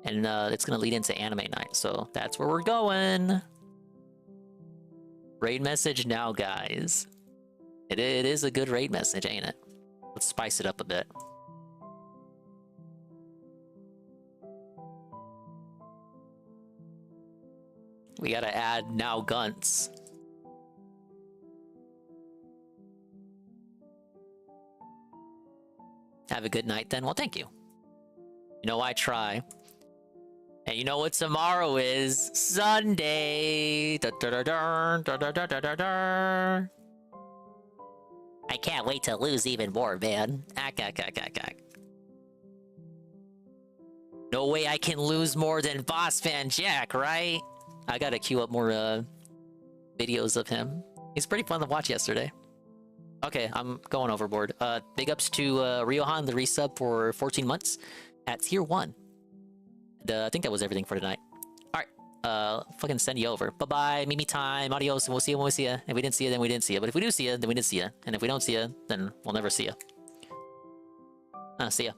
And it's gonna lead into anime night, so that's where we're going. Raid message now, guys. It is a good raid message, ain't it? Let's spice it up a bit. We gotta add now Gunts. Have a good night then. Well, thank you. You know, I try. And you know what tomorrow is? Sunday. Da, da, da, da, da, da, da, da, da. I can't wait to lose even more, man. No way I can lose more than Boss Fan Jack, right? I gotta queue up more videos of him. He's pretty fun to watch yesterday. Okay, I'm going overboard. Big ups to Riohan, the resub for 14 months at tier 1. And, I think that was everything for tonight. Alright, fucking send you over. Bye-bye, Mimi time, adios, and we'll see you when we see you. If we didn't see you, then we didn't see you. But if we do see you, then we did see you. And if we don't see you, then we'll never see you. See ya.